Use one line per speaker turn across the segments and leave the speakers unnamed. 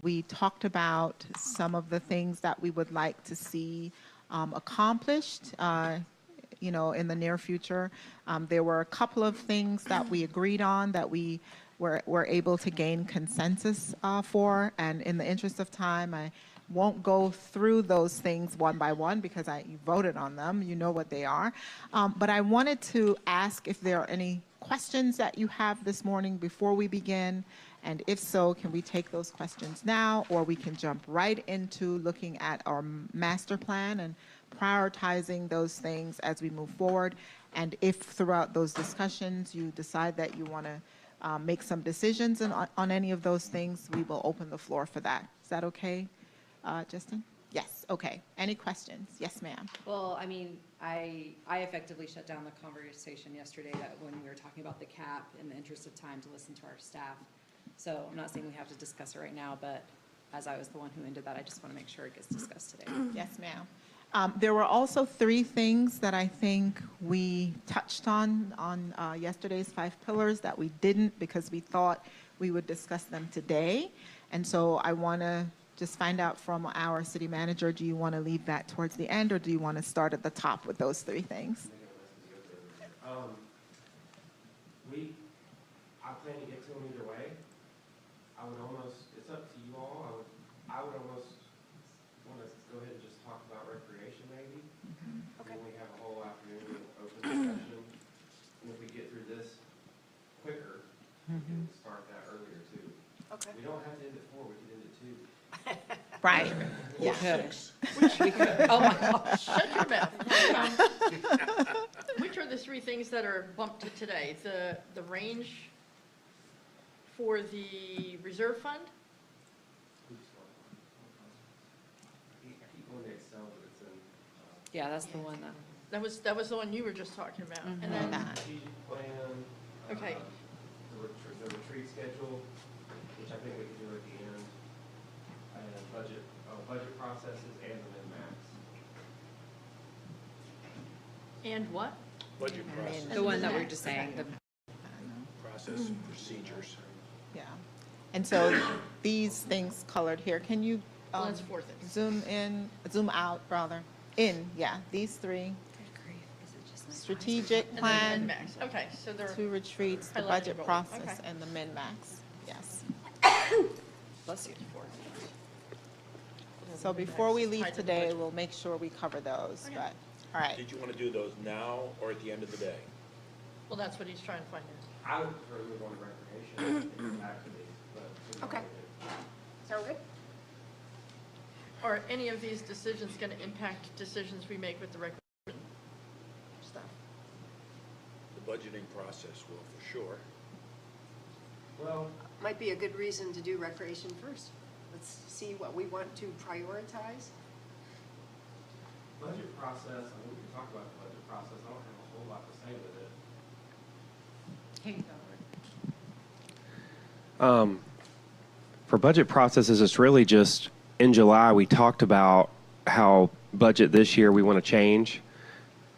we talked about some of the things that we would like to see accomplished, in the near future. There were a couple of things that we agreed on that we were able to gain consensus for, and in the interest of time, I won't go through those things one by one because you voted on them. You know what they are. But I wanted to ask if there are any questions that you have this morning before we begin. And if so, can we take those questions now, or we can jump right into looking at our master plan and prioritizing those things as we move forward. And if throughout those discussions you decide that you want to make some decisions on any of those things, we will open the floor for that. Is that okay, Justin? Yes, okay. Any questions? Yes, ma'am.
Well, I mean, I effectively shut down the conversation yesterday that when we were talking about the cap in the interest of time to listen to our staff. So I'm not saying we have to discuss it right now, but as I was the one who ended that, I just want to make sure it gets discussed today.
Yes, ma'am. There were also 3 things that I think we touched on yesterday's 5 pillars that we didn't because we thought we would discuss them today. And so I want to just find out from our city manager, do you want to leave that towards the end, or do you want to start at the top with those 3 things?
I plan to get to them either way. I would almost, it's up to you all. I would almost want to go ahead and just talk about recreation maybe. Okay. When we have a whole afternoon of open discussion. And if we get through this quicker, we can start that earlier too. Okay. We don't have to end at 4, we can end at 2.
Right.
Yeah.
We could.
Oh my gosh.
Shut your mouth. Which are the 3 things that are bumped to today? The range for the reserve fund?
Yeah, that's the one that.
That was the one you were just talking about.
Mm-hmm.
And then,
Strategic plan.
okay,
The retreat schedule, which I think we can do at the end. And budget processes and the min-max.
and what?
Budget process.
The one that we were just saying, the
Process and procedures.
Yeah. And so these things colored here, can you
Let's forth it.
zoom out, rather, yeah, these 3. Strategic
And then
plan,
min-max. Okay, so they're,
2 retreats, the
highlighted
budget
in bold.
process,
Okay.
and the min-max, yes.
bless you.
So before we leave
Tied to the
today,
budget.
we'll make sure we cover those,
Okay.
but, all right.
Did you want to do those now or at the end of the day?
well, that's what he's trying to find out.
I would prefer to move on to recreation and back to these, but.
Okay. Sound good?
Are any of these decisions going to impact decisions we make with the recreation stuff?
The budgeting process will for sure.
Well,
Might be a good reason to do recreation first. Let's see what we want to prioritize.
budget process, I mean, we can talk about the budget process. I don't have a whole lot to say with it.
For budget processes, it's really just, in July, we talked about how budget this year we want to change.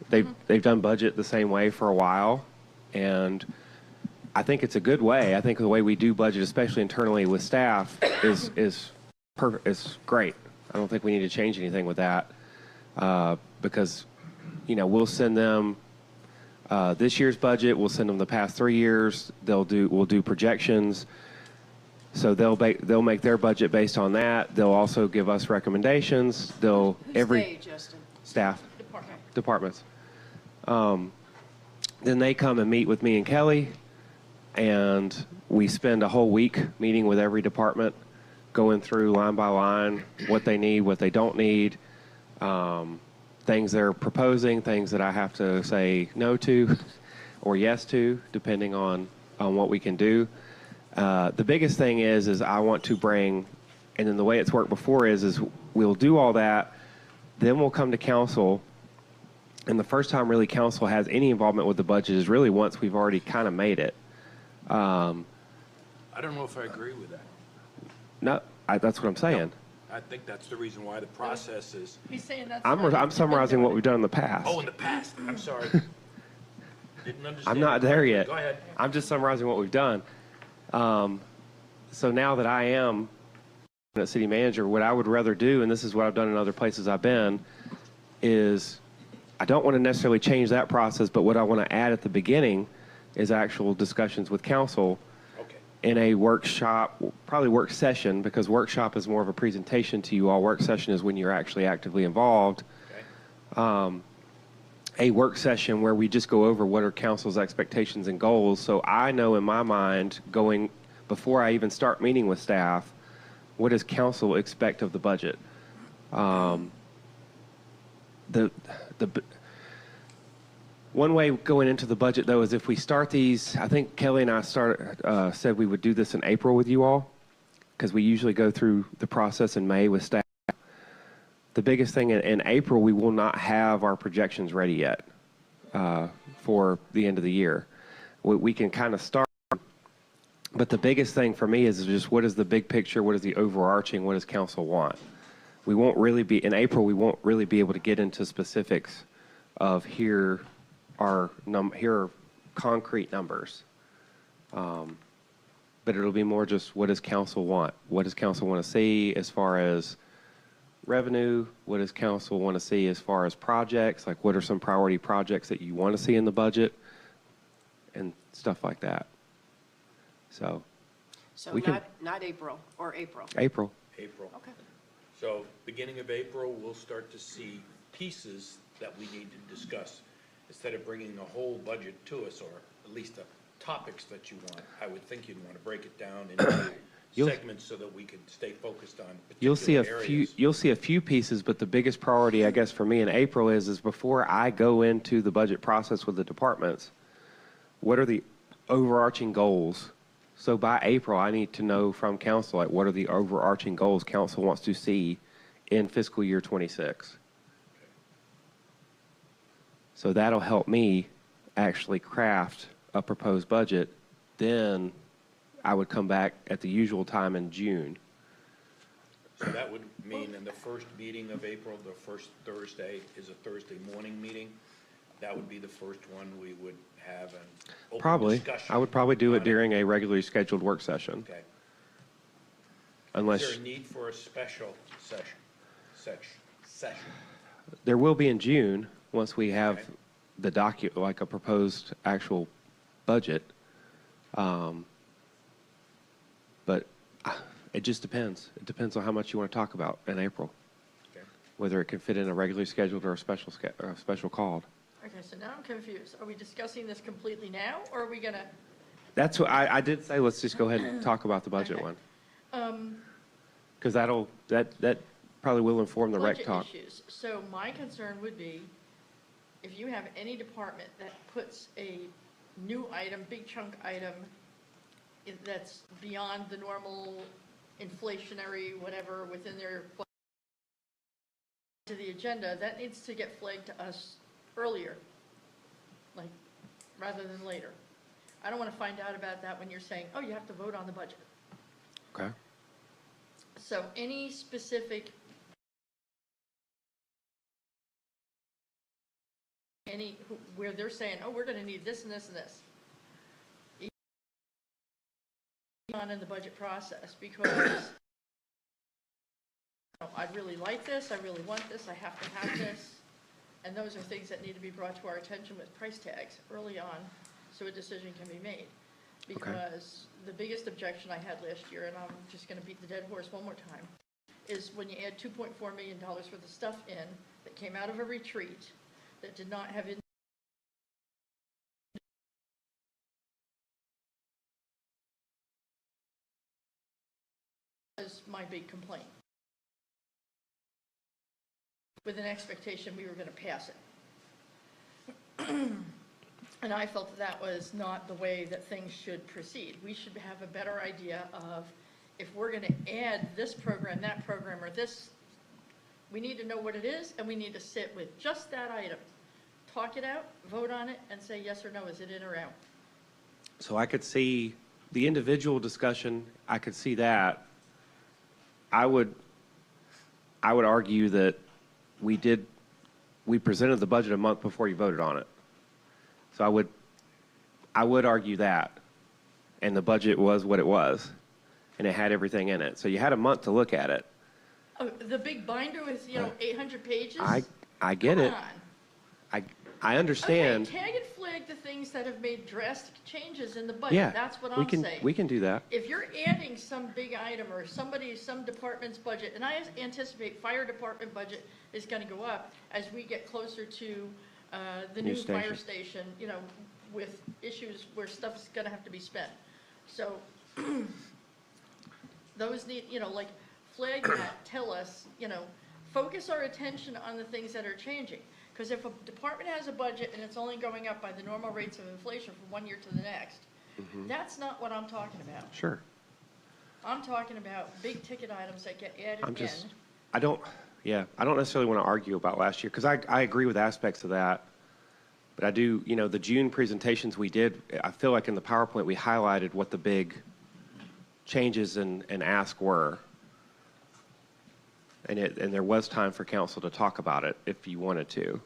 They've done budget the same way for a while, and I think it's a good way. I think the way we do budget, especially internally with staff, is perfect. It's great. I don't think we need to change anything with that because, we'll send them this year's budget. We'll send them the past 3 years. We'll do projections. So they'll make their budget based on that. They'll also give us recommendations.
Who's they, Justin?
Staff
Department.
departments. Then they come and meet with me and Kelly, and we spend a whole week meeting with every department, going through line by line what they need, what they don't need, things they're proposing, things that I have to say no to or yes to, depending on what we can do. The biggest thing is I want to bring, and then the way it's worked before is we'll do all that, then we'll come to council, and the first time really council has any involvement with the budget is really once we've already kind of made it.
I don't know if I agree with that.
No, that's what I'm saying.
I think that's the reason why the process is.
He's saying that's.
I'm summarizing what we've done in the past.
Oh, in the past. I'm sorry. Didn't understand.
I'm not there yet.
Go ahead.
I'm just summarizing what we've done. So now that I am city manager, what I would rather do, and this is what I've done in other places I've been, is I don't want to necessarily change that process, but what I want to add at the beginning is actual discussions with council
Okay.
in a workshop, probably work session, because workshop is more of a presentation to you all. Work session is when you're actually actively involved.
Okay.
A work session where we just go over what are council's expectations and goals. So I know in my mind, going before I even start meeting with staff, what does council expect of the budget? The one way going into the budget, though, is if we start these, I think Kelly and I said we would do this in April with you all, because we usually go through the process in May with staff. The biggest thing in April, we will not have our projections ready yet for the end of the year. We can kind of start, but the biggest thing for me is just what is the big picture, what is the overarching, what does council want? We won't really be, in April, we won't really be able to get into specifics of here are concrete numbers. But it'll be more just what does council want? What does council want to see as far as revenue? What does council want to see as far as projects? Like what are some priority projects that you want to see in the budget? And stuff like that. So
So
We can-
not April, or April.
April.
April.
Okay.
So beginning of April, we'll start to see pieces that we need to discuss. Instead of bringing the whole budget to us, or at least the topics that you want, I would think you'd want to break it down into
You'll-
segments so that we could stay focused on
You'll see
particular areas.
you'll see a few pieces, but the biggest priority, I guess, for me in April is before I go into the budget process with the departments, what are the overarching goals? So by April, I need to know from council, like what are the overarching goals council wants to see in fiscal year 26? So that'll help me actually craft a proposed budget. Then I would come back at the usual time in June.
So that would mean in the first meeting of April, the first Thursday is a Thursday morning meeting. That would be the first one we would have an open
Probably.
discussion.
I would probably do it
on
during a regularly scheduled work session,
Okay.
unless
Is there a need for a special session?
there will be in June, once we have
Okay.
the like a proposed actual budget. But it just depends. It depends on how much you want to talk about in April,
Okay.
whether it can fit in a regularly scheduled or a special called.
Okay, so now I'm confused. Are we discussing this completely now, or are we gonna,
That's what I did say, let's just go ahead and talk about the budget
Okay.
one. Because that probably will inform the rec
budget
talk.
issues? So my concern would be, if you have any department that puts a new item, big chunk item, that's beyond the normal inflationary whatever within their to the agenda, that needs to get flagged to us earlier, like, rather than later. I don't want to find out about that when you're saying, oh, you have to vote on the budget.
Okay.
So any specific, where they're saying, oh, we're going to need this and this and this. On in the budget process, because I'd really like this, I really want this, I have to have this. And those are things that need to be brought to our attention with price tags early on, so a decision can be made. Because the biggest objection I had last year, and I'm just gonna beat the dead horse one more time, is when you add $2.4 million worth of stuff in that came out of a retreat that did not have was my big complaint. With an expectation we were gonna pass it. And I felt that was not the way that things should proceed. We should have a better idea of, if we're gonna add this program, that program, or this, we need to know what it is, and we need to sit with just that item. Talk it out, vote on it, and say yes or no, is it in or out?
So I could see the individual discussion, I could see that. I would argue that we presented the budget a month before you voted on it. So I would argue that, and the budget was what it was. and it had everything in it. So you had a month to look at it.
Oh, the big binder with, 800 pages?
I get
Come
it.
on.
I understand.
Okay, tag and flag the things that have made drastic changes in the budget.
Yeah,
That's what
we
I'm
can
saying.
we can do that.
If you're adding some big item or some department's budget, and I anticipate fire department budget is gonna go up as we get closer to, the
New
new fire
station.
station, with issues where stuff's gonna have to be spent. So, those need, like, flag that, tell us, focus our attention on the things that are changing. Because if a department has a budget and it's only going up by the normal rates of inflation from one year to the next, that's not what I'm talking about.
Sure.
I'm talking about big ticket items that get added
I'm
in.
just, I don't necessarily want to argue about last year because I agree with aspects of that. But I do, the June presentations we did, I feel like in the PowerPoint we highlighted what the big changes and ask were. And there was time for council to talk about it if you wanted to.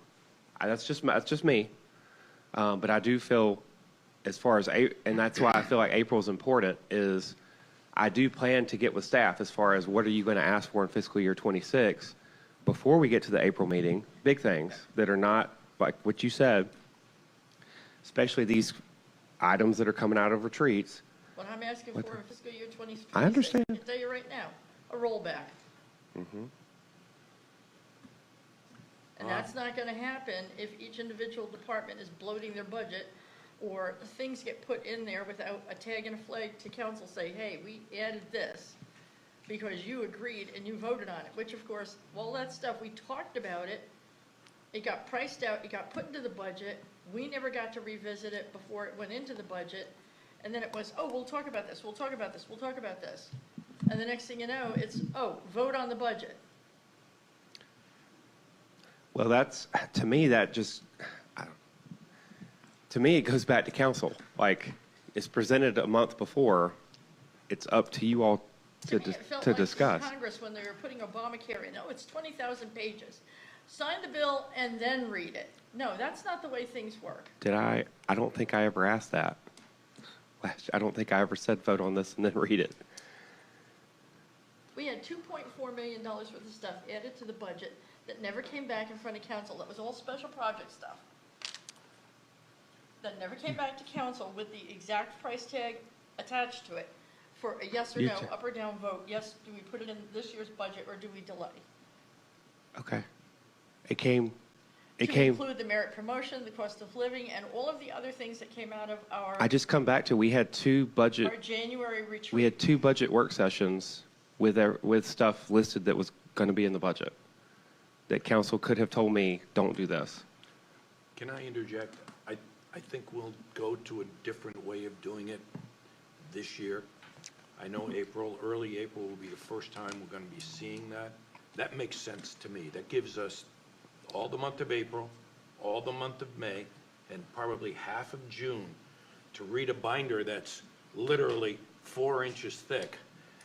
That's just me. But I do feel, as far as, and that's why I feel like April is important, is I do plan to get with staff as far as what are you going to ask for in fiscal year 26 before we get to the April meeting, big things that are not like what you said, especially these items that are coming out of retreats.
What I'm asking for in fiscal year 2026.
I understand.
I can tell you right now, a rollback. And that's not gonna happen if each individual department is bloating their budget or things get put in there without a tag and a flag to council say, hey, we added this because you agreed and you voted on it, which of course, all that stuff, we talked about it. It got priced out, it got put into the budget. We never got to revisit it before it went into the budget. And then it was, oh, we'll talk about this, we'll talk about this, we'll talk about this. And the next thing you know, it's, oh, vote on the budget.
Well, to me, it goes back to council. Like, it's presented a month before. It's up to you all
To me, it felt
to
like
discuss.
Congress, when they were putting Obamacare in, oh, it's 20,000 pages. Sign the bill and then read it. No, that's not the way things work.
I don't think I ever asked that. I don't think I ever said vote on this and then read it.
We had $2.4 million worth of stuff added to the budget that never came back in front of council. That was all special project stuff. That never came back to council with the exact price tag attached to it for a yes or no, up or down vote. Yes, do we put it in this year's budget or do we delay?
Okay. It came.
To include the merit promotion, the cost of living, and all of the other things that came out of
I just come back to, we had two budget.
our January retreat.
We had two budget work sessions with stuff listed that was going to be in the budget. That council could have told me, don't do this.
Can I interject? I think we'll go to a different way of doing it this year. I know early April will be the first time we're going to be seeing that. That makes sense to me. That gives us all the month of April, all the month of May, and probably half of June to read a binder that's literally 4 inches thick.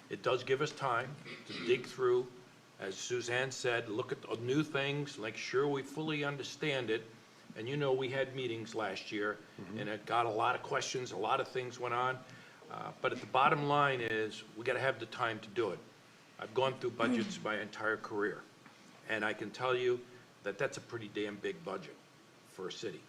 It does give us time to dig through, as Suzanne said, look at the new things, make sure we fully understand it. And we had meetings last year, and it got a lot of questions, a lot of things went on. But at the bottom line is, we got to have the time to do it. I've gone through budgets my entire career, and I can tell you that that's a pretty damn big budget for a city.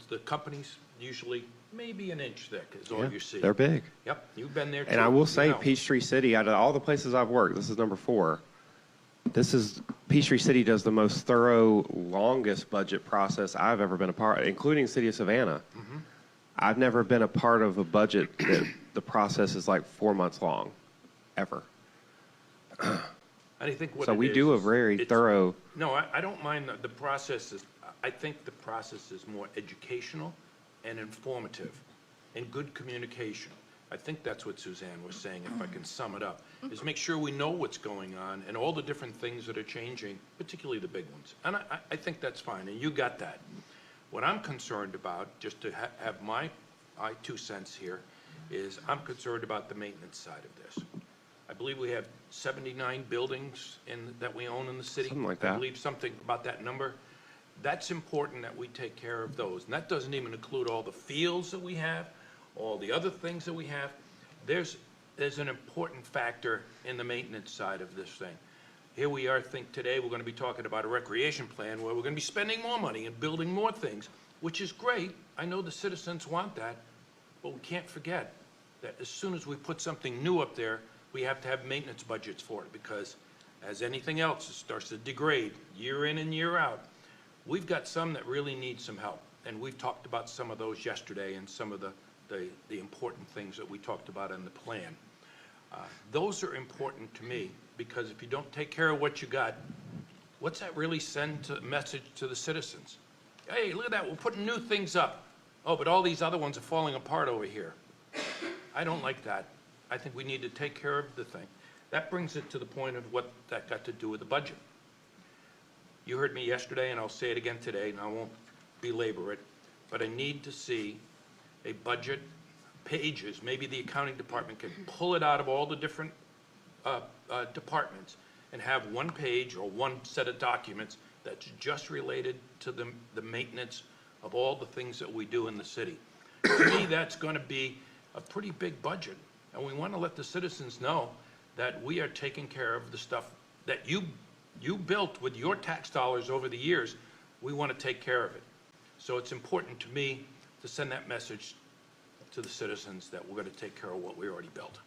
The companies usually maybe an inch thick is all you see.
They're big.
Yep, you've been there too.
And I will say,
you know.
Peachtree City, out of all the places I've worked, this is number 4. Peachtree City does the most thorough, longest budget process I've ever been a part of, including the city of Savannah. I've never been a part of a budget that the process is like 4 months long, ever.
I think what
So
it
we
is
do a
is
very
it's-
thorough.
No, I don't mind the process. I think the process is more educational and informative and good communication. I think that's what Suzanne was saying, if I can sum it up, is make sure we know what's going on and all the different things that are changing, particularly the big ones. And I think that's fine, and you got that. What I'm concerned about, just to have my 2 cents here, is I'm concerned about the maintenance side of this. I believe we have 79 buildings that we own in the city.
Something like
I
that.
believe something about that number. That's important that we take care of those. And that doesn't even include all the fields that we have, all the other things that we have. There's there's an important factor in the maintenance side of this thing. Here we are, today we're going to be talking about a recreation plan where we're going to be spending more money and building more things, which is great. I know the citizens want that, but we can't forget that as soon as we put something new up there, we have to have maintenance budgets for it, because as anything else, it starts to degrade year in and year out. We've got some that really need some help, and we've talked about some of those yesterday and some of the important things that we talked about in the plan. Those are important to me, because if you don't take care of what you got, what's that really send a message to the citizens? Hey, look at that, we're putting new things up. Oh, but all these other ones are falling apart over here. I don't like that. I think we need to take care of the thing. That brings it to the point of what that got to do with the budget. You heard me yesterday, and I'll say it again today, and I won't belabor it, but I need to see a budget, pages, maybe the accounting department can pull it out of all the different departments and have one page or one set of documents that's just related to the maintenance of all the things that we do in the city. To me, that's going to be a pretty big budget, and we want to let the citizens know that we are taking care of the stuff that you built with your tax dollars over the years. We want to take care of it. So it's important to me to send that message to the citizens that we're going to take care of what we already built.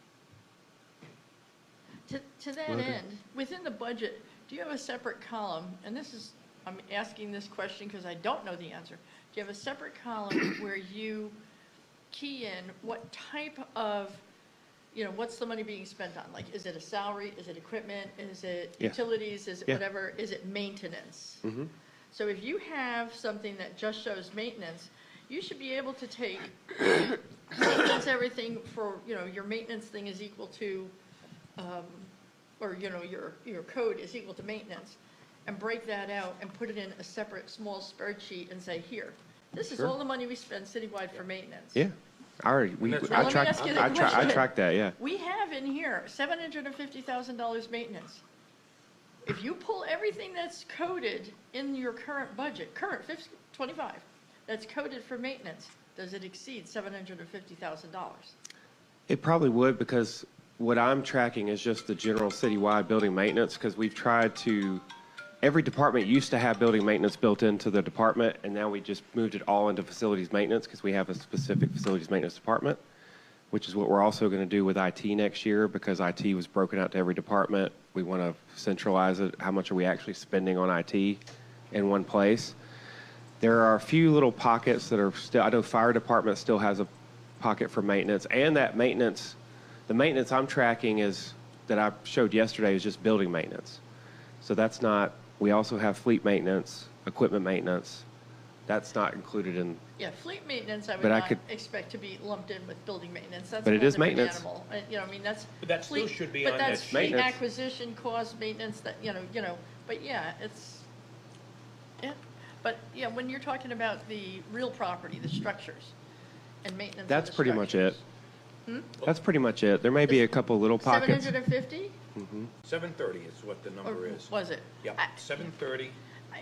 To that end, within the budget, do you have a separate column, and this is, I'm asking this question because I don't know the answer. Do you have a separate column where you key in what type of, what's the money being spent on? Like, is it a salary? Is it equipment? Is it
Yeah.
utilities? Is it
Yeah.
whatever? Is it maintenance?
Mm-hmm.
So if you have something that just shows maintenance, you should be able to take maintenance, everything for, your maintenance thing is equal to, or, your code is equal to maintenance, and break that out and put it in a separate small spreadsheet and say, here, this is
Sure.
all the money we spend citywide for maintenance.
Yeah. I already,
And that's
I
right.
Let me
tracked,
ask you the
I
question.
tracked that, yeah.
We have in here $750,000 maintenance. If you pull everything that's coded in your current budget, current 25, that's coded for maintenance, does it exceed $750,000?
It probably would, because what I'm tracking is just the general citywide building maintenance, because we've tried to, every department used to have building maintenance built into the department, and now we just moved it all into facilities maintenance because we have a specific facilities maintenance department, which is what we're also going to do with IT next year, because IT was broken out to every department. We want to centralize it. How much are we actually spending on IT in one place? There are a few little pockets that are still, I know fire department still has a pocket for maintenance, and that maintenance, the maintenance I'm tracking is, that I showed yesterday, is just building maintenance. So that's not, we also have fleet maintenance, equipment maintenance. That's not included in,
Yeah, fleet maintenance, I would
But I
not
could-
expect to be lumped in with building maintenance. That's
But
a
it
whole
is
different
maintenance.
animal. I mean, that's.
But that still
fleet-
should be
but
on
that's
that
fleet
Maintenance.
acquisition cost, maintenance, that, but yeah, it's, yeah. But, yeah, when you're talking about the real property, the structures, and maintenance of
that's
the
pretty much it.
structures.
That's pretty much it. There may be a couple little pockets.
750?
730 is what the number
Or
is.
was it?
Yep, 730,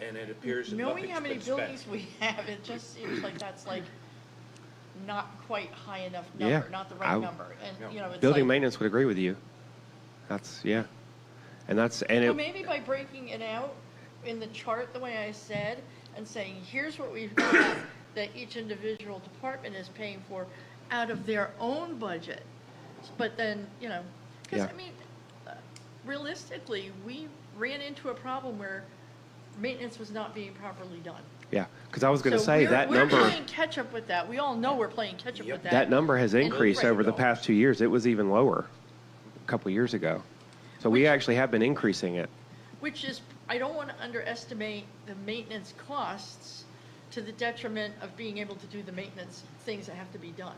and it appears that
Knowing
nothing's
how many
been spent.
buildings we have, it just seems like that's like not quite high enough
Yeah,
number, not the right
I-
number. And, it's
Building
like,
maintenance would agree with you. That's, yeah. And that's, and
well,
it,
maybe by breaking it out in the chart, the way I said, and saying, here's what we've got that each individual department is paying for out of their own budget. But then, because,
Yeah.
I mean, realistically, we ran into a problem where maintenance was not being properly done.
yeah. Because I was going to
So
say, that
we're
number,
playing catch-up with that. We all know we're playing catch-up
Yep.
with that.
that number has
And-
increased
Right.
over the past 2 years. It was even lower a couple of years ago. So we
Which-
actually have been increasing it.
Which is, I don't want to underestimate the maintenance costs to the detriment of being able to do the maintenance things that have to be done.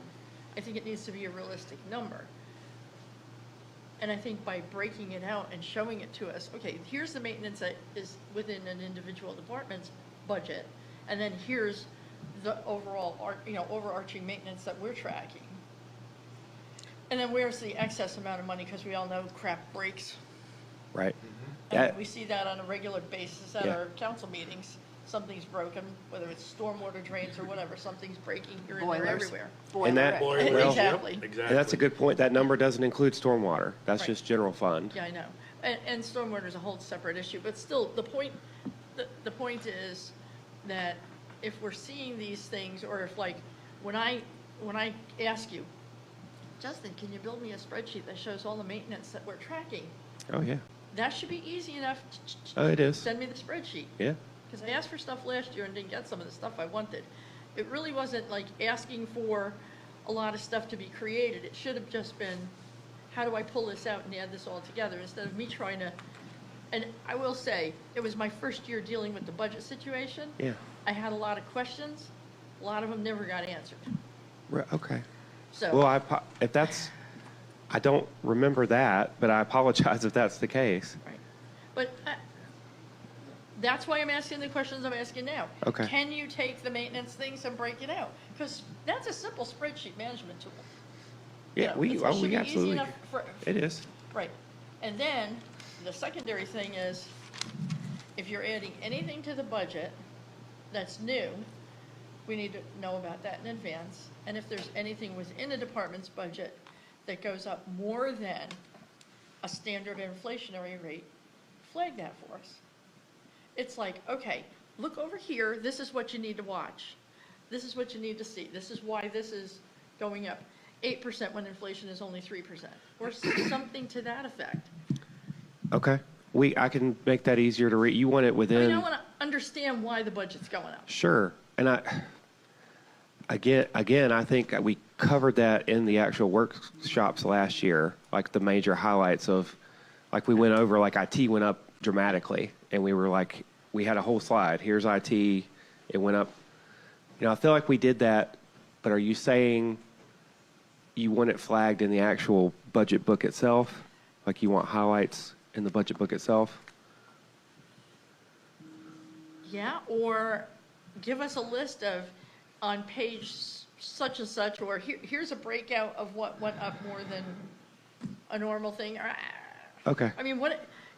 I think it needs to be a realistic number. And I think by breaking it out and showing it to us, okay, here's the maintenance that is within an individual department's budget, and then here's the overall, overarching maintenance that we're tracking. And then where's the excess amount of money, because we all know crap breaks.
Right.
And
Yeah.
we see that on a regular basis at
Yeah.
our council meetings. something's broken, whether it's stormwater drains or whatever, something's breaking here and there,
Boilers.
everywhere.
And that-
Boiler.
Boilers, yep,
Exactly.
exactly.
And that's a good point. That number doesn't include stormwater. That's
Right.
just general fund.
Yeah, I know. And stormwater is a whole separate issue, but still, the point is that if we're seeing these things, or if like, when I ask you, Justin, can you build me a spreadsheet that shows all the maintenance that we're tracking?
Oh, yeah.
That should be easy enough to
Oh, it is.
send me the spreadsheet.
Yeah.
Because I asked for stuff last year and didn't get some of the stuff I wanted. It really wasn't like asking for a lot of stuff to be created. It should have just been, how do I pull this out and add this all together, instead of me trying to, and I will say, it was my first year dealing with the budget situation.
Yeah.
I had a lot of questions. A lot of them never got answered.
Okay.
So.
Well, if that's, I don't remember that, but I apologize if that's the case.
Right. But that's why I'm asking the questions I'm asking now.
Okay.
Can you take the maintenance things and break it out? Because that's a simple spreadsheet management tool. You
Yeah,
know,
we
it should be easy
absolutely,
enough for-
it is.
Right. And then, the secondary thing is, if you're adding anything to the budget that's new, we need to know about that in advance. And if there's anything within a department's budget that goes up more than a standard inflationary rate, flag that for us. It's like, okay, look over here, this is what you need to watch. This is what you need to see. This is why this is going up 8% when inflation is only 3%, or something to that effect.
Okay. I can make that easier to read. You want it
I mean,
within.
I want to understand why the budget's going up.
Sure. And again, I think we covered that in the actual workshops last year, like the major highlights of, like we went over, like IT went up dramatically, and we were like, we had a whole slide. Here's IT. It went up. You know, I feel like we did that, but are you saying you want it flagged in the actual budget book itself? Like you want highlights in the budget book itself?
Yeah, or give us a list of, on page such and such, or here's a breakout of what went up more than a normal thing.
Okay.
I mean,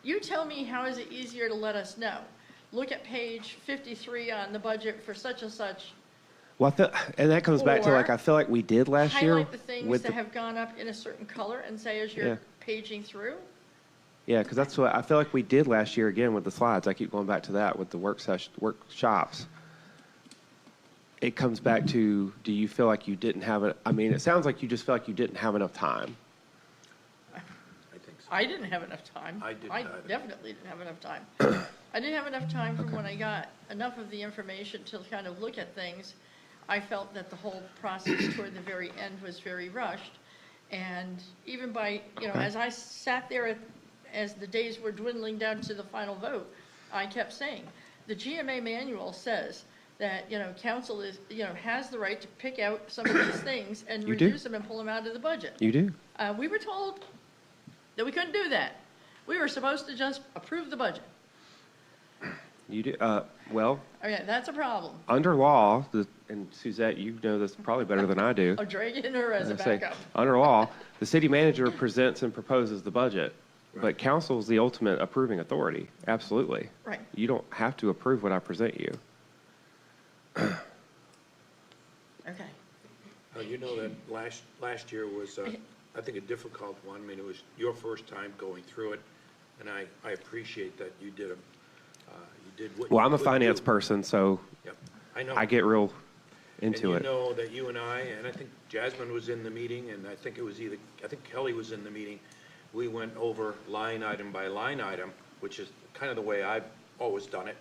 you tell me, how is it easier to let us know? Look at page 53 on the budget for such and such.
Well, and that comes back to, like,
Or
I feel like we did last year.
Highlight the things
with
that have gone up in a certain color and say as you're
Yeah.
paging through.
Yeah, because that's what I feel like we did last year again with the slides. I keep going back to that with the workshops. It comes back to, do you feel like you didn't have it? I mean, it sounds like you just feel like you didn't have enough time.
I think so.
I didn't have enough time.
I didn't
I
either.
definitely didn't have enough time. I didn't have enough time from when I got enough of the information to kind of look at things. I felt that the whole process toward the very end was very rushed. And even by,
Okay.
as I sat there as the days were dwindling down to the final vote, I kept saying, the GMA manual says that, council is, has the right to pick out some of these things and
You do.
reduce them and pull them out of the budget.
You do.
We were told that we couldn't do that. We were supposed to just approve the budget.
You do. Well,
Okay, that's a problem.
under law, and Suzette, you know this probably better than I do.
A dragon or as a
I say,
backup.
under law, the city manager presents and proposes the budget, but council is the ultimate approving authority. Absolutely.
Right.
You don't have to approve what I present you.
Okay.
You know that last year was, I think, a difficult one. I mean, it was your first time going through it, and I appreciate that you did what you
Well, I'm a
could
finance
do.
person, so
Yep, I know.
I get real into
And
it.
you know that you and I think Jasmine was in the meeting, and I think Kelly was in the meeting. We went over line item by line item, which is kind of the way I've always done it.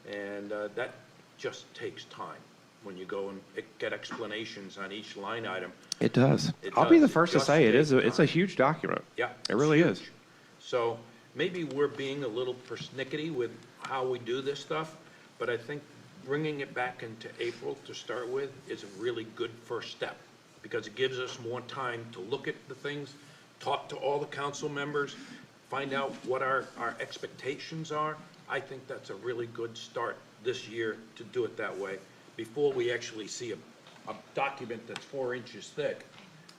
And that just takes time when you go and get explanations on each line item.
It does.
It
I'll be the
does.
first to
Just
say it is.
takes
It's a
time.
huge document.
Yeah.
It really
it's
is.
huge. So maybe we're being a little persnickety with how we do this stuff, but I think bringing it back into April to start with is a really good first step, because it gives us more time to look at the things, talk to all the council members, find out what our expectations are. I think that's a really good start this year to do it that way, before we actually see a document that's 4 inches thick.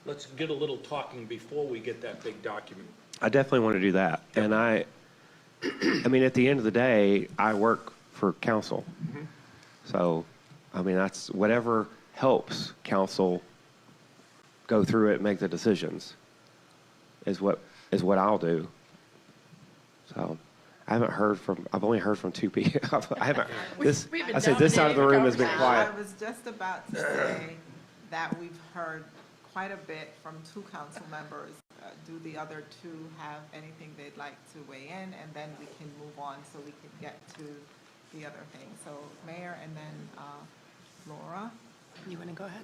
Let's get a little talking before we get that big document.
I definitely want to do that. And I mean, at the end of the day, I work for council. So, I mean, that's whatever helps council go through it and make the decisions is what I'll do. So, I've only heard from two people. I haven't,
We've been
I said this side of the room has been
dominating the
quiet.
I was just about to say that we've heard quite a bit from two council members. Do the other two have anything they'd like to weigh in? And then we can move on so we can get to the other thing. So Mayor and then Laura.
You want to go ahead?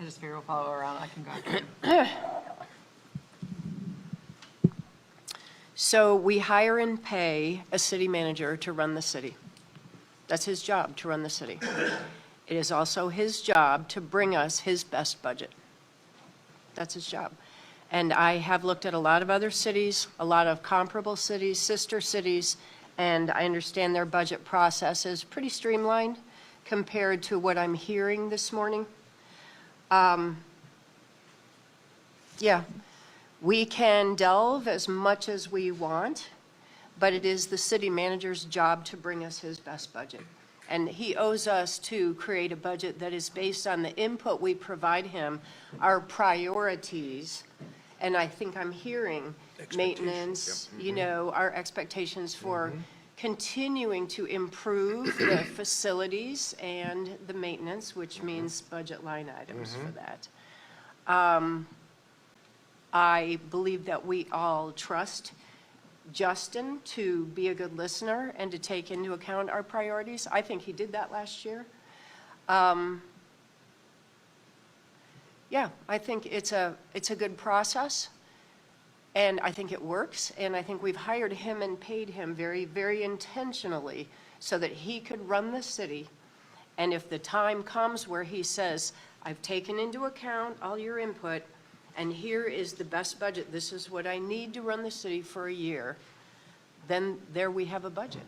I just figure we'll follow around, I can go.
So we hire and pay a city manager to run the city. That's his job, to run the city. It is also his job to bring us his best budget. That's his job. And I have looked at a lot of other cities, a lot of comparable cities, sister cities, and I understand their budget process is pretty streamlined compared to what I'm hearing this morning. Yeah, we can delve as much as we want, but it is the city manager's job to bring us his best budget. And he owes us to create a budget that is based on the input we provide him, our priorities. And I think I'm hearing maintenance, you know, our expectations for continuing to improve the facilities and the maintenance, which means budget line items for that. I believe that we all trust Justin to be a good listener and to take into account our priorities. I think he did that last year. Yeah, I think it's a good process, and I think it works, and I think we've hired him and paid him very, very intentionally so that he could run the city. And if the time comes where he says, I've taken into account all your input, and here is the best budget, this is what I need to run the city for a year, then there we have a budget.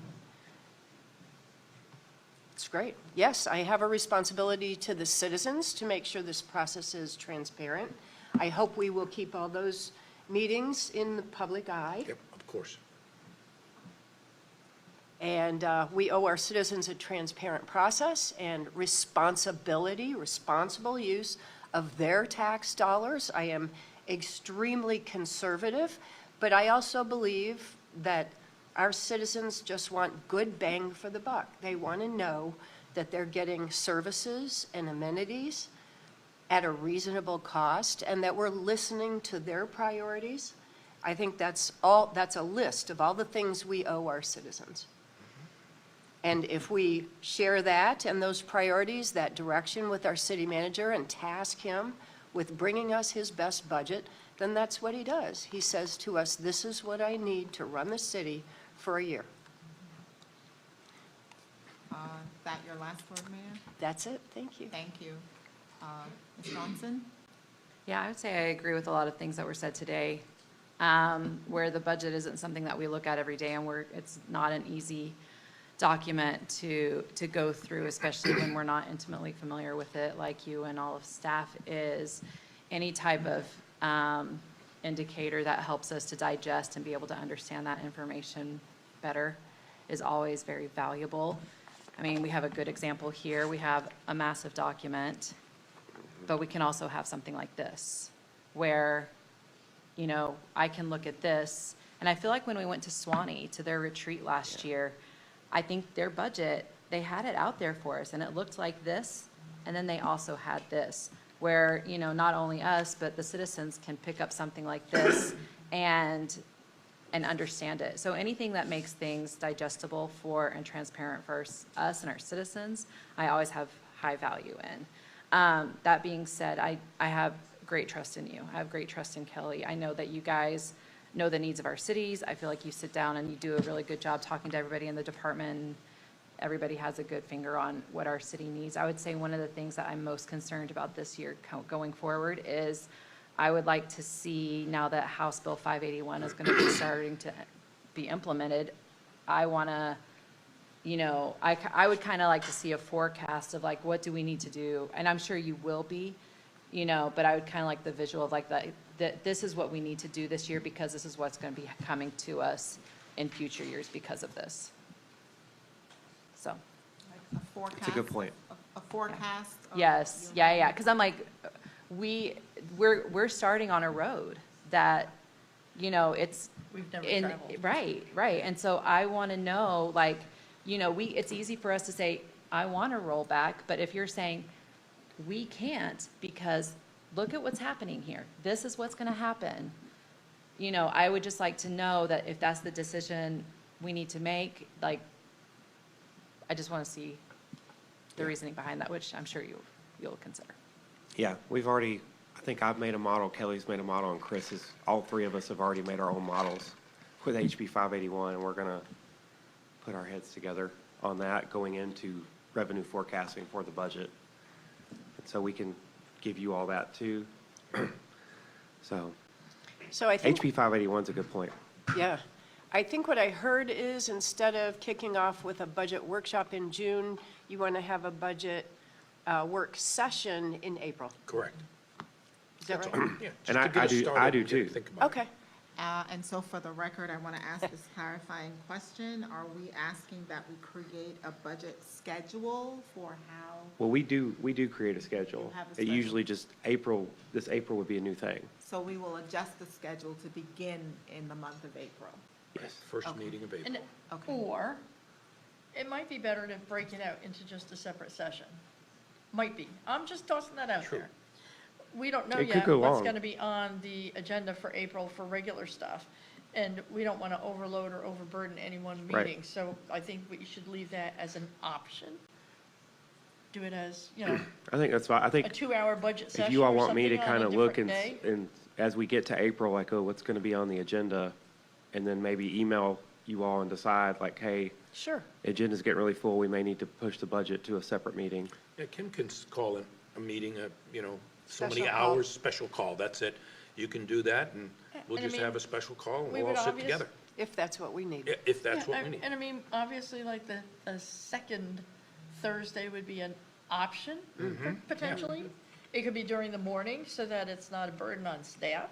It's great. Yes, I have a responsibility to the citizens to make sure this process is transparent. I hope we will keep all those meetings in the public eye.
Yep, of course.
And we owe our citizens a transparent process and responsibility, responsible use of their tax dollars. I am extremely conservative, but I also believe that our citizens just want good bang for the buck. They want to know that they're getting services and amenities at a reasonable cost and that we're listening to their priorities. I think that's a list of all the things we owe our citizens. And if we share that and those priorities, that direction with our city manager and task him with bringing us his best budget, then that's what he does. He says to us, this is what I need to run the city for a year.
That your last word, Mayor?
That's it. Thank you.
Thank you. Ms. Johnson?
Yeah, I would say I agree with a lot of things that were said today, where the budget isn't something that we look at every day, and it's not an easy document to go through, especially when we're not intimately familiar with it like you and all of staff is. Any type of indicator that helps us to digest and be able to understand that information better is always very valuable. I mean, we have a good example here. We have a massive document, but we can also have something like this where, you know, I can look at this, and I feel like when we went to Swanee to their retreat last year, I think their budget, they had it out there for us, and it looked like this, and then they also had this, where, you know, not only us, but the citizens can pick up something like this and understand it. So anything that makes things digestible for and transparent for us and our citizens, I always have high value in. That being said, I have great trust in you. I have great trust in Kelly. I know that you guys know the needs of our cities. I feel like you sit down and you do a really good job talking to everybody in the department. Everybody has a good finger on what our city needs. I would say one of the things that I'm most concerned about this year going forward is I would like to see, now that House Bill 581 is going to be starting to be implemented, I want to, you know, I would kind of like to see a forecast of like, what do we need to do? And I'm sure you will be, you know, but I would kind of like the visual of like that this is what we need to do this year because this is what's going to be coming to us in future years because of this. So,
A forecast.
That's a good point.
A forecast. of
yes,
your-
yeah, because I'm like, we're starting on a road that, it's.
We've never
in-
traveled.
Right, and so I want to know, like, it's easy for us to say, I want to roll back, but if you're saying, we can't because look at what's happening here, this is what's going to happen, I would just like to know that if that's the decision we need to make, like, I just want to see the reasoning behind that, which I'm sure you'll consider.
Yeah, I think I've made a model, Kelly's made a model, and all three of us have already made our own models with HB 581, and we're going to put our heads together on that going into revenue forecasting for the budget. And so we can give you all that too.
So I think.
HB 581 is a good point.
Yeah. I think what I heard is instead of kicking off with a budget workshop in June, you want to have a budget work session in April.
Correct.
Is that
That's
right?
all. Yeah, just
And
to
I
get us
do-
started
I do
and get to
too.
think about it.
Okay.
And so for the record, I want to ask this clarifying question. Are we asking that we create a budget schedule for how?
Well, we do create a schedule.
You have a
It
schedule.
usually just this April would be a new thing.
So we will adjust the schedule to begin in the month of April.
Yes.
First
Okay.
meeting of April.
And,
Okay.
or it might be better to break it out into just a separate session. Might be. I'm just tossing that out
True.
there. We don't know
It could
yet
go
what's
long.
going to be on the agenda for April for regular stuff. And we don't want to overload or overburden any one
Right.
meeting. So I think we should leave that as an option. Do it as,
I think that's fine. I
a
think
2-hour budget session
if you all
or
want me to
something on
kind
a
of look
different day.
and as we get to April, like, oh, what's going to be on the agenda? And then maybe email you all and decide like, hey,
Sure.
agenda's getting really full. We may need to push the budget to a separate meeting.
Yeah, Kim can call a meeting, so many
Special call.
hours, special call, that's it. You can do that, and we'll
And I
just
mean,
have a special call, and
we
we'll all
would
sit
obvious-
together,
If that's what we need.
if that's
Yeah,
what we need.
And I mean, obviously, like the second Thursday would be an option
Mm-hmm.
potentially. It could be during the morning so that it's not a burden on staff.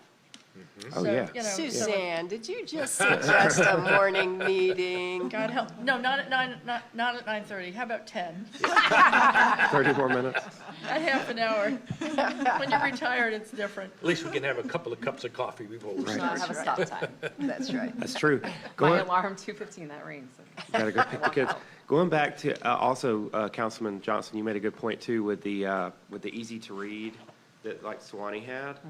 Oh,
So,
yeah.
so-
Suzanne, did you just suggest a morning meeting?
God help, no, not at 9:30, how about 10?
30 more minutes?
A half an hour. When you're retired, it's different.
At least we can have a couple of cups of coffee before we
Right.
start.
Not have a stop time.
That's right.
That's true.
My
Going,
alarm, 2:15, that rings.
gotta go pick the kids. Going back to, also, Councilman Johnson, you made a good point too with the easy to read that like Sewanee had.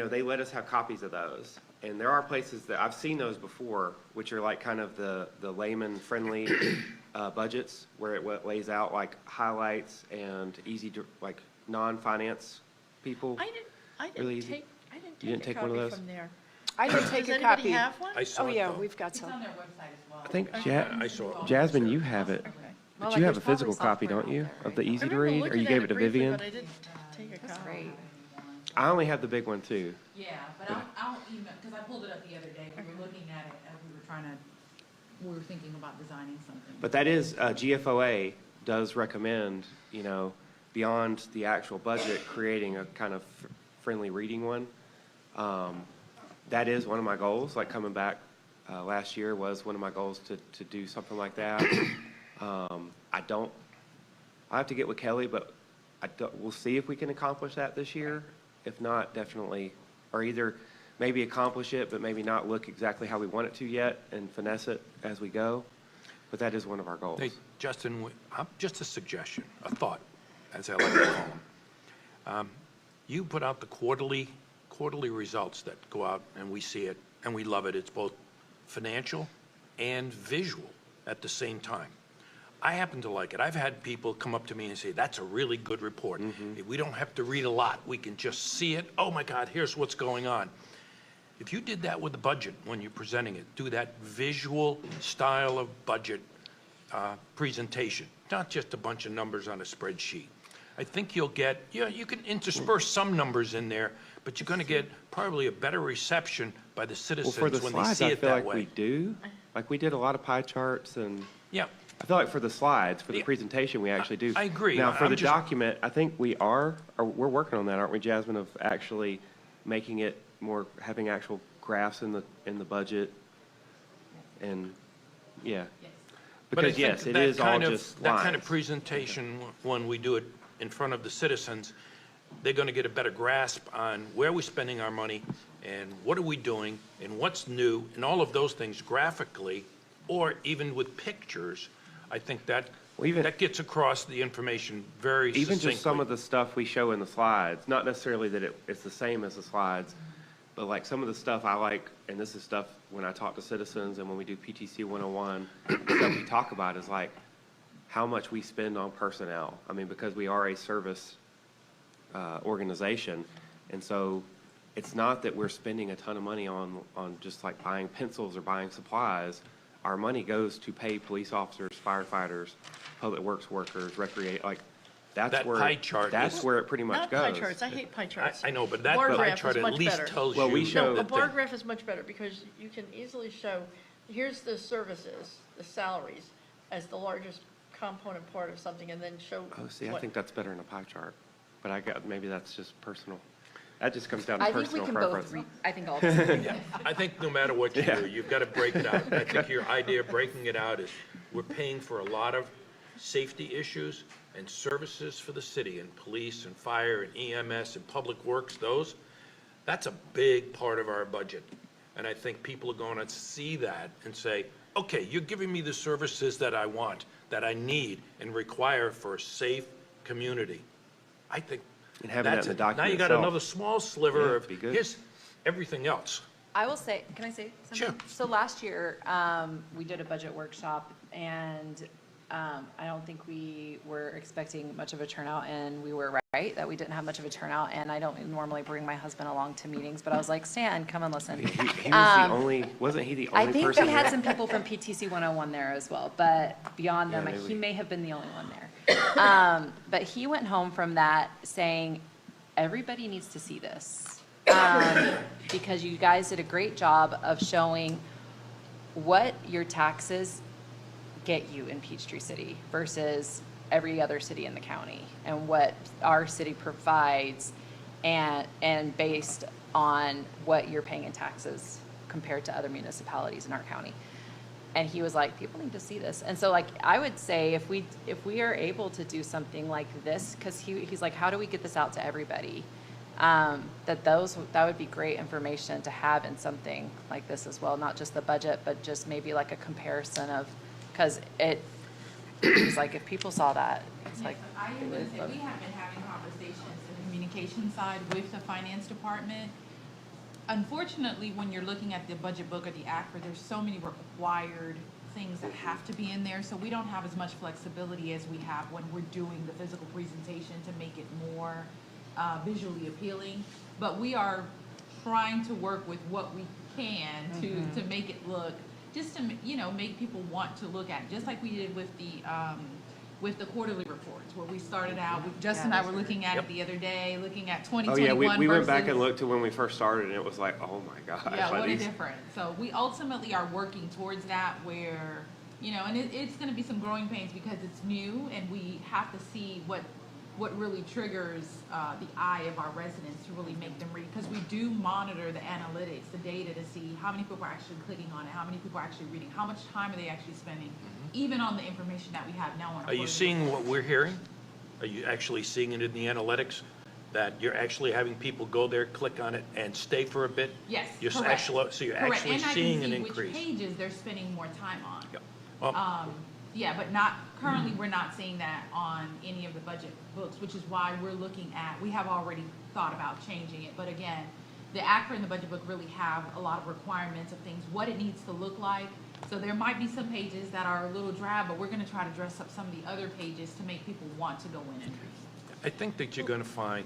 They let us have copies of those. And there are places that, I've seen those before, which are like kind of the layman-friendly budgets, where it lays out like highlights and easy to, like, non-finance people.
I
Really
didn't
easy.
take, I
You
didn't
didn't
take a
take one of
copy
those?
from there.
I did take
Does
a
anybody
copy.
have one?
I saw
Oh,
it,
yeah,
though.
we've got some.
their website as well.
I think,
I saw it.
Jasmine, you have it.
Well,
But you have a
there's probably
physical copy,
software
don't
out
you,
there,
of the
right?
easy to
I remember
read? Or
looking
you
at
gave
it
it to
briefly,
Vivian?
but I didn't take a
That's
copy.
great.
I only have the big one too.
Yeah, but I'll email, because I pulled it up the other day, we were looking at it as we were thinking about designing something.
But that is, GFOA does recommend, beyond the actual budget, creating a kind of friendly reading one. That is one of my goals, like coming back last year was one of my goals to do something like that. I have to get with Kelly, but we'll see if we can accomplish that this year. If not, definitely, or either maybe accomplish it, but maybe not look exactly how we want it to yet and finesse it as we go. But that is one of our goals.
Hey, Justin, just a suggestion, a thought, as I like to call them. You put out the quarterly results that go out, and we see it, and we love it. It's both financial and visual at the same time. I happen to like it. I've had people come up to me and say, that's a really good report. We don't have to read a lot. We can just see it. Oh, my God, here's what's going on. If you did that with the budget when you're presenting it, do that visual style of budget presentation, not just a bunch of numbers on a spreadsheet. I think you'll get, you can intersperse some numbers in there, but you're going to get probably a better reception by the
Well,
citizens
for the
when they
slides,
see
I
it
feel
that
like we
way.
do. Like, we did a lot of pie charts, and
Yeah,
I feel like for the slides, for the
Yeah.
presentation, we actually do.
I agree.
Now, for
I'm
the
just-
document, I think we're working on that, aren't we, Jasmine, of actually making it more, having actual graphs in the budget? And, yeah.
Yes.
But I
Because
think
yes, it
that
is all
kind of-
just
That kind of
lines.
presentation, when we do it in front of the citizens, they're going to get a better grasp on where we're spending our money and what are we doing and what's new and all of those things graphically or even with pictures. I think that,
Well, even-
that gets across the information very
Even
succinctly.
just some of the stuff we show in the slides, not necessarily that it's the same as the slides, but like some of the stuff I like, and this is stuff when I talk to citizens and when we do PTC 101, stuff we talk about is like how much we spend on personnel. I mean, because we are a service organization, and so it's not that we're spending a ton of money on just like buying pencils or buying supplies. Our money goes to pay police officers, firefighters, public works workers, like, that's
That
where.
pie chart
That's
is-
where it pretty much
Not
goes.
pie charts, I hate pie charts.
I know, but that
Bar
pie
graph
chart
is
at
much
least
better.
tells
Well, we
you.
show-
No, a
that
bar
the-
graph is much better because you can easily show, here's the services, the salaries, as the largest component part of something, and then show.
Oh, see, I
what-
think that's better in a pie chart, but maybe that's just personal. That just comes down to
I think we
personal
can
preference.
both, I think all of us.
Yeah, I think no matter what you
Yeah.
do, you've got to break it out. I think your idea of breaking it out is, we're paying for a lot of safety issues and services for the city, and police and fire and EMS and public works, that's a big part of our budget. And I think people are going to see that and say, okay, you're giving me the services that I want, that I need and require for a safe community. I think
And having that
that's
in the
it. Now
document
you got
itself.
another small sliver
Yeah,
of,
be good.
here's everything else.
I will say, can I say something?
Sure.
So last year, we did a budget workshop, and I don't think we were expecting much of a turnout, and we were right that we didn't have much of a turnout, and I don't normally bring my husband along to meetings, but I was like, Stan, come and listen.
He was the only, wasn't he the
I
only
think
person
we had
there?
some people from PTC 101 there as well, but beyond
Yeah,
them,
maybe.
he may have been the only one there. But he went home from that saying, everybody needs to see this. Because you guys did a great job of showing what your taxes get you in Peachtree City versus every other city in the county, and what our city provides, and based on what you're paying in taxes compared to other municipalities in our county. And he was like, people need to see this. And so like, I would say if we are able to do something like this, because he's like, how do we get this out to everybody? That would be great information to have in something like this as well, not just the budget, but just maybe like a comparison of, because he's like, if people saw that, it's like.
I am
they
gonna
would
say,
love
we
it.
have been having conversations in the communication side with the finance department. Unfortunately, when you're looking at the budget book or the ACRA, there's so many required things that have to be in there, so we don't have as much flexibility as we have when we're doing the physical presentation to make it more visually appealing. But we are trying to work with what we can to make it look, just to, make people want to look at, just like we did with the quarterly reports, where we started out, Justin and I were looking at it the other day, looking at
Oh,
2021
yeah, we went back and
versus-
looked to when we first started, and it was like, oh my gosh.
Yeah,
like
what a
these-
difference. So we ultimately are working towards that where, and it's gonna be some growing pains because it's new and we have to see what really triggers the eye of our residents to really make them read. Because we do monitor the analytics, the data, to see how many people are actually clicking on it, how many people are actually reading, how much time are they actually spending, even on the information that we have now on our
Are you
quarterly
seeing
report.
what we're hearing? Are you actually seeing it in the analytics? That you're actually having people go there, click on it, and stay for a bit?
Yes,
You're
correct.
So you're
Correct.
actually
And I can
seeing an
see which
increase?
pages they're spending more time on.
Yeah. Well,
Yeah, but currently, we're not seeing that on any of the budget books, which is why we're looking at, we have already thought about changing it. But again, the ACRA and the budget book really have a lot of requirements of things, what it needs to look like. So there might be some pages that are a little drab, but we're gonna try to dress up some of the other pages to make people want to go in and read.
I think that you're going to find,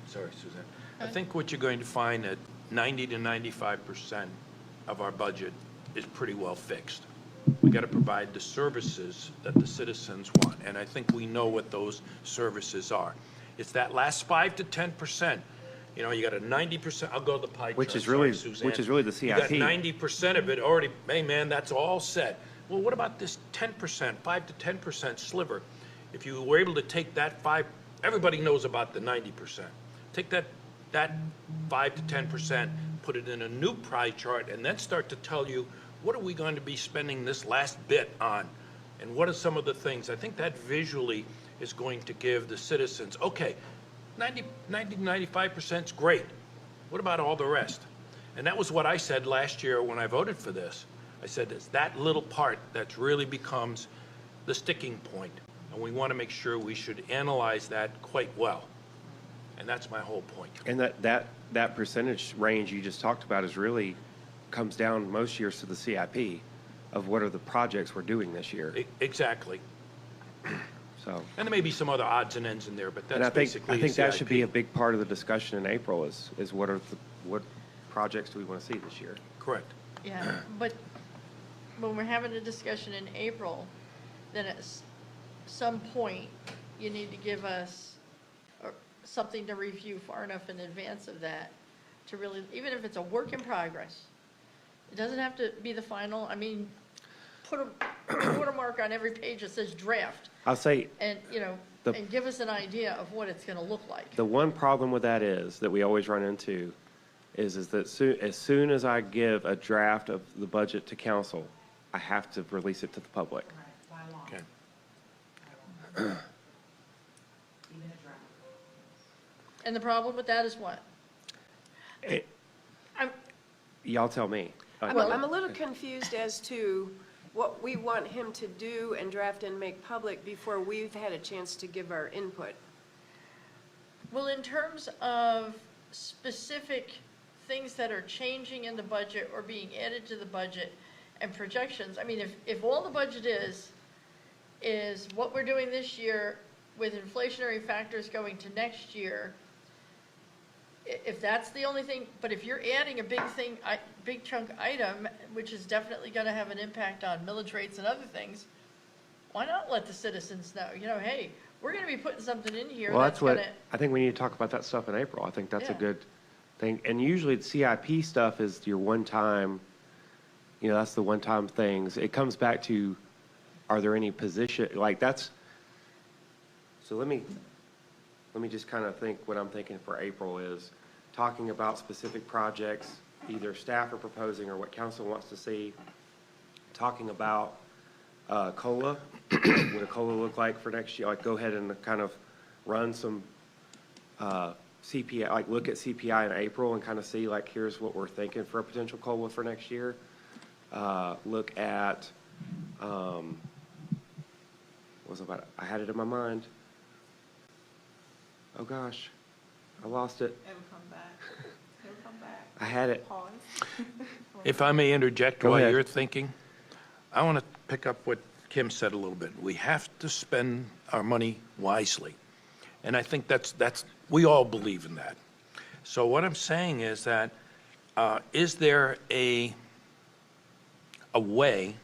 sorry, Suzanne, I think what you're going to find that 90 to 95% of our budget is pretty well fixed. We got to provide the services that the citizens want, and I think we know what those services are. It's that last 5 to 10%. You got a 90%, I'll go to the pie chart.
Which is
sorry,
really-
Suzanne.
which is really the
You got
CIP.
90% of it already, hey, man, that's all set. Well, what about this 10%, 5 to 10% sliver? If you were able to take that everybody knows about the 90%. Take that 5 to 10%, put it in a new pie chart, and then start to tell you, what are we going to be spending this last bit on? And what are some of the things? I think that visually is going to give the citizens, okay, 95% is great. What about all the rest? And that was what I said last year when I voted for this. I said, it's that little part that really becomes the sticking point. And we want to make sure we should analyze that quite well. And that's my whole point.
And that percentage range you just talked about is really comes down most years to the CIP of what are the projects we're doing this year.
Exactly.
So,
And there may be some other odds and ends in there, but
and I
that's
think
basically
that
CIP.
should be a big part of the discussion in April is what projects do we want to see this year?
Correct.
Yeah, but when we're having a discussion in April, then at some point, you need to give us something to review far enough in advance of that to really, even if it's a work in progress, it doesn't have to be the final, I mean, put a watermark on every page that says draft,
I'll say
and, and give us an idea of what it's gonna look like.
the one problem with that is that we always run into is that as soon as I give a draft of the budget to council, I have to release it to the public.
Okay.
And the problem with that is what?
It-
I'm,
Y'all tell me.
I'm a little confused as to what we want him to do and draft and make public before we've had a chance to give our input.
well, in terms of specific things that are changing in the budget or being added to the budget and projections, I mean, if all the budget is what we're doing this year with inflationary factors going to next year, if that's the only thing, but if you're adding a big chunk item, which is definitely gonna have an impact on millage rates and other things, why not let the citizens know, hey, we're gonna be putting something in here
Well,
that's
that's what,
gonna,
I think we need to talk about that stuff in April. I think that's a
Yeah.
good thing. And usually the CIP stuff is your one-time, that's the one-time things. It comes back to, are there any position, so let me just kind of think what I'm thinking for April is talking about specific projects, either staff are proposing or what council wants to see, talking about COLA, what a COLA look like for next year, go ahead and kind of run some CPI, look at CPI in April and kind of see, here's what we're thinking for a potential COLA for next year. Look at, what was it about, I had it in my mind. Oh, gosh, I lost it.
It'll come back. It'll come back.
I had it.
Pause.
If I may interject
Go
while
ahead.
you're thinking, I want to pick up what Kim said a little bit. We have to spend our money wisely. And I think we all believe in that. So what I'm saying is that, is there a way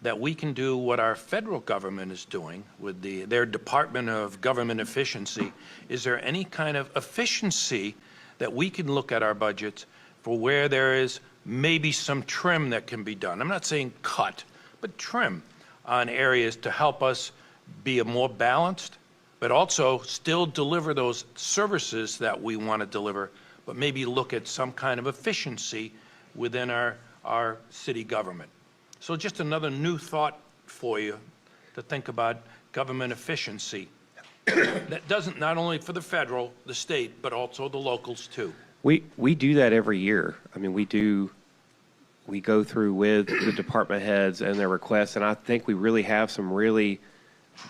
that we can do what our federal government is doing with their Department of Government Efficiency? Is there any kind of efficiency that we can look at our budgets for where there is maybe some trim that can be done? I'm not saying cut, but trim on areas to help us be a more balanced, but also still deliver those services that we want to deliver, but maybe look at some kind of efficiency within our city government. So just another new thought for you to think about government efficiency. That doesn't, not only for the federal, the state, but also the locals too.
We do that every year. I mean, we go through with the department heads and their requests, and I think we really have some really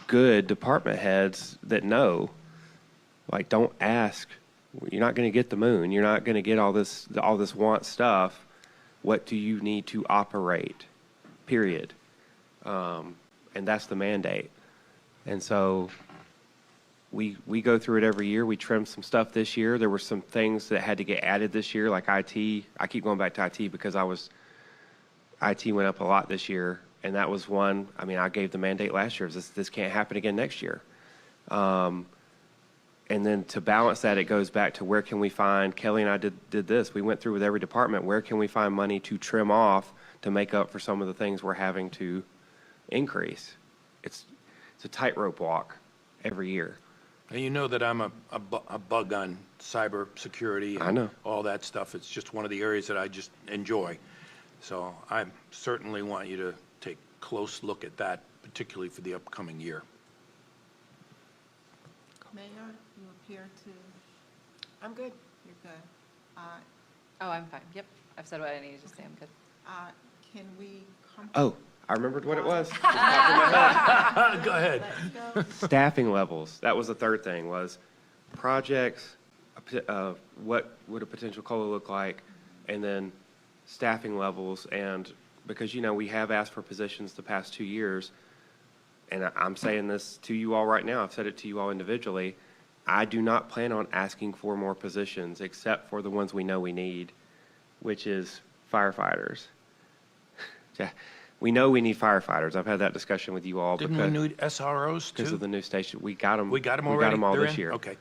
good department heads that know, don't ask, you're not going to get the moon, you're not going to get all this want stuff. What do you need to operate? Period. And that's the mandate. And so we go through it every year. We trimmed some stuff this year. There were some things that had to get added this year, like IT. I keep going back to IT because IT went up a lot this year, and that was one. I mean, I gave the mandate last year. This can't happen again next year. And then to balance that, it goes back to where can we find, Kelly and I did this. We went through with every department, where can we find money to trim off to make up for some of the things we're having to increase. It's a tightrope walk every year.
And you know that I'm a bug on cybersecurity
I know.
and all that stuff. It's just one of the areas that I just enjoy. So I certainly want you to take close look at that, particularly for the upcoming year.
Mayor, you appear to,
I'm good.
you're good.
Oh, I'm fine. Yep. I've said what I needed to say. I'm good.
Can we come?
Oh, I remembered what it was.
Go ahead.
Let's go.
Staffing levels, that was the third thing, was projects, what would a potential COLA look like, and then staffing levels, and because, we have asked for positions the past 2 years, and I'm saying this to you all right now, I've said it to you all individually, I do not plan on asking for more positions except for the ones we know we need, which is firefighters. Yeah, we know we need firefighters. I've had that discussion with you all
Didn't we need SROs
because
too?
of the new station. We got them.
We got them
We
already?
got them all
They're
this
in?
year.
Okay.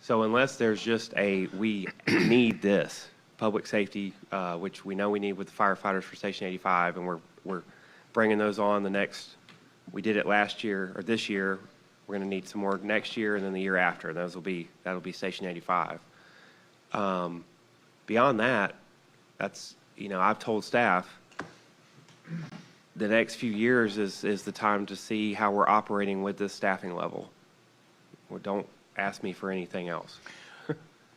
So unless there's just we need this public safety, which we know we need with the firefighters for Station 85, and we're bringing those on we did it last year or this year. We're going to need some more next year and then the year after. That'll be Station 85. Beyond that, that's, I've told staff the next few years is the time to see how we're operating with this staffing level. Well, don't ask me for anything else.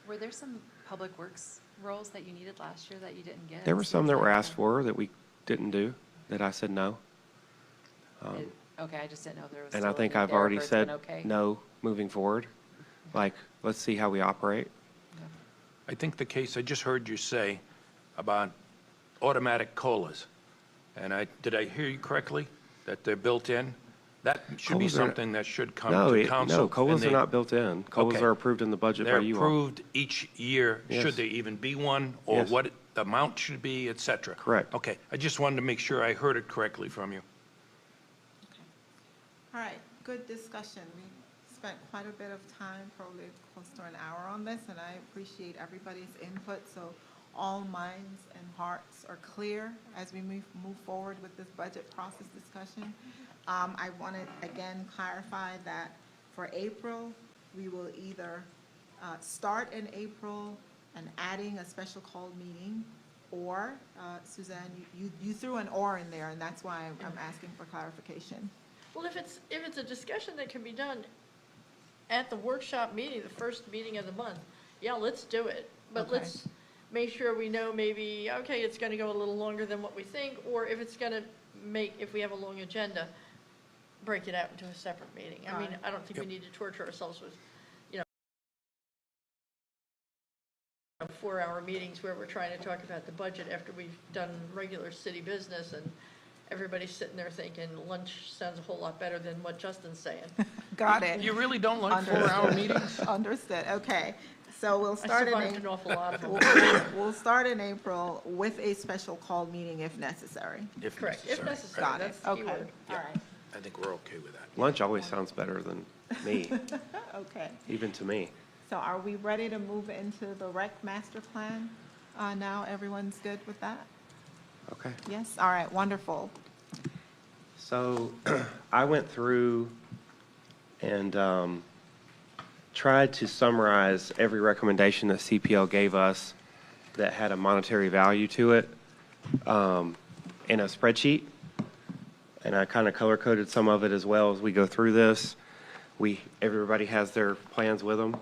Were there some public works roles that you needed last year that you didn't get?
There were some that were asked for that we didn't do, that I said no.
Okay, I just didn't know if there was.
And I
still a
think
need
I've
there, or
already
if it's
said
been okay.
no moving forward. Like, let's see how we operate.
I think the case, I just heard you say about automatic COLAs. And did I hear you correctly, that they're built in? That should be
COLAs are-
something that should come
No,
to council.
no, COLAs
and
are not built in. COLAs
Okay.
are approved in the budget by
They're
you all.
approved each year.
Yes.
Should there even be one, or
Yes.
what the amount should be, et cetera?
Correct.
Okay, I just wanted to make sure I heard it correctly from you.
All right, good discussion. We spent quite a bit of time, probably close to an hour on this, and I appreciate everybody's input. So all minds and hearts are clear as we move forward with this budget process discussion. I want to again clarify that for April, we will either start in April and adding a special called meeting, or Suzanne, you threw an "or" in there, and that's why I'm asking for clarification.
Well, if it's a discussion that can be done at the workshop meeting, the first meeting of the month, yeah, let's do it. But
Okay.
let's make sure we know maybe, okay, it's gonna go a little longer than what we think, or if it's gonna if we have a long agenda, break it out into a separate meeting. I mean,
Got it.
I don't think we need to torture ourselves with, 4-hour meetings where we're trying to talk about the budget after we've done regular city business, and everybody's sitting there thinking lunch sounds a whole lot better than what Justin's saying.
Got it.
You really don't like
Understood.
4-hour meetings?
Understood, okay. So we'll
I
start in
survived an awful lot of them.
We'll start in April with a special called meeting if necessary.
If
Correct, if
necessary.
necessary,
Got it,
that's the key
okay,
word.
all right,
I think we're okay with that.
Lunch always sounds better than me,
okay.
even to me.
So are we ready to move into the rec master plan? Now everyone's good with that?
Okay.
Yes, all right, wonderful.
So I went through and tried to summarize every recommendation that CPL gave us that had a monetary value to it in a spreadsheet. And I kind of color-coded some of it as well as we go through this. Everybody has their plans with them?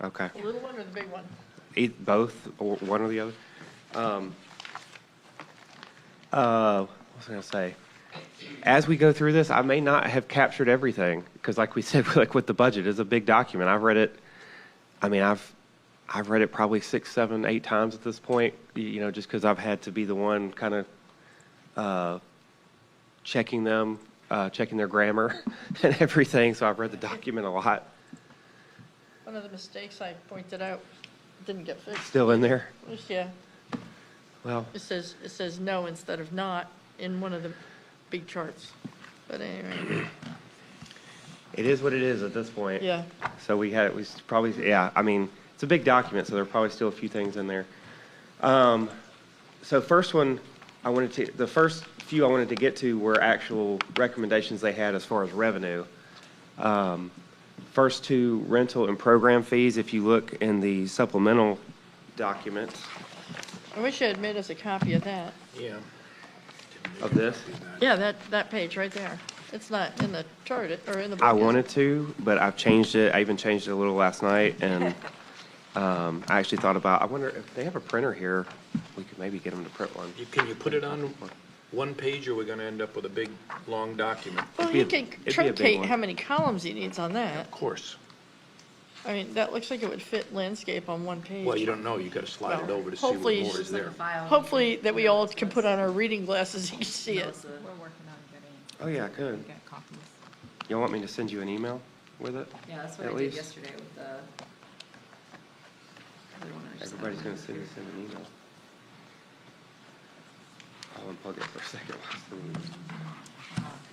Okay.
The little one or the big one?
Both, or one or the other. What was I going to say? As we go through this, I may not have captured everything, because like we said, like with the budget, it's a big document. I've read it, I've read it probably 6, 7, 8 times at this point, just because I've had to be the one kind of checking their grammar and everything, so I've read the document a lot.
One of the mistakes I pointed out didn't get fixed.
Still in there?
Yeah,
Well,
it says no instead of not in one of the big charts. But anyway,
it is what it is at this point.
yeah.
So it's a big document, so there are probably still a few things in there. So first one, the first few I wanted to get to were actual recommendations they had as far as revenue. First two, rental and program fees, if you look in the supplemental document.
I wish you had made us a copy of that.
Yeah.
of this.
Yeah, that page right there. It's not in the chart, or in the book.
I
is it?
wanted to, but I've changed it. I even changed it a little last night, and I actually thought about, I wonder if they have a printer here, we could maybe get them to print one.
Can you put it on one page, or we're gonna end up with a big, long document?
Well,
It'd
he
be a-
can
it'd be a big
truncate
one.
how many columns he needs on that.
Of course.
I mean, that looks like it would fit landscape on one page.
Well, you don't know, you gotta slide it
Well,
over to see what
hopefully-
more is there.
Hopefully that we all can put on our reading glasses and see it.
We're working on getting,
Oh, yeah, I could.
get copies.
You want me to send you an email with it?
Yeah, that's what
At
I did
least.
yesterday with the other one I just
Everybody's
had.
gonna send us an email. I'll unplug it for a second.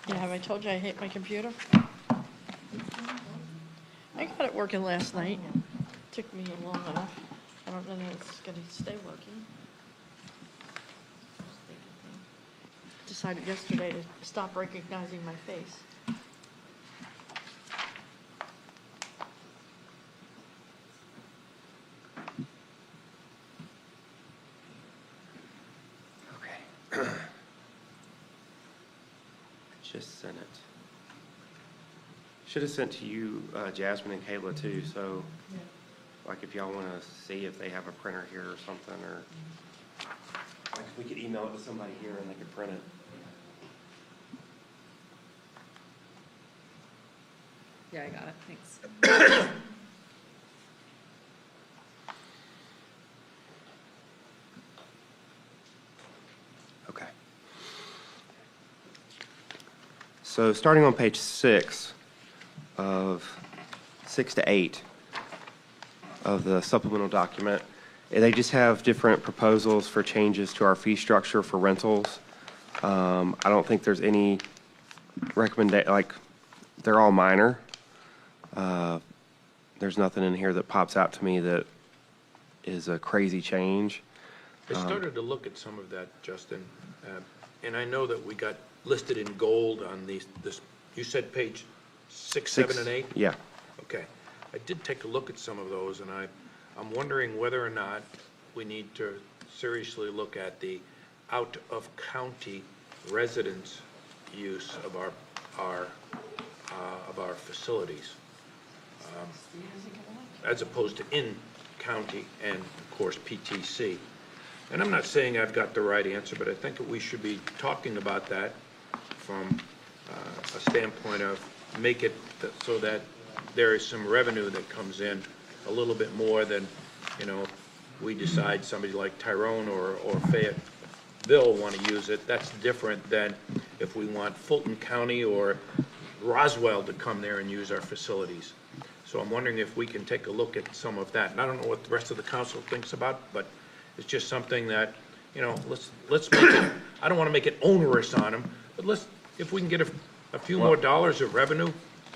Yeah, have I told you I hate my computer? I got it working last night. Took me long enough. I don't know if it's gonna stay working. Decided yesterday to stop recognizing my face.
Okay. Just sent it. Should have sent to you, Jasmine and Kayla too, so, like, if y'all wanna see if they have a printer here or something, or, like, if we could email it to somebody here and they could print it.
Yeah, I got it, thanks.
Okay. So starting on page 6 of 6 to 8 of the supplemental document, they just have different proposals for changes to our fee structure for rentals. I don't think there's any like, they're all minor. There's nothing in here that pops out to me that is a crazy change.
I started to look at some of that, Justin, and I know that we got listed in gold on this, you said page 6, 7, and 8?
Yeah.
Okay. I did take a look at some of those, and I'm wondering whether or not we need to seriously look at the out-of-county residence use of our facilities, as opposed to in-county and, of course, PTC. And I'm not saying I've got the right answer, but I think that we should be talking about that from a standpoint of make it so that there is some revenue that comes in a little bit more than, we decide somebody like Tyrone or Fayetteville want to use it. That's different than if we want Fulton County or Roswell to come there and use our facilities. So I'm wondering if we can take a look at some of that. And I don't know what the rest of the council thinks about, but it's just something that, let's make it, I don't want to make it onerous on them, but if we can get a few more dollars of revenue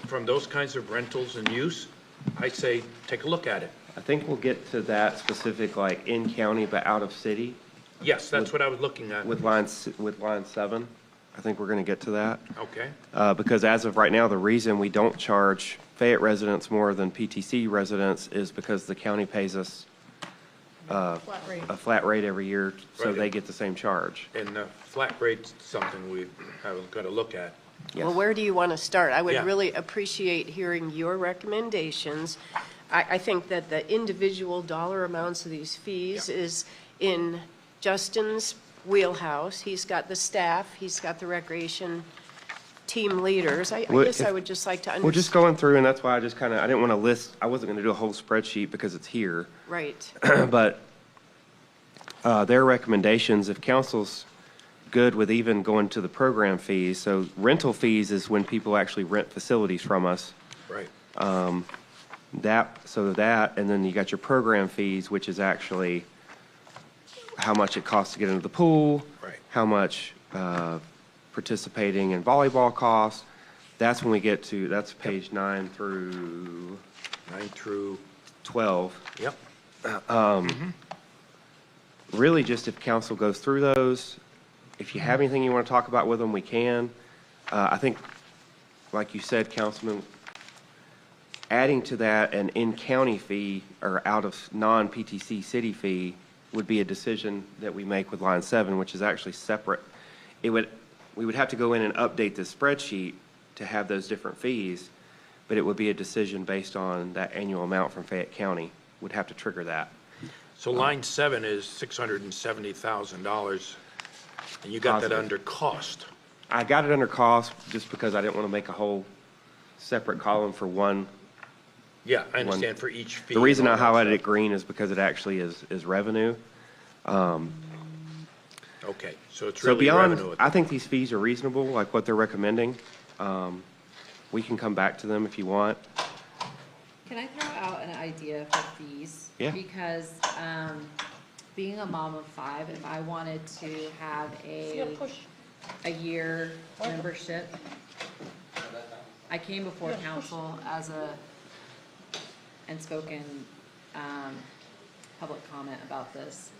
from those kinds of rentals and use, I say, take a look at it.
I think we'll get to that specific, like, in-county but out of city
Yes, that's what I was looking at.
with line 7. I think we're going to get to that.
Okay,
Because as of right now, the reason we don't charge Fayette residents more than PTC residents is because the county pays us
Flat rate.
a flat rate every year, so
Right.
they get the same charge.
and the flat rate's something we have got to look at.
Yes.
Well, where do you want to start? I would
Yeah.
really appreciate hearing your recommendations. I think that the individual dollar amounts of these fees
Yeah.
is in Justin's wheelhouse. He's got the staff, he's got the recreation team leaders. I
Well,
guess I
if-
would just like to
We're just
understand.
going through, and that's why I just I didn't want to list, I wasn't going to do a whole spreadsheet because it's here.
Right.
But their recommendations, if council's good with even going to the program fees, so rental fees is when people actually rent facilities from us.
Right.
And then you got your program fees, which is actually how much it costs to get into the pool.
Right.
How much participating in volleyball costs. That's when we get to, that's page 9 through
9 through,
12.
yep.
Really, just if council goes through those, if you have anything you want to talk about with them, we can. I think, like you said, Councilman, adding to that an in-county fee or out of non-PTC city fee would be a decision that we make with line 7, which is actually separate. we would have to go in and update the spreadsheet to have those different fees, but it would be a decision based on that annual amount from Fayette County, would have to trigger that.
So line 7 is $670,000, and you got that
Positive.
under cost.
I got it under cost just because I didn't want to make a whole separate column for one.
Yeah, I understand for each fee.
The reason I
and all that
highlighted it
stuff.
green is because it actually is revenue.
Okay, so it's
So
really
beyond,
revenue.
I think these fees are reasonable, like what they're recommending. We can come back to them if you want.
Can I throw out an idea for fees?
Yeah.
Because, being a mom of 5, if I wanted to have
Yeah, push.
a year membership, I came before council and spoken, public comment about this.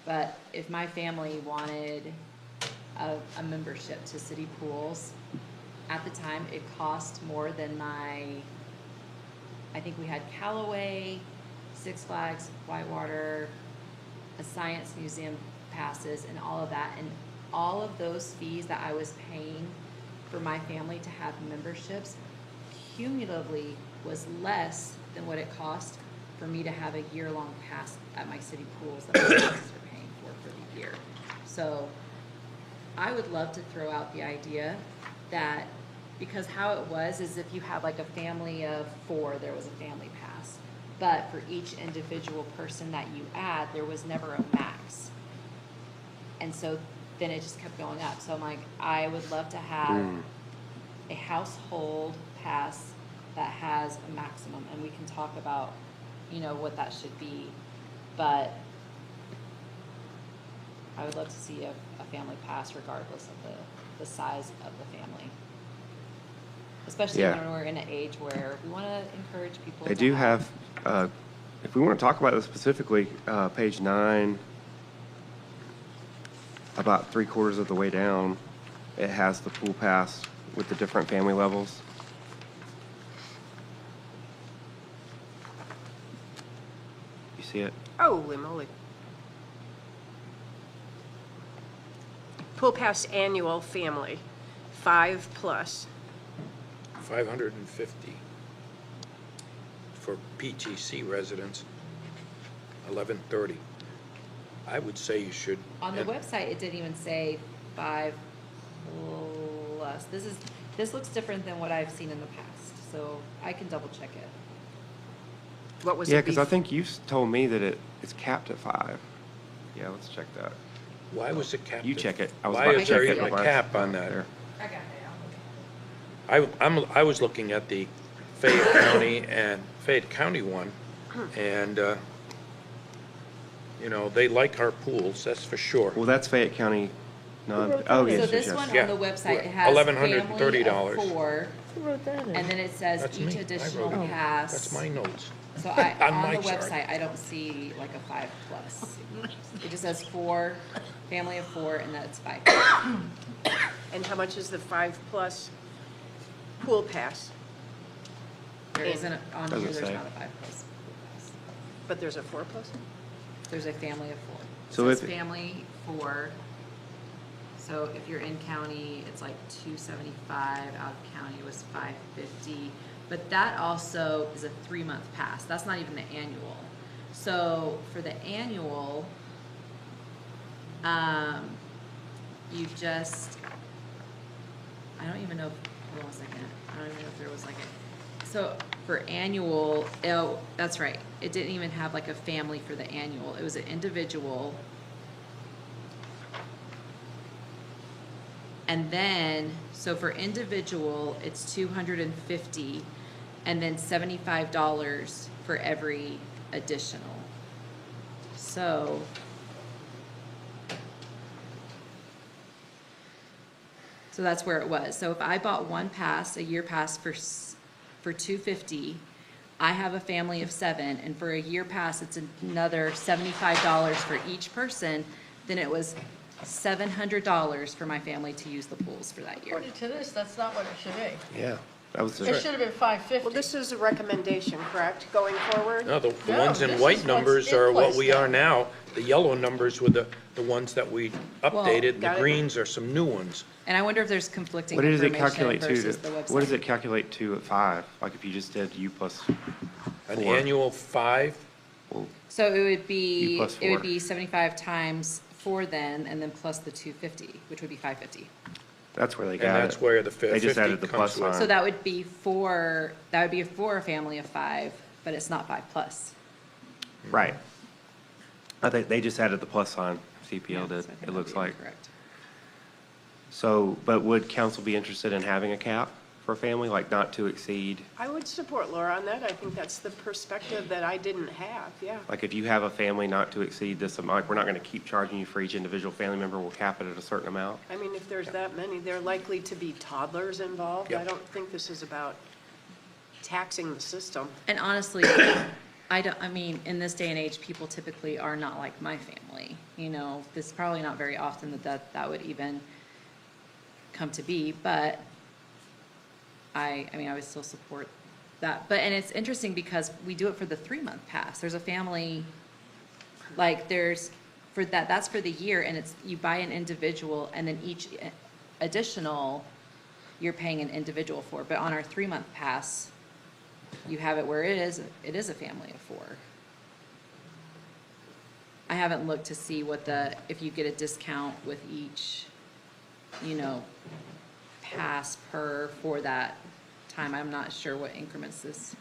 But if my family wanted a membership to city pools, at the time, it cost more than I think we had Callaway, Six Flags, Whitewater, a Science Museum passes, and all of that. And all of those fees that I was paying for my family to have memberships cumulatively was less than what it cost for me to have a year-long pass at my city pools that my taxes are paying for the year. So I would love to throw out the idea that, because how it was is if you have like a family of 4, there was a family pass. But for each individual person that you add, there was never a max. And so then it just kept going up. So I'm like, I would love to have a household pass that has a maximum, and we can talk about, what that should be. But I would love to see a family pass regardless of the size of the family. Especially
Yeah.
when we're in an age where we want to encourage people
They
to
do have, if we want to talk about this specifically, page 9, about 3/4 of the way down, it has the pool pass with the different family levels. You see it?
Holy moly. Pool pass annual family, 5 plus.
550 for PTC residents, 1130. I would say you should.
On the website, it didn't even say 5 plus. This looks different than what I've seen in the past, so I can double check it.
What was
Yeah,
it?
because I think you told me that it's capped at 5. Yeah, let's check that.
Why was it capped?
You
at-
check it. I was
Why
about to
is there
check it,
even a
but
cap on that?
there.
I got it.
I was looking at the Fayette County one, and, they like our pools, that's for sure.
Well, that's Fayette County.
wrote that
Oh,
in?
yes,
So
yes,
this
yes.
one
Yeah.
on the website, it has
$1,130.
family of 4,
Who wrote that in?
and then it says
That's
each
me. I
additional
wrote it.
pass.
That's my notes.
So
on
on
my
the
chart.
website, I don't see like a 5 plus. It just says 4, family of 4, and that's 5.
And how much is the 5 plus pool pass?
There isn't, on here,
Doesn't
there's
say.
not a 5 plus.
But there's a 4 plus?
There's a family of 4.
So
It says
if-
family 4. So if you're in county, it's like 275, out of county was 550. But that also is a 3-month pass. That's not even the annual. So for the annual, you just, I don't even know, hold on a second. I don't even know if there was like so for annual, oh, that's right. It didn't even have like a family for the annual. It was an individual. And then, so for individual, it's 250, and then $75 for every additional. So that's where it was. So if I bought one pass, a year pass for $250, I have a family of 7, and for a year pass, it's another $75 for each person. Then it was $700 for my family to use the pools for that year.
According to this, that's not what it should be.
Yeah.
That was
It
the,
should have been 550.
Well, this is a recommendation, correct, going forward?
No, the
No,
ones in
this is
white
what's
numbers
in
are what
place
we
now.
are now. The yellow numbers were the ones that we updated, and the
got it.
greens are some new ones.
And I wonder if there's conflicting
what does it
information
calculate to?
versus the website.
What does it calculate to at 5? Like if you just did U plus,
An
4.
annual 5,
well,
So it would
U
be,
plus
it would
4.
be 75 times 4 then, and then plus the 250, which would be 550.
that's where they
and
got
that's
it.
where the
They just
50
added the plus
comes with.
sign.
So that would be for a family of 5, but it's not 5 plus.
Right. I think they just added the plus sign, CPL did,
So I think
it
that'd
looks
be
like.
incorrect.
So, but would council be interested in having a cap for a family, like not to exceed?
I would support Laura on that. I think that's the perspective that I didn't have, yeah.
Like if you have a family not to exceed this amount, like we're not gonna keep charging you for each individual family member, we'll cap it at a certain amount?
I mean, if there's that many, they're likely to be toddlers involved. I
Yep.
don't think this is about taxing the system.
And honestly, I mean, in this day and age, people typically are not like my family. You know, this is probably not very often that would even come to be, but I mean, I would still support that. But, and it's interesting because we do it for the 3-month pass. There's a family, like that's for the year, and it's, you buy an individual, and then each additional, you're paying an individual for. But on our 3-month pass, you have it where it is a family of 4. I haven't looked to see if you get a discount with each, pass for that time. I'm not sure what increments this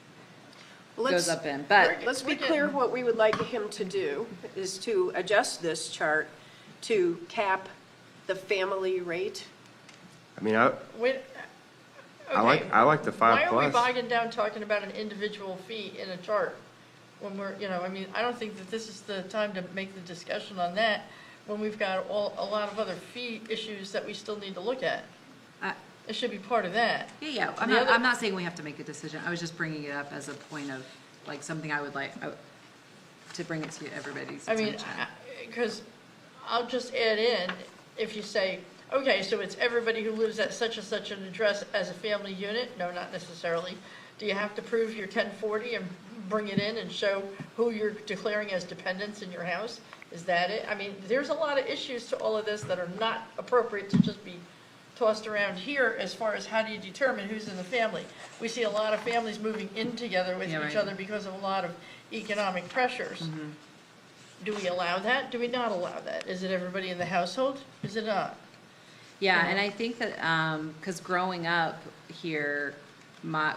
goes
Let's-
up in, but
Let's be clear, what we would like him to do is to adjust this chart to cap the family rate.
I mean,
Wait,
I like the 5
Why are we
plus.
bogging down talking about an individual fee in a chart? When we're, I mean, I don't think that this is the time to make the discussion on that, when we've got a lot of other fee issues that we still need to look at. It should be part of that.
yeah,
The other-
I'm not saying we have to make a decision. I was just bringing it up as a point of, like, something I would like to bring it to everybody's
I mean,
attention.
because I'll just add in, if you say, okay, so it's everybody who lives at such and such an address as a family unit? No, not necessarily. Do you have to prove your 1040 and bring it in and show who you're declaring as dependents in your house? Is that it? I mean, there's a lot of issues to all of this that are not appropriate to just be tossed around here as far as how do you determine who's in the family. We see a lot of families moving in together with
Yeah,
each
right.
other because of a lot of economic pressures. Do we allow that? Do we not allow that? Is it everybody in the household? Is it not?
Yeah, and I think that, because growing up here,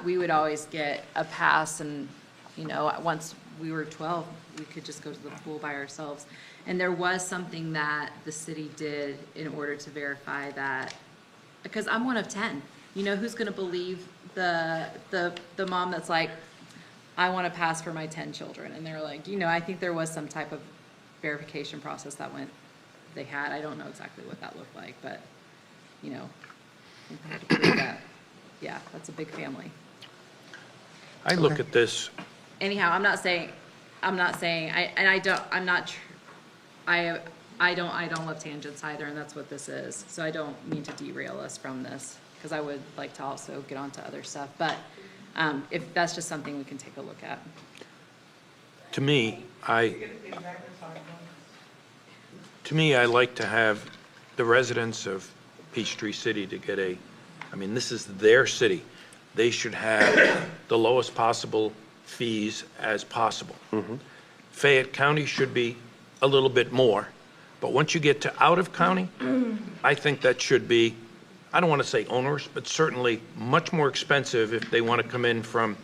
we would always get a pass, and, once we were 12, we could just go to the pool by ourselves. And there was something that the city did in order to verify that, because I'm one of 10. Who's gonna believe the mom that's like, I want to pass for my 10 children? And they're like, I think there was some type of verification process they had. I don't know exactly what that looked like, but, I think they had to prove that, yeah, that's a big family.
I look at this,
Anyhow, I don't love tangents either, and that's what this is. So I don't mean to derail us from this, because I would like to also get on to other stuff. But if that's just something we can take a look at.
to me, I like to have the residents of Peachtree City to get this is their city. They should have the lowest possible fees as possible. Fayette County should be a little bit more, but once you get to out of county, I think that should be, I don't want to say onerous, but certainly much more expensive if they want to come in from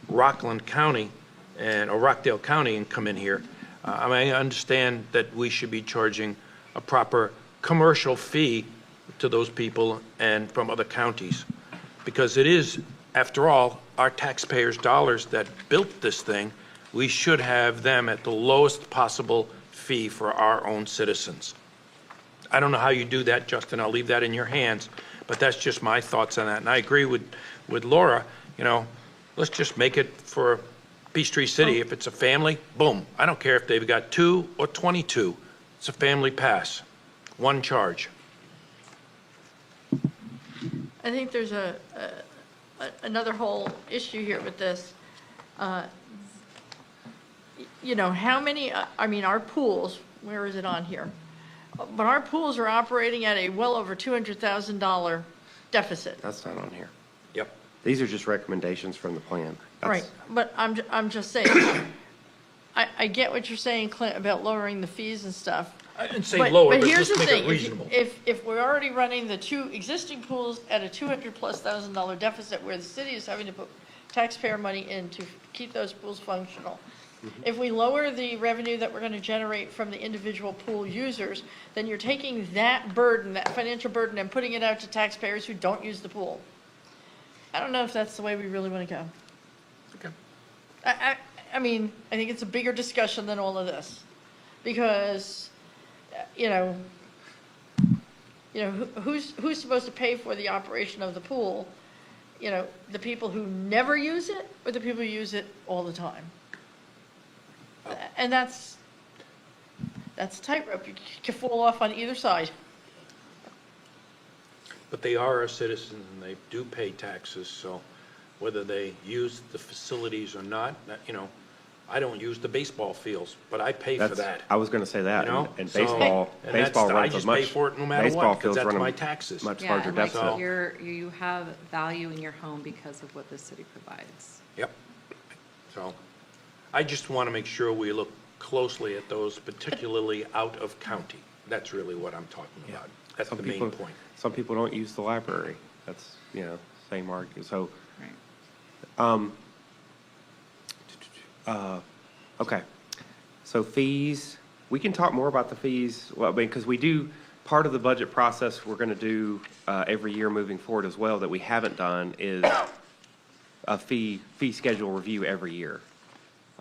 Rockland County or Rockdale County and come in here. I understand that we should be charging a proper commercial fee to those people and from other counties, because it is, after all, our taxpayers' dollars that built this thing. We should have them at the lowest possible fee for our own citizens. I don't know how you do that, Justin. I'll leave that in your hands, but that's just my thoughts on that. And I agree with Laura, let's just make it for Peachtree City. If it's a family, boom. I don't care if they've got 2 or 22. It's a family pass, one charge.
I think there's another whole issue here with this. You know, how many, I mean, our pools, where is it on here? But our pools are operating at a well over $200,000 deficit.
That's not on here.
Yep.
These are just recommendations from the plan.
Right, but I'm just saying, I get what you're saying, Clint, about lowering the fees and stuff.
I didn't say lower, but
here's
just
the
make
thing,
it reasonable.
if we're already running the 2 existing pools at a $200,000+ deficit, where the city is having to put taxpayer money in to keep those pools functional, if we lower the revenue that we're gonna generate from the individual pool users, then you're taking that burden, that financial burden, and putting it out to taxpayers who don't use the pool. I don't know if that's the way we really wanna go.
Okay.
I mean, I think it's a bigger discussion than all of this, because, you know, who's supposed to pay for the operation of the pool? You know, the people who never use it, or the people who use it all the time? And that's a tightrope. You can fall off on either side.
But they are our citizens and they do pay taxes, so whether they use the facilities or not, you know, I don't use the baseball fields, but I pay for that.
I was going to say that.
You know?
And
So-
baseball,
and that's-
baseball
I
runs a
just
much.
pay for it no matter
baseball
what, 'cause
fields
that's
run a
my taxes.
Much
Yeah,
larger
and like
deficit.
you have value in your home because of what the city provides.
Yep. So I just want to make sure we look closely at those, particularly out of county. That's really what I'm talking about. That's the main point.
Some people don't use the library. That's, you know, same argument. So,
Right.
okay. So fees, we can talk more about the fees, well, because we do, part of the budget process we're going to do every year moving forward as well that we haven't done is a fee schedule review every year.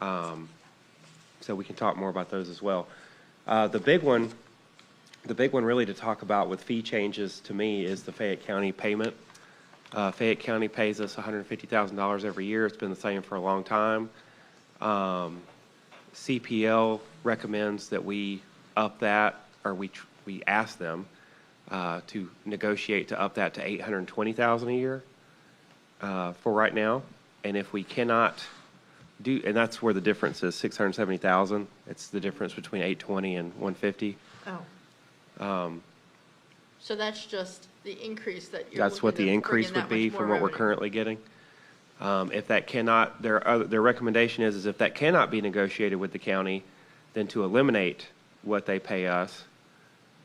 So we can talk more about those as well. The big one really to talk about with fee changes to me is the Fayette County payment. Fayette County pays us $150,000 every year. It's been the same for a long time. CPL recommends that we up that, or we ask them to negotiate to up that to $820,000 a year for right now. And if we cannot do, and that's where the difference is, $670,000. It's the difference between $820 and $150.
Oh. So that's just the increase that you're
That's what
looking
the
at
increase
bringing
would
that
be
much
from
more
what we're
revenue.
currently getting. If that cannot, their recommendation is if that cannot be negotiated with the county, then to eliminate what they pay us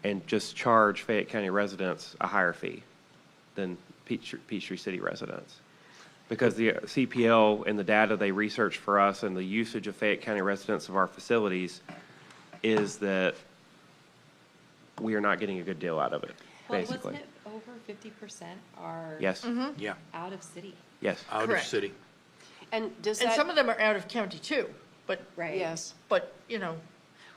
and just charge Fayette County residents a higher fee than Peachtree City residents. Because the CPL and the data they researched for us and the usage of Fayette County residents of our facilities is that we are not getting a good deal out of it,
Well,
basically.
wasn't it over 50% are
Yes,
Yeah,
out of city?
yes.
out of
Correct.
city.
And does
And some
that,
of them are out of county too, but,
Right.
yes.
you know,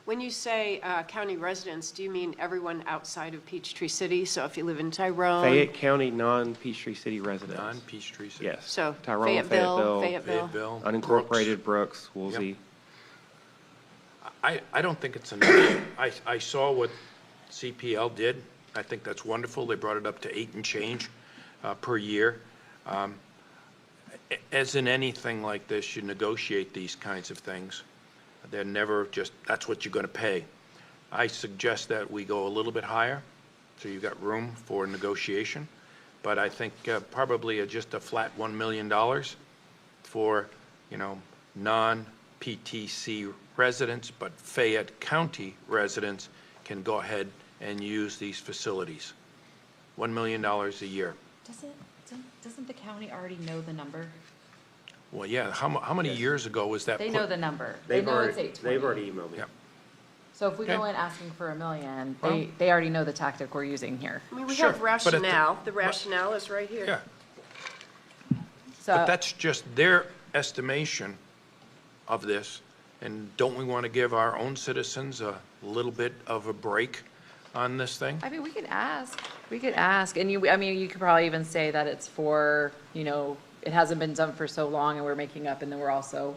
When you say county residents, do you mean everyone outside of Peachtree City? So if you live in Tyrone?
Fayette County non-Peachtree City residents.
Non-Peachtree city.
Yes.
So
Tyrone,
Fayetteville,
Fayetteville.
unincorporated Brooks, Woolsey.
I don't think it's enough. I saw what CPL did. I think that's wonderful. They brought it up to 8 and change per year. As in anything like this, you negotiate these kinds of things. They're never just, that's what you're going to pay. I suggest that we go a little bit higher, so you've got room for negotiation. But I think probably just a flat $1 million for, you know, non-PTC residents, but Fayette County residents can go ahead and use these facilities. $1 million a year.
Doesn't the county already know the number?
Well, yeah, how many years ago was that
They
put?
know the number. They know it's 820.
They've already emailed me.
Yeah.
So if we go
Okay.
in asking for $1 million,
Well-
they already know the tactic we're using here.
I mean, we
Sure,
have
but at the-
rationale. The rationale is right here.
Yeah,
So
but that's just their estimation of this. And don't we want to give our own citizens a little bit of a break on this thing?
I mean, we could ask, and you could probably even say that it's for, it hasn't been done for so long and we're making up, and then we're also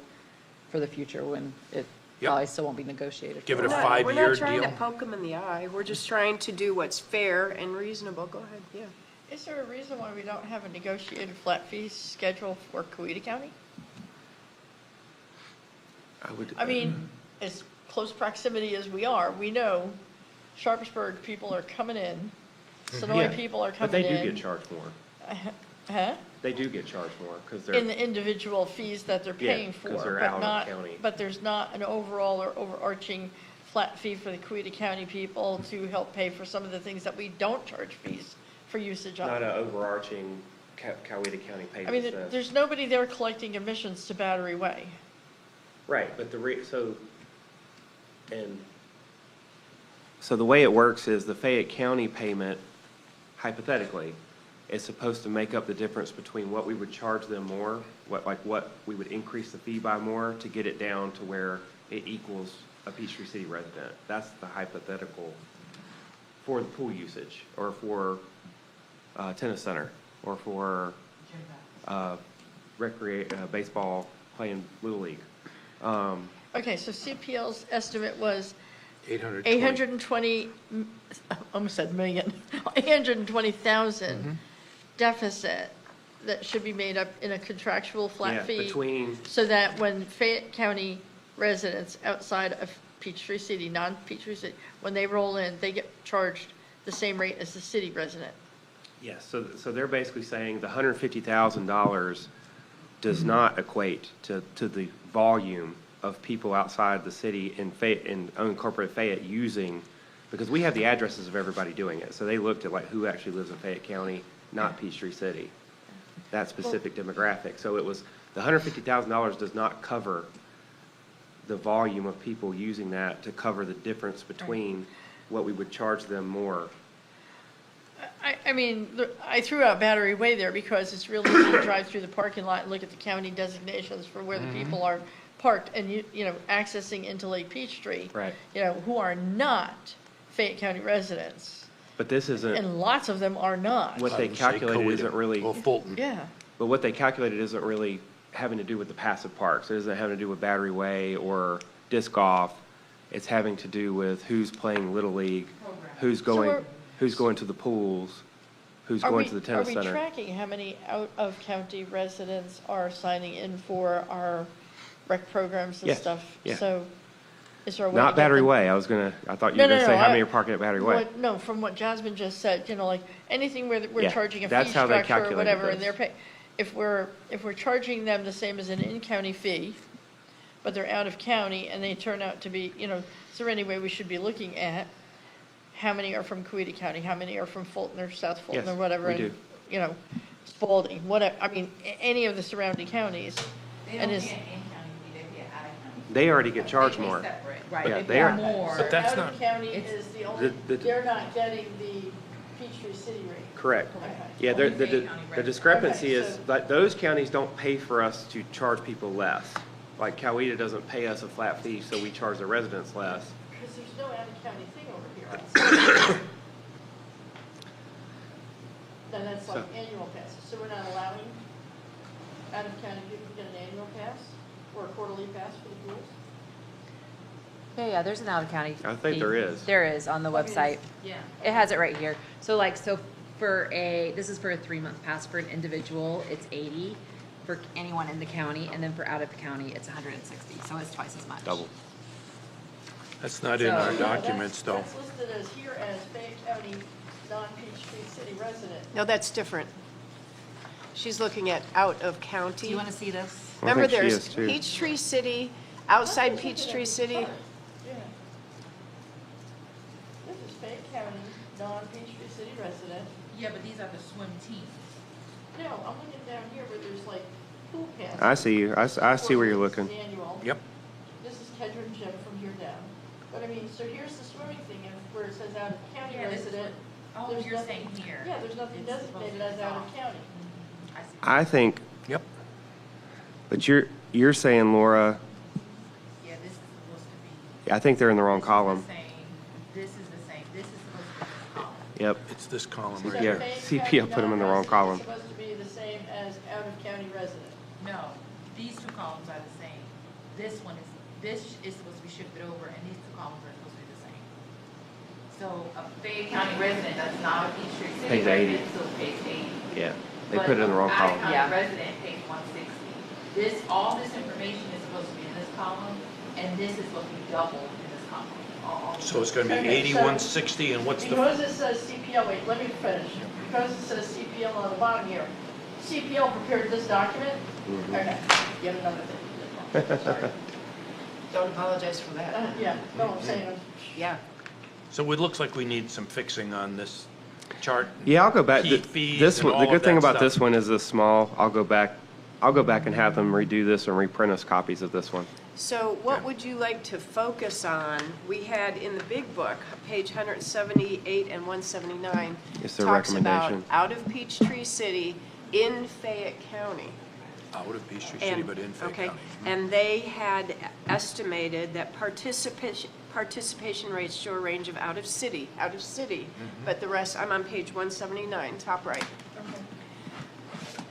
for the future when it
Yep.
probably still won't be negotiated.
Give
for
it a
while.
5-year
We're not trying to
deal.
poke them in the eye. We're just trying to do what's fair and reasonable. Go ahead, yeah.
Is there a reason why we don't have a negotiated flat fee schedule for Coweta County? I mean, as close proximity as we are, we know Sharpsburg people are coming in, Sonoy
Yeah,
people are
But
coming
they
in.
do get charged more.
Huh?
They do get charged more because
In
they're,
the individual fees that they're
Yeah,
paying
'cause
for,
they're
but
out of
not,
county.
but there's not an overall or overarching flat fee for the Coweta County people to help pay for some of the things that we don't charge fees for usage
not
of.
an overarching Coweta County pays
I mean,
this.
there's nobody there collecting emissions to Battery Way.
Right, but so the way it works is the Fayette County payment, hypothetically, is supposed to make up the difference between what we would charge them more, what we would increase the fee by more to get it down to where it equals a Peachtree City resident. That's the hypothetical for the pool usage, or for tennis center, or for baseball, playing Little League.
Okay, so CPL's estimate was
820.
820, almost said million, 820,000 deficit that should be made up in a contractual
Yeah,
flat fee.
between,
So that when Fayette County residents outside of Peachtree City, non-Peachtree City, when they roll in, they get charged the same rate as the city resident.
yes, so they're basically saying the $150,000 does not equate to the volume of people outside the city in Fayette, in unincorporated Fayette using, because we have the addresses of everybody doing it. So they looked at like who actually lives in Fayette County, not Peachtree City, that specific demographic. So it was, the $150,000 does not cover the volume of people using that to cover the difference between what we would charge them more.
I mean, I threw out Battery Way there because it's really easy to drive through the parking lot and look at the county designations for where the people are parked and, you know, accessing into Lake Peachtree.
Right.
You know, who are not Fayette County residents.
But this isn't,
And lots of them are not.
what
I
they
would say
calculated
Coweta
isn't really,
Or Fulton.
Yeah.
but what they calculated isn't really having to do with the passive parks. It isn't having to do with Battery Way or disc golf. It's having to do with who's playing Little League, who's
we're-
going to the pools, who's
Are
going
we,
to the
are
tennis
we
center.
tracking how many out-of-county residents are signing in for our rec programs and
Yes,
stuff?
yeah.
So is there a way to
Not
get
Battery
them-
Way. I thought you
No,
were
no,
gonna say
no,
how
I-
many are parking at Battery Way.
No, from what Jasmine just said, you know, like, anything where we're
Yeah,
charging a fee
that's how they
structure or
calculated
whatever, and
this.
they're paying, if we're charging them the same as an in-county fee, but they're out of county, and they turn out to be, you know, is there any way we should be looking at how many are from Coweta County, how many are from Fulton or South Fulton
Yes,
or whatever?
we
and,
do.
You know, Spalding, whatever, I mean, any of the surrounding counties.
They
And
don't
is-
pay an in-county fee, they pay an out-of-county.
They already get charged
They pay
more.
separate.
Yeah,
Right,
they
they
are-
pay more.
But that's
Out
not-
of county
it's-
is the only,
the-
they're not getting the Peachtree City rate.
Correct.
Okay.
Yeah,
Only
the
Fayette County
the
residents.
discrepancy
Okay,
is
so-
that those counties don't pay for us to charge people less. Like Coweta doesn't pay us a flat fee, so we charge the residents less.
Because there's no out-of-county thing over here. Then that's like
So-
annual passes, so we're not allowing out-of-county people to get an annual pass or a quarterly pass for the pools?
Yeah, there's an out-of-county.
I think there is.
There is on the website.
Yeah.
It has it right here. So like, this is for a 3-month pass for an individual, it's 80 for anyone in the county, and then for out of the county, it's 160, so it's twice as much.
Double.
That's not in our
So-
documents, though.
That's listed as here as Fayette County non-Peachtree City resident.
No, that's different. She's looking at out of
Do
county.
you wanna see this?
I
Remember,
think she
there's
is too.
Peachtree City, outside Peachtree City.
Yeah. This is Fayette County non-Peachtree City resident.
Yeah, but these are the swim teams.
No, I'm looking down here where there's like pool passes.
I see you. I see where you're looking.
Annual.
Yep.
This is Kedron Gym from here down. But I mean, so here's the swimming thing, and where it says out of county
Yeah, this is
resident.
what- oh,
there's
you're
nothing-
saying here.
Yeah, there's nothing
It's supposed
designated
to
as
be
out of
off.
county.
I see.
I think,
Yep.
but you're saying, Laura,
Yeah, this is supposed to be.
I think they're in the wrong
this is
column.
the same, This is the same, this is supposed to be this column.
Yep.
It's this column
So
right
Yeah,
here.
Fayette
CPL
County
put 'em in the wrong
non-resident
column.
is supposed to be the same as out of county resident.
No, these two columns are the same. This is supposed to be shifted over, and these two columns are supposed to be the same. So a Fayette County resident that's not a Peachtree City
Pays 80.
resident still pays
Yeah, they put it in the wrong column.
Out-of-county
Yeah.
resident pays 160. This, all this information is supposed to be in this column, and this is supposed to be double in this column.
So it's gonna be
Okay, so-
8160, and what's the,
Because it says CPL, wait, let me finish. Because it says CPL on the bottom here, CPL prepared this document? Okay, yet another thing. Sorry.
Don't apologize for that.
Yeah, no, I'm saying,
Yeah.
so it looks like we need some fixing on this chart.
Yeah, I'll go back.
Heat fees
This
and
one, the
all
good
of
thing
that
about
stuff.
this one is this small. I'll go back and have them redo this and reprint us copies of this one.
So what would you like to focus on? We had in the big book, page 178 and 179,
It's the
talks about
recommendation.
out of Peachtree City in Fayette County.
Out of Peachtree City, but in Fayette
Okay,
County.
and they had estimated that participation rates show a range of out of city, but the rest, I'm on page 179, top right.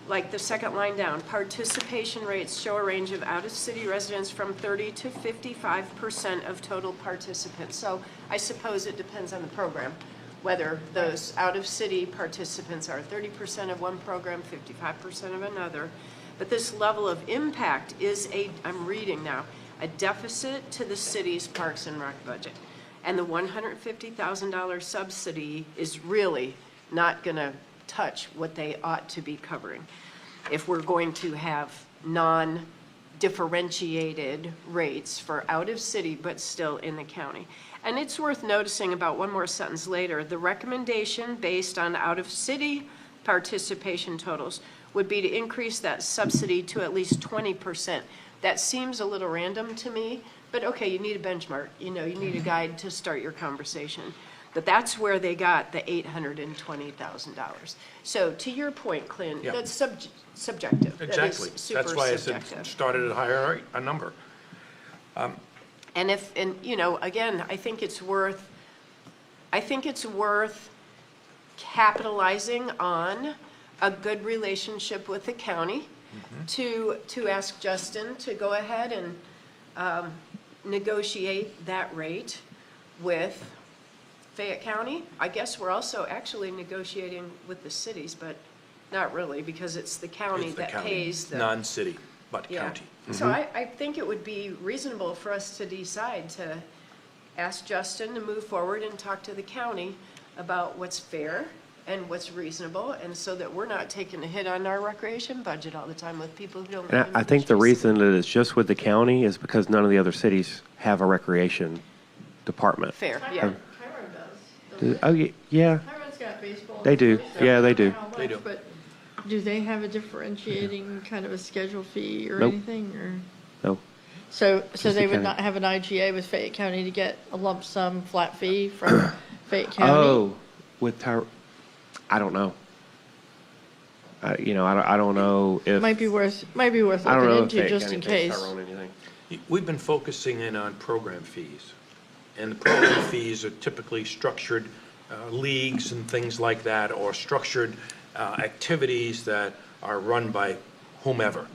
Like the second line down, participation rates show a range of out-of-city residents from 30 to 55% of total participants. So I suppose it depends on the program, whether those out-of-city participants are 30% of one program, 55% of another. But this level of impact is I'm reading now, a deficit to the city's Parks and Rec budget. And the $150,000 subsidy is really not gonna touch what they ought to be covering. If we're going to have non-differentiated rates for out of city, but still in the county. And it's worth noticing about one more sentence later, the recommendation based on out of city participation totals would be to increase that subsidy to at least 20%. That seems a little random to me, but okay, you need a benchmark, you need a guide to start your conversation. But that's where they got the $820,000. So to your point, Clint,
Yeah.
that's subjective. That is
Exactly.
super
That's why I said
subjective.
started at a higher a number.
And again, I think it's worth capitalizing on a good relationship with the county to ask Justin to go ahead and negotiate that rate with Fayette County. I guess we're also actually negotiating with the cities, but not really, because it's the county
It's the
that
county,
pays the.
Non-city, but
Yeah.
county.
So I think it would be reasonable for us to decide to ask Justin to move forward and talk to the county about what's fair and what's reasonable, and so that we're not taking a hit on our recreation budget all the time with people who don't.
And
live in
I think the
Peachtree City.
reason that it's just with the county is because none of the other cities have a recreation department.
Fair, yeah.
Tyrone does.
Oh, yeah,
Tyrone's got baseball.
They do.
and
Yeah, they do.
not how
They
much,
do.
But do they have a differentiating kind of a schedule fee or
Nope.
anything, or?
no.
So
the
they would
county.
not have an IGA with Fayette County to get a lump sum flat fee from Fayette County?
Oh, with I don't know. I don't know if.
Might be worth
I don't
looking
know if
into,
Fayette
just
County
in
pays
case.
Tyrone anything.
We've been focusing in on program fees. And the program fees are typically structured leagues and things like that, or structured activities that are run by whomever.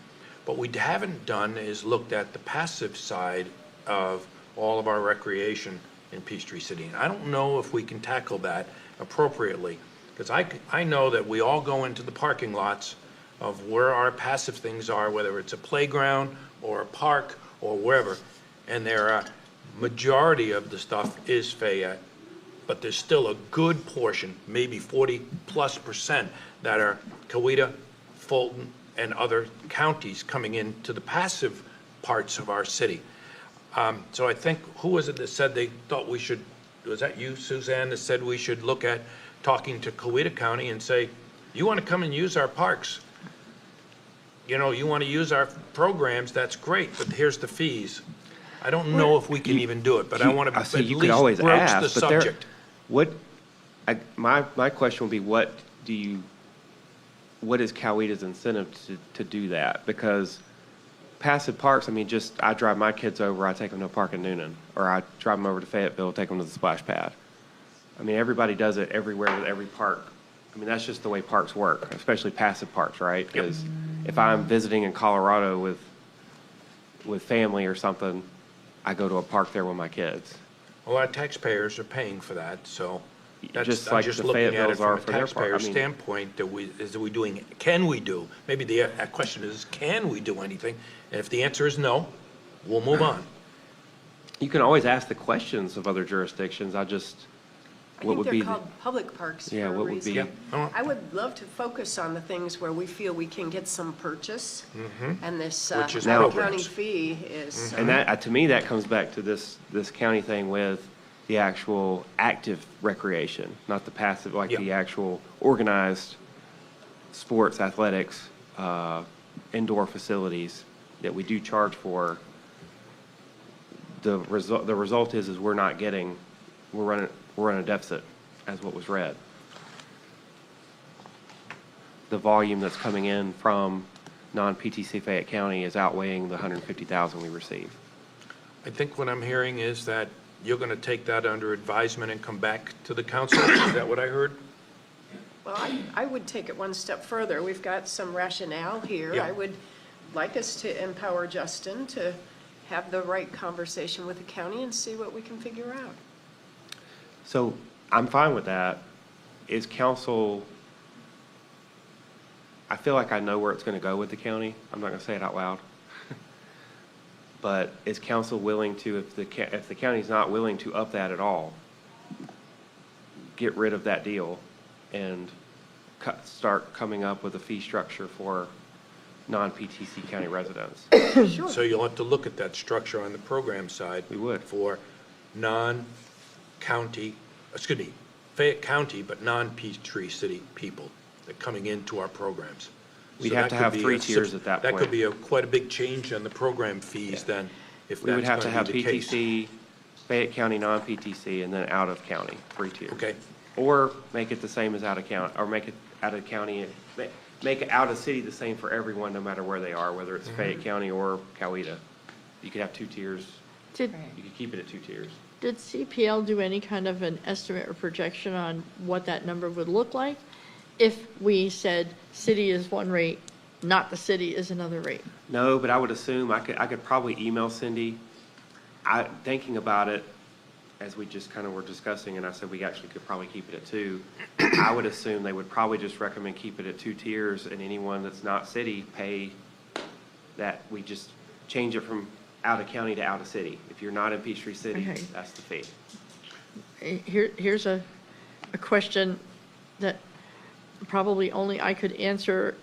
What we haven't done is looked at the passive side of all of our recreation in Peachtree City. And I don't know if we can tackle that appropriately, because I know that we all go into the parking lots of where our passive things are, whether it's a playground or a park or wherever, and there are, majority of the stuff is Fayette, but there's still a good portion, maybe 40+%, that are Coweta, Fulton, and other counties coming into the passive parts of our city. So I think, who was it that said they thought we should, was that you, Suzanne, that said we should look at talking to Coweta County and say, you want to come and use our parks? You want to use our programs, that's great, but here's the fees. I don't know if we can even do it, but I want to at
see, you could always
least broach the
ask, but there-
subject.
My question would be, what is Coweta's incentive to do that? Because passive parks, I drive my kids over, I take them to a park in Noonan, or I drive them over to Fayetteville, take them to the splash pad. Everybody does it everywhere with every park. That's just the way parks work, especially passive parks, right? Because if I'm visiting in Colorado with family or something, I go to a park there with my kids.
Well, our taxpayers are paying for that, so That's,
just
I'm
like
just
the
looking at it
Fayettevilles are
from a
for their part.
taxpayer
I mean,
standpoint, can we do? Maybe the question is, can we do anything? And if the answer is no, we'll move on.
you can always ask the questions of other jurisdictions.
I
what
think
would
they're
be the,
called public parks
yeah,
for a
what would
reason.
be,
Oh,
I would love to focus on the things where we feel we can get some purchase, and this
Which is
out-of-county
programs.
fee is,
and that, to me, that comes back to this county thing with the actual active recreation, not the passive, like
Yeah.
the actual organized sports, athletics, indoor facilities that we do charge for. The result is we're not getting, we're running a deficit, as what was read. The volume that's coming in from non-PTC Fayette County is outweighing the 150,000 we receive.
I think what I'm hearing is that you're going to take that under advisement and come back to the council? Is that what I heard?
well, I would take it one step further. We've got some rationale here.
Yeah.
I would like us to empower Justin to have the right conversation with the county and see what we can figure out.
So I'm fine with that. Is council, I feel like I know where it's going to go with the county. I'm not going to say it out loud. But is council willing to, if the county's not willing to up that at all, get rid of that deal and start coming up with a fee structure for non-PTC county residents?
So you'll have to look at that structure on the program side.
We would.
For non-county, Fayette County, but non-Peachtree City people that are coming into our programs.
We'd
So
have
that
to
could
have
be
3
a
tiers at that
That could
point.
be quite a big change on the program fees then, if
We would
that's
have to
going
have
to be the case.
PTC, Fayette County, non-PTC, and then out of county, 3 tiers.
Okay,
Or make it the same as out of county, or make it out of county, make it out of city the same for everyone, no matter where they are, whether it's Fayette County or Coweta. You could have 2 tiers,
Did,
you could keep it at 2 tiers.
did CPL do any kind of an estimate or projection on what that number would look like? If we said city is one rate, not the city is another rate?
No, but I would assume, I could probably email Cindy. Thinking about it, as we just kind of were discussing, and I said we actually could probably keep it at 2. I would assume they would probably just recommend keep it at 2 tiers, and anyone that's not city pay that, we just change it from out of county to out of city. If you're not in Peachtree City,
Okay.
that's the fee.
Here's a question that probably only I could answer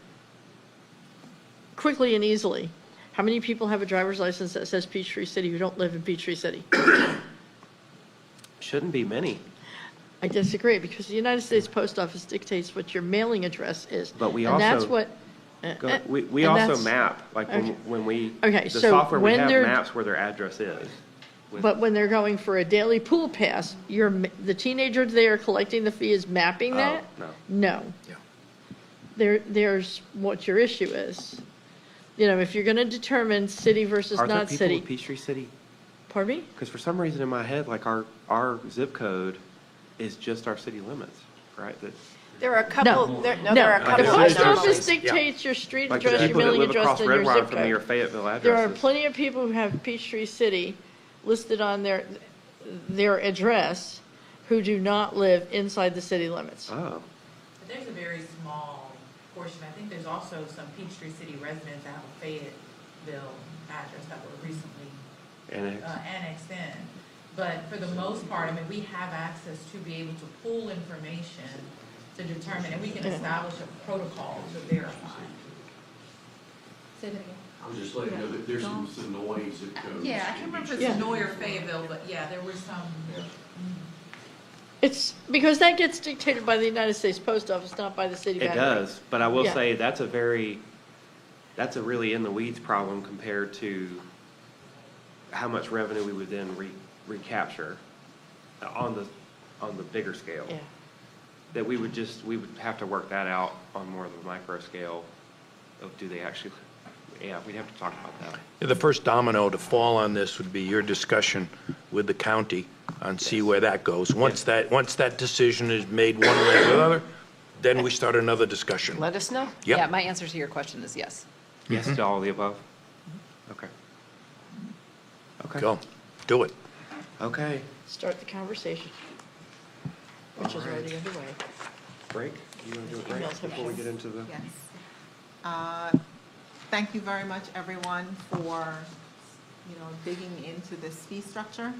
quickly and easily. How many people have a driver's license that says Peachtree City who don't live in Peachtree City?
Shouldn't be many,
I disagree, because the United States Post Office dictates what your mailing address is.
but we
And that's
also,
what.
we
and
also
that's-
map, like
Okay.
when we,
Okay,
the
so
software we
when
have
they're-
maps where their address is. with-
But when they're going for a daily pool pass, the teenager there collecting the fee is mapping
Oh,
that?
no.
No.
Yeah.
There's what your issue is. You know, if you're gonna determine city versus
Are there
not
people
city.
in Peachtree City?
Pardon me?
Because for some reason in my head, like our zip code is just our city limits, right? That,
There are a couple, there
No,
are a
the
couple of
post
anomalies.
office dictates your street
like the
address, your
people that
mailing
live
address,
across
and your
Redline
zip
from me or
code.
Fayetteville
There are
addresses.
plenty of people who have Peachtree City listed on their address who do not live inside the city limits.
Oh,
But there's a very small portion, I think there's also some Peachtree City residents that have a Fayetteville address that were recently
and it,
annexed in. But for the most part, I mean, we have access to be able to pull information to determine, and we can establish a protocol to verify. Say that again.
I'm just letting you know that there's some Sonoy zip codes.
Yeah, I can't remember if
Yeah.
it's Sonoy or Fayetteville, but yeah, there were some.
It's, because that gets dictated by the United States Post Office, not by the city
it
boundary.
does, but I will
Yeah.
say that's a really in the weeds problem compared to how much revenue we would then recapture on the bigger scale.
Yeah.
That we would have to work that out on more of a micro scale of do they actually, yeah, we'd have to talk about that.
The first domino to fall on this would be your discussion with the county and see where that goes. Once that decision is made one way or the other, then we start another discussion.
Let us know.
Yep.
Yeah, my answer to your question is yes.
Yes to all of the above? Okay. Okay.
Go, do it.
Okay.
Start the conversation. which is already underway.
Break? You want to do a break
Emails have
before we get into the?
Yes. Thank you very much, everyone, for, digging into this fee structure.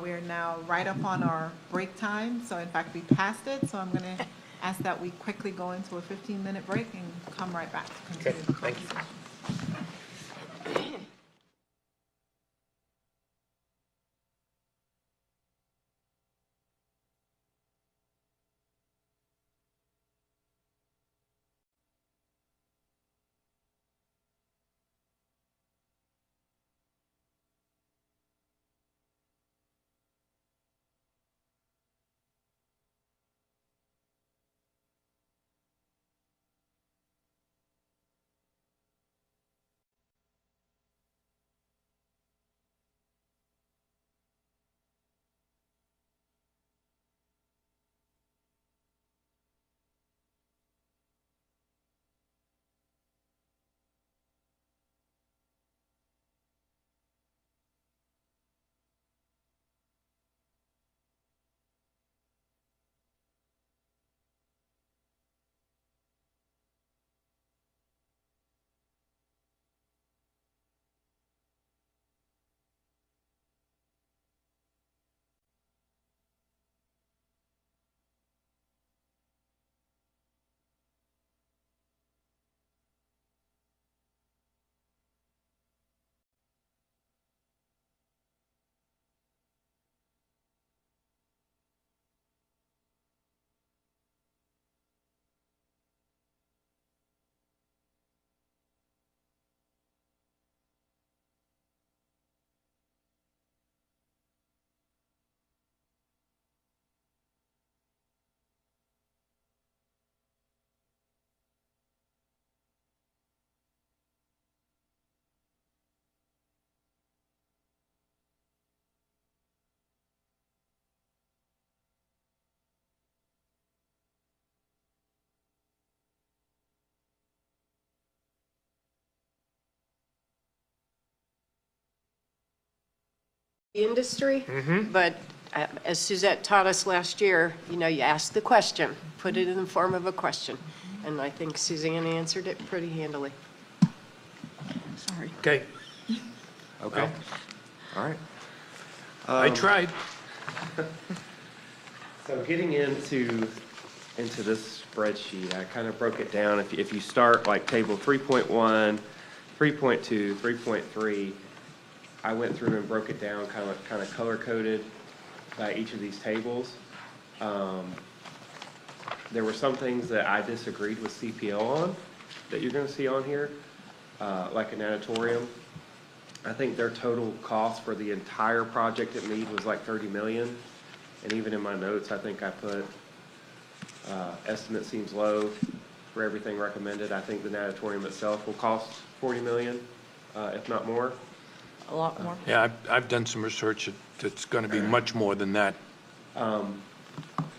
We're now right up on our break time, so in fact, we passed it, so I'm going to ask that we quickly go into a 15-minute break and come right back to continue the
thank you.
conversation.
Industry, but as Suzette taught us last year, you ask the question, put it in the form of a question. And I think Suzanne answered it pretty handily.
Sorry.
Okay,
Okay. All right.
I tried.
So getting into this spreadsheet, I kind of broke it down. If you start like table 3.1, 3.2, 3.3, I went through and broke it down, kind of color coded by each of these tables. There were some things that I disagreed with CPL on that you're going to see on here, like an natatorium. I think their total cost for the entire project at Meade was like 30 million. And even in my notes, I think I put estimate seems low for everything recommended. I think the natatorium itself will cost 40 million, if not more.
A lot more.
Yeah, I've done some research that's going to be much more than that.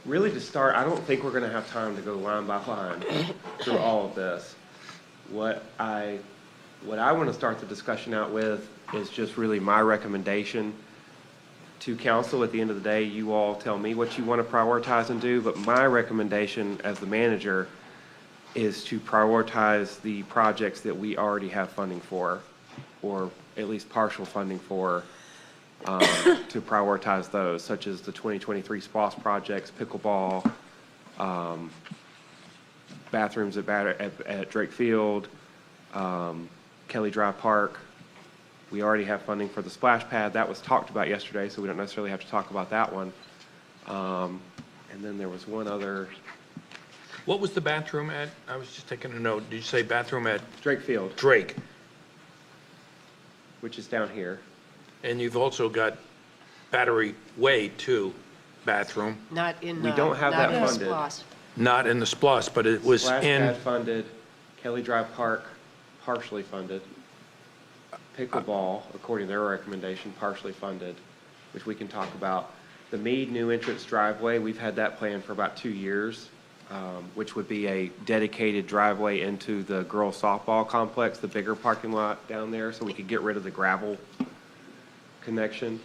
Really, to start, I don't think we're going to have time to go line by line through all of this. What I want to start the discussion out with is just really my recommendation to council. At the end of the day, you all tell me what you want to prioritize and do, but my recommendation as the manager is to prioritize the projects that we already have funding for, or at least partial funding for, to prioritize those, such as the 2023 SPOS projects, pickleball, bathrooms at Drake Field, Kelly Drive Park. We already have funding for the splash pad. That was talked about yesterday, so we don't necessarily have to talk about that one. And then there was one other.
What was the bathroom at? I was just taking a note. Did you say bathroom at
Drake Field,
Drake?
which is down here.
And you've also got Battery Way 2 bathroom,
Not in,
We don't have
not
that
in
funded.
SPOS.
not in the SPOS, but it was
Splash
in,
pad funded, Kelly Drive Park partially funded, pickleball, according to their recommendation, partially funded, which we can talk about. The Meade new entrance driveway, we've had that planned for about 2 years, which would be a dedicated driveway into the girls softball complex, the bigger parking lot down there, so we could get rid of the gravel connection.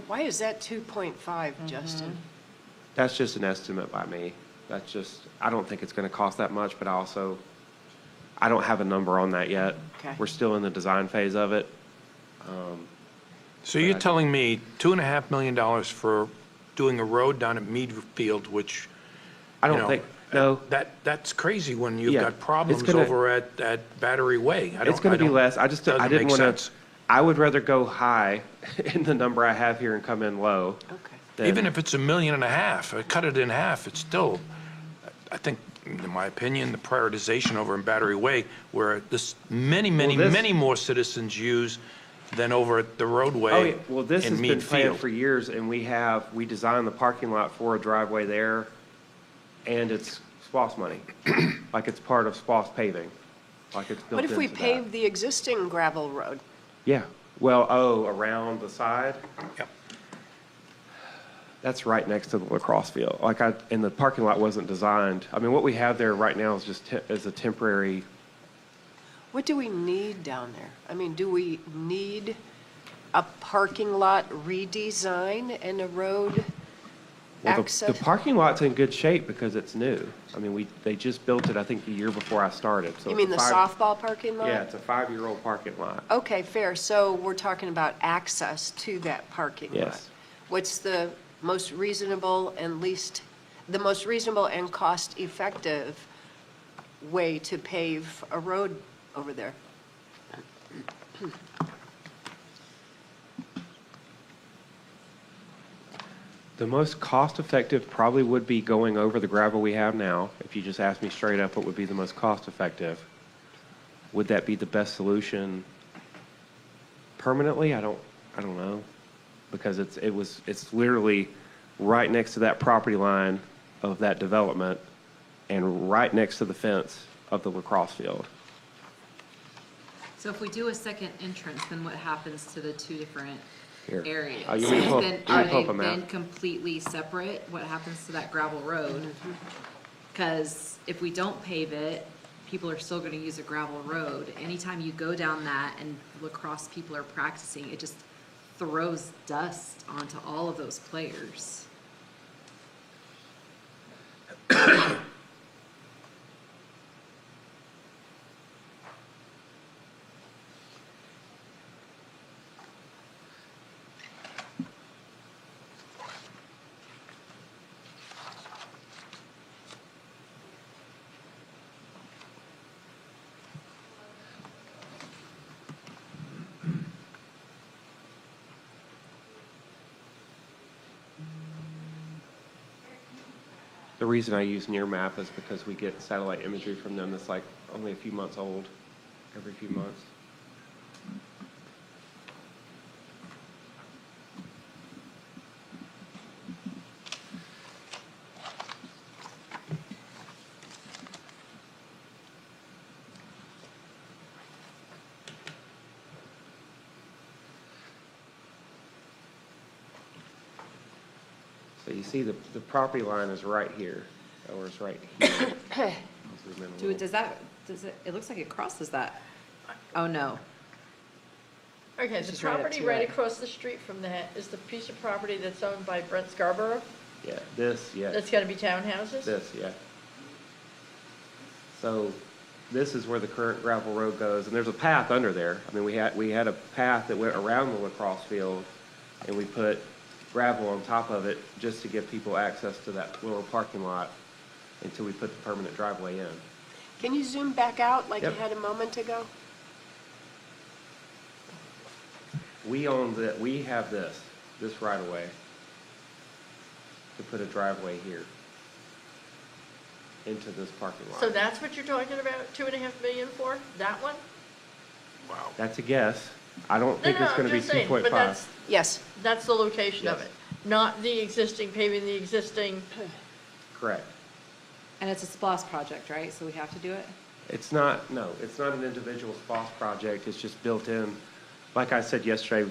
Why is that 2.5, Justin?
That's just an estimate by me. That's just, I don't think it's gonna cost that much, but I don't have a number on that yet.
Okay.
We're still in the design phase of it.
So you're telling me $2.5 million for doing a road down at Mead Field, which,
I
you
don't
know,
think, no,
that's crazy when you've
Yeah,
got problems
it's gonna-
over at Battery Way.
it's gonna be less. I
doesn't
didn't
make
wanna,
sense.
I would rather go high in the number I have here and come in low.
Okay.
than-
Even if it's $1.5 million, cut it in half, it's still, I think, in my opinion, the prioritization over in Battery Way, where this many more citizens use than over at the
Oh, yeah.
roadway
Well, this
in
has been
Mead
planned
Field.
for years, and we designed the parking lot for a driveway there, and it's SPOS money. Like it's part of SPOS paving, like it's built
What if we
into that.
pave the existing gravel road?
Yeah, well, around the side,
Yep.
that's right next to the lacrosse field. And the parking lot wasn't designed, I mean, what we have there right now is just, is a temporary,
What do we need down there? I mean, do we need a parking lot redesign and a road
well,
access?
the parking lot's in good shape because it's new. I mean, they just built it, I think, the year before I started, so.
You
it's
mean
a
the softball parking lot?
Yeah, it's a 5-year-old parking lot.
Okay, fair. So we're talking about access to that parking lot.
Yes.
What's the most reasonable and cost-effective way to pave a road over there?
The most cost-effective probably would be going over the gravel we have now. If you just ask me straight up, what would be the most cost-effective? Would that be the best solution permanently? I don't know. Because it's literally right next to that property line of that development and right next to the fence of the lacrosse field.
So if we do a second entrance, then what happens to the two different
Here.
areas?
You want me to pull-
Then,
you want
are
me to pull
they
up a map?
then completely separate? What happens to that gravel road? Because if we don't pave it, people are still gonna use a gravel road. Anytime you go down that and lacrosse people are practicing, it just throws dust onto all of those players.
The reason I use Near Map is because we get satellite imagery from them that's like only a few months old, every few months. So you see the property line is right here, or it's right here. I'll zoom in a little.
It looks like it crosses that. Oh, no.
Okay,
It's
the
just right up
property
to
right
it.
across the street from that is the piece of property that's owned by Brent Scarborough?
Yeah, this, yeah.
That's gotta be townhouses?
This, yeah. So this is where the current gravel road goes, and there's a path under there. I mean, we had a path that went around the lacrosse field, and we put gravel on top of it just to give people access to that lower parking lot until we put the permanent driveway in.
Can you zoom back out like you
Yep.
had a moment ago?
We have this right of way to put a driveway here into this parking lot.
So that's what you're talking about, 2.5 million for, that one?
Wow.
That's a guess. I don't think
No,
it's
no,
gonna
I'm
be
just saying,
2.5.
but
Yes.
that's the location of
Yes.
it, not the existing, paving the existing.
Correct.
And it's a SPOS project, right? So we have to do it?
It's not an individual SPOS project, it's just built in. Like I said yesterday,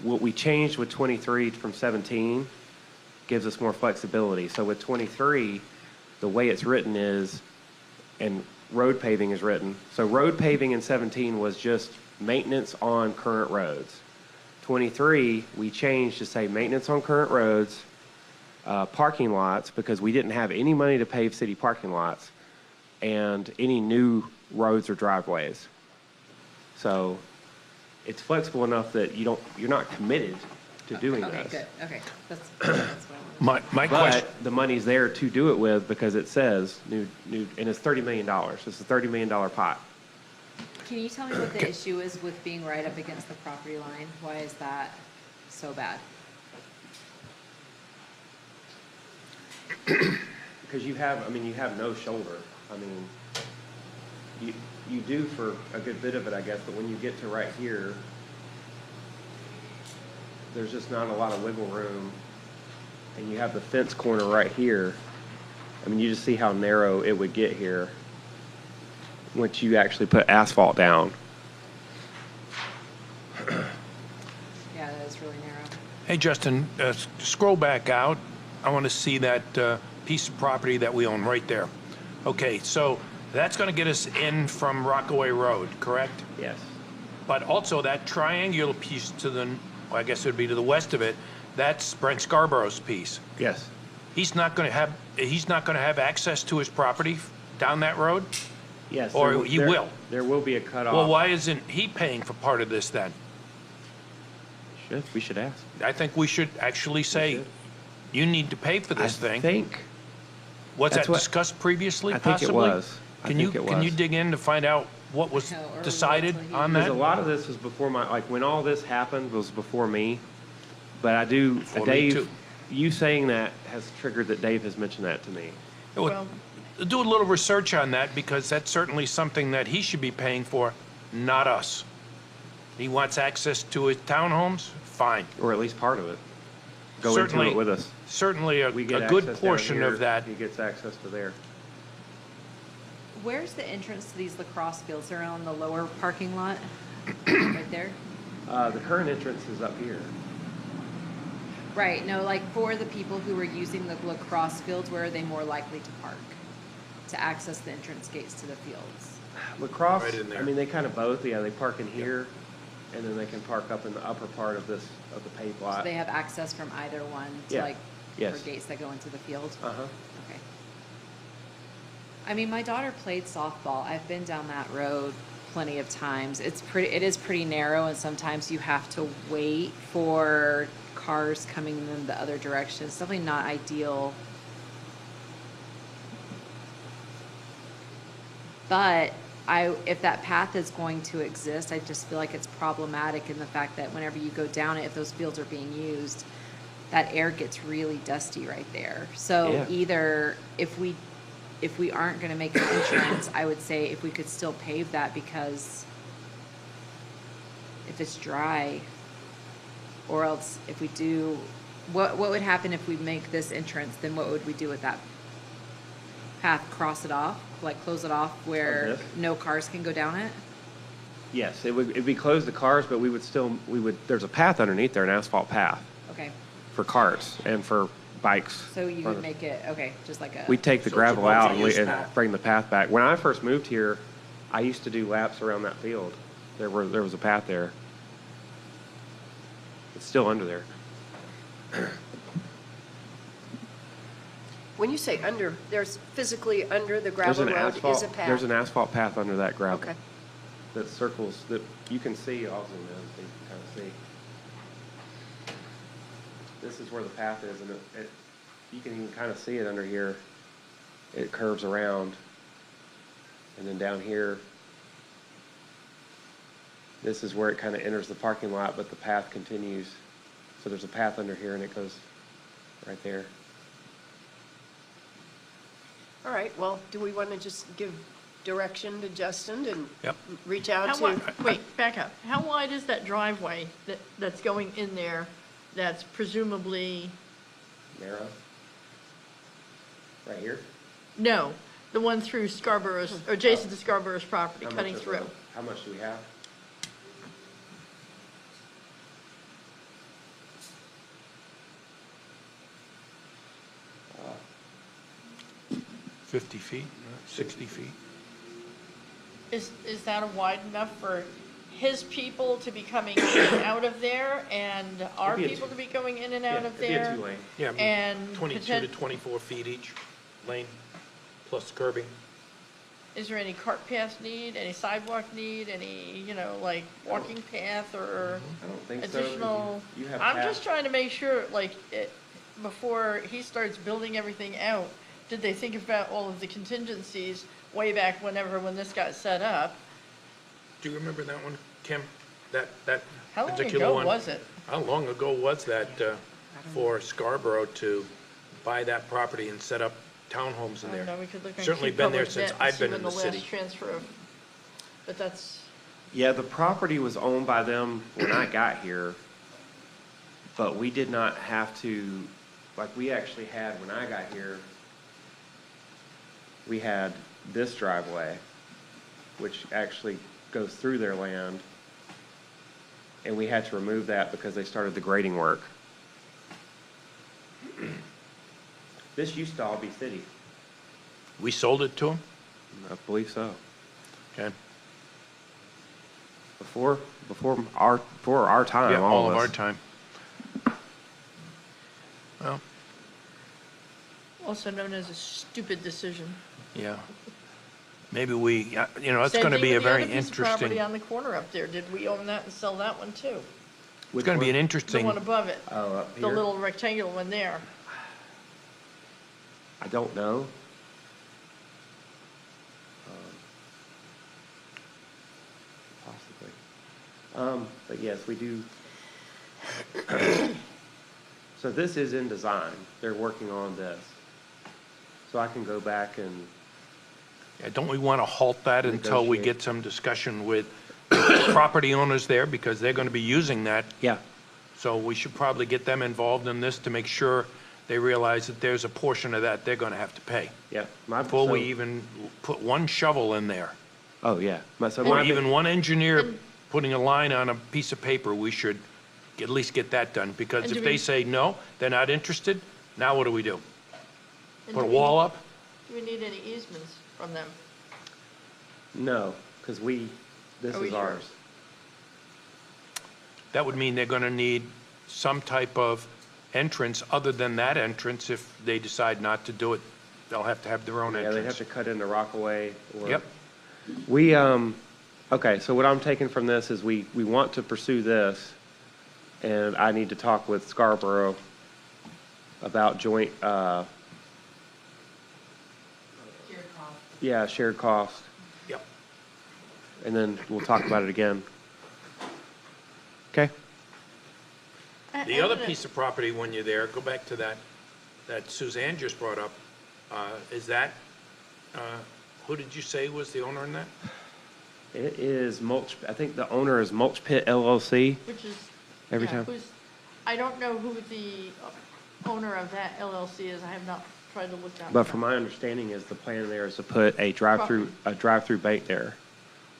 what we changed with 23 from 17 gives us more flexibility. So with 23, the way it's written is, and road paving is written, so road paving in 17 was just maintenance on current roads. 23, we changed to say maintenance on current roads, parking lots because we didn't have any money to pave city parking lots and any new roads or driveways. So it's flexible enough that you're not committed to doing
Okay,
this.
good, okay, that's what I wanted.
My question,
But the money's there to do it with because it says new, and it's $30 million. It's a $30 million pot.
Can you tell me what the issue is with being right up against the property line? Why is that so bad?
Because you have no shoulder. I mean, you do for a good bit of it, I guess, but when you get to right here, there's just not a lot of wiggle room. And you have the fence corner right here. I mean, you just see how narrow it would get here once you actually put asphalt down.
Yeah, that is really narrow.
hey, Justin, scroll back out. I want to see that piece of property that we own right there. Okay, so that's going to get us in from Rockaway Road, correct?
Yes.
But also that triangular piece to the, well, I guess it would be to the west of it, that's Brent Scarborough's piece.
Yes.
He's not going to have access to his property down that road?
Yes.
Or he will?
There will be a cutoff.
Well, why isn't he paying for part of this then?
We should ask.
I think we should actually say,
should.
you need to pay for this thing.
I think.
Was
That's
that
what-
discussed previously,
I think it
possibly?
was. I
Can
think
you
it
Can you
was.
dig in to find out what was
How early
decided
was it?
on
Because a
that?
lot of this was before when all this happened was before me. But I do,
Before me,
Dave,
too.
you saying that has triggered that Dave has mentioned that to me.
Well,
Do a little research on that, because that's certainly something that he should be paying for, not us. He wants access to his townhomes, fine.
Or at least part of it. Go into
Certainly-
it with us.
Certainly a
We get
good
access down
portion
here,
of that.
He gets access to there.
Where's the entrance to these lacrosse fields? They're on the lower parking lot, right there?
The current entrance is up here.
Right, no, like for the people who are using the lacrosse fields, where are they more likely to park? To access the entrance gates to the fields?
Lacrosse,
Right in there.
I mean, they kind of both. Yeah, they park in here, and then they can park up in the upper part of the paved
So
lot.
they have access from either one to
Yeah,
like,
yes.
for gates that go into the field?
Uh-huh.
Okay. I mean, my daughter played softball. I've been down that road plenty of times. It is pretty narrow, and sometimes you have to wait for cars coming in the other direction. It's definitely not ideal. But if that path is going to exist, I just feel like it's problematic in the fact that whenever you go down it, if those fields are being used, that air gets really dusty right there. So
Yeah.
either if we aren't gonna make an entrance, I would say if we could still pave that, because if it's dry, or else if we do, what would happen if we make this entrance, then what would we do with that path? Cross it off, like close it off where
this?
no cars can go down it?
Yes, it'd be closed to cars, but there's a path underneath there, an asphalt path
Okay,
for carts and for bikes.
so you would make it, okay, just like a.
We take the
So it's a
gravel out and
multi-use path.
bring the path back. When I first moved here, I used to do laps around that field. There was a path there. It's still under there.
When you say under, there's physically under the
There's
gravel
an
road
asphalt,
is a path?
there's an asphalt path under that gravel.
Okay.
That circles, that you can see, I'll zoom in so you can kind of see. This is where the path is, and you can even kind of see it under here. It curves around. And then down here, this is where it kind of enters the parking lot, but the path continues. So there's a path under here, and it goes right there.
All right, well, do we want to just give direction to Justin and
Yep.
reach out
how
to?
wide, wait, back up. How wide is that driveway that's going in there that's presumably,
Narrow. Right here.
no, the one through Scarborough's, or adjacent to Scarborough's property,
How much
cutting
of
through?
How much do we have?
50 feet, 60 feet?
Is that a wide enough for his people to be coming in and out of there, and our
It'd be a
people
two-
to be going in and out of
it'd be a
there?
two-lane.
Yeah,
And
22 to 24 feet each lane, plus curbing.
Is there any cart path need, any sidewalk need, any, like walking path or
I don't think so. 'cause
additional?
you have
I'm
path-
just trying to make sure, before he starts building everything out, did they think about all of the contingencies way back when this got set up?
Do you remember that one, Kim? That
How long
particular
ago
one?
was it?
How long ago was that for Scarborough to buy that property and set up townhomes in
I don't
there?
know, we could look on
Certainly
Key
been there
Public
since
Net and
I've
see
been
when
in the city.
last transfer of, but that's,
Yeah, the property was owned by them when I got here, but we did not have to, like, we actually had, when I got here, we had this driveway, which actually goes through their land, and we had to remove that because they started the grading work. This used to all be city.
We sold it to them?
I believe so.
Okay.
Before our time,
Yeah, all of
us.
our time. Well,
also known as a stupid decision.
yeah. Maybe we, it's
Same
going to
thing
be a
with the
very
other piece of property
interesting,
on the corner up there. Did we own that and sell that one too?
it's going to be an
The
interesting,
one above it,
Oh, up
the
here?
little rectangular one there.
I don't know. Possibly. But yes, we do. So this is in design. They're working on this. So I can go back and,
yeah, don't we want to halt that until we
Negotiate.
get some discussion with property owners there, because they're going to be using that.
yeah,
So we should probably get them involved in this to make sure they realize that there's a portion of that they're going to have to pay
yeah.
before we even put one shovel in there.
Oh, yeah. So
Or
my-
even one engineer putting a line on a piece of paper, we should at least get that done. Because
And
if
do
they
we-
say, no, they're not interested, now what do we do?
And
Put a
do we-
wall up?
Do we need any easements from them?
No, because this
Are we
is
sure?
ours.
That would mean they're going to need some type of entrance other than that entrance. If they decide not to do it, they'll have to have their own
Yeah, they have
entrance.
to cut in the Rockaway or.
Yep.
We, okay, so what I'm taking from this is we want to pursue this, and I need to talk with Scarborough about joint, yeah, shared cost,
Yep.
and then we'll talk about it again. Okay?
The other piece of property, when you're there, go back to that Suzanne just brought up. Is that, who did you say was the owner in that?
It is Mulch, I think the owner is Mulch Pit LLC.
Which is.
Every
yeah,
time.
I don't know who the owner of that LLC is. I have not tried to look that.
But
one
from
up.
my understanding is the plan there is to put a drive-through bank there,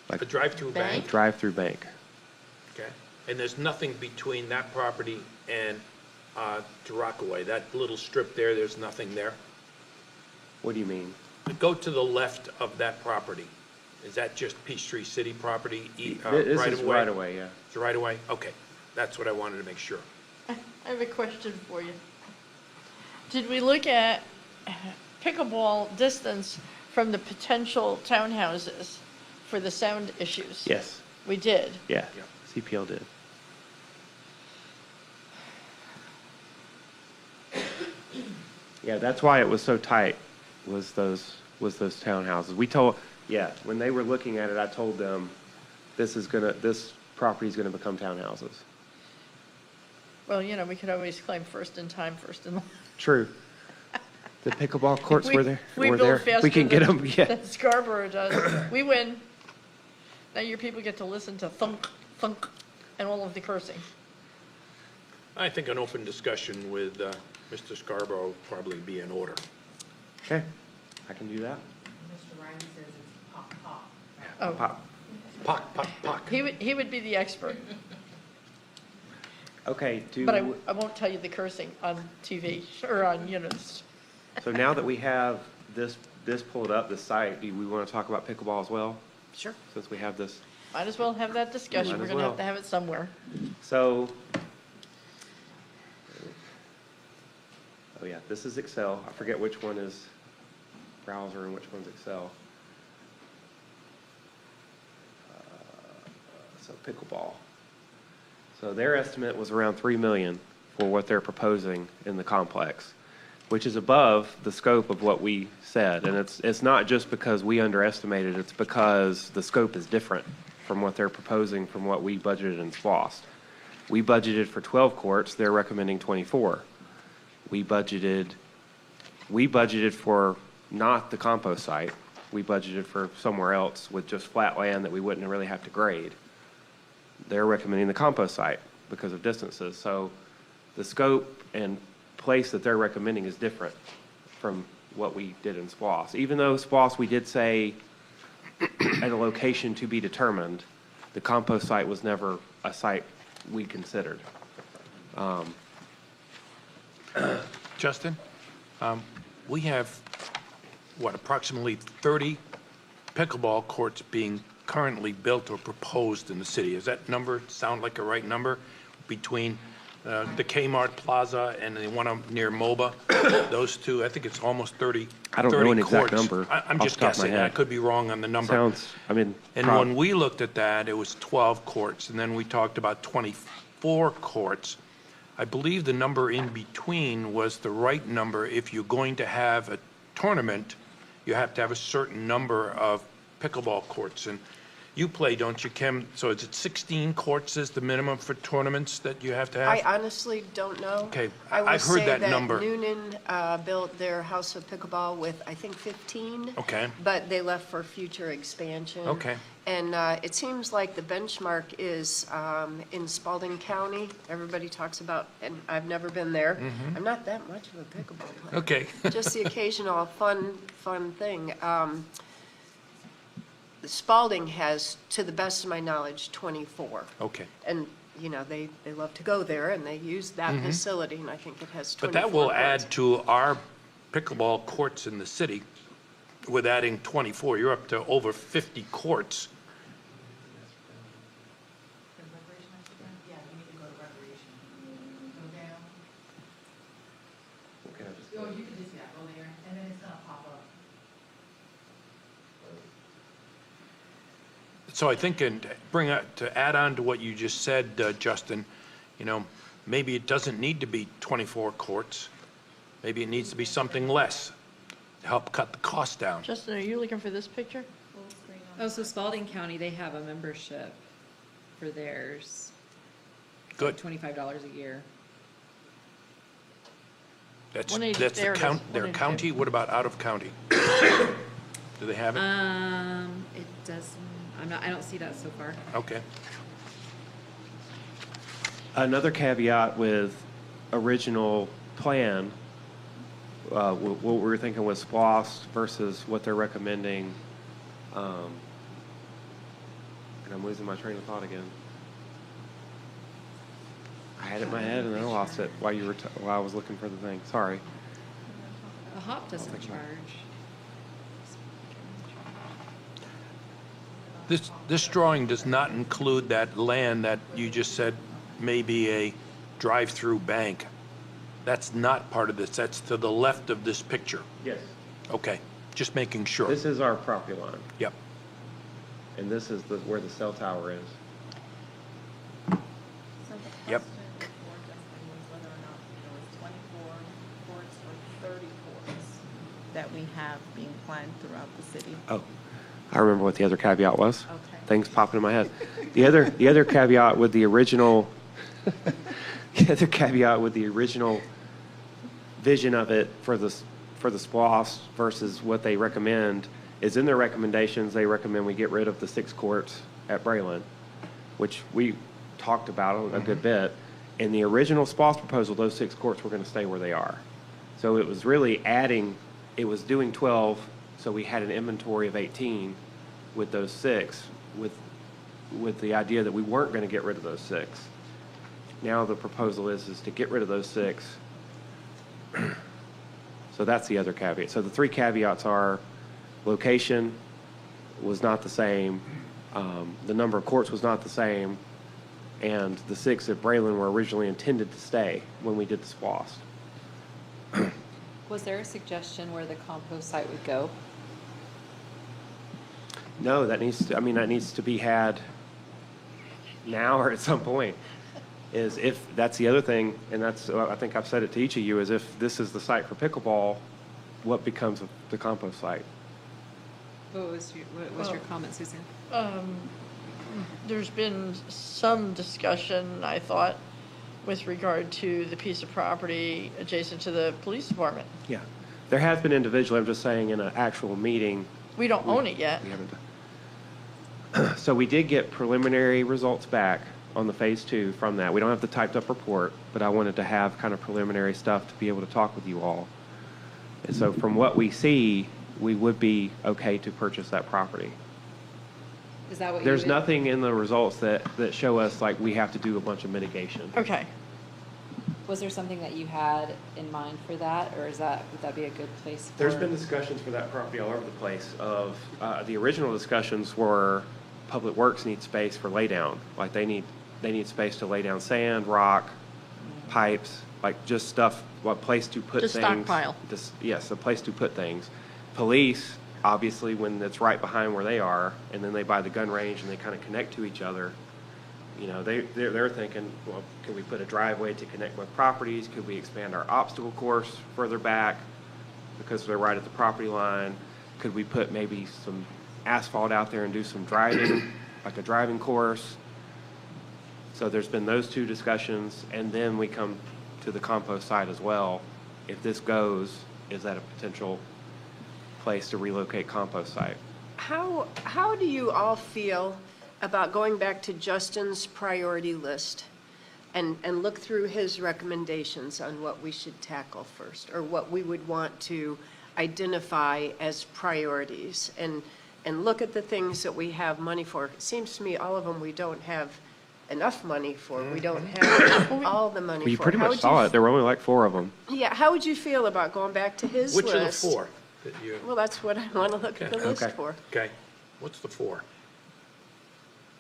A drive-through bank?
a drive-through bank.
Okay. And there's nothing between that property and Rockaway? That little strip there, there's nothing there?
What do you mean?
Go to the left of that property. Is that just Peachtree City property,
This
right
is
of way?
right away, yeah.
It's right away? Okay. That's what I wanted to make sure.
I have a question for you. Did we look at pickleball distance from the potential townhouses for the sound issues?
Yes,
We did.
yeah,
Yeah.
CPL did. Yeah, that's why it was so tight, was those townhouses. We told, yeah, when they were looking at it, I told them, this property's gonna become townhouses.
Well, we could always claim first in time, first in line.
True. The pickleball courts
We-
were there,
we
were
build
there.
faster
We can get
than-
them, yeah.
than Scarborough does. We win. Now your people get to listen to thunk, thunk, and all of the cursing.
I think an open discussion with Mr. Scarborough would probably be in order.
Okay, I can do that.
Mr. Riley says it's pop, pop.
Oh,
Pop.
Pock, pock, pock.
he would be the expert,
Okay,
but I won't tell you the cursing on TV or on,
so now that we have this pulled up, the site, do we want to talk about pickleball as well,
Sure.
since we have this?
Might as well have that discussion.
Might
We're
as
gonna have
well.
to have it somewhere.
So, oh yeah, this is Excel. I forget which one is browser and which one's Excel. So pickleball. So their estimate was around 3 million for what they're proposing in the complex, which is above the scope of what we said. And it's not just because we underestimated, it's because the scope is different from what they're proposing from what we budgeted in SPOS. We budgeted for 12 courts, they're recommending 24. We budgeted for not the compost site. We budgeted for somewhere else with just flat land that we wouldn't really have to grade. They're recommending the compost site because of distances. So the scope and place that they're recommending is different from what we did in SPOS. Even though SPOS, we did say at a location to be determined, the compost site was never a site we considered.
Justin, we have, what, approximately 30 pickleball courts being currently built or proposed in the city. Does that number sound like a right number between the Kmart Plaza and the one near MOBA? Those two, I think it's almost 30
I don't know an exact
courts.
number
I'm
off
just
the top of my
guessing. I
head.
could be wrong on the number.
Sounds, I mean,
And when we looked at that, it was 12 courts, and then we talked about 24 courts. I believe the number in between was the right number. If you're going to have a tournament, you have to have a certain number of pickleball courts. And you play, don't you, Kim? So is it 16 courts is the minimum for tournaments that you have to have?
I honestly don't know.
Okay,
I will
I've heard
say
that number.
Noonan built their house of pickleball with, I think, 15.
Okay.
But they left for future expansion.
Okay.
And it seems like the benchmark is in Spalding County. Everybody talks about, and I've never been there. I'm not that much of a pickleball player.
Okay.
Just the occasional fun thing. Spalding has, to the best of my knowledge, 24.
Okay.
And, you know, they love to go there, and they use that facility, and I think it has 24
But that will
courts.
add to our pickleball courts in the city with adding 24. You're up to over 50 courts.
Yeah, you need to go to recreation. Go down. Or you can just, yeah, go there, and then it's gonna pop up.
So I think, and to add on to what you just said, Justin, you know, maybe it doesn't need to be 24 courts. Maybe it needs to be something less to help cut the cost down.
Justin, are you looking for this picture?
Oh, so Spalding County, they have a membership for theirs. It's
Good.
like $25 a year.
That's
180
their
there it is,
their
182.
county. What about out of county? Do they have it?
It does, I don't see that so far.
Okay.
another caveat with original plan, what we were thinking was SPOS versus what they're recommending. And I'm losing my train of thought again. I had it in my head and then I lost it while while I was looking for the thing. Sorry.
The HOP doesn't charge.
This drawing does not include that land that you just said may be a drive-through bank. That's not part of this. That's to the left of this picture.
Yes.
Okay, just making sure.
This is our property line,
Yep.
and this is where the cell tower is.
Yep.
Whether or not, it's 24 courts or 30 courts that we have being planned throughout the city.
Oh, I remember what the other caveat was.
Okay.
Things popping in my head. The other caveat with the original, the other caveat with the original vision of it for the SPOS versus what they recommend is in their recommendations, they recommend we get rid of the 6 courts at Braylon, which we talked about a good bit. In the original SPOS proposal, those 6 courts were going to stay where they are. So it was really adding, it was doing 12, so we had an inventory of 18 with those 6, with the idea that we weren't going to get rid of those 6. Now the proposal is to get rid of those 6. So that's the other caveat. So the 3 caveats are location was not the same, The number of courts was not the same, and the 6 at Braylon were originally intended to stay when we did the SPOS.
Was there a suggestion where the compost site would go?
No, that needs to be had now or at some point. Is if, that's the other thing, and that's, I think I've said it to each of you, is if this is the site for pickleball, what becomes of the compost site?
What was your comment, Suzanne?
There's been some discussion, I thought, with regard to the piece of property adjacent to the police department.
Yeah. There has been individually, I'm just saying, in an actual meeting,
We don't own it yet.
we haven't done. So we did get preliminary results back on the phase 2 from that. We don't have the typed up report, but I wanted to have kind of preliminary stuff to be able to talk with you all. And so from what we see, we would be okay to purchase that property.
Is that what you
There's
would-
nothing in the results that show us like we have to do a bunch of mitigation.
Okay.
Was there something that you had in mind for that, or would that be a good place for?
There's been discussions for that property all over the place of, the original discussions were Public Works needs space for laydown. Like they need space to lay down sand, rock, pipes, like just stuff, a place to put
Just
things.
stockpile.
Yes, a place to put things. Police, obviously, when it's right behind where they are, and then they buy the gun range and they kind of connect to each other, you know, they're thinking, well, can we put a driveway to connect both properties? Could we expand our obstacle course further back because they're right at the property line? Could we put maybe some asphalt out there and do some driving, like a driving course? So there's been those 2 discussions, and then we come to the compost site as well. If this goes, is that a potential place to relocate compost site?
How do you all feel about going back to Justin's priority list and look through his recommendations on what we should tackle first, or what we would want to identify as priorities, and look at the things that we have money for? It seems to me all of them we don't have enough money for. We don't have all the money for.
Well, you pretty
How
much
would
saw
you
it. There were only like 4 of them.
Yeah, how would you feel about going back to his list?
Which are the 4 that you,
Well, that's what I want to look at the
Okay.
list
Okay.
for.
okay, what's the 4?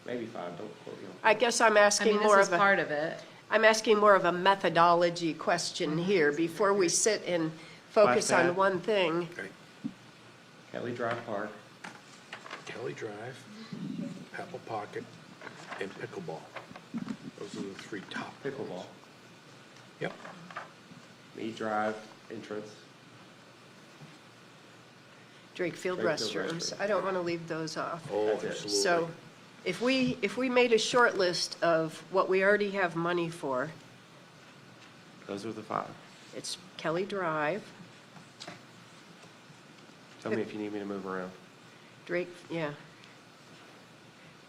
Maybe 5, don't quote me on.
I guess I'm
I
asking
mean, this
more
is
of a,
part of it.
I'm asking more of a methodology question here before we sit and focus
Splash
on
pad.
one thing.
Okay,
Kelly Drive Park.
Kelly Drive, Apple Pocket, and pickleball. Those are the 3 top.
Pickleball.
Yep.
Mead Drive entrance.
Drakefield
Drakefield
restrooms.
restrooms.
I don't want to leave those off.
Oh,
That's it.
absolutely.
So if we made a short list of what we already have money for,
Those are the 5.
it's Kelly Drive,
Tell me if you need me to move around.
yeah.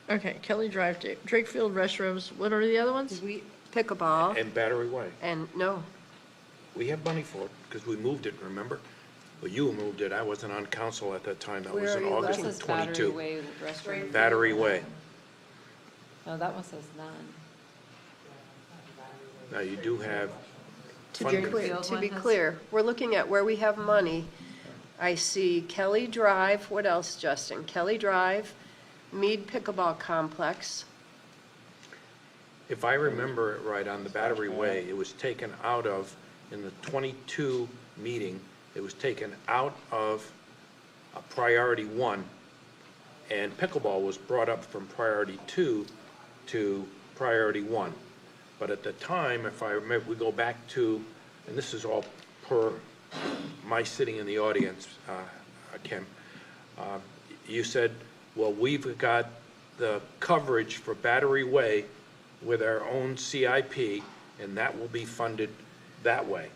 Okay, Kelly Drive, Drakefield restrooms, what are the other ones?
Did we, pickleball,
And Battery Way.
and no,
We have money for it, because we moved it, remember? Well, you moved it, I wasn't on council at that time, that was
Where
in
are you
August
This
of
is Battery
22.
Way restroom.
Battery Way.
No, that one says none.
Now, you do have
to be
funding.
clear,
Drakefield
to be
one has-
clear, we're looking at where we have money. I see Kelly Drive, what else, Justin? Kelly Drive, Mead Pickleball Complex,
If I remember it right, on the Battery Way, it was taken out of, in the 22 meeting, it was taken out of priority 1, and pickleball was brought up from priority 2 to priority 1. But at the time, if I remember, we go back to, and this is all per my sitting in the audience, Kim, you said, well, we've got the coverage for Battery Way with our own CIP, and that will be funded that way.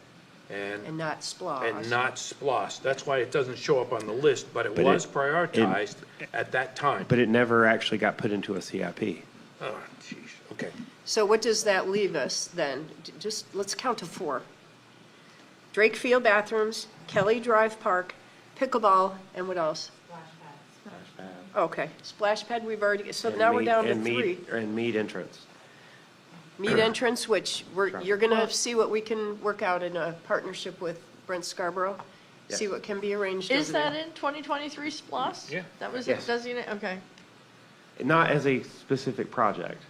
and not SPLOST.
And not SPOS. That's why it doesn't show up on the list, but it
But
was
it-
prioritized at that time.
But it never actually got put into a CIP.
Oh, jeez, okay.
So what does that leave us then? Just, let's count to 4. Drakefield bathrooms, Kelly Drive Park, pickleball, and what else? Okay, splash pad, we've already, so
And
now we're
Mead-
down to
and
3.
Mead- And Mead entrance.
Mead entrance, which you're gonna see what we can work out in a partnership with Brent Scarborough? See
Yes.
what can be arranged
Is
over there.
that in 2023 SPOS?
Yeah.
That was
Yes.
designated, okay.
Not as a specific project.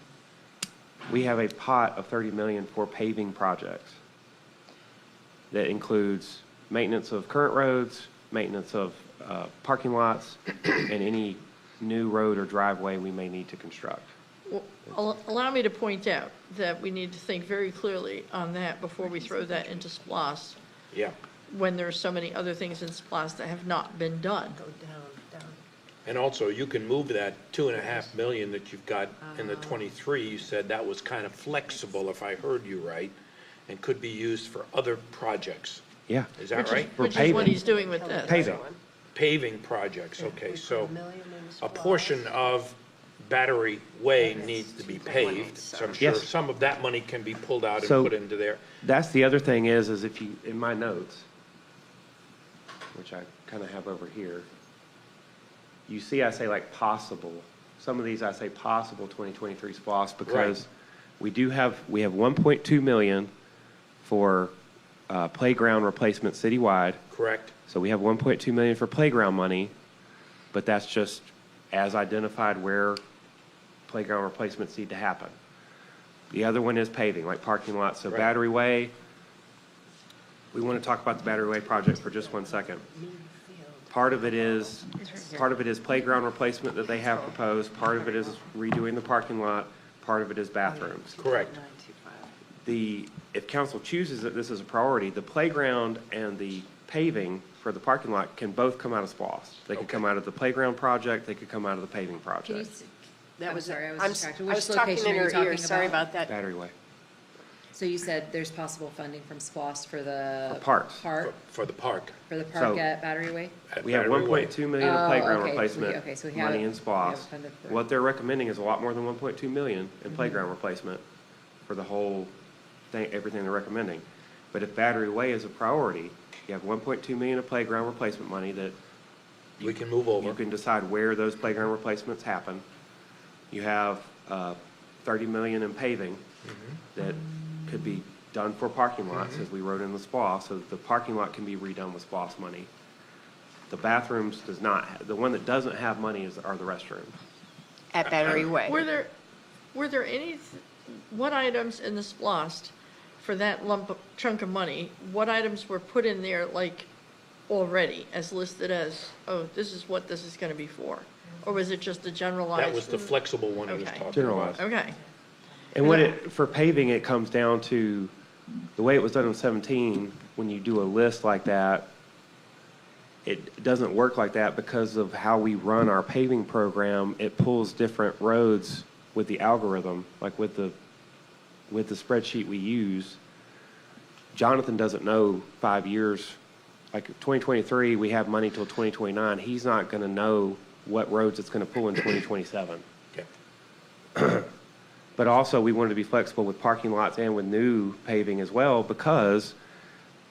We have a pot of 30 million for paving projects. That includes maintenance of current roads, maintenance of parking lots, and any new road or driveway we may need to construct.
Well, allow me to point out that we need to think very clearly on that before we throw that into SPOS,
Yeah.
when there are so many other things in SPOS that have not been done.
Go down.
And also, you can move that 2.5 million that you've got in the 23, you said that was kind of flexible, if I heard you right, and could be used for other projects.
Yeah.
Is that right?
For
Which is what
paving.
he's doing with this.
Paving.
Paving projects, okay, so
Million in
a
SPOS.
portion of Battery Way needs to be paved, so I'm sure
Yes.
some of that money can be pulled out and
So-
put into there.
That's the other thing is if you, in my notes, which I kind of have over here, you see I say like possible. Some of these I say possible 2023 SPOS because we have 1.2 million for playground replacement citywide.
Correct?
So we have 1.2 million for playground money, but that's just as identified where playground replacements need to happen. The other one is paving, like parking lots. So
Right.
Battery Way, we want to talk about the Battery Way project for just 1 second. Part of it is playground replacement that they have proposed. Part of it is redoing the parking lot. Part of it is bathrooms.
Correct.
If council chooses that this is a priority, the playground and the paving for the parking lot can both come out of SPOS. They could come out of the playground project, they could come out of the paving
Can you,
project.
That
I'm
was,
sorry, I was
I'm,
distracted.
I
Which
was talking
location
in
are you
her ear,
talking
sorry
about?
about that.
Battery Way.
so you said there's possible funding from SPOS for the.
For parks.
Park,
For the park.
for the park
So-
at Battery Way?
at
We have
Battery Way.
1.2 million of
Oh,
playground
okay,
replacement
okay, so we have
money
it-
in
we
SPOS.
have it funded for-
What they're recommending is a lot more than 1.2 million
Mm-hmm.
in playground replacement for the whole thing, everything they're recommending. But if Battery Way is a priority, you have 1.2 million of playground replacement money that
We can move over.
you can decide where those playground replacements happen. You have 30 million in paving that could be done for parking lots, as we wrote in the SPOS, so that the parking lot can be redone with SPOS money. The bathrooms does not, the one that doesn't have money are the restrooms.
At Battery Way.
Were there any, what items in the SPOS for that chunk of money, what items were put in there like already as listed as, oh, this is what this is gonna be for? Or was it just a generalized?
That was the flexible one he was
Okay.
talking about.
Generalized.
Okay,
And for paving, it comes down to, the way it was done in 17, when you do a list like that, it doesn't work like that because of how we run our paving program. It pulls different roads with the algorithm, like with the spreadsheet we use. Jonathan doesn't know 5 years, like 2023, we have money till 2029. He's not going to know what roads it's going to pull in 2027.
Okay.
But also, we wanted to be flexible with parking lots and with new paving as well, because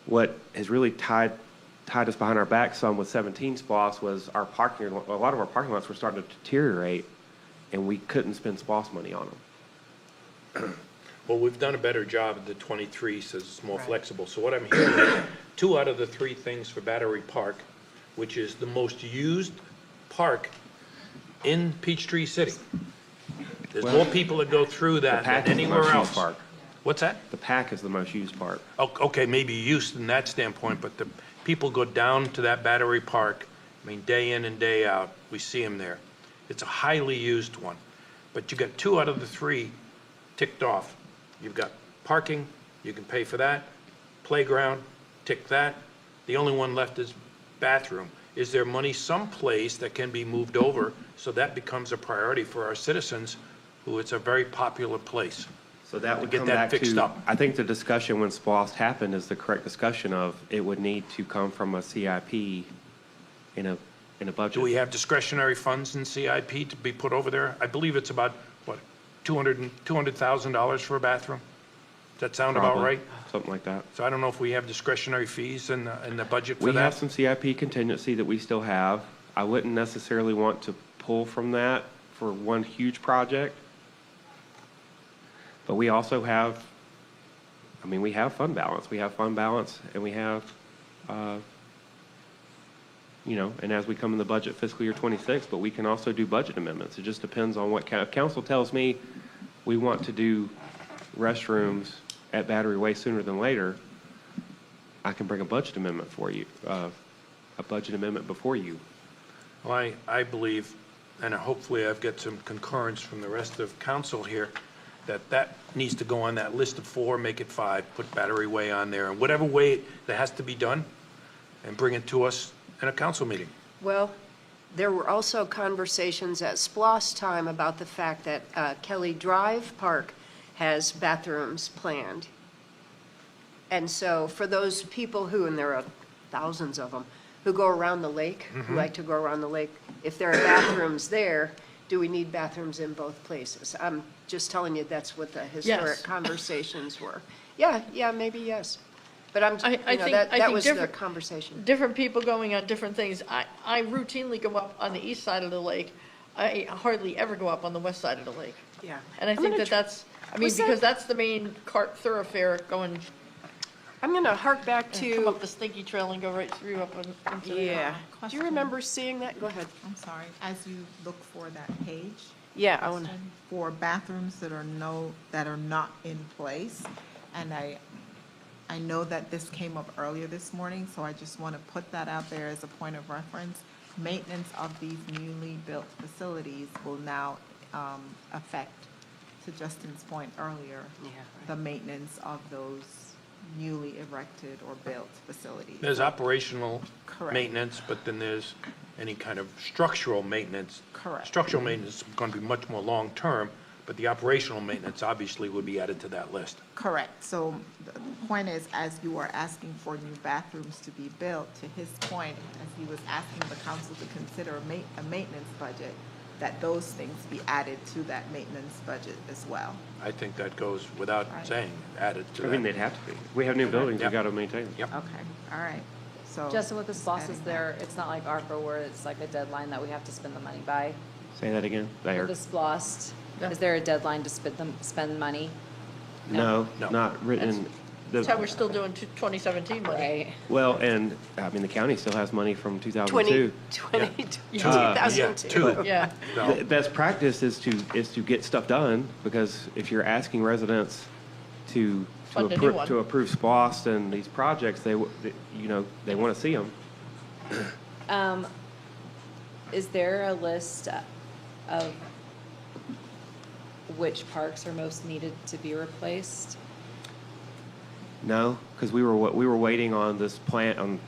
what has really tied us behind our back some with 17 SPOS was a lot of our parking lots were starting to deteriorate, and we couldn't spend SPOS money on them.
Well, we've done a better job at the 23, says it's more flexible. So what I'm hearing is 2 out of the 3 things for Battery Park, which is the most used park in Peachtree City. There's more people that go through
The
that
PAC
than
is the
anywhere
most
else.
used park.
What's that?
The PAC is the most used park.
Okay, maybe used in that standpoint, but the people go down to that Battery Park, I mean, day in and day out, we see them there. It's a highly used one. But you got 2 out of the 3 ticked off. You've got parking, you can pay for that, playground, tick that. The only one left is bathroom. Is there money someplace that can be moved over so that becomes a priority for our citizens, who it's a very popular place?
So that would
get
come
that
back
fixed
to,
up.
I think the discussion when SPOS happened is the correct discussion of, it would need to come from a CIP in a budget.
Do we have discretionary funds in CIP to be put over there? I believe it's about, what, $200,000 for a bathroom? Does that sound about
Probably,
right?
something like that.
So I don't know if we have discretionary fees in the budget for
We have
that.
some CIP contingency that we still have. I wouldn't necessarily want to pull from that for one huge project. But we also have, we have fund balance. We have fund balance and we have and as we come in the budget fiscal year 26, but we can also do budget amendments. It just depends on what, if council tells me we want to do restrooms at Battery Way sooner than later, I can bring a budget amendment for you, a budget amendment before you.
Well, I believe, and hopefully I've got some concurrence from the rest of council here, that needs to go on that list of 4, make it 5, put Battery Way on there, and whatever way that has to be done, and bring it to us in a council meeting.
Well, there were also conversations at SPLOST time about the fact that Kelly Drive Park has bathrooms planned. And so for those people who, and there are thousands of them, who go around the lake, who like to go around the lake, if there are bathrooms there, do we need bathrooms in both places? I'm just telling you, that's what the historic
Yes.
conversations were. Yeah, maybe yes. But
I think- I
that
think
was the
different-
conversation.
Different people going on different things. I routinely go up on the east side of the lake. I hardly ever go up on the west side of the lake.
Yeah.
And I
I'm
think
gonna
that that's, I mean,
Was that-
because that's the main cart thoroughfare going,
I'm going to hark back
come
to,
up the stinky trail and go right through up into the.
yeah. Do you
Question.
remember seeing that? Go ahead.
I'm sorry, as you look for that page.
Yeah, I want to.
For bathrooms that are not in place, and I know that this came up earlier this morning, so I just want to put that out there as a point of reference. Maintenance of these newly built facilities will now affect, to Justin's point earlier,
Yeah, right.
the maintenance of those newly erected or built facilities.
There's operational
Correct.
maintenance, but then there's any kind of structural maintenance.
Correct.
Structural maintenance is going to be much more long-term, but the operational maintenance obviously would be added to that list.
Correct. So the point is, as you are asking for new bathrooms to be built, to his point, as he was asking the council to consider a maintenance budget, that those things be added to that maintenance budget as well.
I think that goes without
Right.
saying, added to
I mean,
that.
they'd have to be. We have new buildings, we
Yep.
got to maintain them.
Yep.
Okay, all right. So.
Justin, with the
just
SPOS is
adding
there, it's not like ARPA where it's like a deadline that we have to spend the money by.
Say that again? There.
With the SPOS,
Yeah.
is there a deadline to spend money?
No,
No.
not written.
That's how we're still doing 2017 money.
Right.
Well, and, I mean, the county still has money from 2002.
2002.
two.
Yeah.
No.
The best practice is to get stuff done, because if you're asking residents to
Fund a new one.
approve SPOS and these projects, they want to see them.
Is there a list of which parks are most needed to be replaced?
No, because we were waiting on the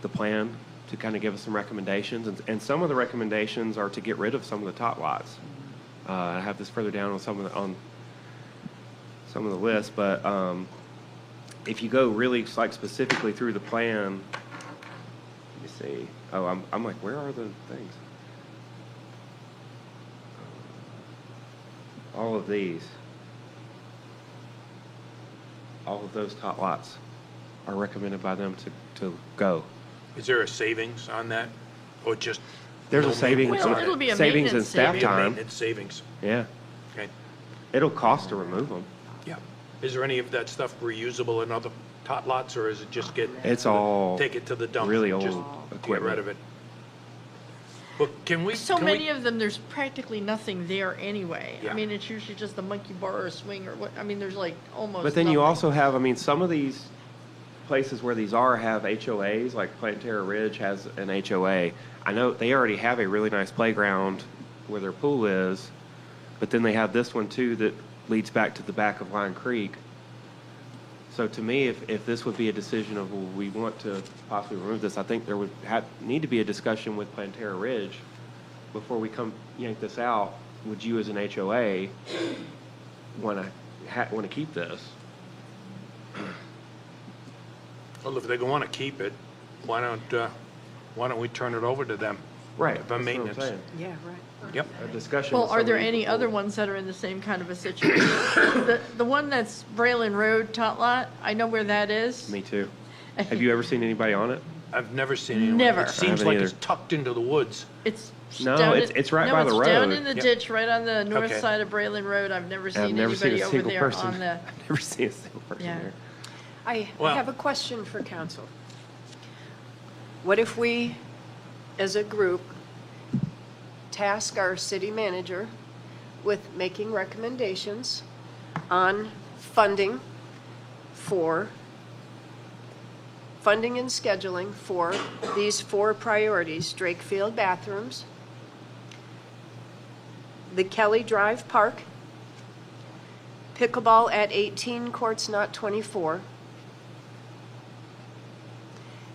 plan to kind of give us some recommendations, and some of the recommendations are to get rid of some of the tot lots. I have this further down on some of the list, but if you go really like specifically through the plan, let me see. Oh, I'm like, where are the things? All of these. All of those tot lots are recommended by them to go.
Is there a savings on that, or just?
There's
no
a savings,
maintenance on
Well,
it?
it'll be a
savings in
maintenance
staff
Be a
time.
maintenance savings,
Yeah,
okay,
it'll cost to remove them.
yeah. Is there any of that stuff reusable in other tot lots, or is it just get?
It's all
Take it to the dump?
really
just
old
to get
equipment.
rid of it? Well, can we?
So
can we-
many of them, there's practically nothing there anyway.
Yeah.
I mean, it's usually just a monkey bar or a swing or what, I mean, there's like almost
But then you
nothing.
also have, I mean, some of these places where these are have HOAs, like Planterra Ridge has an HOA. I know they already have a really nice playground where their pool is, but then they have this one too that leads back to the back of Line Creek. So to me, if this would be a decision of, well, we want to possibly remove this, I think there would need to be a discussion with Planterra Ridge before we come yank this out. Would you as an HOA want to keep this?
Well, if they want to keep it, why don't we turn it over to them?
Right.
The
that's what I'm
maintenance.
saying.
Yeah, right.
Yep.
A discussion.
Well,
with
are there
somebody
any
before-
other ones that are in the same kind of a situation? The one that's Braylon Road tot lot, I know where that is.
Me too. Have you ever seen anybody on it?
I've never seen anyone.
Never.
It
I
seems
haven't
like
either.
it's tucked into the woods.
It's
No,
down
it's right by the
No, it's down
road.
in the
Yep.
ditch, right on the north
Okay.
side of Braylon Road. I've never
I've
seen
never seen
anybody
a
over
single
there
person.
on the,
I've never seen a single person
Yeah.
there.
I
Well-
have a question for council. What if we as a group, task our city manager with making recommendations on funding and scheduling for these 4 priorities: Drake Field bathrooms, the Kelly Drive Park, pickleball at 18 courts, not 24,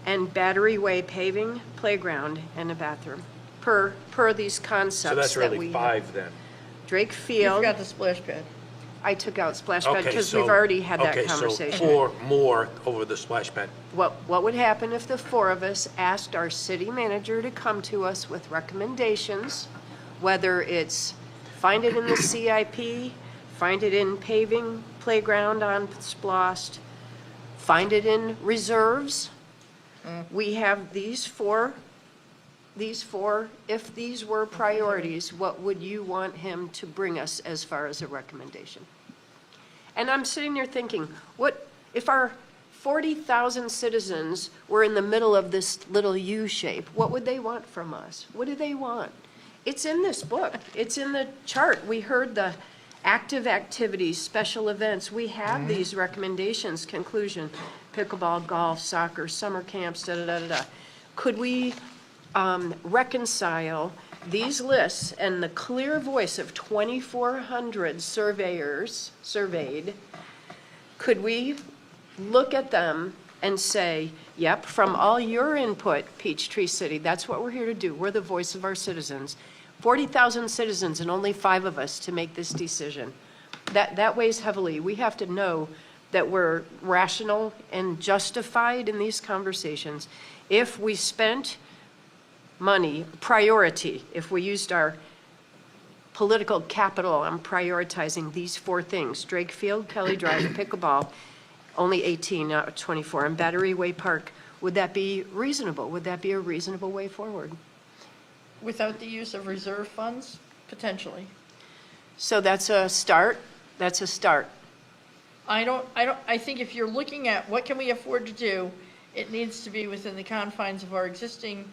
and Battery Way paving, playground, and a bathroom, per these concepts
So that's
that we
really
have.
5 then.
Drake
You
Field,
forgot the splash pad.
I took out splash pad
Okay,
because
so-
we've already had that
Okay, so
conversation.
4 more over the splash pad.
What would happen if the 4 of us asked our city manager to come to us with recommendations, whether it's find it in the CIP, find it in paving, playground on Splost, find it in reserves? We have these four, if these were priorities, what would you want him to bring us as far as a recommendation? And I'm sitting there thinking, what, if our 40,000 citizens were in the middle of this little U shape, what would they want from us? What do they want? It's in this book. It's in the chart. We heard the active activities, special events. We have these recommendations, conclusion, pickleball, golf, soccer, summer camps, da-da-da-da-da. Could we reconcile these lists and the clear voice of 2,400 surveyors surveyed? Could we look at them and say, yep, from all your input, Peachtree City, that's what we're here to do. We're the voice of our citizens. 40,000 citizens and only 5 of us to make this decision. That weighs heavily. We have to know that we're rational and justified in these conversations. If we spent money, priority, if we used our political capital on prioritizing these 4 things, Drake Field, Kelly Drive, pickleball, only 18, not 24, and Battery Way Park, would that be reasonable? Would that be a reasonable way forward?
Without the use of reserve funds, potentially.
So that's a start. That's a start.
I think if you're looking at what can we afford to do, it needs to be within the confines of our existing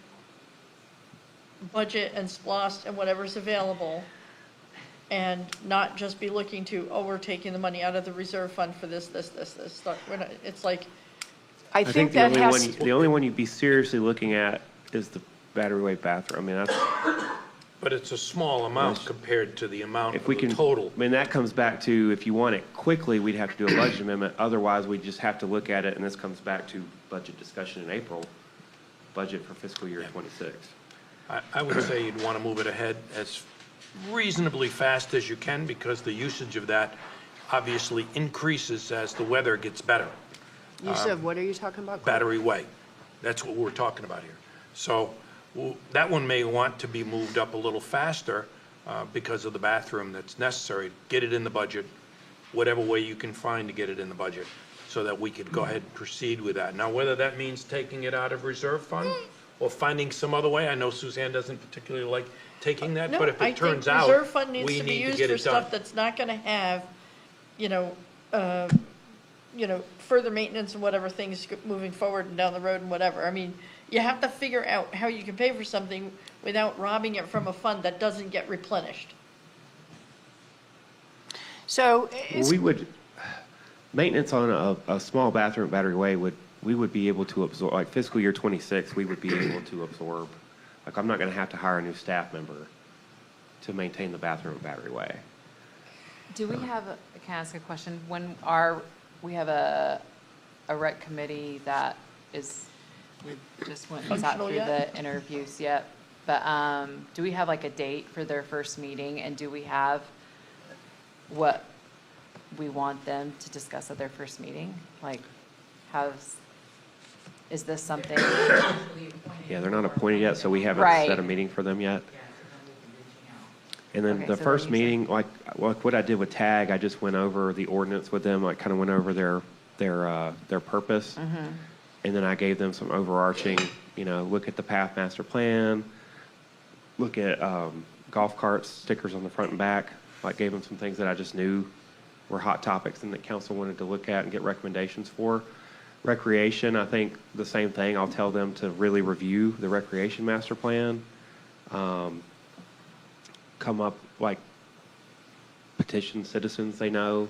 budget and SPLOST and whatever's available, and not just be looking to, oh, we're taking the money out of the reserve fund for this. We're not, it's like,
I think that has,
the only one you'd be seriously looking at is the Battery Way bathroom. I mean, that's,
But it's a small amount compared to the amount
if
of
we
the
can,
total.
I mean, that comes back to, if you want it quickly, we'd have to do a budget amendment. Otherwise, we just have to look at it, and this comes back to budget discussion in April, budget for fiscal year '26.
I would say you'd want to move it ahead as reasonably fast as you can, because the usage of that obviously increases as the weather gets better.
you said, what are you talking about?
Battery Way, that's what we're talking about here. So that one may want to be moved up a little faster because of the bathroom that's necessary. Get it in the budget, whatever way you can find to get it in the budget, so that we could go ahead and proceed with that. Now, whether that means taking it out of reserve fund or finding some other way, I know Suzanne doesn't particularly like taking that,
no,
but if
I
it
think
turns out,
reserve fund needs
we
to be
need to
used
get
for
it done.
stuff that's not gonna have, further maintenance and whatever things moving forward and down the road and whatever. I mean, you have to figure out how you can pay for something without robbing it from a fund that doesn't get replenished.
So,
Well, we would, maintenance on a small bathroom at Battery Way we would be able to absorb, like fiscal year '26, we would be able to absorb. Like, I'm not gonna have to hire a new staff member to maintain the bathroom at Battery Way.
Do we have, can I ask a question? When we have a rec committee that is, we just went and sat
Functional
through
yet?
the interviews yet, but do we have like a date for their first meeting, and do we have what we want them to discuss at their first meeting? Like, is this something?
Yeah, they're not appointed yet, so we haven't
Right.
set a meeting for them yet. And then
Okay,
the
so
first
then you said-
meeting, like what I did with TAG, I just went over the ordinance with them, like kind of went over their purpose. And then I gave them some overarching, look at the path master plan, look at golf carts, stickers on the front and back, like gave them some things that I just knew were hot topics and that council wanted to look at and get recommendations for. Recreation, I think the same thing. I'll tell them to really review the recreation master plan. Come up, like, petition citizens they know,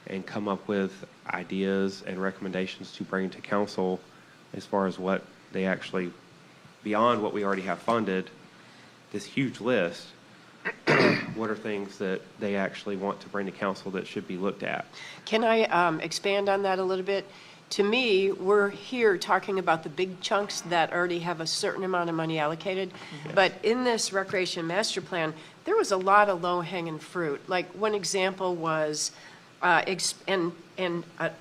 and come up with ideas and recommendations to bring to council as far as what they actually, beyond what we already have funded, this huge list, what are things that they actually want to bring to council that should be looked at?
Can I expand on that a little bit? To me, we're here talking about the big chunks that already have a certain amount of money allocated. But in this recreation master plan, there was a lot of low-hanging fruit. Like, one example was,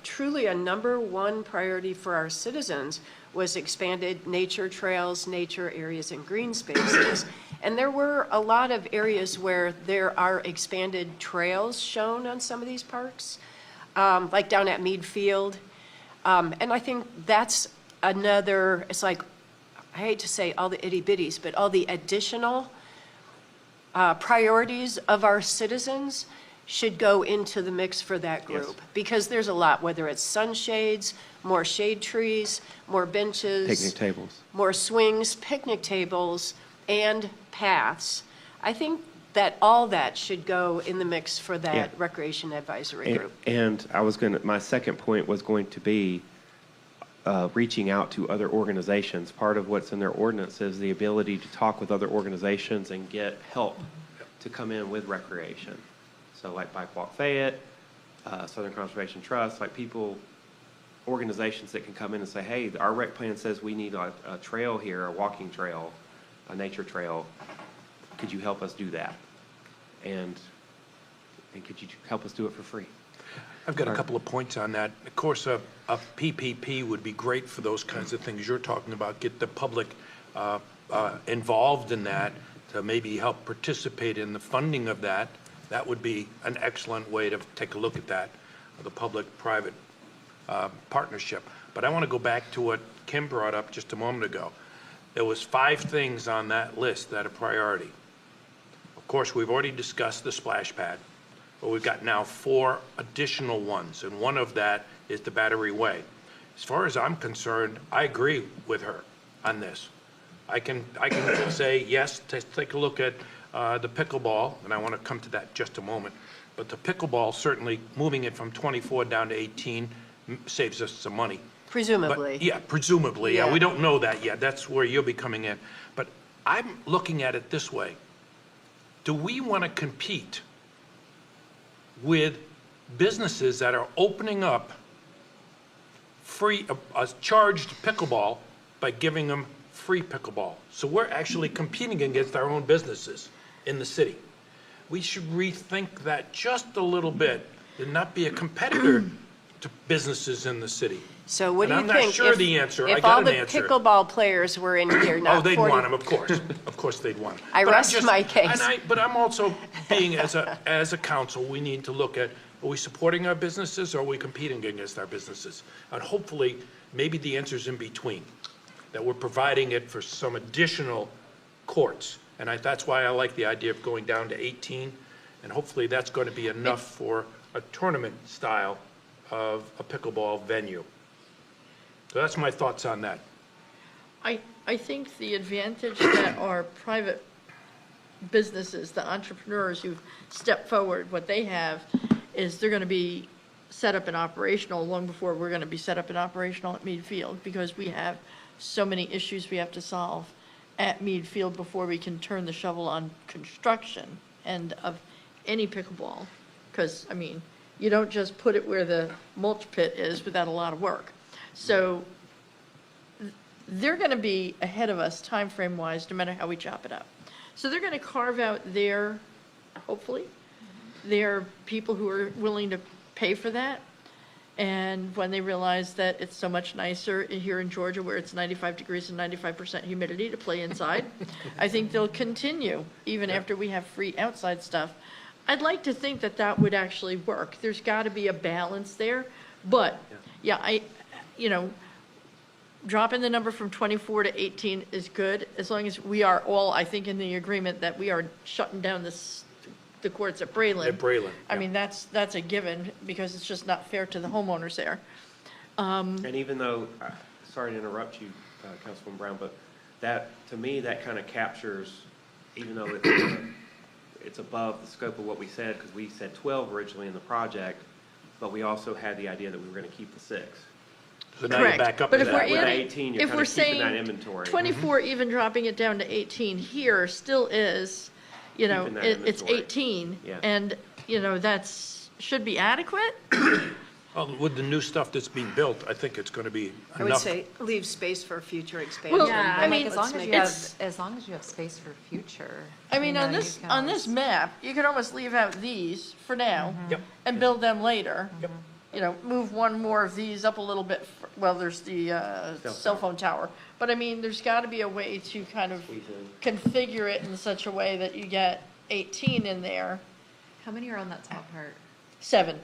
truly a number one priority for our citizens was expanded nature trails, nature areas, and green spaces. And there were a lot of areas where there are expanded trails shown on some of these parks, like down at Mead Field. And I think that's another, it's like, I hate to say all the itty bitties, but all the additional priorities of our citizens should go into the mix for that group.
Yes.
Because there's a lot, whether it's sunshades, more shade trees, more benches.
Picnic tables.
More swings, picnic tables, and paths. I think that all that should go in the mix for that
Yeah.
recreation advisory group.
And I was going to, my second point was going to be reaching out to other organizations. Part of what's in their ordinance is the ability to talk with other organizations and get help to come in with recreation. So like Bike Walk Fayette, Southern Conservation Trust, like people, organizations that can come in and say, hey, our rec plan says we need a trail here, a walking trail, a nature trail. Could you help us do that? And could you help us do it for free?
I've got a couple of points on that. Of course, a PPP would be great for those kinds of things you're talking about. Get the public involved in that to maybe help participate in the funding of that. That would be an excellent way to take a look at that, the public-private partnership. But I want to go back to what Kim brought up just a moment ago. There was 5 things on that list that are priority. Of course, we've already discussed the splash pad, but we've got now 4 additional ones, and one of that is the Battery Way. As far as I'm concerned, I agree with her on this. I can say, yes, take a look at the pickleball, and I want to come to that in just a moment. But the pickleball, certainly moving it from 24 down to 18 saves us some money.
Presumably.
But, yeah, presumably. Yeah,
Yeah.
we don't know that yet. That's where you'll be coming in. But I'm looking at it this way. Do we want to compete with businesses that are opening up free, charged pickleball by giving them free pickleball? So we're actually competing against our own businesses in the city. We should rethink that just a little bit and not be a competitor to businesses in the city.
So what do you
And
think?
I'm not sure the answer. I
If
got
all
an
the
answer.
pickleball players were in here,
Oh,
not
they'd
40
want them, of course. Of course they'd want them.
I
But I'm
rest
just-
my case.
But I'm also being, as a council, we need to look at, are we supporting our businesses or are we competing against our businesses? And hopefully, maybe the answer's in between, that we're providing it for some additional courts. And that's why I like the idea of going down to 18, and hopefully that's going to be enough for a tournament style of a pickleball venue. So that's my thoughts on that.
I think the advantage that our private businesses, the entrepreneurs who've stepped forward, what they have is they're going to be set up and operational long before we're going to be set up and operational at Mead Field, because we have so many issues we have to solve at Mead Field before we can turn the shovel on construction and of any pickleball. Because, I mean, you don't just put it where the mulch pit is without a lot of work. So they're going to be ahead of us time frame wise, no matter how we chop it up. So they're going to carve out their, hopefully, their people who are willing to pay for that. And when they realize that it's so much nicer here in Georgia, where it's 95 degrees and 95% humidity, to play inside, I think they'll continue, even after we have free outside stuff. I'd like to think that that would actually work. There's got to be a balance there. But, yeah, dropping the number from 24 to 18 is good, as long as we are all, I think, in the agreement that we are shutting down the courts at Braylon.
At Braylon,
I
yeah.
mean, that's a given, because it's just not fair to the homeowners there.
And even though, sorry to interrupt you, Councilwoman Brown, but that, to me, that kind of captures, even though it's above the scope of what we said, because we said 12 originally in the project, but we also had the idea that we were going to keep the 6.
So now you're
Correct.
back up
But
to
if we're
that.
With the
adding-
18, you're
if
kind
we're
of keeping that
saying
inventory.
24, even dropping it down to 18 here still is, you know,
Keeping that
it's
inventory.
18.
Yeah.
And, you know, should be adequate.
Well, with the new stuff that's being built, I think it's going to be enough.
I would say leave space for future expansion.
Well,
Yeah,
I
I
mean,
mean,
let's make it-
as long as you have space for future.
I mean,
you
on
know, you
this,
can
on this
always-
map, you could almost leave out these for now.
Yep.
And build them later.
Yep.
You know, move one more of these up a little bit, well, there's the cell phone tower. But I mean, there's got to be a way to kind of
Squeeze in.
configure it in such a way that you get 18 in there,
How many are on that top part?
7.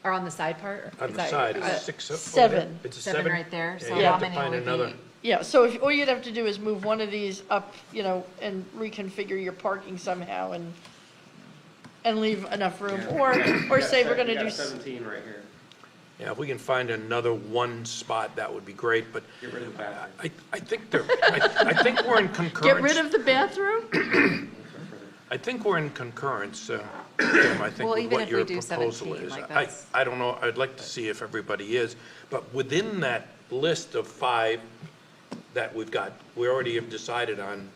Or on the side part?
On
Is
the
that-
side,
uh,
it's 6 over there.
7.
It's a
7
7
right there,
Yeah,
so
you
how
have to
many
find
would
another.
be-
Yeah, so if, all you'd have to do is move one of these up, you know, and reconfigure your parking somehow and leave enough room. Or say we're gonna do,
17 right here.
Yeah, if we can find another one spot, that would be great, but
Get rid of the bathroom.
I think we're in concurrence.
get rid of the bathroom?
I think we're in concurrence, Kim, I think,
Well,
with
even
what
if
your
we do
proposal
17,
is.
like that's-
I don't know, I'd like to see if everybody is, but within that list of 5 that we've got, we already have decided on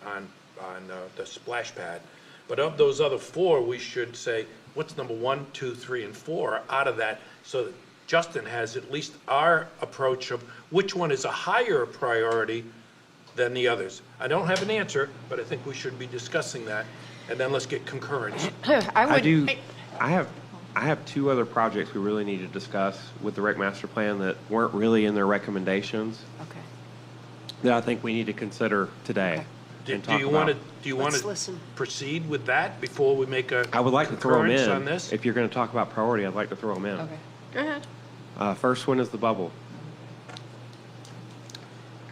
the splash pad. But of those other 4, we should say, what's number 1, 2, 3, and 4 out of that, so that Justin has at least our approach of which one is a higher priority than the others. I don't have an answer, but I think we should be discussing that, and then let's get concurrence.
I have 2 other projects we really need to discuss with the rec master plan that weren't really in their recommendations
Okay.
that I think we need to consider today.
Do
and
do
talk
you want to,
about.
do you want
Let's
to
listen.
proceed with that before we make a
I would like to throw them
concurrence on
in.
this?
If you're going to talk about priority, I'd like to throw them in.
Okay.
Go ahead.
First one is the bubble.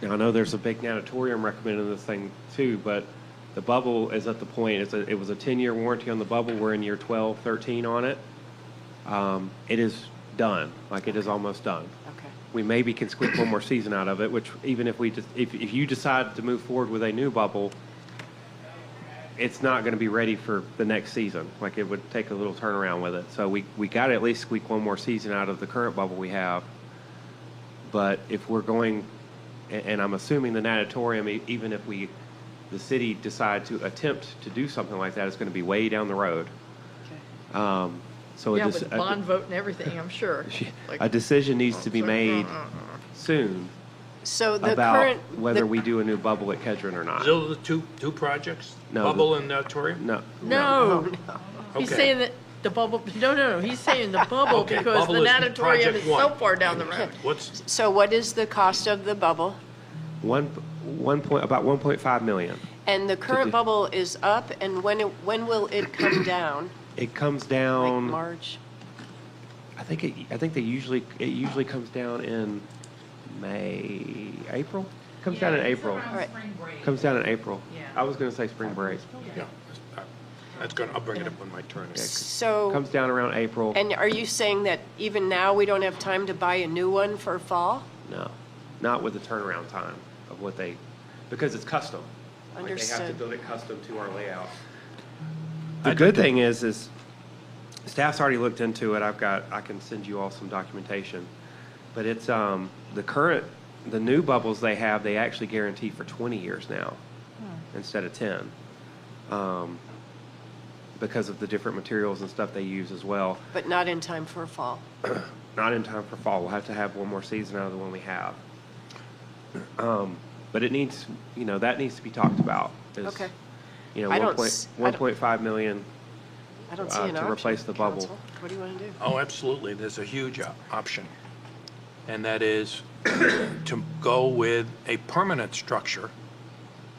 Now, I know there's a big natatorium recommended in this thing too, but the bubble is at the point, it was a 10-year warranty on the bubble. We're in year 12, 13 on it. It is done, like it is almost done.
Okay.
We maybe can squeak one more season out of it, which even if if you decide to move forward with a new bubble, it's not going to be ready for the next season. Like it would take a little turnaround with it. So we got to at least squeak one more season out of the current bubble we have. But if we're going, and I'm assuming the natatorium, even if the city decide to attempt to do something like that, it's going to be way down the road.
Okay.
So
Yeah,
it is
with bond vote and everything, I'm sure.
a decision needs to be made soon
So the
about
current,
whether we do a new bubble at Kedron or not.
Those are the two projects?
No,
Bubble and natatorium?
No.
No, he's
Okay.
saying that the bubble, no, he's saying the bubble
Okay,
because the
bubble is
natatorium
project
is so
one.
far down the road.
What's,
so what is the cost of the bubble?
About 1.5 million.
And the
do-
current bubble is up, and when will it come down?
It comes
Like
down.
March?
I think it usually comes down in April. Comes down in April.
All right.
Spring break.
Comes down in April.
Yeah.
I was going to say spring break.
yeah, that's good, I'll bring it up on my turn.
So,
Comes down around April.
and are you saying that even now, we don't have time to buy a new one for fall?
No, not with the turnaround time of what because it's custom. Like they have to
Understood.
build it custom to our layout. The good thing is staff's already looked into it. I can send you all some documentation. But it's, the new bubbles they have, they actually guarantee for 20 years now instead of 10. Because of the different materials and stuff they use as well.
But not in time for fall?
Not in time for fall. We'll have to have one more season out of the one we have. But it needs, that needs to be talked about. is,
Okay.
$1.5
I
million.
I don't see an
to
option.
replace the bubble.
Council. What do you want to do?
Oh, absolutely, there's a huge option, and that is to go with a permanent structure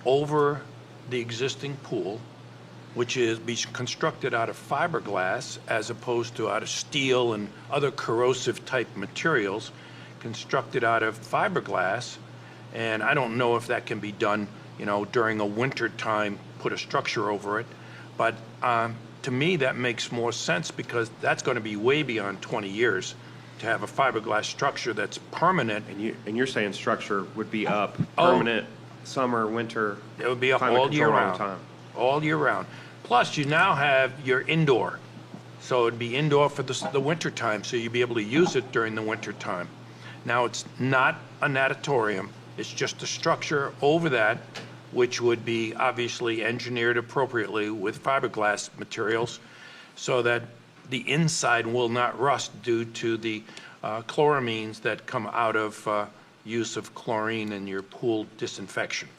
over the existing pool, which is be constructed out of fiberglass as opposed to out of steel and other corrosive type materials, constructed out of fiberglass. And I don't know if that can be done, during a winter time, put a structure over it. But to me, that makes more sense because that's going to be way beyond 20 years. to have a fiberglass structure that's permanent.
And you're saying structure would be up
Oh.
permanent, summer, winter?
It would be up
climate
all year
control all
round.
the time.
All year round. Plus, you now have your indoor. So it'd be indoor for the winter time, so you'd be able to use it during the winter time. Now, it's not a natatorium, it's just a structure over that, which would be obviously engineered appropriately with fiberglass materials so that the inside will not rust due to the chloramines that come out of use of chlorine in your pool disinfection.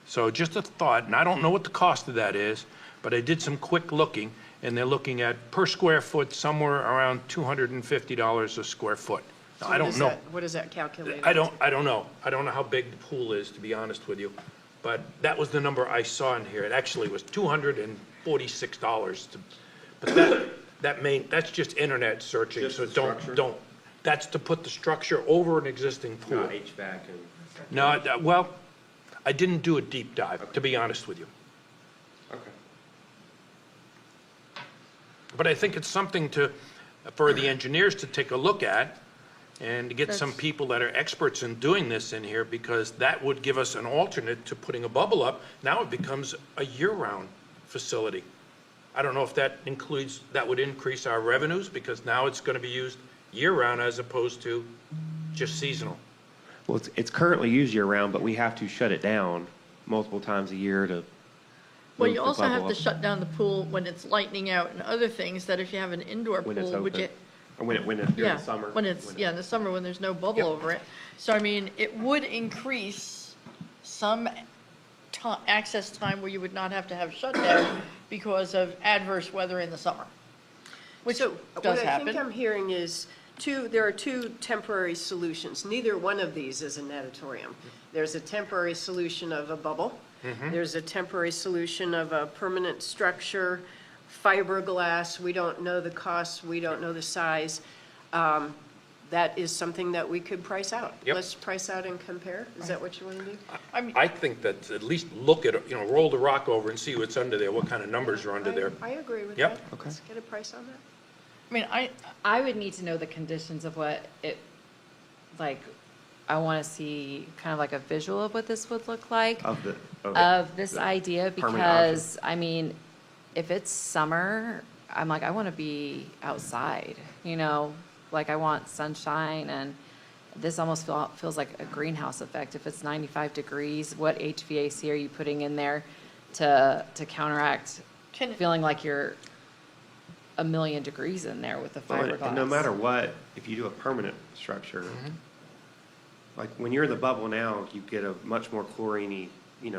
So just a thought, and I don't know what the cost of that is, but I did some quick looking, and they're looking at per square foot somewhere around $250 a square foot. Now, I don't know.
What does that calculate?
I don't know. I don't know how big the pool is, to be honest with you. But that was the number I saw in here. It actually was $246. But that's just internet searching,
Just
so
the structure?
don't. That's to put the structure over an existing pool.
Not HVAC and.
No, well, I didn't do a deep dive, to be honest with you.
Okay.
But I think it's something for the engineers to take a look at and to get some people that are experts in doing this in here, because that would give us an alternate to putting a bubble up. Now it becomes a year-round facility. I don't know if that would increase our revenues, because now it's going to be used year-round as opposed to just seasonal.
Well, it's currently used year-round, but we have to shut it down multiple times a year to.
Well,
move
you
the
also have
bubble
to
up
shut down the pool when it's lightening out and other things, that if you have an indoor
when it's
pool, which
open.
it,
Or when it's during
yeah,
the summer.
when it's, yeah, in the summer when there's no bubble
Yep.
over it. So, I mean, it would increase some access time where you would not have to have shutdown because of adverse weather in the summer, which
So
does
what I think I'm
happen.
hearing is there are two temporary solutions. Neither one of these is a natatorium. There's a temporary solution of a bubble. There's a temporary solution of a permanent structure, fiberglass. We don't know the cost, we don't know the size. That is something that we could price out.
Yep.
Let's price out and compare. Is that what you want to do?
I mean,
I think that at least look at, roll the rock over and see what's under there, what kind of numbers are under there.
I agree with
Yep.
that.
Okay.
Let's get a price on that.
I mean,
I would need to know the conditions of what it, like, I want to see kind of like a visual of what this would look like. Of this idea,
permanent
because, I mean, if it's summer, I'm like, I want to be outside, like I want sunshine, and this almost feels like a greenhouse effect. If it's 95 degrees, what HVAC are you putting in there to counteract feeling like you're a million degrees in there with the fiberglass?
And no matter what, if you do a permanent structure, like when you're in the bubble now, you get a much more chlorine-y,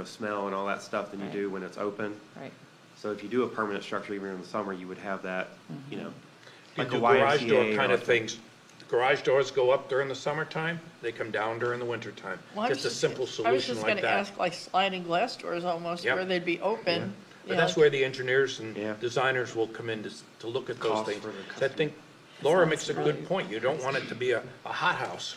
smell and all that stuff than you
Right.
do when it's open.
Right.
So if you do a permanent structure even in the summer, you would have that,
You
like a
do garage door
YMCA
kind
or
of things. Garage doors go up during the summertime, they come down during the wintertime.
well, I was
Just a simple
I was
solution
just
like
gonna
that.
ask, like sliding glass doors almost,
Yep.
where they'd be open.
But that's where the engineers
Yeah.
and designers will come in to look at those
Cost
things.
for the
So I think Laura makes a
really-
good point. You don't want it to be a hothouse.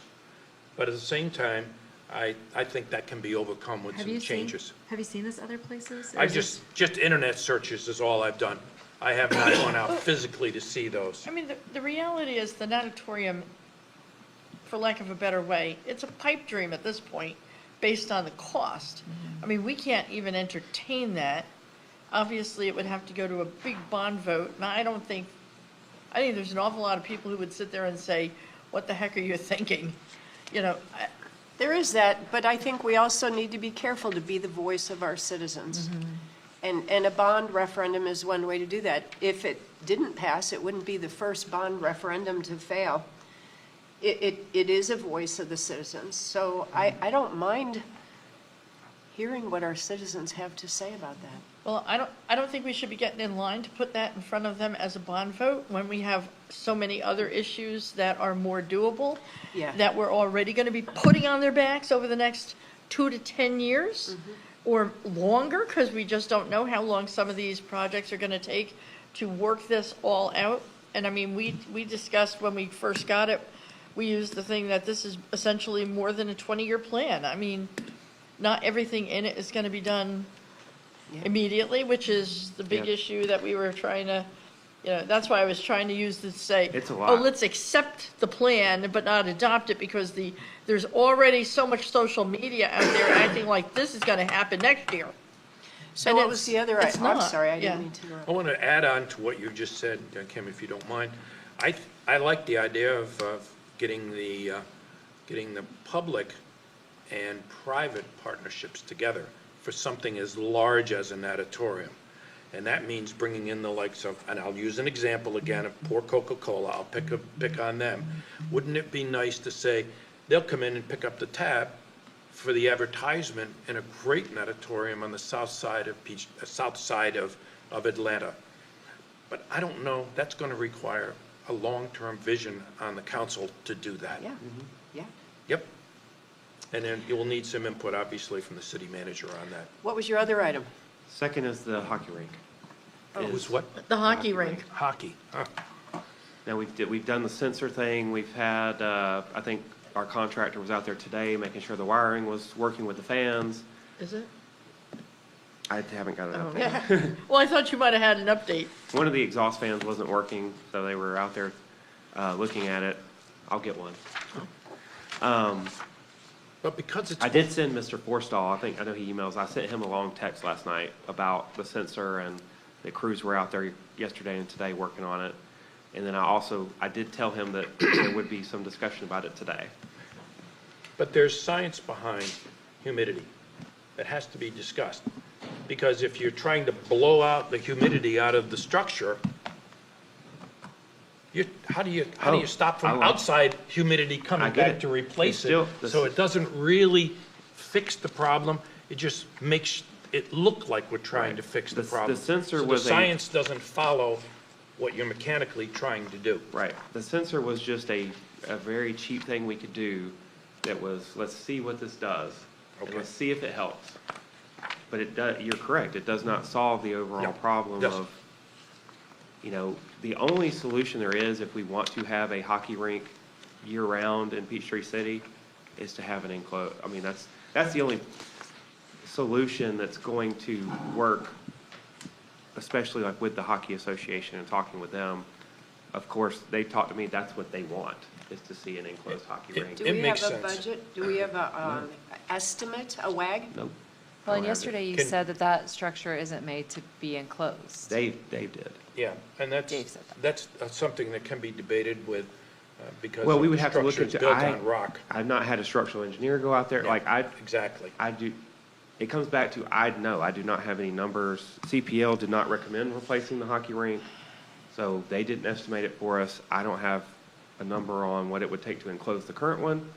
But at the same time, I think that can be overcome with
Have
some
you
changes.
Have you seen this other places? Or
I
is this-
just internet searches is all I've done. I have not gone out physically to see those.
I mean, the reality is the natatorium, for lack of a better way, it's a pipe dream at this point, based on the cost. I mean, we can't even entertain that. Obviously, it would have to go to a big bond vote, and I think there's an awful lot of people who would sit there and say, what the heck are you thinking?
There is that, but I think we also need to be careful to be the voice of our citizens. And a bond referendum is one way to do that. If it didn't pass, it wouldn't be the first bond referendum to fail. It is a voice of the citizens. So I don't mind hearing what our citizens have to say about that.
Well, I don't think we should be getting in line to put that in front of them as a bond vote when we have so many other issues that are more doable.
Yeah.
That we're already gonna be putting on their backs over the next 2 to 10 years or longer, because we just don't know how long some of these projects are gonna take to work this all out. And I mean, we discussed when we first got it, we used the thing that this is essentially more than a 20-year plan. I mean, not everything in it is gonna be done
Yeah.
immediately, which is the big
Yeah.
issue that we were trying to You know, that's why I was trying to use this, say,
It's a
oh,
lot.
let's accept the plan, but not adopt it, because there's already so much social media out there acting like this is gonna happen next year.
So
And
what was the other,
it's
I'm
not,
sorry, I
yeah.
didn't mean to interrupt.
I want to add on to what you just said, Kim, if you don't mind. I like the idea of getting the public and private partnerships together for something as large as an auditorium. And that means bringing in the likes of, and I'll use an example again of poor Coca-Cola, I'll pick on them. Wouldn't it be nice to say, they'll come in and pick up the tab for the advertisement in a great auditorium on the south side of Atlanta? But I don't know, that's going to require a long-term vision on the council to do that.
Yeah, yeah.
Yep. And then you will need some input, obviously, from the city manager on that.
What was your other item?
Second is the hockey rink.
Who's what?
The hockey rink.
Hockey. Huh.
Now, we've done the sensor thing. We've had, I think our contractor was out there today making sure the wiring was working with the fans.
Is it?
I haven't got an
Oh,
update.
yeah. Well, I thought you might have had an update.
One of the exhaust fans wasn't working, so they were out there looking at it. I'll get one.
But because it's.
I did send Mr. Forstall, I know he emails, I sent him a long text last night about the sensor, and the crews were out there yesterday and today working on it. And then I did tell him that there would be some discussion about it today.
But there's science behind humidity that has to be discussed. Because if you're trying to blow out the humidity out of the structure, how do you stop from outside humidity
I
coming
get
back
it.
to replace
It's still-
it? So it doesn't really fix the problem, it just makes it look like we're trying to fix the
The
problem.
sensor
So
was
the science doesn't follow what you're mechanically trying to do.
Right. The sensor was just a very cheap thing we could do that was, let's see what this does. And
Okay.
let's see if it helps. But it does, you're correct, it does not solve the overall
No,
problem
doesn't.
of, the only solution there is if we want to have a hockey rink year-round in Peachtree City is to have an enclosed, that's the only solution that's going to work, especially like with the Hockey Association and talking with them. Of course, they talked to me, that's what they want, is to see an enclosed hockey rink.
Do
It
we
makes
have a
sense.
budget? Do we have a estimate, a WAG?
Nope.
Well,
Don't have
and
it.
yesterday you
Can-
said that structure isn't made to be enclosed.
Dave did.
Yeah, and
Dave said that.
that's something that can be debated with, because
Well, we
the
would have to look
structure is
into,
built on rock.
I've not had a structural engineer go out there,
Yeah.
like,
Exactly.
I do, it comes back to, I do not have any numbers. CPL did not recommend replacing the hockey rink, so they didn't estimate it for us. I don't have a number on what it would take to enclose the current one.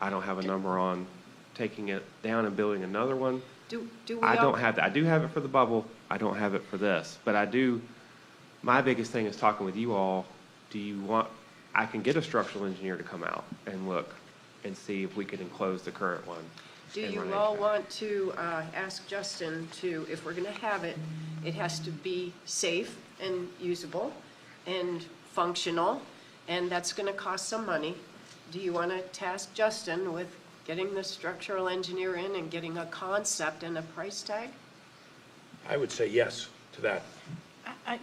I don't have a number on taking it down and building another one.
Do we
I
all-
don't have that. I do have it for the bubble. I don't have it for this. But I do, my biggest thing is talking with you all. I can get a structural engineer to come out and look and see if we could enclose the current one.
Do
and
you
run
all
HVAC.
want to ask Justin to, if we're going to have it, it has to be safe and usable and functional, and that's going to cost some money. Do you want to task Justin with getting the structural engineer in and getting a concept and a price tag?
I would say yes to that.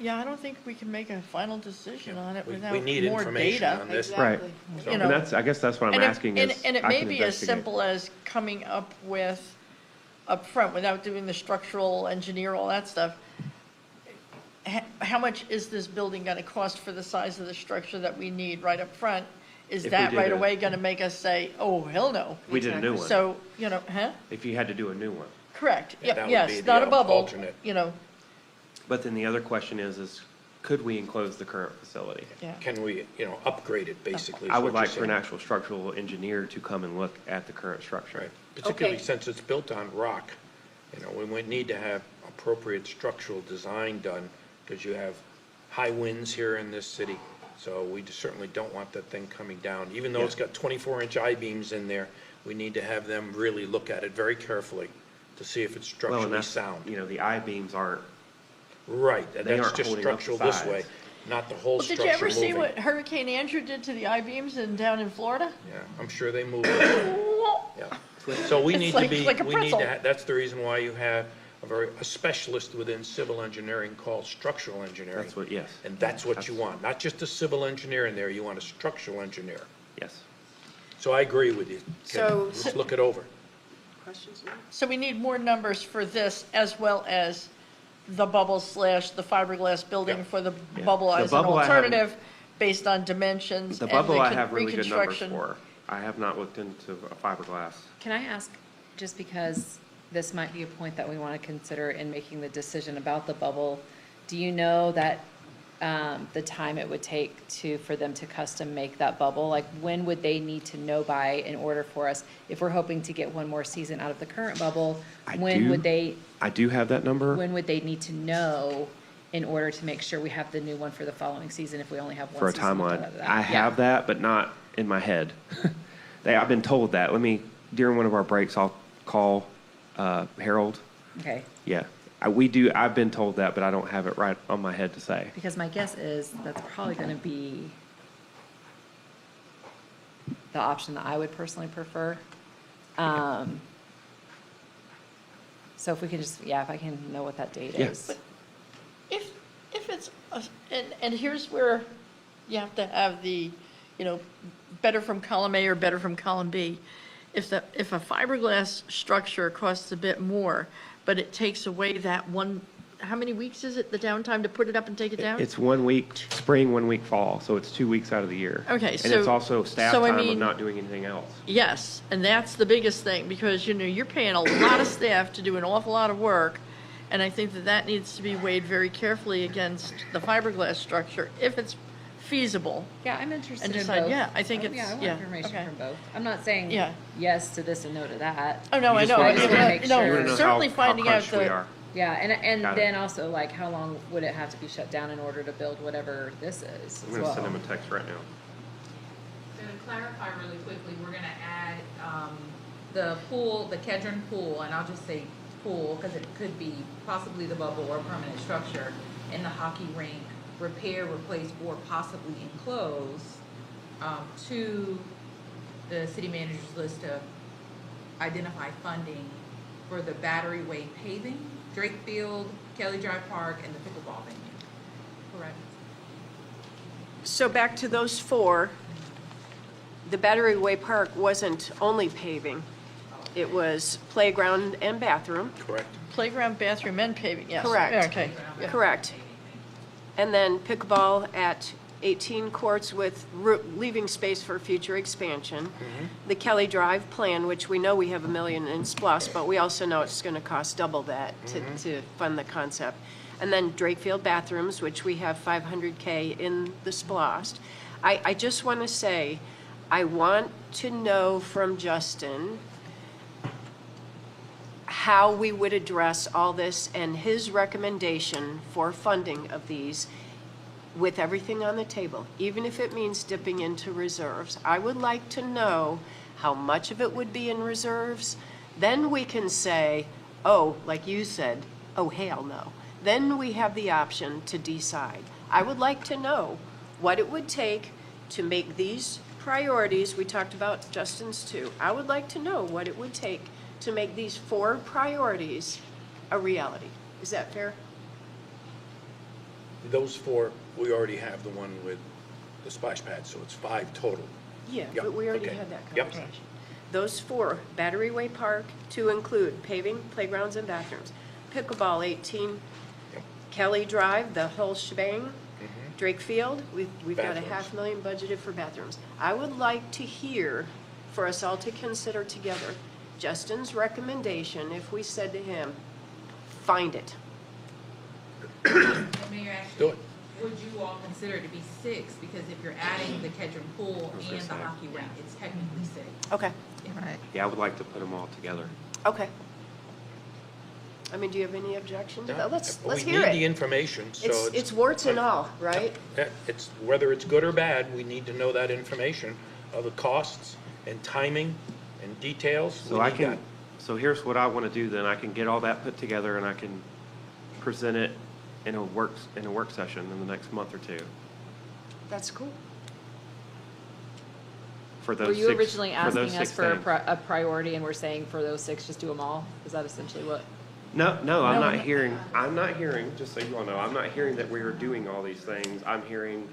Yeah, I don't think we can make a final decision on it
We
without
need
more
information
data.
on this.
Right.
Exactly.
So,
You
and
know,
I guess that's what I'm
And it-
asking
and-
is.
And it
I
may
can
be as
investigate.
simple as coming up with, upfront, without doing the structural engineer, all that stuff, how much is this building gonna cost for the size of the structure that we need right up front? Is
If we
that
did
right
a-
away gonna make us say, oh, hell no?
We did a new one.
So, huh?
If you had to do a new one.
Correct.
Yeah, that
Yep,
would be
yes,
the
not a bubble,
alternate.
But then the other question is could we enclose the current facility?
yeah.
Can we, upgrade it, basically? is
I
what
would
you're
like for an
saying.
actual structural engineer to come and look at the current structure.
Right, particularly
Okay.
since it's built on rock. We would need to have appropriate structural design done, because you have high winds here in this city. So we certainly don't want that thing coming down. Even though it's got 24-inch I-beams in there, we need to have them really look at it very carefully to see if it's
Well, and
structurally
that's,
sound.
the I-beams aren't,
Right, and
they
that's
aren't
just
holding up the
structural this
sides.
way, not the whole
Well, did
structure
you ever see
moving.
what Hurricane Andrew did to the I-beams down in Florida?
Yeah, I'm sure they move it. Yeah. So we
It's
need to
like-
be,
like a
we need
pretzel.
to, that's the reason why you have a a specialist within civil engineering called structural engineering.
That's what, yes,
And that's what you
That's-
want, not just a civil engineer in there, you want a structural engineer.
yes.
So I agree with you.
So-
Let's look it over.
Questions now?
So we need more numbers for this as well as the bubble slash the fiberglass building
Yeah.
for the
Yeah.
bubble
The
as an
bubble I
alternative based on dimensions
The
and
bubble I have really good numbers
reconstruction.
for. I have not looked into a fiberglass.
Can I ask, just because this might be a point that we want to consider in making the decision about the bubble, do you know that the time it would take for them to custom make that bubble? Like, when would they need to know by in order for us, if we're hoping to get one more season out of the current bubble,
I
when
do-
would they need to know in order to make sure we have the new one for the following season if we only have one
For a
season left out
timeline.
of that?
I
Yeah.
have that, but not in my head. I've been told that. During one of our breaks, I'll call Harold.
Okay.
Yeah. I've been told that, but I don't have it right on my head to say.
Because my guess is that's probably going to be the option that I would personally prefer. So if we can just, if I can know what that date
Yeah.
is.
If it's, and here's where you have to have the, better from column A or better from column B. If a fiberglass structure costs a bit more, but it takes away that one, how many weeks is it, the downtime to put it up and take it down?
It's 1 week spring, 1 week fall, so it's 2 weeks out of the year.
Okay,
And it's
so-
also staff
so I
time of
mean-
not doing anything else.
Yes, and that's the biggest thing, because, you're paying a lot of staff to do an awful lot of work, and I think that needs to be weighed very carefully against the fiberglass structure, if it's feasible.
Yeah, I'm interested
And
in
decide,
both.
yeah, I think
Oh,
it's-
I want
yeah,
information
okay.
from both. I'm not saying
Yeah.
yes to this and no to that.
Oh, no,
You
I
just
know,
wanna- You
just wanna make sure.
You wanna know
certainly
how
finding out
crunched we
the,
are.
Yeah, and
Got it.
then also, like, how long would it have to be shut down in order to build whatever this is
I'm
as
going to
well?
send him a text right now.
So to clarify really quickly, we're gonna add, the pool, the Kedron pool, and I'll just say pool, because it could be possibly the bubble or permanent structure, in the hockey rink, repair, replace, or possibly enclose, to the city manager's list to identify funding for the Battery Way paving, Drake Field, Kelly Drive Park, and the pickleball venue. Correct?
So back to those four, the Battery Way Park wasn't only paving. It was playground and bathroom.
Correct.
playground, bathroom, and paving, yes.
Correct.
Yeah, okay, yeah.
Correct. And then pickleball at 18 courts with leaving space for future expansion. The Kelly Drive plan, which we know we have $1 million in SPLOST, but we also know it's going to cost double that to fund the concept. And then Drakefield bathrooms, which we have $500K in the SPLOST. I just want to say, I want to know from Justin how we would address all this and his recommendation for funding of these with everything on the table, even if it means dipping into reserves. I would like to know how much of it would be in reserves. Then we can say, oh, like you said, oh, hell no. Then we have the option to decide. I would like to know what it would take to make these priorities, we talked about Justin's too. I would like to know what it would take to make these 4 priorities a reality. Is that fair?
Those 4, we already have the one with the splash pad, so it's 5 total.
Yeah,
Yep,
but we already
okay.
had that
Yep.
conversation. Those 4, Battery Way Park to include paving, playgrounds, and bathrooms. Pickleball, 18,
Yep.
Kelly Drive, the whole shebang. Drake Field, we've got a
Bathrooms.
$500,000 budgeted for bathrooms. I would like to hear, for us all to consider together, Justin's recommendation if we said to him, find it.
And Mayor,
Do
actually,
it.
would you all consider it to be 6? Because if you're adding the Kedron pool
was
and
gonna
the
say.
hockey rink, it's technically 6.
Okay,
Right.
Yeah, I would like to put them all together.
okay. I mean, do you have any objections?
Yeah.
Let's
We
hear
need the
it.
information, so
It's warts and all, right?
It's, whether it's good or bad, we need to know that information of the costs and timing and details. We
So I
need
can,
that.
so here's what I want to do then. I can get all that put together and I can present it in a work session in the next month or 2
That's cool.
for those
Were you
6
originally
for those
asking us
6
for
things.
a priority and we're saying for those 6, just do them all? Is that essentially what?
No, I'm not hearing, just so you all know, I'm not hearing that we are doing all these things. I'm hearing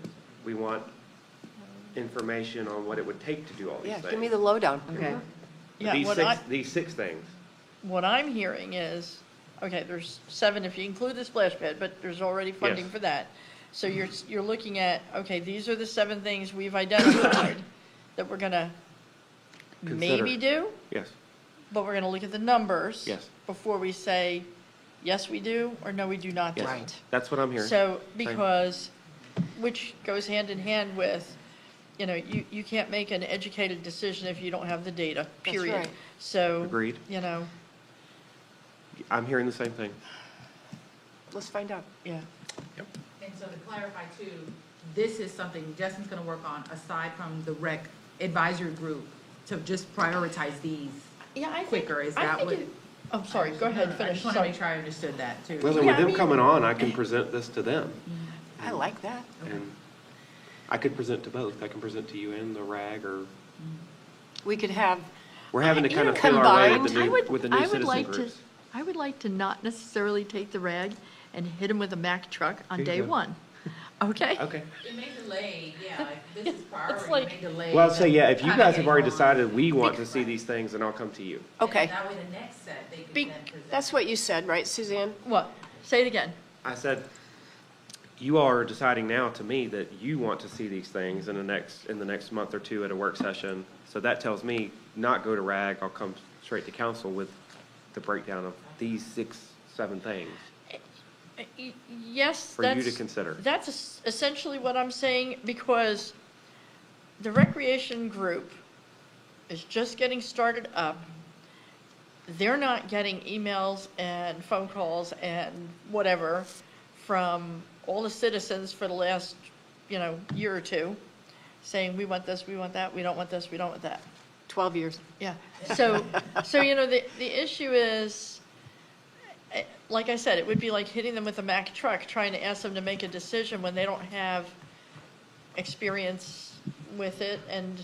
we want information on what it would take to do all these
Yeah,
things.
give me the lowdown.
Okay.
Yeah,
These six things.
what I'm hearing is, okay, there's 7 if you include the splash pad, but there's already funding
Yes.
for that. So you're looking at, okay, these are the 7 things we've identified that we're gonna maybe
Consider.
do,
Yes,
but we're gonna look at the numbers.
Yes.
Before we say, yes, we do, or no, we do not do.
yes.
Right.
That's what I'm hearing.
So,
Same.
because, which goes hand in hand with, you can't make an educated decision if you don't have the data,
That's
period.
right.
So.
Agreed. I'm hearing the same thing.
Let's find out.
Yeah.
And so to clarify too, this is something Justin's gonna work on aside from the rec advisory group to just prioritize these
Yeah, I think.
quicker, is
I
that
think
what?
it- I'm sorry, go ahead,
I
finish,
just wanna
sorry.
make sure I understood that too.
Well, then
Yeah,
with
I
them
mean-
coming on, I can present this to them.
I like that.
And I could present to both. I can present to you and the RAG, or
We could have,
we're having to
You
kind
know,
of feel our way with
combined.
the new
I would
citizen
like to,
groups.
I would like to not necessarily take the rag and hit them with a Mack truck on
There you
day
go.
one, okay?
Okay.
It may delay, yeah, if this is priority,
like-
it may delay.
Well, I'd say, yeah, if you
kinda
guys have
getting
already
on.
decided we want to see these things, then I'll come to you.
okay,
That way the next set, they
Be-
can then present.
that's what you said, right, Suzanne?
What? Say it again.
I said, you all are deciding now to me that you want to see these things in the next month or two at a work session. So that tells me not go to RAG, I'll come straight to council with the breakdown of these 6, 7 things
Yes,
for you to
that's,
consider.
that's essentially what I'm saying, because the recreation group is just getting started up. They're not getting emails and phone calls and whatever from all the citizens for the last, year or two, saying, we want this, we want that, we don't want this, we don't want that.
12 years.
Yeah, so, the issue is, like I said, it would be like hitting them with a Mack truck, trying to ask them to make a decision when they don't have experience with it, and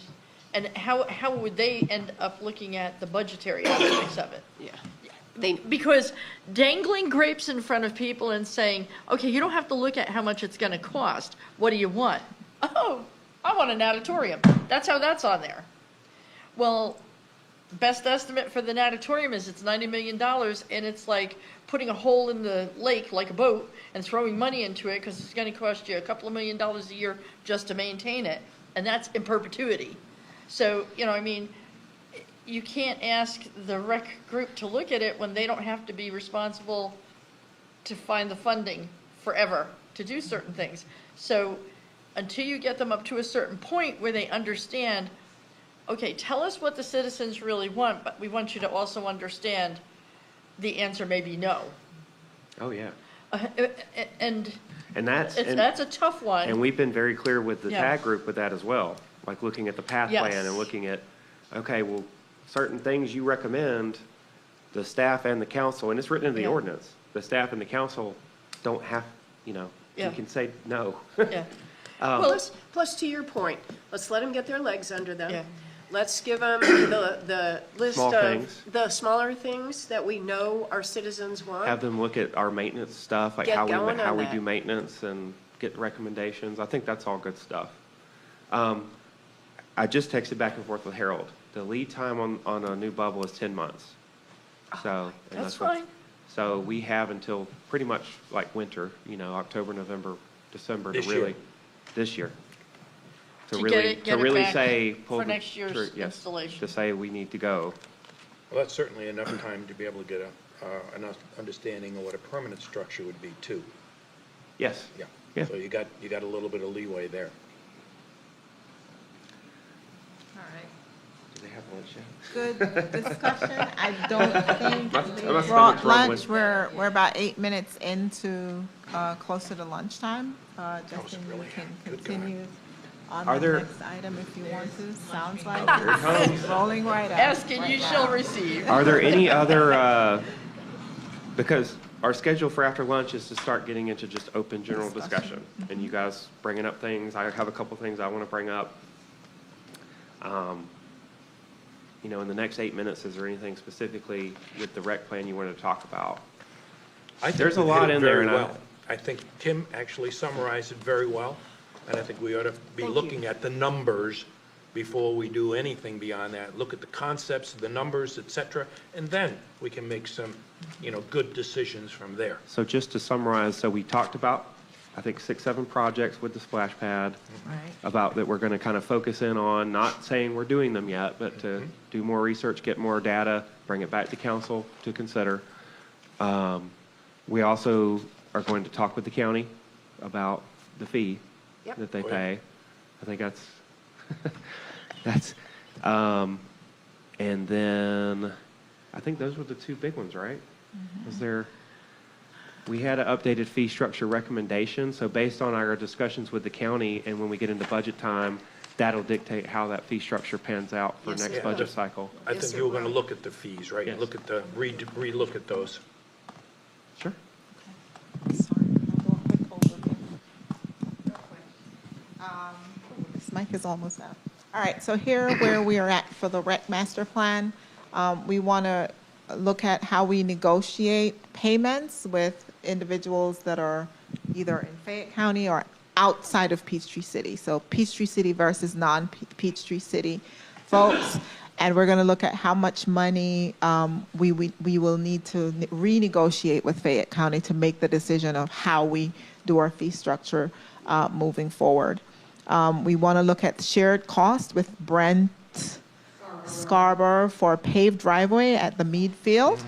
how would they end up looking at the budgetary aspects of it?
Yeah. They,
Because dangling grapes in front of people and saying, okay, you don't have to look at how much it's gonna cost, what do you want? Oh, I want an auditorium, that's how that's on there. Well, best estimate for the natatorium is it's $90 million, and it's like putting a hole in the lake like a boat and throwing money into it, because it's gonna cost you a couple of $1 million a year just to maintain it, and that's in perpetuity. So, you can't ask the rec group to look at it when they don't have to be responsible to find the funding forever to do certain things. So, until you get them up to a certain point where they understand, okay, tell us what the citizens really want, but we want you to also understand the answer may be no.
Oh, yeah.
And
And that's,
that's a tough one.
and we've been very clear with the
Yeah.
TAG group with that as well. Like looking at the path plan
Yes.
and looking at, okay, well, certain things you recommend, the staff and the council, and it's written in the
Yeah.
ordinance, the staff and the council don't have, you
Yeah.
can say no.
Yeah,
plus to your point, let's let them get their legs under them.
Yeah.
Let's give them the list
Small
of
things.
the smaller things that we know our citizens want.
Have them look at our maintenance stuff, like
Get
how
going
how
on
we
that.
do maintenance and get recommendations. I think that's all good stuff. I just texted back and forth with Harold. The lead time on a new bubble is 10 months. So. and
that's
what-
fine.
So we have until pretty much like winter, October, November, December to
This year.
really, this year.
To
really,
get it
to really
back
say.
for next year's
yes,
installation.
To say we need to go.
Well, that's certainly enough time to be able to get enough understanding of what a permanent structure would be too.
Yes.
Yeah.
Yeah.
So you got a little bit of leeway there.
All right.
Do they have lunch yet?
Good discussion. I don't think
My
we
stomach's
brought
rumbling.
lunch. We're about 8 minutes into, closer to lunchtime. Justin, you
really
can
good going.
continue on
Are
the
there-
next item if you want to. Sounds like
Here it comes.
it's rolling right out.
ask and you
right
shall
now.
receive.
Are there any other, because our schedule for after lunch is to start getting into just open general discussion. And you guys bringing up things, I have a couple things I want to bring up. In the next 8 minutes, is there anything specifically with the rec plan you want to talk about?
I think
There's a
we've
lot
hit it
in there,
very
and
well. I think Tim actually summarized it very well, and I think we ought to be
Thank you.
looking at the numbers before we do anything beyond that. Look at the concepts, the numbers, et cetera, and then we can make some, good decisions from there.
So just to summarize, so we talked about, I think, 6, 7 projects with the splash pad.
Right.
About that we're going to kind of focus in on, not saying we're doing them yet, but to do more research, get more data, bring it back to council to consider. We also are going to talk with the county about the fee
Yep.
that they
Oh, yeah.
pay. I think that's, and then, I think those were the 2 big ones, right? Was there, we had an updated fee structure recommendation, so based on our discussions with the county, and when we get into budget time, that'll dictate how that fee structure pans out for
Yes,
next
it
budget
will.
cycle.
I
Yes,
think
it
you were going to
will.
look at the fees, right?
Yes.
Look at the, re-look at those.
Sure.
Sorry, I'll do a quick overview. This mic is almost out. All right, so here where we are at for the rec master plan. We want to look at how we negotiate payments with individuals that are either in Fayette County or outside of Peachtree City. So Peachtree City versus non-Peachtree City folks. And we're going to look at how much money we will need to renegotiate with Fayette County to make the decision of how we do our fee structure moving forward. We want to look at shared cost with Brent Scarborough for paved driveway at the Mead Field.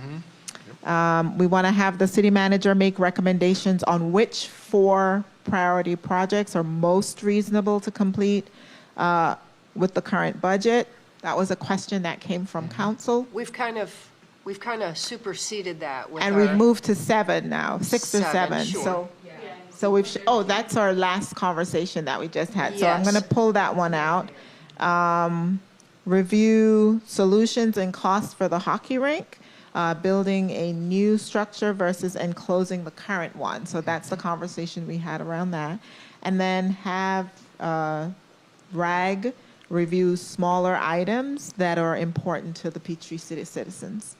We want to have the city manager make recommendations on which 4 priority projects are most reasonable to complete with the current budget. That was a question that came from council.
We've kind of superseded that with
And
our.
we've moved to 7 now, 6 or 7.
Sure.
So we've, that's our last conversation that we just had. So I'm
Yes.
going to pull that one out. Review solutions and costs for the hockey rink, building a new structure versus enclosing the current one. So that's the conversation we had around that. And then have RAG review smaller items that are important to the Peachtree City citizens.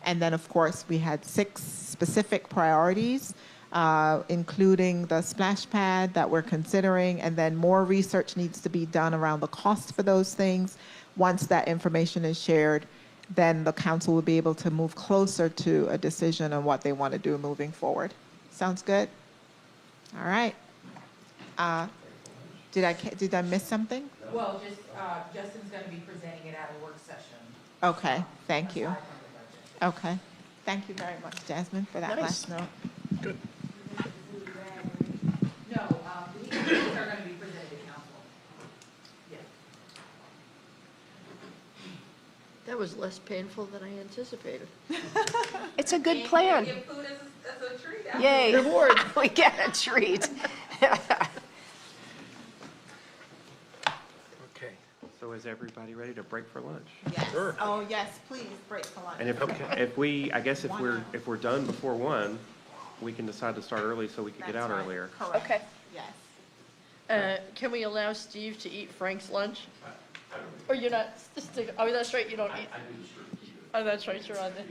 And then, of course, we had 6 specific priorities, including the splash pad that we're considering, and then more research needs to be done around the cost for those things. Once that information is shared, then the council will be able to move closer to a decision on what they want to do moving forward. Sounds good? All right. Did I miss something?
Well, just, Justin's gonna be presenting it at a work session.
Okay, thank you.
aside from the budget.
Okay. Thank you very much, Jasmine, for that
Nice.
last note.
No, these are gonna be presented to council. Yeah.
That was less painful than I anticipated.
It's a good plan.
Give food as a treat.
Yay.
Reward.
We get a treat.
Okay.
So is everybody ready to break for lunch?
Yes.
Sure.
Oh, yes, please, break for lunch.
And I guess if we're done before 1, we can decide to start early so we can get
That's
out
right.
earlier.
Correct.
Okay.
Yes.
Can we allow Steve to eat Frank's lunch? Or you're not, oh, that's right, you don't eat. Oh, that's right, you're on there.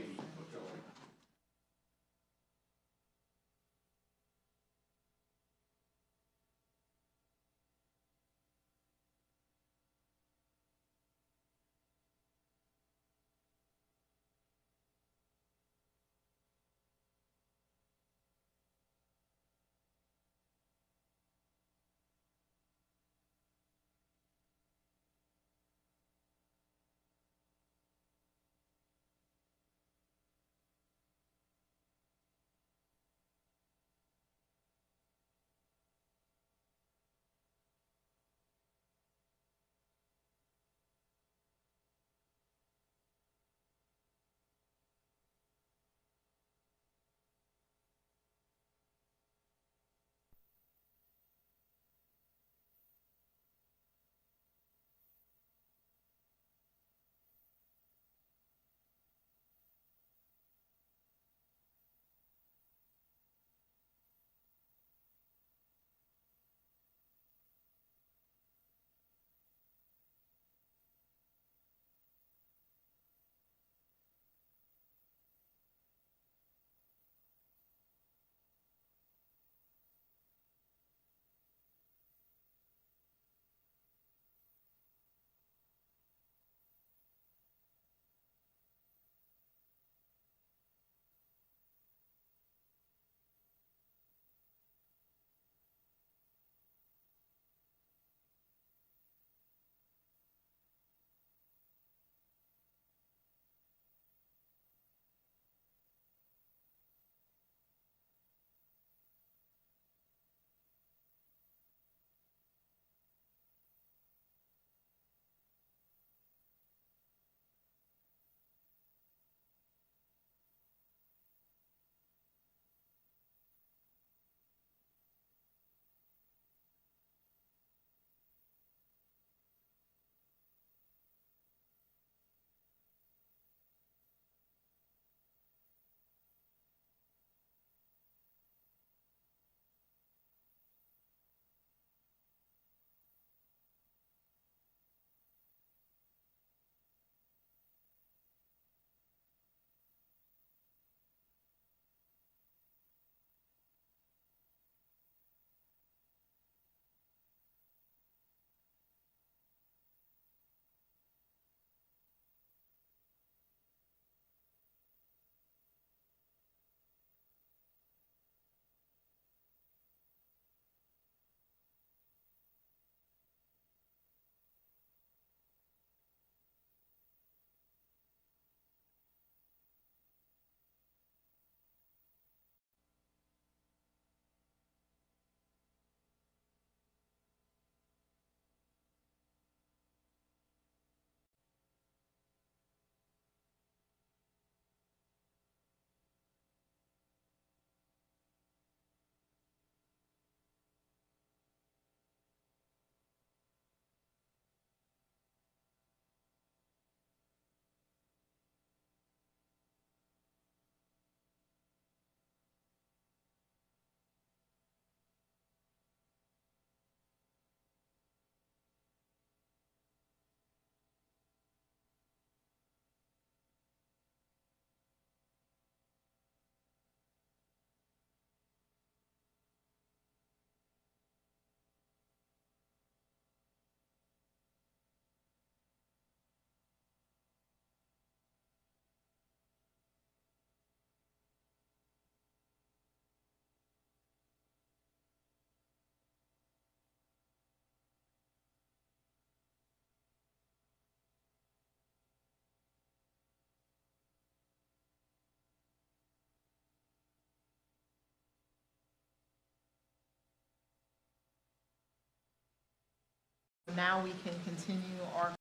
now we can continue our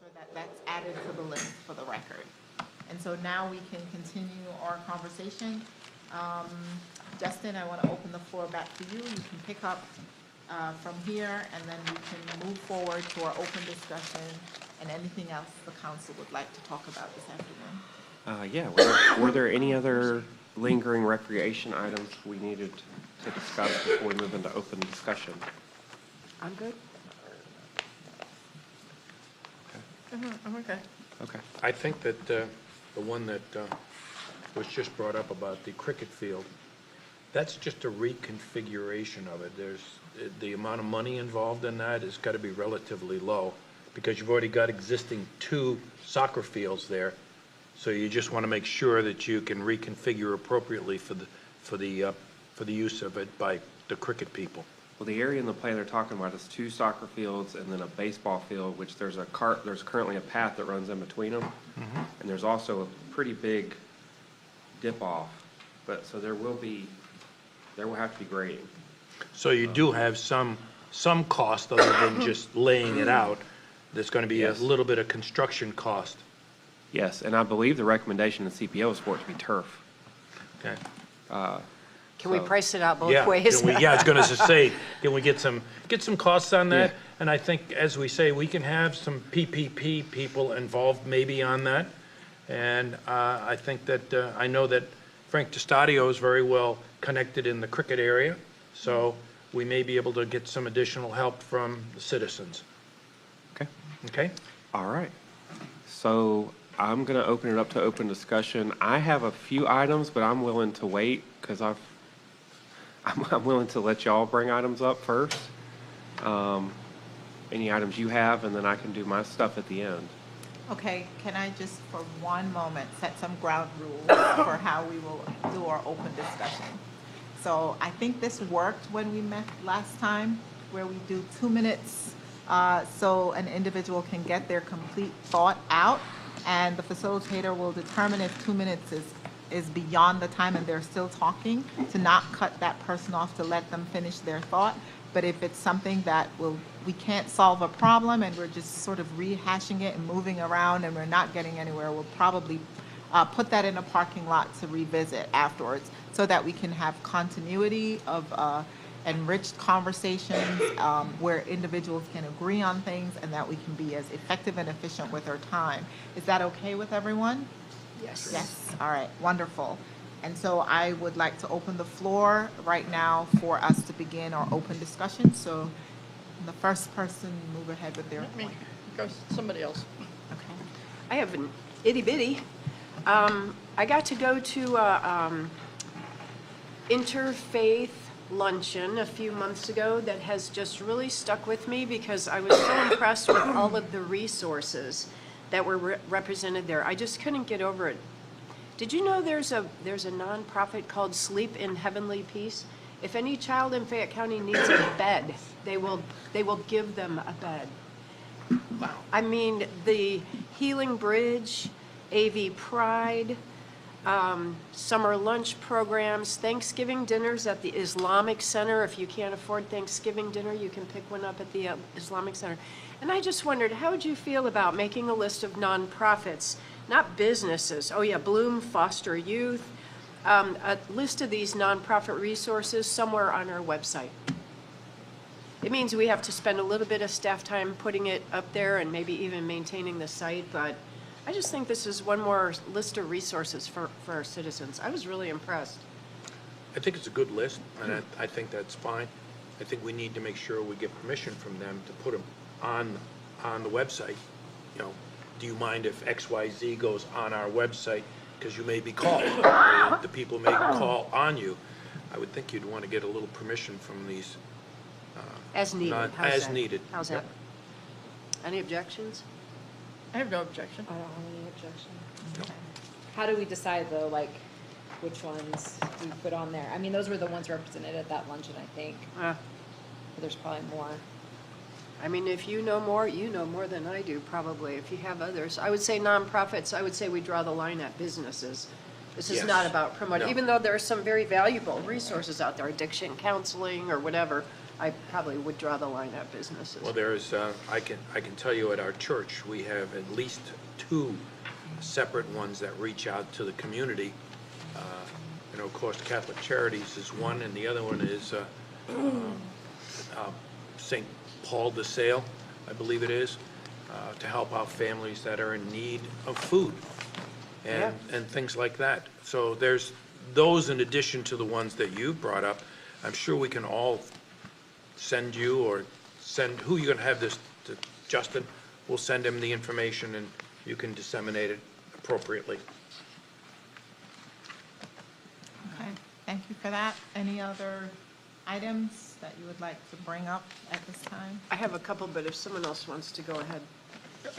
sure that that's added to the list for the record. And so now we can continue our conversation. Justin, I want to open the floor back to you. You can pick up from here, and then we can move forward to our open discussion and anything else the council would like to talk about this afternoon.
Yeah, were there any other lingering recreation items we needed to discuss before we move into open discussion?
I'm good.
I'm okay.
Okay.
I think that the one that was just brought up about the cricket field, that's just a reconfiguration of it. The amount of money involved in that has got to be relatively low, because you've already got existing 2 soccer fields there. So you just want to make sure that you can reconfigure appropriately for the use of it by the cricket people.
Well, the area in the plan they're talking about is 2 soccer fields and then a baseball field, which there's currently a path that runs in between them. And there's also a pretty big dip off, so there will have to be grading.
So you do have some cost other than just laying it out. There's going to be a
Yes.
little bit of construction cost.
Yes, and I believe the recommendation in CPO is for it to be turf.
Okay.
Can we
So-
price it out both
Yeah,
ways?
I was going to say, can we get some costs on that?
Yeah.
And I think, as we say, we can have some PPP people involved maybe on that. And I think that, I know that Frank Testadio is very well connected in the cricket area, so we may be able to get some additional help from the citizens.
Okay.
Okay?
All right. So I'm going to open it up to open discussion. I have a few items, but I'm willing to wait because I'm willing to let y'all bring items up first. Any items you have, and then I can do my stuff at the end.
Okay, can I just for one moment set some ground rules for how we will do our open discussion? So I think this worked when we met last time, where we do 2 minutes so an individual can get their complete thought out, and the facilitator will determine if 2 minutes is beyond the time and they're still talking, to not cut that person off, to let them finish their thought. But if it's something that we can't solve a problem and we're just sort of rehashing it and moving around and we're not getting anywhere, we'll probably put that in a parking lot to revisit afterwards, so that we can have continuity of enriched conversations where individuals can agree on things, and that we can be as effective and efficient with our time. Is that okay with everyone?
Yes.
Yes, all right, wonderful. And so I would like to open the floor right now for us to begin our open discussion. So the first person, move ahead with their
Let me
point.
go somebody else.
Okay.
I have an itty bitty. I got to go to a interfaith luncheon a few months ago that has just really stuck with me, because I was so impressed with all of the resources that were represented there. I just couldn't get over it. Did you know there's a nonprofit called Sleep in Heavenly Peace? If any child in Fayette County needs a bed, they will give them a bed. Wow. I mean, the Healing Bridge, AV Pride, summer lunch programs, Thanksgiving dinners at the Islamic Center. If you can't afford Thanksgiving dinner, you can pick one up at the Islamic Center. And I just wondered, how would you feel about making a list of nonprofits, not businesses? Oh yeah, Bloom Foster Youth, a list of these nonprofit resources somewhere on our website. It means we have to spend a little bit of staff time putting it up there and maybe even maintaining the site, but I just think this is one more list of resources for our citizens. I was really impressed.
I think it's a good list, and I think that's fine. I think we need to make sure we get permission from them to put them on the website. You know, do you mind if XYZ goes on our website? Because you may be called. The people may call on you. I would think you'd want to get a little permission from these.
As needed.
Not
How's
as
that?
needed.
How's that? Any objections?
I have no objection.
I don't have any objection. How do we decide though, like, which ones do we put on there? I mean, those were the ones represented at that luncheon, I think. But there's probably more.
I mean, if you know more than I do, probably. If you have others, I would say nonprofits. I would say we draw the line at businesses. This is
Yes.
not about promoting,
No.
even though there are some very valuable resources out there, addiction counseling or whatever. I probably would draw the line at businesses.
Well, there's, I can tell you at our church, we have at least 2 separate ones that reach out to the community. You know, of course, Catholic Charities is one, and the other one is St. Paul de Sale, I believe it is, to help out families that are in need of food and things like that. So there's those in addition to the ones that you brought up. I'm sure we can all send you or send, who you're gonna have this to, Justin? We'll send him the information and you can disseminate it appropriately.
Okay, thank you for that. Any other items that you would like to bring up at this time?
I have a couple, but if someone else wants to go ahead.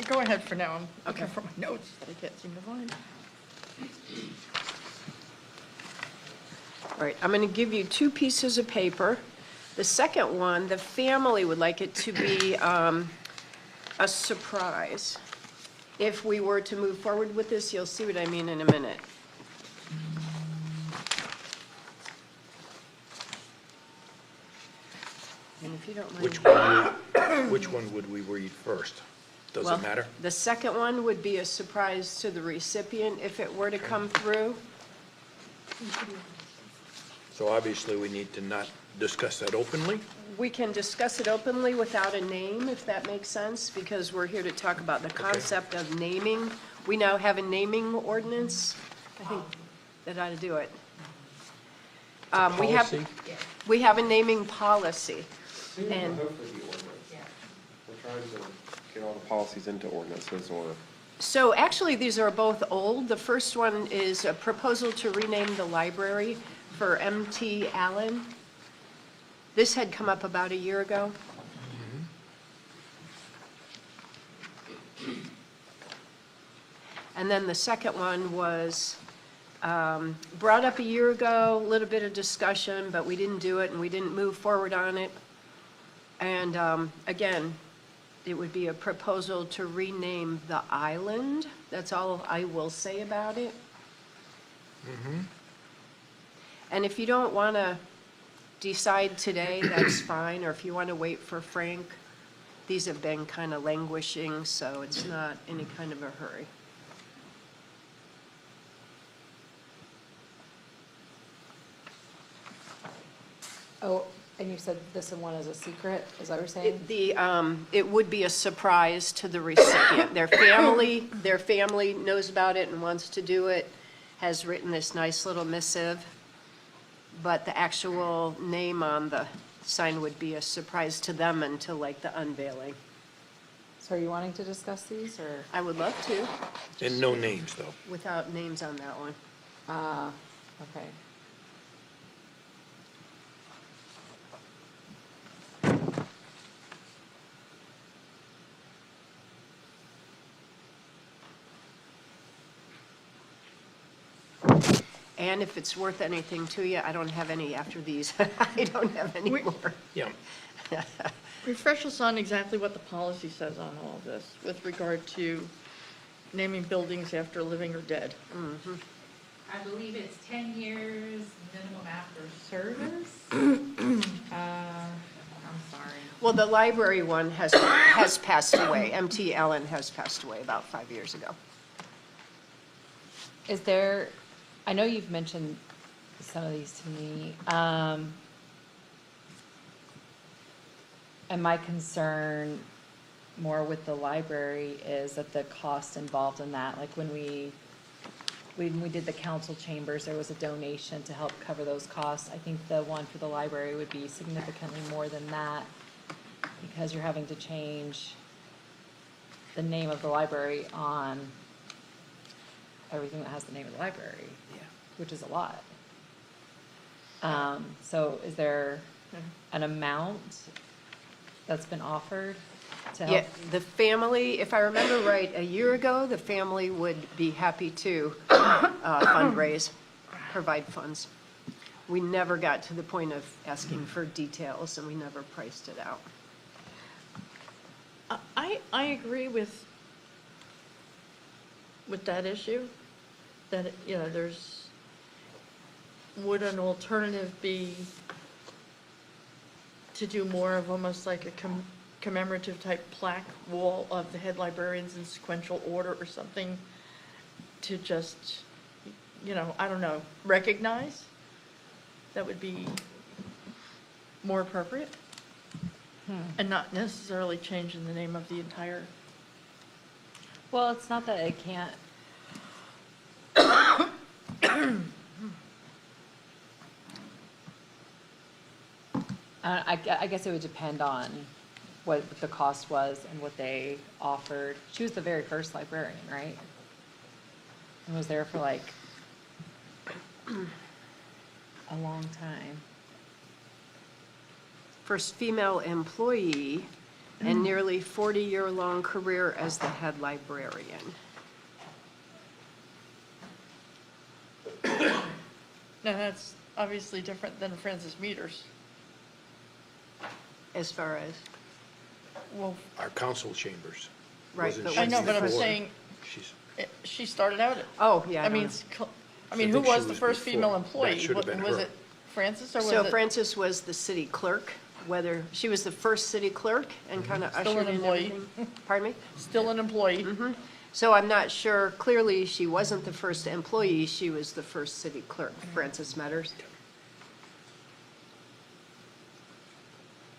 Go ahead for now, I'm looking
Okay.
for my notes that I can't seem to find.
All right, I'm going to give you 2 pieces of paper. The second one, the family would like it to be a surprise. If we were to move forward with this, you'll see what I mean in a minute. And if you don't mind.
Which one would we read first? Does
Well,
it matter?
The second one would be a surprise to the recipient if it were to come through.
So obviously, we need to not discuss that openly.
We can discuss it openly without a name, if that makes sense, because we're here to talk about the concept of naming. We now have a naming ordinance. I think that ought to do it.
Policy?
We have a naming policy. And
Hopefully the ordinance. We're trying to get all the policies into ordinances or.
so actually, these are both old. The first one is a proposal to rename the library for M.T. Allen. This had come up about a year ago. And then the second one was brought up a year ago, a little bit of discussion, but we didn't do it and we didn't move forward on it. And again, it would be a proposal to rename the island. That's all I will say about it. And if you don't want to decide today, that's fine, or if you want to wait for Frank, these have been kind of languishing, so it's not any kind of a hurry.
Oh, and you said this one is a secret, is that what you're saying?
It would be a surprise to the recipient. Their family knows about it and wants to do it, has written this nice little missive, but the actual name on the sign would be a surprise to them until like the unveiling.
So are you wanting to discuss these, or?
I would love to,
And no names, though.
without names on that one.
Okay.
And if it's worth anything to you, I don't have any after these. I don't have any
We-
more.
Yeah.
Refresh us on exactly what the policy says on all of this with regard to naming buildings after living or dead.
I believe it's 10 years minimum after service. I'm sorry.
Well, the library one has passed away. M.T. Allen has passed away about 5 years ago.
Is there, I know you've mentioned some of these to me, and my concern more with the library is that the cost involved in that, like when we did the council chambers, there was a donation to help cover those costs. I think the one for the library would be significantly more than that, because you're having to change the name of the library on everything that has the name of the library, which is a lot. So is there an amount that's been offered to
Yeah,
help?
the family, if I remember right, a year ago, the family would be happy to fundraise, provide funds. We never got to the point of asking for details, and we never priced it out.
I agree with that issue, that, you know, would an alternative be to do more of almost like a commemorative type plaque wall of the head librarians in sequential order or something to just, I don't know, recognize? That would be more appropriate? And not necessarily changing the name of the entire.
Well, it's not that it can't. I guess it would depend on what the cost was and what they offered. She was the very first librarian, right? And was there for like a long time.
First female employee and nearly 40-year-long career as the head librarian.
Now, that's obviously different than Frances Meters.
As far as,
Well,
Our council chambers.
right,
Wasn't
but
she
I know, but I'm
before?
saying,
She's,
she started out at.
oh, yeah.
I mean,
I
who
think she
was the
was
first
before.
female
That
employee?
should have been
Was
her.
it Frances or was
So
it?
Frances was the city clerk, whether, she was the first city clerk and kind of
Still
ushered
an
in
employee.
everything. Pardon me?
Still an employee?
So I'm not sure, clearly she wasn't the first employee, she was the first city clerk, Frances Metters.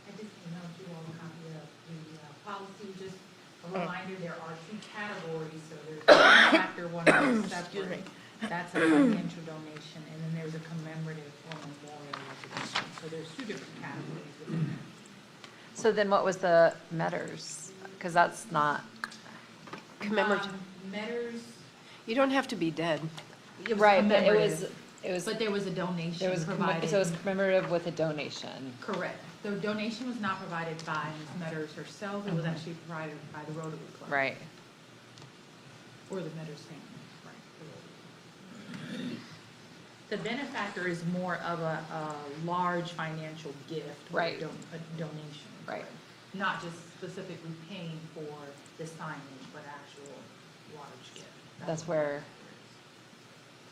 I just emailed you all a copy of the policy, just a reminder, there are two categories, so there's chapter one is
Excuse me.
separate. That's a financial donation, and then there's a commemorative or memorial recognition, so there's two different categories within that.
So then what was the Metters? Because that's not.
Commemorative,
Metters,
you don't have to be dead.
it was
Right, but
commemorative,
it was,
but there was a donation
there was,
provided.
so it was commemorative with a donation.
Correct. The donation was not provided by Ms. Metters herself, it was actually provided by the Rotary Club.
Right.
Or the Metters family, right. the Rotary. The benefactor is more of a large financial gift. or
Right.
A donation.
Right.
Not just specifically paying for the signage, but actual large gift.
That's where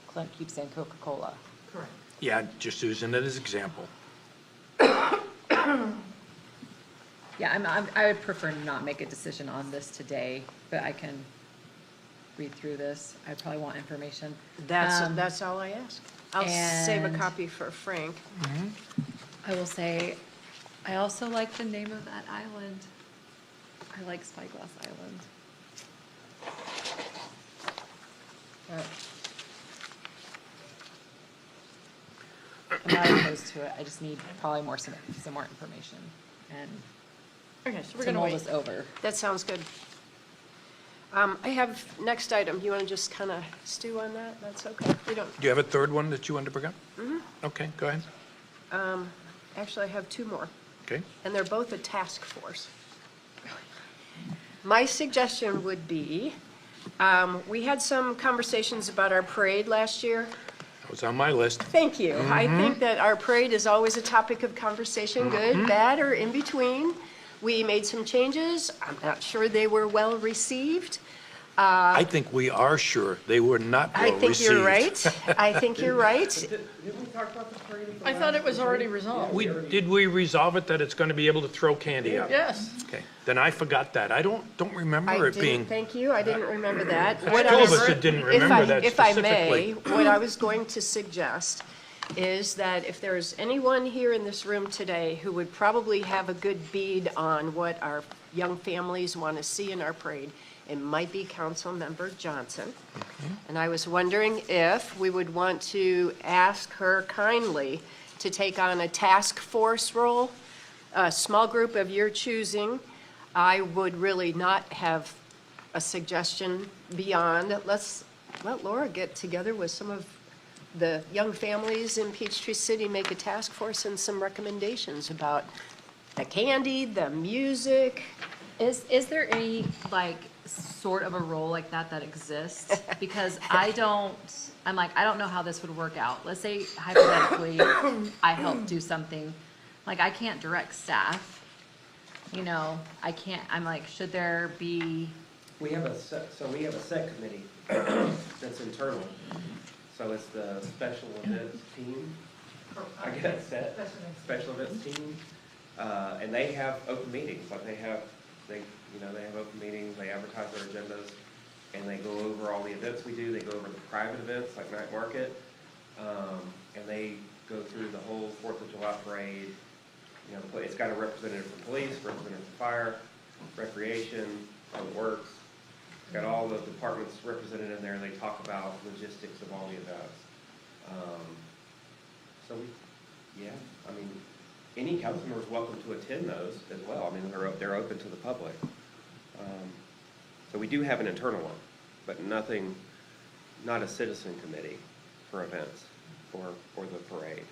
Clint keeps saying Coca-Cola.
Correct.
yeah, just using it as example.
Yeah, I would prefer not make a decision on this today, but I can read through this. I probably want information.
That's all I ask. I'll save a
and-
copy for Frank.
I will say, I also like the name of that island. I like Spyglass Island. I'm not opposed to it. I just need probably some more information and
Okay, so we're
to
gonna
mull
wait.
this over.
That sounds good. I have, next item, you want to just kind of stew on that? That's okay. You don't,
Do you have a third one that you wanted to bring up? Okay, go ahead.
actually, I have two more.
Okay.
And they're both a task force. My suggestion would be, we had some conversations about our parade last year.
That was on my list.
Thank you. I think that our parade is always a topic of conversation, good, bad, or in between. We made some changes. I'm not sure they were well received.
I think we are sure they were not well
I
received.
think you're right. I think you're right.
Didn't we talk about the parade at the
I thought
last
it was already
retreat?
resolved.
Did we resolve it that it's going to be able to throw candy out?
Yes.
Okay, then I forgot that. I don't
I
remember it
didn't,
being,
thank you, I didn't remember that.
There's
What
two
I
of us
was-
that didn't
if
remember
I-
that
If I may,
specifically.
what I was going to suggest is that if there's anyone here in this room today who would probably have a good bead on what our young families want to see in our parade, it might be Councilmember Johnson. And I was wondering if we would want to ask her kindly to take on a task force role, a small group of your choosing. I would really not have a suggestion beyond, let's let Laura get together with some of the young families in Peachtree City, make a task force and some recommendations about the candy, the music.
Is there any, like, sort of a role like that exists? Because I don't know how this would work out. Let's say hypothetically, I help do something, like, I can't direct staff, you know, I can't, I'm like, should there be,
We have a set committee that's internal. So it's the special events team, I guess, special events team. And they have open meetings, like they have open meetings, they advertise their agendas, and they go over all the events we do, they go over the private events like night market, and they go through the whole 4th of July parade. You know, it's got a representative from police, representative from fire, recreation, public works. It's got all the departments represented in there, and they talk about logistics of all the events. I mean, any council member is welcome to attend those as well. I mean, they're open to the public. So we do have an internal one, but not a citizen committee for events or the parade.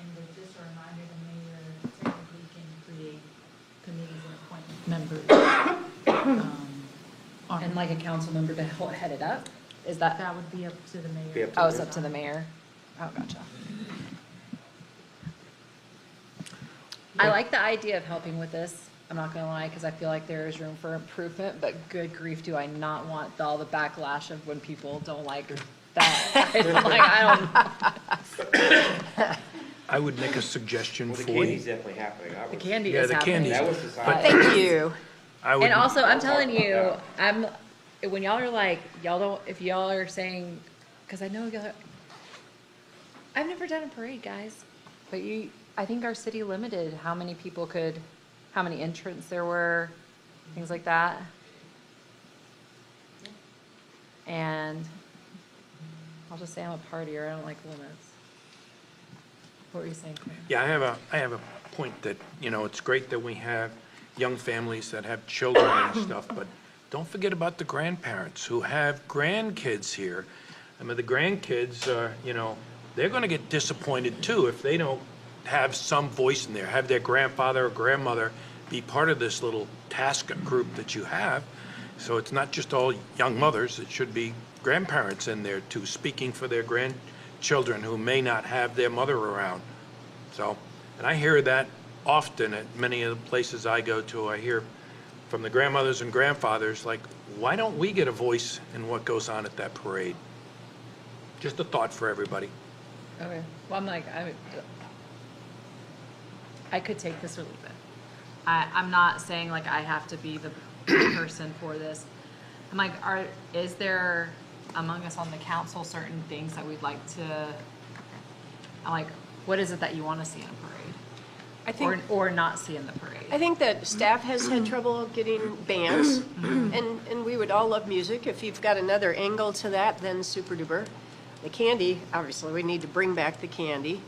And with just a reminder, the mayor technically can create committees and appoint members.
And like a council member to head it up? Is that,
That would be up to the
Be
mayor.
up to
oh, it's up to the mayor? Oh, gotcha. I like the idea of helping with this. I'm not gonna lie, because I feel like there is room for improvement, but good grief, do I not want all the backlash of when people don't like that. I don't.
I would make a suggestion
Well, the
for you.
candy's definitely happening.
The candy
Yeah,
is
the
happening.
candy.
That was decided.
Thank you.
I would,
And also, I'm telling
talk
you,
about
when y'all are like, if y'all are saying, because I know y'all are, I've never done a parade, guys, but I think our city limited how many entrants there were, things like that. And I'll just say I'm a partier, I don't like limits. What were you saying, Claire?
yeah, I have a point that, it's great that we have young families that have children and stuff, but don't forget about the grandparents who have grandkids here. I mean, the grandkids are, they're gonna get disappointed too if they don't have some voice in there, have their grandfather or grandmother be part of this little task group that you have. So it's not just all young mothers, it should be grandparents in there too, speaking for their grandchildren who may not have their mother around. So, and I hear that often at many of the places I go to. I hear from the grandmothers and grandfathers, like, why don't we get a voice in what goes on at that parade? Just a thought for everybody.
Okay, well, I'm like, I could take this or leave it. I'm not saying like I have to be the person for this. I'm like, is there among us on the council certain things that we'd like to, I'm like, what is it that you want to see in a parade?
I think,
Or not see in the parade?
I think that staff has had trouble getting bands, and we would all love music. If you've got another angle to that, then super duper. The candy, obviously, we need to bring back the candy.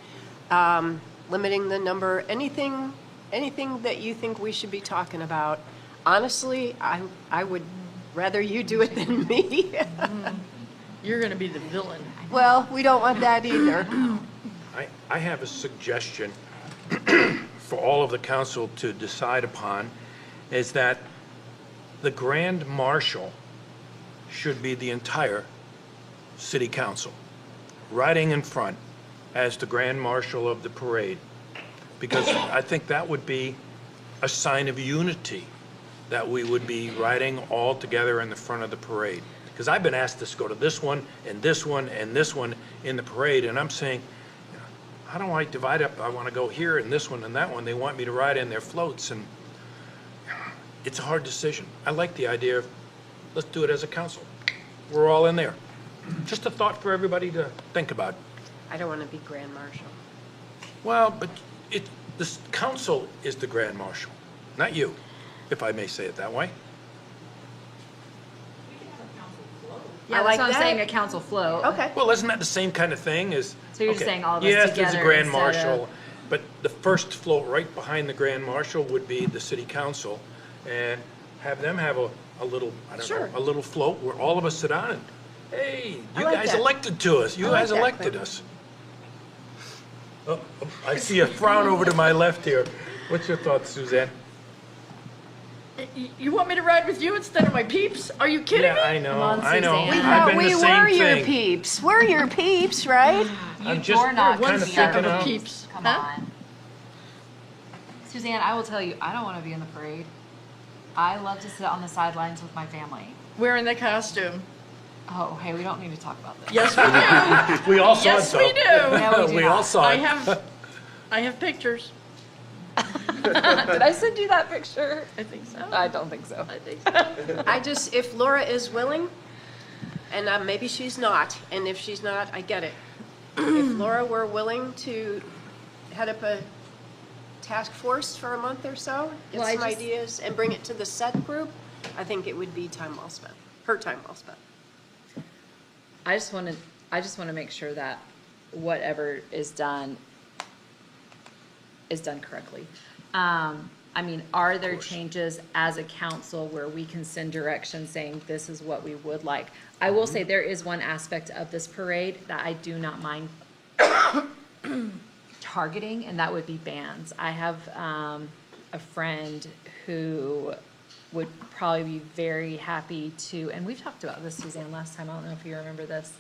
Limiting the number, anything that you think we should be talking about. Honestly, I would rather you do it than me.
You're gonna be the villain.
Well, we don't want that either.
I have a suggestion for all of the council to decide upon, is that the grand marshal should be the entire city council, riding in front as the grand marshal of the parade, because I think that would be a sign of unity, that we would be riding all together in the front of the parade. Because I've been asked to go to this one, and this one, and this one in the parade, and I'm saying, how do I divide up? I want to go here and this one and that one. They want me to ride in their floats, and it's a hard decision. I like the idea of, let's do it as a council. We're all in there. Just a thought for everybody to think about.
I don't want to be grand marshal.
Well, but this council is the grand marshal, not you, if I may say it that way.
Yeah,
I
that's
like
what I'm
that.
saying, a council float.
Okay.
Well, isn't that the same kind of thing as?
So you're just
okay,
saying all of us
yes, there's a
together
grand
instead of-
marshal, but the first float right behind the grand marshal would be the city council, and have them have a little, I don't
Sure.
know, a little float where all of us sit on and, hey,
I
you
like
guys
that.
elected to us. You
I like
guys
that,
elected
Cliff.
us. Oh, I see a frown over to my left here. What's your thoughts, Suzanne?
You want me to ride with you instead of my peeps? Are you kidding
Yeah,
me?
I know,
Come on,
I know.
Suzanne.
We
I've
thought
been
we
the same
were your
thing.
peeps. We're your peeps, right?
I'm just
You're not
One
kind
gonna
of
be
sick
our
of
thinking
a
out.
peeps.
Come
Huh?
on. Suzanne, I will tell you, I don't want to be in the parade. I love to sit on the sidelines with my family.
Wearing the costume.
Oh, hey, we don't need to talk about this.
Yes, we do.
We all saw it,
Yes,
though.
we do.
No, we do
We all
not.
saw
I
it.
have pictures.
Did I send you that picture?
I think so.
I don't think so.
I think so.
if Laura is willing, and maybe she's not, and if she's not, I get it. If Laura were willing to head up a task force for a month or so, get
Well, I
some
just-
ideas, and bring it to the set group, I think it would be time well spent, her time well spent.
I just want to make sure that whatever is done correctly. I mean, are there changes as a council where we can send direction saying this is what we would like? I will say there is one aspect of this parade that I do not mind targeting, and that would be bands. I have a friend who would probably be very happy to, and we've talked about this, Suzanne, last time, I don't know if you remember this.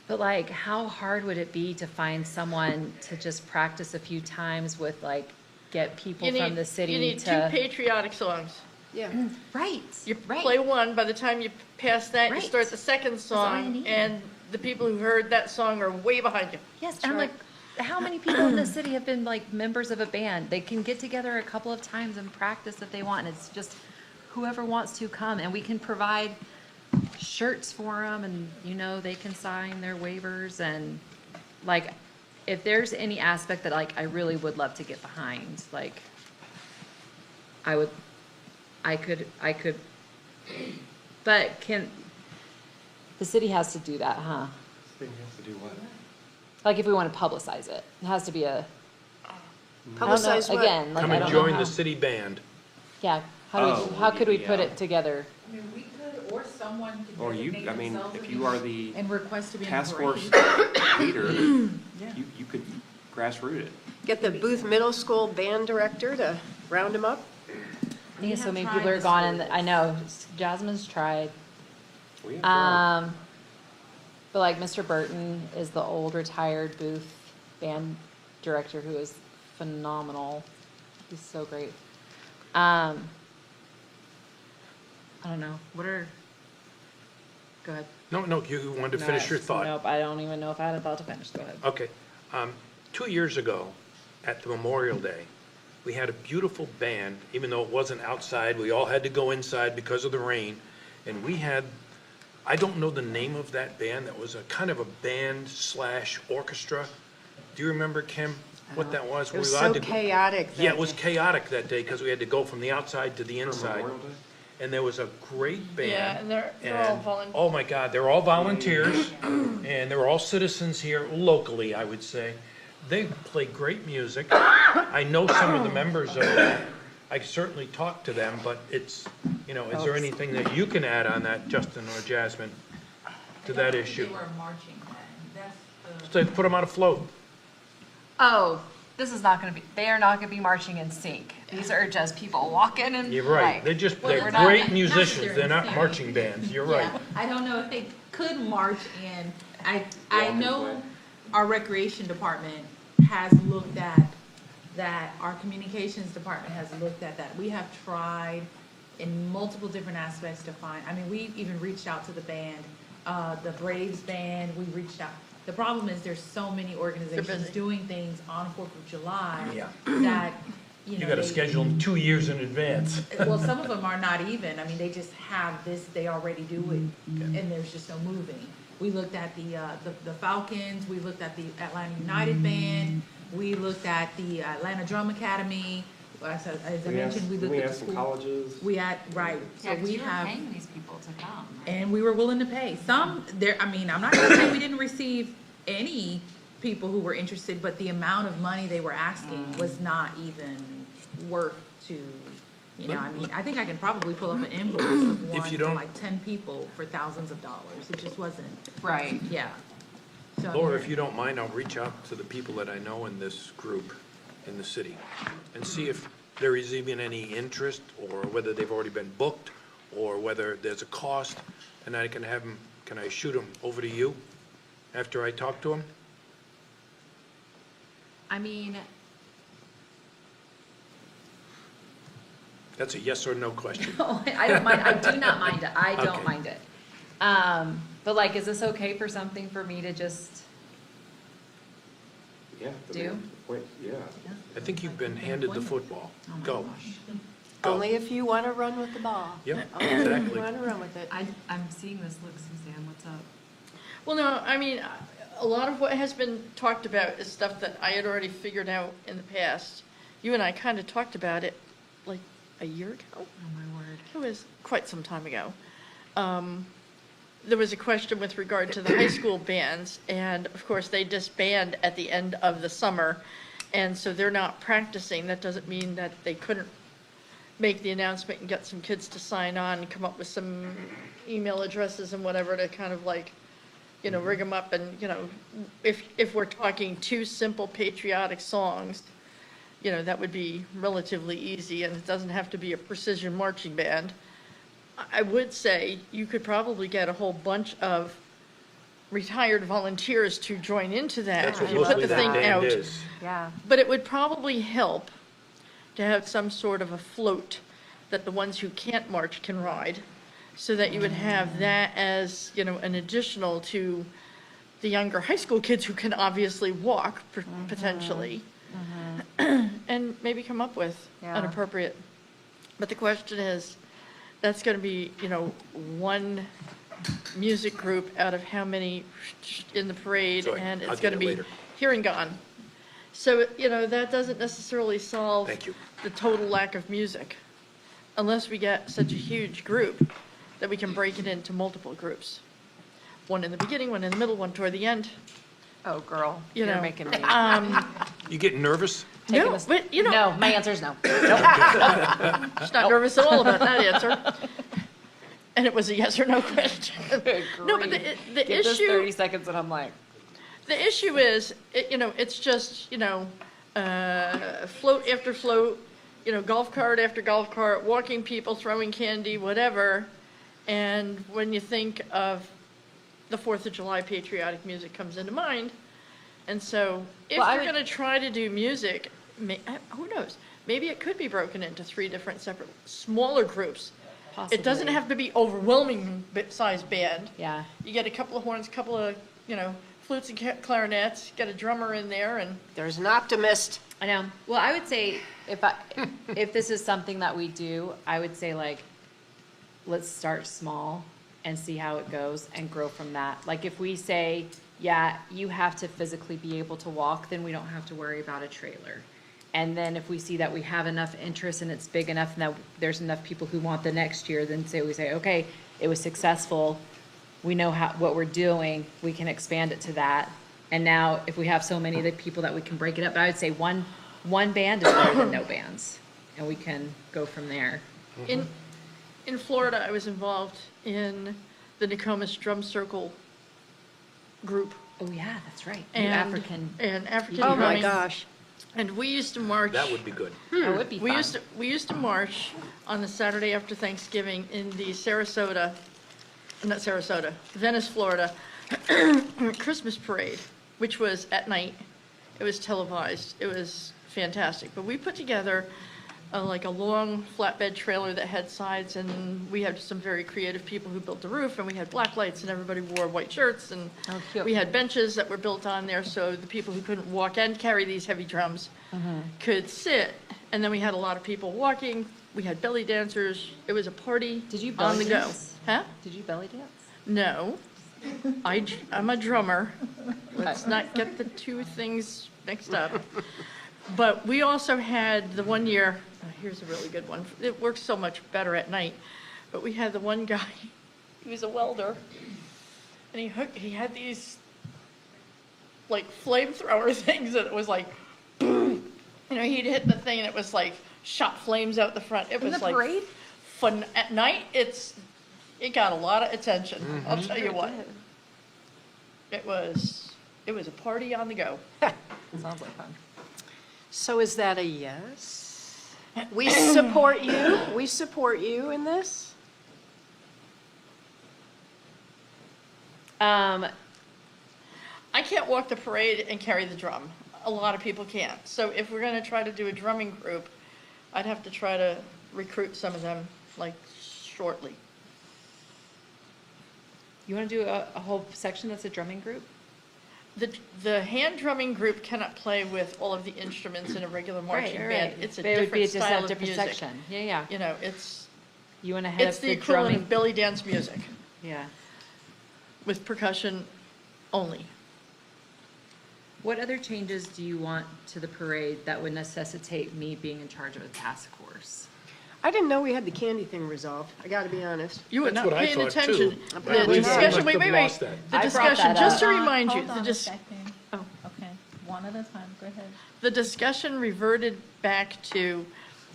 But like, how hard would it be to find someone to just practice a few times with, like, get people from the city
You need two
to?
patriotic songs.
Yeah.
Right,
You
right.
play one, by the time you pass that, you
Right.
start the second
all you
song,
need.
and the people who heard that song are way behind you.
Yes, and I'm like, how many people in the city have been like members of a band? They can get together a couple of times and practice if they want, and it's just whoever wants to come, and we can provide shirts for them, and, you know, they can sign their waivers, and like, if there's any aspect that like I really would love to get behind, like, I could, but the city has to do that, huh?
They have to do what?
Like, if we want to publicize it, it has to be a. I don't know,
Publicize what?
again, like,
Come
I
and
don't know
join
how.
the city band.
Yeah, how could we put it together?
I mean, we could, or someone could
Or you,
designate
I mean,
themselves
if
to
you
be-
are the
and request to be in the
task force
parade.
leader, you could grassroot it.
Get the Booth Middle School band director to round them up.
Yeah, so
have
many
tried
people are
this
gone, and
before.
I know, Jasmine's tried.
We have tried.
But like Mr. Burton is the old retired Booth band director who is phenomenal. He's so great. I don't know, go ahead.
No, you wanted to finish your thought.
Nope, I don't even know if I had a thought to finish, go ahead.
Okay. 2 years ago, at the Memorial Day, we had a beautiful band, even though it wasn't outside, we all had to go inside because of the rain. And we had, I don't know the name of that band, that was a kind of a band / orchestra. Do you remember, Kim, what that was?
It was
We allowed
so
to-
chaotic. that
Yeah, it was
day.
chaotic that day because we had to go from the outside to the
For
inside.
Memorial Day?
And there was a great band.
Yeah, and they're all
And,
volunteers.
oh my God, they're all volunteers, and they're all citizens here locally, I would say. They play great music. I know some of the members of that. I certainly talked to them, but it's, you know, is there anything that you can add on that, Justin or Jasmine, to that issue?
They were marching then, that's
So put them on a float.
Oh, this is not gonna be, they are not gonna be marching in sync. These are just people walking and.
You're right. They're just, they're
we're not-
great
not
musicians. They're not
necessarily
marching bands. You're right.
Yeah, I don't know if they could march in, I know our recreation department has looked at that, our communications department has looked at that. We have tried in multiple different aspects to find, I mean, we even reached out to the band, the Braves band, we reached out. The problem is there's so many organizations
busy.
doing things on 4th of July
Yeah.
that, you know.
You gotta
they-
schedule them 2 years in advance.
Well, some of them are not even, I mean, they just have this, they already do it, and there's just no moving. We looked at the Falcons, we looked at the Atlanta United Band, we looked at the Atlanta Drum Academy, as I mentioned, we looked at the
some
school.
colleges.
We had, right, so
Yeah, 'cause
we
you were
have,
paying these people to come.
and we were willing to pay. Some, there, I mean, I'm not gonna say we didn't receive any people who were interested, but the amount of money they were asking was not even worth to, you know, I mean, I think I can probably pull up an invoice of one
you
to
don't-
like 10 people for thousands of dollars. It just wasn't,
Right.
yeah. So, I
Laura,
mean,
if you don't mind, I'll reach out to the people that I know in this group in the city and see if there is even any interest, or whether they've already been booked, or whether there's a cost, and I can have them, can I shoot them over to you after I talk to them?
I mean,
That's a yes or no question.
no, I don't mind, I do not mind it, I don't
Okay.
mind it. But like, is this okay for something for me to just
Yeah.
do?
Wait, yeah.
I think you've been handed the football.
Oh my
Go.
gosh.
Go.
Only if you want to run with the ball.
Yep,
Only if you
exactly.
want to run with it.
I'm seeing this look, Suzanne, what's up?
Well, no, I mean, a lot of what has been talked about is stuff that I had already figured out in the past. You and I kind of talked about it like a year ago.
Oh, my word.
It was quite some time ago. There was a question with regard to the high school bands, and of course, they disband at the end of the summer, and so they're not practicing. That doesn't mean that they couldn't make the announcement and get some kids to sign on and come up with some email addresses and whatever to kind of like, rig them up. And, if we're talking two simple patriotic songs, that would be relatively easy, and it doesn't have to be a precision marching band. I would say you could probably get a whole bunch of retired volunteers to join into that.
That's what
if you put
mostly
the
that
thing
band
out.
is.
Yeah.
But it would probably help to have some sort of a float that the ones who can't march can ride, so that you would have that as, an additional to the younger high school kids who can obviously walk potentially, and maybe come up with an
Yeah.
appropriate. But the question is, that's going to be, one music group out of how many in the parade,
Sorry,
and
I'll
it's
get
going to
it
be
later.
here and gone. So, that doesn't necessarily solve
Thank you.
the total lack of music, unless we get such a huge group that we can break it into multiple groups. One in the beginning, one in the middle, one toward the end.
Oh, girl,
You
you're
know,
making me.
You getting nervous?
taking
No,
this-
but,
No, my answer is no.
just not nervous at all about that answer. And it was a yes or no question. No, but the
Give this 30
issue,
seconds and I'm like,
the issue is, it's just, float after float, golf cart after golf cart, walking people, throwing candy, whatever. And when you think of the 4th of July, patriotic music comes into mind. And so if
Well, I
you're
would-
going to try to do music, who knows? Maybe it could be broken into 3 different separate, smaller groups. It doesn't
Possibly.
have to be overwhelming size band.
yeah.
You get a couple of horns, couple of, flutes and clarinets, get a drummer in there, and
There's an optimist.
I know. Well, I would say if this is something that we do, I would say let's start small and see how it goes and grow from that. Like if we say, yeah, you have to physically be able to walk, then we don't have to worry about a trailer. And then if we see that we have enough interest and it's big enough and that there's enough people who want the next year, then we say, okay, it was successful. We know what we're doing. We can expand it to that. And now if we have so many of the people that we can break it up, but I would say one band is better than no bands. And we can go from there.
in Florida, I was involved in the Nokomis Drum Circle group.
Oh, yeah, that's right. You
And
African.
And African
Oh, my
drumming.
Gosh.
And we used to march.
That would be good.
That would be
We
fun.
used to march on the Saturday after Thanksgiving in the Venice, Florida, Christmas parade, which was at night. It was televised. It was fantastic. But we put together like a long flatbed trailer that had sides, and we had some very creative people who built the roof, and we had black lights, and everybody wore white shirts, and
Oh, cute.
we had benches that were built on there, so the people who couldn't walk and carry these heavy drums could sit. And then we had a lot of people walking. We had belly dancers. It was a party
Did you
on
belly
the go.
dance?
Huh?
Did you belly dance?
No. I'm a drummer. Let's not get the two things mixed up. But we also had the one year, here's a really good one. It works so much better at night. But we had the one guy, he was a welder, and he had these like flamethrower things that it was like, boom. He'd hit the thing and it was like shot flames out the front. It
In
was
the
like
parade?
fun. At night, it got a lot of attention. I'll tell you what. It was a party on the go.
Sounds like fun.
So is that a yes? We support you. We support you in this.
I can't walk the parade and carry the drum. A lot of people can't. So if we're going to try to do a drumming group, I'd have to try to recruit some of them, like, shortly.
You want to do a whole section that's a drumming group?
the hand drumming group cannot play with all of the instruments in a regular marching
Right,
band.
right.
It's a
But it would be
different
just a
style of
different
music.
section. Yeah, yeah.
You know, it's
You want to head
it's
up
the
the
equivalent
drumming?
of belly dance music
Yeah.
with percussion only.
What other changes do you want to the parade that would necessitate me being in charge of a task force?
I didn't know we had the candy thing resolved, I gotta be honest.
You were
That's
not
what I
paying
thought,
attention.
too.
The
But we
discussion,
must
wait,
have
wait, wait.
lost that.
The
I brought
discussion,
that
just to
up.
remind you,
Hold
the
on a
dis-
second.
oh.
Okay, one at a time, go ahead.
the discussion reverted back to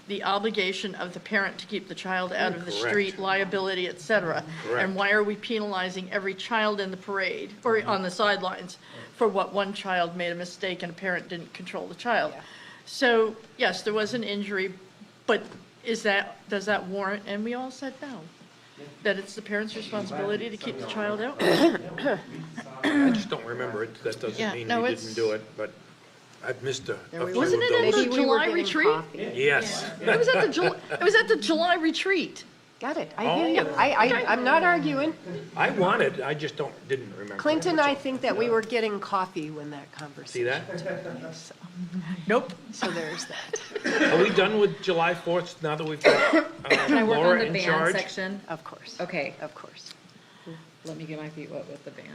the obligation of the parent to keep the child out of the
Correct.
street, liability, et cetera.
Correct.
And why are we penalizing every child in the parade, or on the sidelines, for what one child made a mistake and a parent didn't control the child?
Yeah.
So, yes, there was an injury, but does that warrant, and we all said no, that it's the parent's responsibility to keep the child out?
I just don't remember it. That
Yeah,
doesn't mean
no,
we
it's-
didn't do it, but I've missed a
There we
few
Wasn't
of
it in
those.
the
Maybe we were
July
getting
retreat?
coffee.
Yes.
It was at the July retreat.
Got it, I hear you.
Oh.
I'm not arguing.
I wanted, I just didn't remember.
Clint
That's
I
all.
think that we were getting coffee when that
See
conversation
that?
took place.
Nope.
So there's that,
Are we done with July 4th now that we've got
Can I work on
Laura
the
in
band
charge?
section?
of course.
Okay,
Of course.
let me get my feet wet with the band.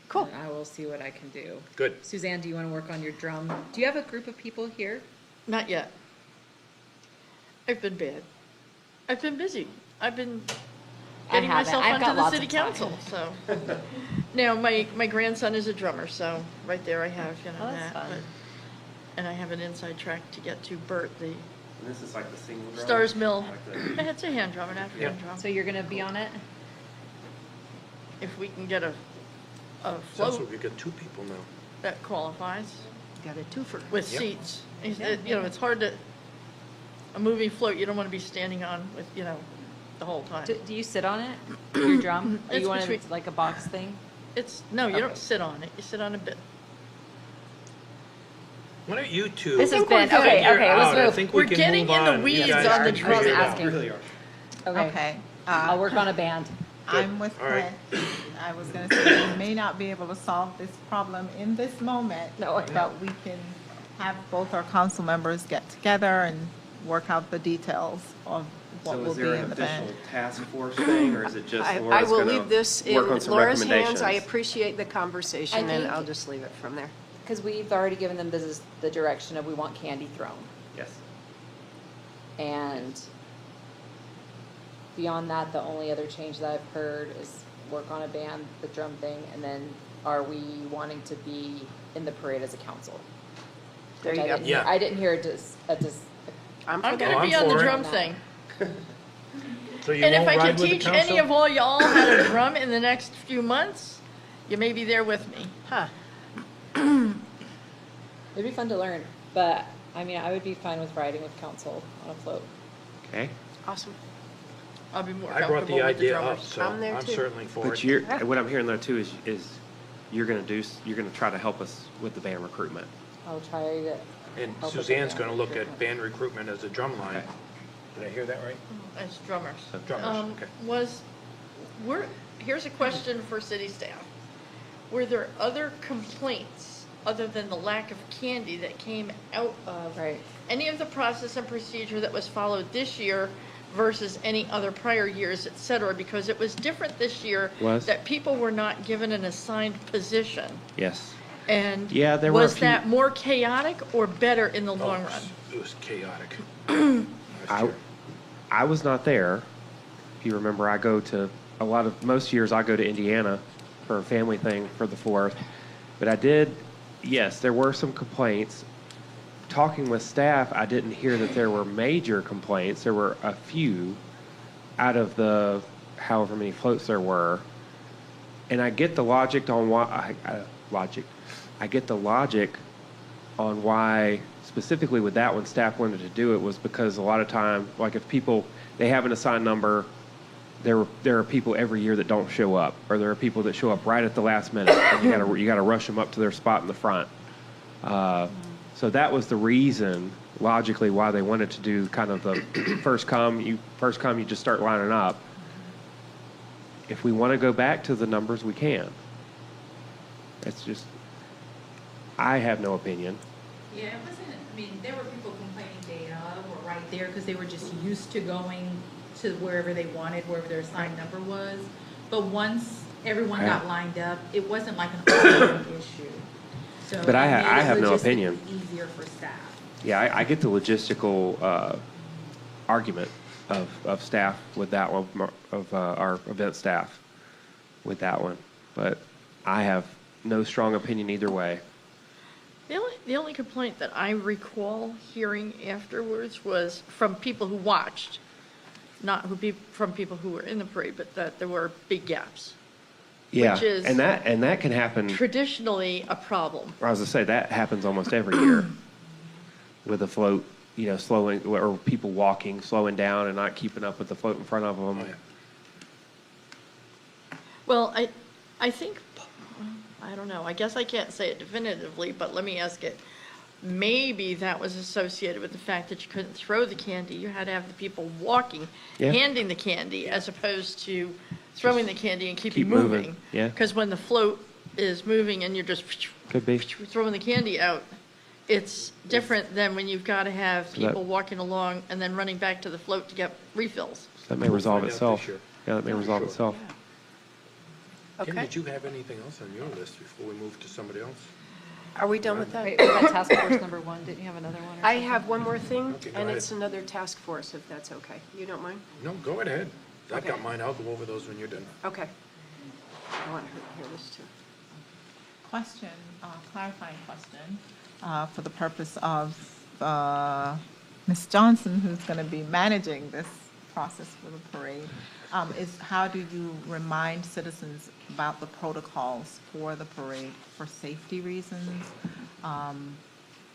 Cool.
And I will see what I can do.
Good.
Suzanne, do you want to work on your drum? Do you have a group of people here?
Not yet. I've been bad. I've been busy. I've been getting
haven't.
myself
I've
onto
got
the
lots
city
of time.
council, so. Now, my grandson is a drummer, so right there I have,
Oh, that's
that.
fun.
but- And I have an inside track to get to Bert, the
And this is like the single drum?
Stars Mill.
Like the-
It's a hand drum, an African
Yeah.
drum.
So you're going to be on it?
If we can get a
Sounds
float
like we've got 2 people now.
that qualifies
Got a twofer.
with
Yep.
seats. It's hard to, a moving float, you don't want to be standing on with, the whole time.
Do you sit on it, your drum? Or
It's
you want it
between-
like a box thing?
No, you
Okay.
don't sit on it. You sit on a bit.
Why don't you two
This has
figure
been, okay,
it
okay, let's
out? I
move.
think we
We're
can
getting
move
in the
on. You
weeds
guys
on the
can
drum.
figure it out.
Asking.
Really are.
Okay.
I'll work on a band.
I'm with
All right.
Clint. I was gonna say, we may not be able to solve this problem in this moment.
No, I know.
But we can have both our council members get together and work out the details of what
So
will
is
be
there
in
an
the
official
band.
task force thing, or is it just
I
Laura's
will
gonna
leave this in
work on some
Laura's hands. I
recommendations?
appreciate the conversation,
I
and
think-
I'll just leave it from there.
Because we've already given them the direction of we want candy thrown.
Yes.
And beyond that, the only other change that I've heard is work on a band, the drum thing, and then are we wanting to be in the parade as a council?
There
Which
you
I
go.
didn't hear-
Yeah.
I didn't hear
I'm
for
gonna
that.
be
I'm
on the
for it.
drum thing.
So you
And if
won't
I can
ride with the
teach any
council?
of all y'all how to drum in the next few months, you may be there with me.
Huh.
it'd be fun to learn, but I mean, I would be fine with riding with council on a float.
Okay.
Awesome.
I'll be more
I brought
comfortable
the
with the
idea up,
drummers.
so
I'm there
I'm
too.
certainly for
But
it.
you're, what I'm hearing though too is you're gonna try to help us with the band recruitment.
I'll try to,
And
help with the
Suzanne's
band
gonna look at
recruitment.
band recruitment as a drum line. Did I hear that right?
As drummers.
Drummers, okay.
Here's a question for city staff. Were there other complaints, other than the lack of candy, that came out of
right.
any of the process and procedure that was followed this year versus any other prior years, et cetera? Because it was different this year.
Was?
That people were not given an assigned position.
Yes.
And
Yeah, there were a
was
few-
that more chaotic or better in the
Oh,
long run?
It was chaotic. That's true.
I was not there. If you remember, I go to most years I go to Indiana for a family thing for the 4th. But I did, yes, there were some complaints. Talking with staff, I didn't hear that there were major complaints. There were a few out of the however many floats there were. And I get the logic on why, I get the logic on why specifically with that one staff wanted to do it was because a lot of time, like if people, they have an assigned number, there are people every year that don't show up, or there are people that show up right at the last minute, and you gotta rush them up to their spot in the front. So that was the reason, logically, why they wanted to do kind of the first come, you just start lining up. If we want to go back to the numbers, we can. It's just, I have no opinion.
Yeah, it wasn't, I mean, there were people complaining day of or right there because they were just used to going to wherever they wanted, wherever their assigned number was. But once everyone got lined up, it wasn't like an ongoing issue. So
But I
it made it
have no
logistically
opinion.
Easier for staff.
Yeah, I get the logistical argument of staff with that one, of our event staff with that one. But I have no strong opinion either way.
The only complaint that I recall hearing afterwards was from people who watched, not from people who were in the parade, but that there were big gaps.
Yeah,
Which is
and that can happen.
Traditionally a problem.
I was gonna say that happens almost every year with a float, slowing, or people walking, slowing down and not keeping up with the float in front of them.
Oh, yeah.
Well, I think, I don't know, I guess I can't say it definitively, but let me ask it. Maybe that was associated with the fact that you couldn't throw the candy. You had to have the people walking,
Yeah.
handing the candy, as opposed to throwing the candy and keeping
keep moving,
moving.
yeah.
Because when the float is moving and you're just
Could be.
throwing the candy out, it's different than when you've got to have
So that-
people walking along and then running back to the float to get refills.
That may resolve
find out
itself.
this year.
Yeah, that may resolve
Sure.
itself.
Kim,
Okay.
did you have anything else on your list before we move to somebody else?
Are we done with that?
Wait, was that task force number one? Didn't you have another one? or
I
something?
have one more thing,
Okay, go
and
ahead.
it's another task force, if that's okay. You don't mind?
No, go right ahead. I've
Okay.
got mine. I'll go over those when you're done.
Okay. I want to hear this too.
Question, clarifying question, for the purpose of Ms. Johnson, who's going to be managing this process for the parade, is how do you remind citizens about the protocols for the parade for safety reasons,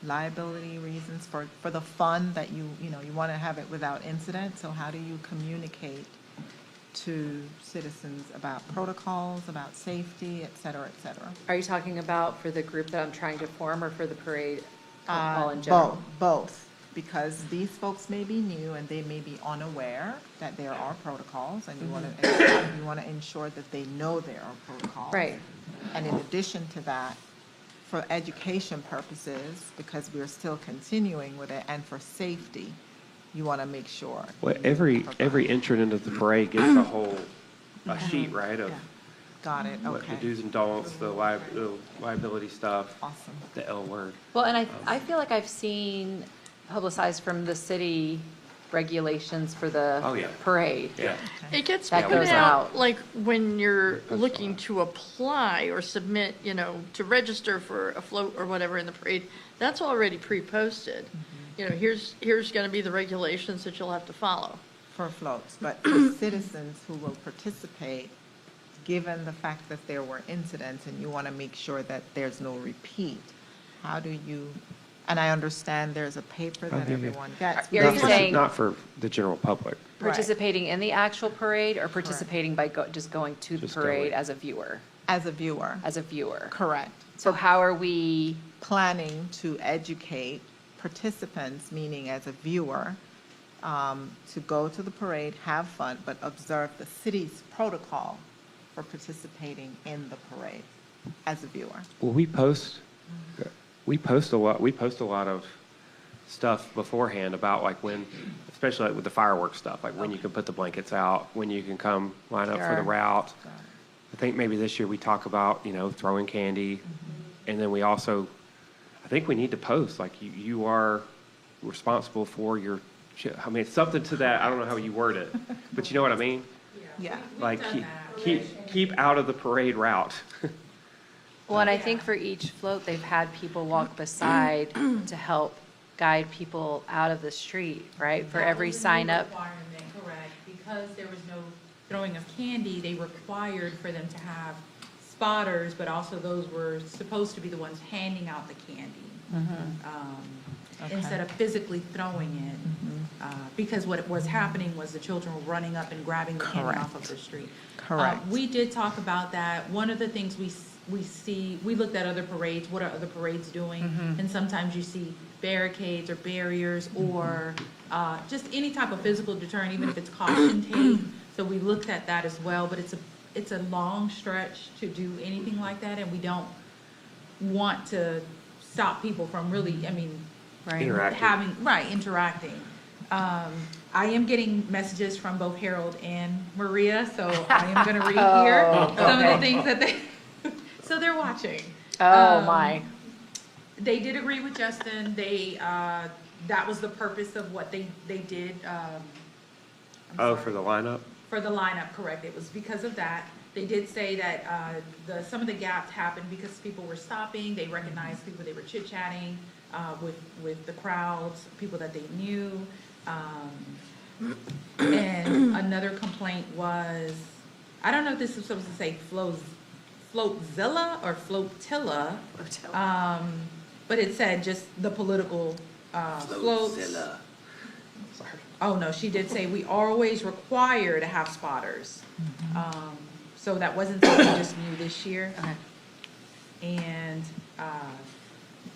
liability reasons, for the fun that you want to have it without incident? So how do you communicate to citizens about protocols, about safety, et cetera, et cetera?
Are you talking about for the group that I'm trying to form or for the parade all in general?
Both, because these folks may be new and they may be unaware that there are protocols, and you want to ensure that they know there are protocols.
Right.
And in addition to that, for education purposes, because we're still continuing with it, and for safety, you want to make sure.
Well, every entrant into the parade gets a sheet, right, of
Yeah. Got it,
what the
okay.
do's and don'ts, the liability stuff,
Awesome.
the L word.
Well, and I feel like I've seen publicized from the city regulations for the
Oh, yeah.
parade.
Yeah.
It gets
That
put
goes
out,
out.
like, when you're
Posted
looking
on.
to apply or submit, to register for a float or whatever in the parade, that's already pre-posted. Here's gonna be the regulations that you'll have to follow.
For floats, but for citizens who will participate, given the fact that there were incidents and you want to make sure that there's no repeat, how do you, and I understand there's a paper that
Okay, yeah.
everyone gets.
Are you
Not for-
saying-
Not for the general public.
Participating in the actual parade or participating by just going to the
Just
parade
going.
as a viewer?
As a viewer,
As a viewer.
correct.
So how are we,
Planning to educate participants, meaning as a viewer, to go to the parade, have fun, but observe the city's protocol for participating in the parade as a viewer.
Well, we post a lot of stuff beforehand about like when, especially like with the fireworks stuff, like when you can put the blankets out, when you can come line up for the
Sure.
route. I think maybe this year we talk about, throwing candy. And then we also, I think we need to post, like you are responsible for your, I mean, it's something to that, I don't know how you word it, but you know what I mean?
Yeah.
Like keep out of the parade route.
well, and I think for each float, they've had people walk beside to help guide people out of the street, right? For
That
every
was a new
sign up.
requirement, correct, because there was no throwing of candy, they required for them to have spotters, but also those were supposed to be the ones handing out the candy. Instead of physically throwing it. Because what was happening was the children were running up and grabbing the candy off of the street.
Correct.
We did talk about that. One of the things we see, we looked at other parades, what are other parades doing? And sometimes you see barricades or barriers or just any type of physical deterrent, even if it's caution tape. So we looked at that as well, but it's a long stretch to do anything like that, and we don't want to stop people from really, I mean,
Interacting.
interacting. I am getting messages from both Harold and Maria, so I am gonna read here some of the things that they, so they're watching.
Oh, my.
They did agree with Justin. They, that was the purpose of what they did. I'm
For
sorry.
the lineup?
For the lineup, correct. It was because of that. They did say that some of the gaps happened because people were stopping. They recognized people, they were chit-chatting with the crowds, people that they knew. And another complaint was, I don't know if this is supposed to say Floatzilla or Flotilla. But it said just the political floats. Oh, no, she did say we always require to have spotters. So that wasn't something just new this year. And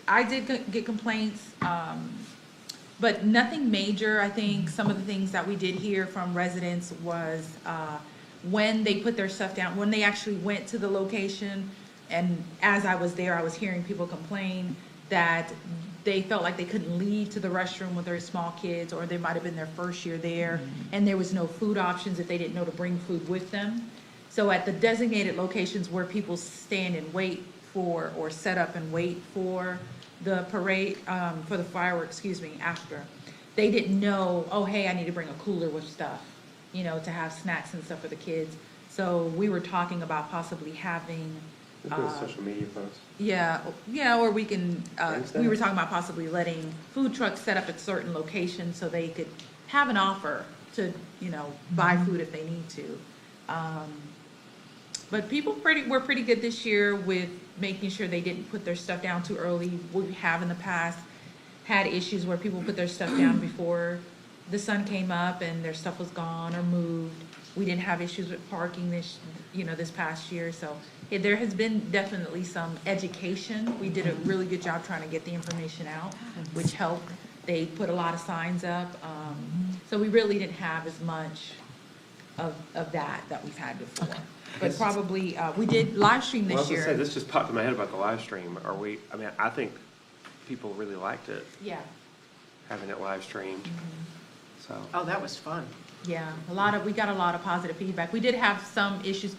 I did get complaints, but nothing major. I think some of the things that we did hear from residents was when they put their stuff down, when they actually went to the location, and as I was there, I was hearing people complain that they felt like they couldn't leave to the restroom with their small kids, or they might have been their first year there, and there was no food options if they didn't know to bring food with them. So at the designated locations where people stand and wait for, or set up and wait for the parade, for the fireworks, after, they didn't know, oh, hey, I need to bring a cooler with stuff, to have snacks and stuff for the kids. So we were talking about possibly having,
Social media posts.
yeah, or we can, we were talking about possibly letting food trucks set up at certain locations so they could have an offer to, buy food if they need to. But people were pretty good this year with making sure they didn't put their stuff down too early. We have in the past had issues where people put their stuff down before the sun came up and their stuff was gone or moved. We didn't have issues with parking this past year, so there has been definitely some education. We did a really good job trying to get the information out, which helped. They put a lot of signs up, so we really didn't have as much of that we've had before. But probably, we did live stream
Well, I
this
was gonna say,
year.
this just popped in my head about the live stream. I think people really liked it,
Yeah,
having it live streamed, so.
Oh, that was fun.
yeah, we got a lot of positive feedback. We did have some issues.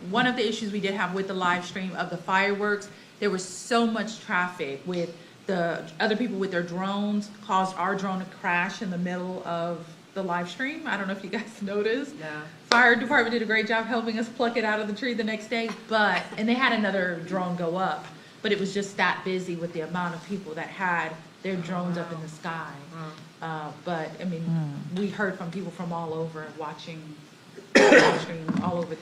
One of the issues we did have with the live stream of the fireworks, there was so much traffic with the other people with their drones, caused our drone to crash in the middle of the live stream. I don't know if you guys noticed.
Yeah.
Fire department did a great job helping us pluck it out of the tree the next day, and they had another drone go up, but it was just that busy with the amount of people that had their drones up in the sky. But, I mean, we heard from people from all over watching the live stream, all over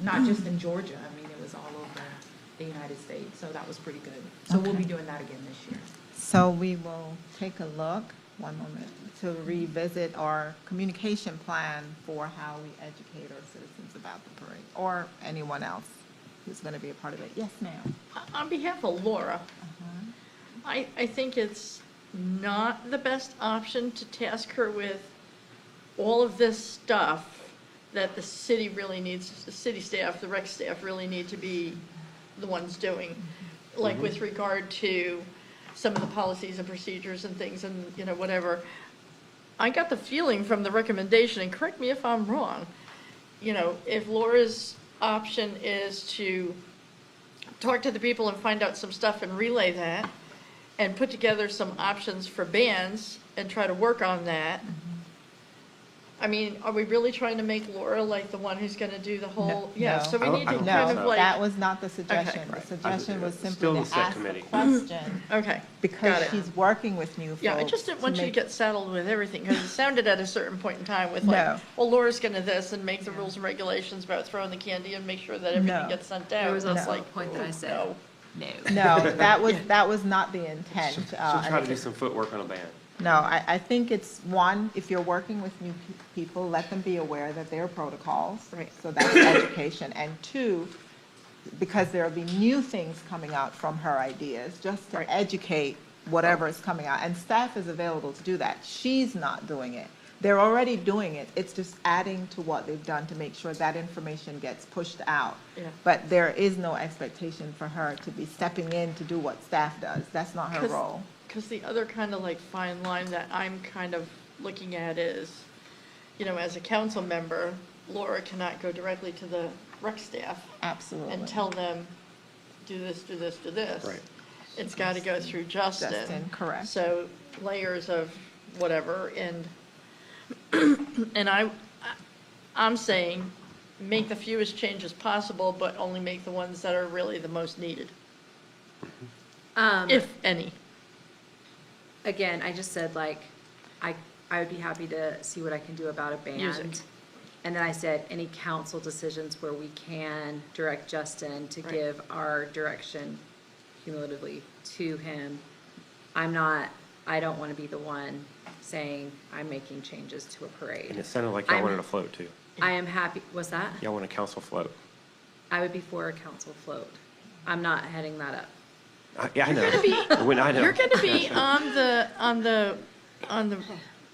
not just in Georgia. I mean, it was all over the United States, so that was pretty good. So we'll be doing that again this year.
So we will take a look, one moment, to revisit our communication plan for how we educate our citizens about the parade, or anyone else who's going to be a part of it. Yes, ma'am.
On behalf of Laura, I think it's not the best option to task her with all of this stuff that the city really needs, the city staff, the rec staff really need to be the ones doing. Like with regard to some of the policies and procedures and things and, whatever. I got the feeling from the recommendation, and correct me if I'm wrong, if Laura's option is to talk to the people and find out some stuff and relay that, and put together some options for bands and try to work on that. I mean, are we really trying to make Laura like the one who's gonna do the whole? Yeah,
no.
so we need to
I don't
kind
think
of
so.
like,
That was not the suggestion.
Okay.
The suggestion was
Still
simply
the
to
set
ask a
committee.
question,
okay,
because
got it.
she's working with new folks.
Yeah, I just didn't want you to
make-
get saddled with everything, because it sounded at a certain point in time with like,
No.
well, Laura's gonna this and make the rules and regulations about throwing the candy and make sure that everything
No.
gets sent out.
There was
And it's
also a
like,
point that I
oh,
said,
no.
No, that was not the intent.
She'll try to do some footwork on a band.
No, I think it's, one, if you're working with new people, let them be aware that there are protocols.
Right.
So that's education. And two, because there'll be new things coming out from her ideas, just to
Right.
educate whatever is coming out. And staff is available to do that. She's not doing it. they're already doing it. It's just adding to what they've done to make sure that information gets pushed out.
Yeah.
But there is no expectation for her to be stepping in to do what staff does. That's not her role.
Because the other kind of like fine line that I'm kind of looking at is, as a council member, Laura cannot go directly to the rec staff
Absolutely.
and tell them, do this, do this, do this.
Right.
It's got to go through Justin.
Justin, correct.
So layers of whatever, and I'm saying, make the fewest changes possible, but only make the ones that are really the most needed, if any.
Again, I just said like, I would be happy to see what I can do about a band.
Music.
And then I said, any council decisions where we can direct Justin to
Right.
give our direction cumulatively to him. I don't want to be the one saying I'm making changes to a parade.
And it sounded like y'all
I'm-
wanted a float too.
I am happy, what's that?
Y'all want a council float.
I would be for a council float. I'm not heading that up.
Yeah, I know. When I know.
You're going to be on the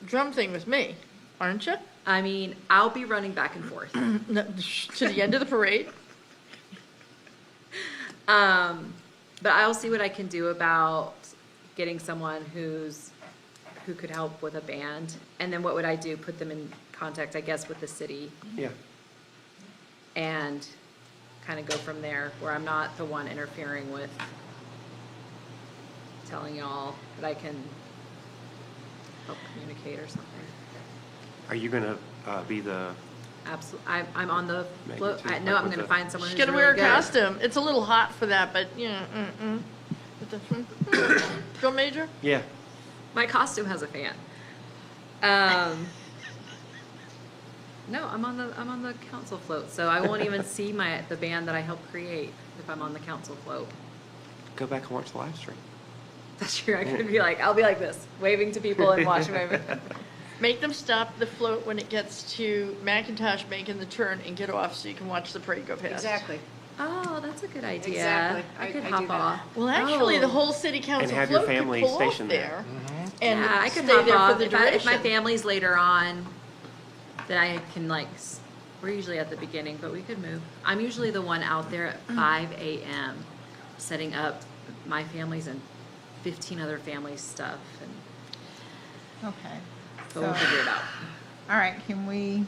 drum thing with me, aren't you?
I mean, I'll be running back and forth.
No, to the end of the parade?
But I'll see what I can do about getting someone who could help with a band. And then what would I do? Put them in contact, I guess, with the city
Yeah.
and kind of go from there, where I'm not the one interfering with telling y'all, but I can help communicate or something.
Are you gonna be the?
Absolutely. I'm on the
Maybe
float.
too,
I know
like
I'm
with
going to
the-
find someone
She's
who's
going to
really
wear a
good.
costume. It's a little hot for that, but, Go Major?
Yeah.
My costume has a fan. No, I'm on the council float, so I won't even see the band that I helped create if I'm on the council float.
Go back and watch the live stream.
That's true. I'll be like this, waving to people and watching my.
Make them stop the float when it gets to McIntosh making the turn and get off so you can watch the parade go past.
Exactly.
Oh, that's a good idea.
Exactly.
I could
I
hop
do that.
off.
Well, actually, the
Oh.
whole city council
have your
float could
family
pull off
stationed
there.
there.
And
Yeah, I could
stay
hop
there for
off.
the
If my
duration.
family's later on, then I can we're usually at the beginning, but we could move. I'm usually the one out there at 5 a.m. setting up my family's and 15 other families' stuff, and
Okay.
but we'll figure it out.
All right, can we,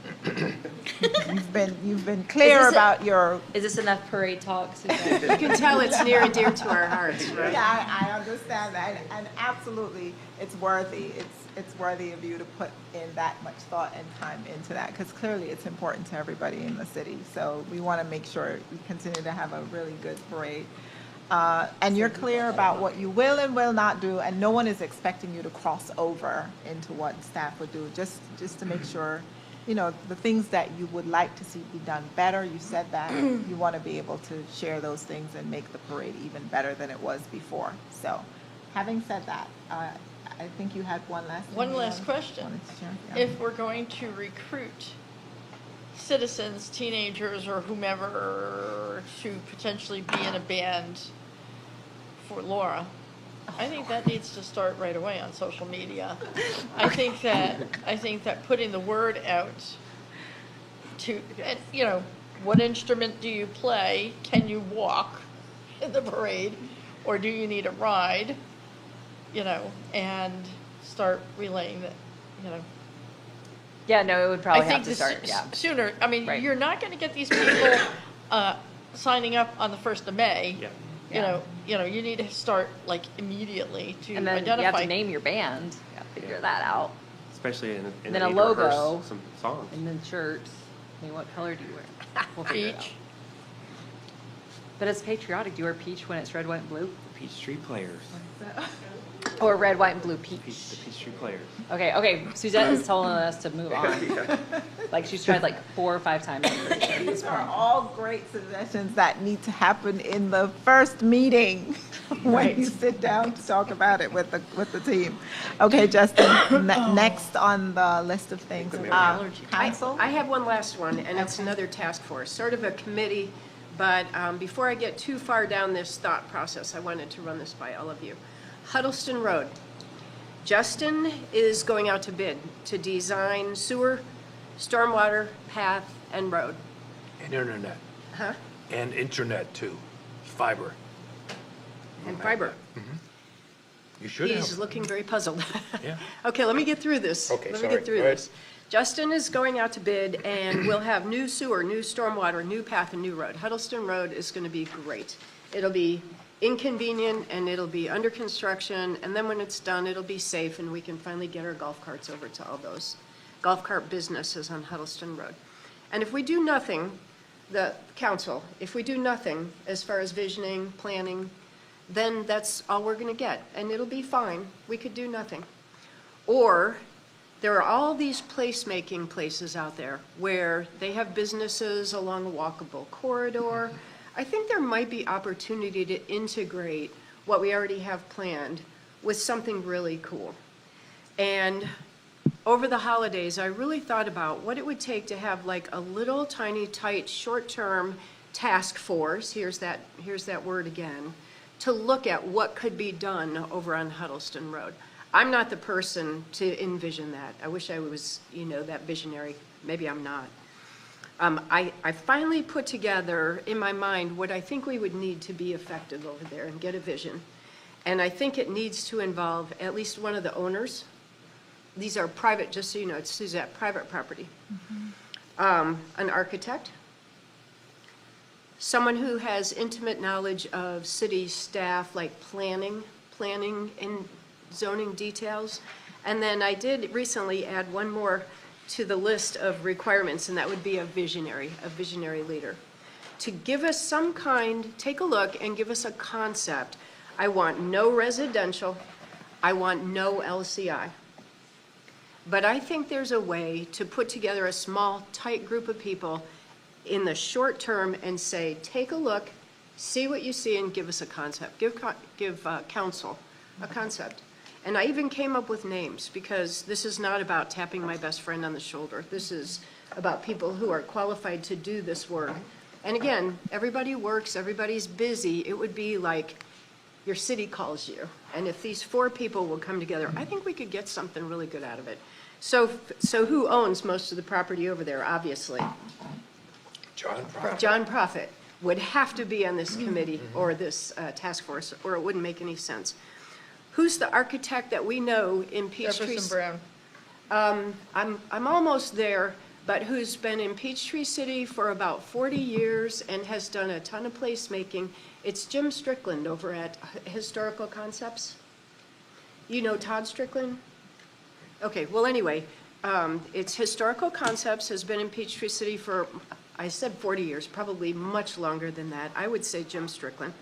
you've been clear about your,
Is this enough parade talk, Suzanne?
You can tell it's near and dear to our hearts, right?
yeah, I understand that, and absolutely, it's worthy. It's worthy of you to put in that much thought and time into that, because clearly it's important to everybody in the city. So we want to make sure we continue to have a really good parade. And you're clear about what you will and will not do, and no one is expecting you to cross over into what staff would do, just to make sure, the things that you would like to see be done better, you said that, you want to be able to share those things and make the parade even better than it was before. So, having said that, I think you had one last thing.
One
you
last
wanted-
question.
wanted to share? Yeah.
If we're going to recruit citizens, teenagers, or whomever to potentially be in a band for Laura, I think that needs to start right away on social media. I think that putting the word out to, what instrument do you play? Can you walk in the parade? Or do you need a ride? And start relaying that,
Yeah, no, it would
I
probably have
think
to
the
start, yeah.
sooner, I mean,
Right.
you're not gonna get these people, signing up on the 1st of May.
Yeah.
You need to start like immediately to
And then you have
identify.
to name your band, you gotta figure that out,
Especially in
And
the
then a
need to rehearse
logo.
some songs.
and then shirts. I mean, what color do you wear? We'll figure it out.
Peach.
But it's patriotic, do you wear peach when it's red, white, and blue?
Peachtree players.
Or red, white, and blue
The
peach?
Peachtree players.
Okay, Suzette is telling us to move on. Like, she's tried 4 or 5 times.
These are all great suggestions that need to happen in the first meeting when you sit down to talk about it with the team. Okay, Justin, next on the list of things, council?
I have one last one, and it's another task force, sort of a committee, but before I get too far down this thought process, I wanted to run this by all of you. Huddleston Road. Justin is going out to bid to design sewer, stormwater, path, and road.
And internet.
Huh?
And internet too, fiber.
And fiber.
You should have.
He's looking very puzzled.
Yeah.
Okay, let me get through this.
Okay,
Let me
sorry.
get through
Go ahead.
this. Justin is going out to bid, and we'll have new sewer, new stormwater, new path, and new road. Huddleston Road is gonna be great. It'll be inconvenient, and it'll be under construction, and then when it's done, it'll be safe, and we can finally get our golf carts over to all those golf cart businesses on Huddleston Road. And if we do nothing, the council, if we do nothing as far as visioning, planning, then that's all we're gonna get, and it'll be fine. We could do nothing. Or, there are all these placemaking places out there where they have businesses along a walkable corridor. I think there might be opportunity to integrate what we already have planned with something really cool. And over the holidays, I really thought about what it would take to have like a little tiny, tight, short-term task force, here's that word again, to look at what could be done over on Huddleston Road. I'm not the person to envision that. I wish I was, that visionary. Maybe I'm not. I finally put together in my mind what I think we would need to be effective over there and get a vision. And I think it needs to involve at least one of the owners. These are private, just so you know, it's Suzette, private property. An architect, someone who has intimate knowledge of city staff, like planning and zoning details. And then I did recently add one more to the list of requirements, and that would be a visionary leader. To give us some kind, take a look and give us a concept. I want no residential, I want no LCI. But I think there's a way to put together a small, tight group of people in the short term and say, take a look, see what you see, and give us a concept. Give council a concept. And I even came up with names, because this is not about tapping my best friend on the shoulder. This is about people who are qualified to do this work. And again, everybody works, everybody's busy. It would be like your city calls you. And if these 4 people will come together, I think we could get something really good out of it. So who owns most of the property over there? Obviously, John Prophet would have to be on this committee or this task force, or it wouldn't make any sense. Who's the architect that we know in Peachtree?
Jefferson Brown.
I'm almost there, but who's been in Peachtree City for about 40 years and has done a ton of placemaking. It's Jim Strickland over at Historical Concepts. You know Todd Strickland? Okay, well, anyway, it's Historical Concepts, has been in Peachtree City for, I said 40 years, probably much longer than that. I would say Jim Strickland.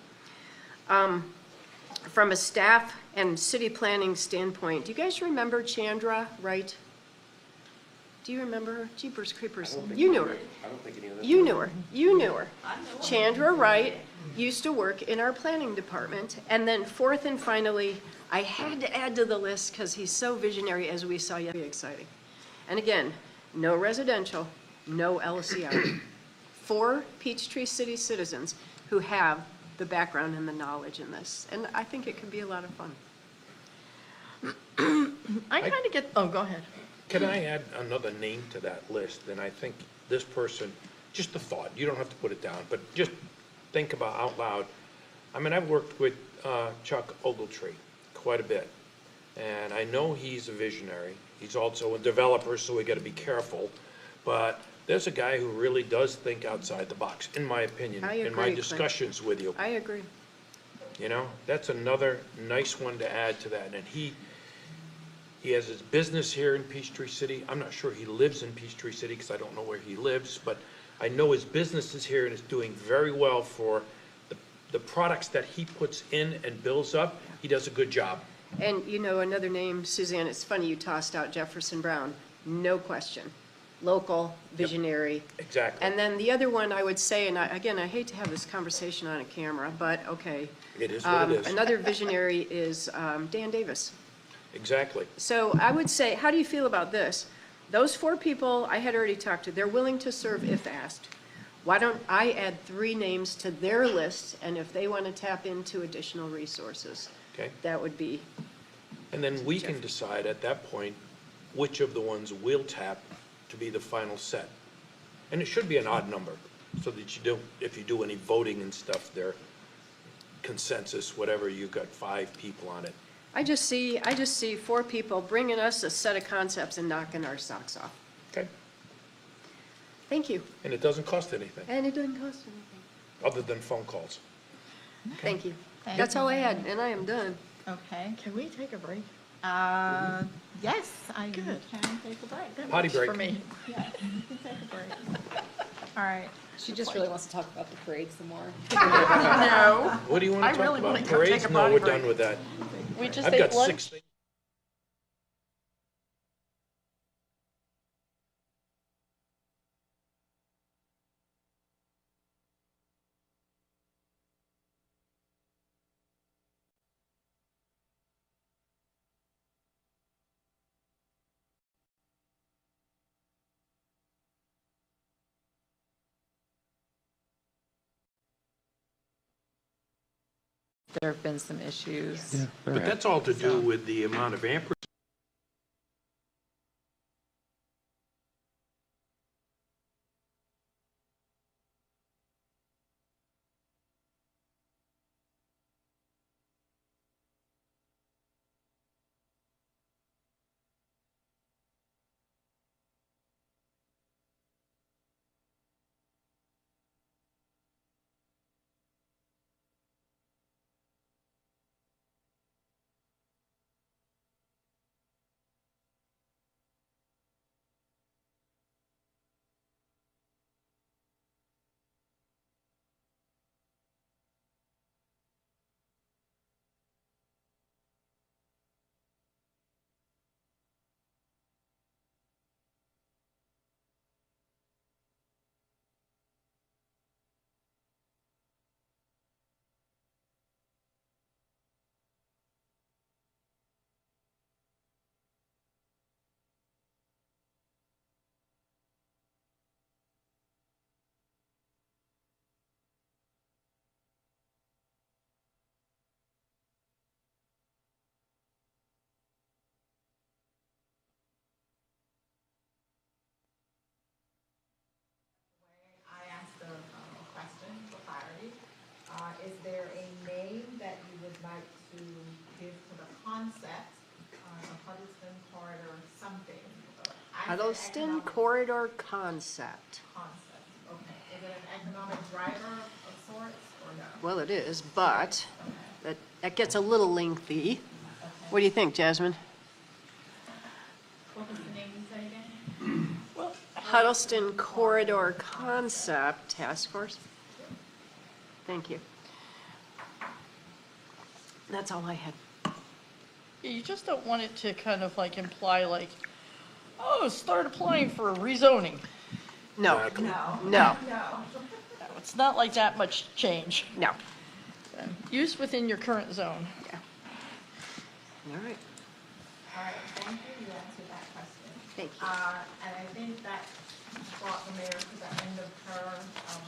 From a staff and city planning standpoint, do you guys remember Chandra Wright? Do you remember her? Jeepers Creepers. You knew her.
I don't think any of them.
You knew her. You knew her. Chandra Wright used to work in our planning department. And then fourth and finally, I had to add to the list because he's so visionary, as we saw yesterday. Exciting. And again, no residential, no LCI. 4 Peachtree City citizens who have the background and the knowledge in this. And I think it could be a lot of fun.
I kind of get, oh, go ahead.
Can I add another name to that list? And I think this person, just a thought, you don't have to put it down, but just think about out loud. I mean, I've worked with Chuck Ogletree quite a bit, and I know he's a visionary. He's also a developer, so we got to be careful. But there's a guy who really does think outside the box, in my opinion,
I
in
agree,
my
Clint.
discussions with you.
I agree.
You know, that's another nice one to add to that. And he has his business here in Peachtree City. I'm not sure he lives in Peachtree City because I don't know where he lives, but I know his business is here and is doing very well for the products that he puts in and builds up. He does a good job.
And you know, another name, Suzanne, it's funny you tossed out Jefferson Brown. No question. Local, visionary.
Exactly.
And then the other one I would say, and again, I hate to have this conversation on a camera, but okay.
It is what it is.
Another visionary is Dan Davis.
Exactly.
So I would say, how do you feel about this? Those 4 people I had already talked to, they're willing to serve if asked. Why don't I add 3 names to their list, and if they want to tap into additional resources,
Okay.
that would be
And then we can decide at that point which of the ones we'll tap to be the final set. And it should be an odd number, so that you don't, if you do any voting and stuff there, consensus, whatever, you've got 5 people on it.
I just see 4 people bringing us a set of concepts and knocking our socks off.
Okay.
Thank you.
And it doesn't cost anything,
And it doesn't cost anything.
other than phone calls.
Thank you.
Thank
That's
you.
all I had, and I am done.
Okay.
Can we take a break?
Yes, I
Good.
can take a break.
That
Potty
works
break.
For me.
Yeah, you can take a break. All right.
She just really wants to talk about the parade some more.
No,
What do you want
I
to talk
really
about?
wanna go
Parades?
take a
No,
potty
we're
break.
done with that.
we just
I've
ate
got
lunch.
6 things.
There have been some issues.
But that's all to do with the amount of amperage.
I asked a question for clarity. Is there a name that you would like to give to the concept, the Huddleston Corridor something? I said
Huddleston
economic
Corridor Concept.
Concept, okay. Is it an economic driver of sorts, or no?
Well, it is, but that gets a little lengthy. What do you think, Jasmine?
What was the name you said again?
Huddleston Corridor Concept Task Force. Thank you. That's all I had.
You just don't want it to kind of like imply like, oh, start applying for rezoning.
No,
Exactly.
No.
no,
No.
It's not like that much change.
no.
Use within your current zone.
Yeah. All right,
All right, thank you, you answered that question.
thank you.
And I think that brought the mayor to the end of her,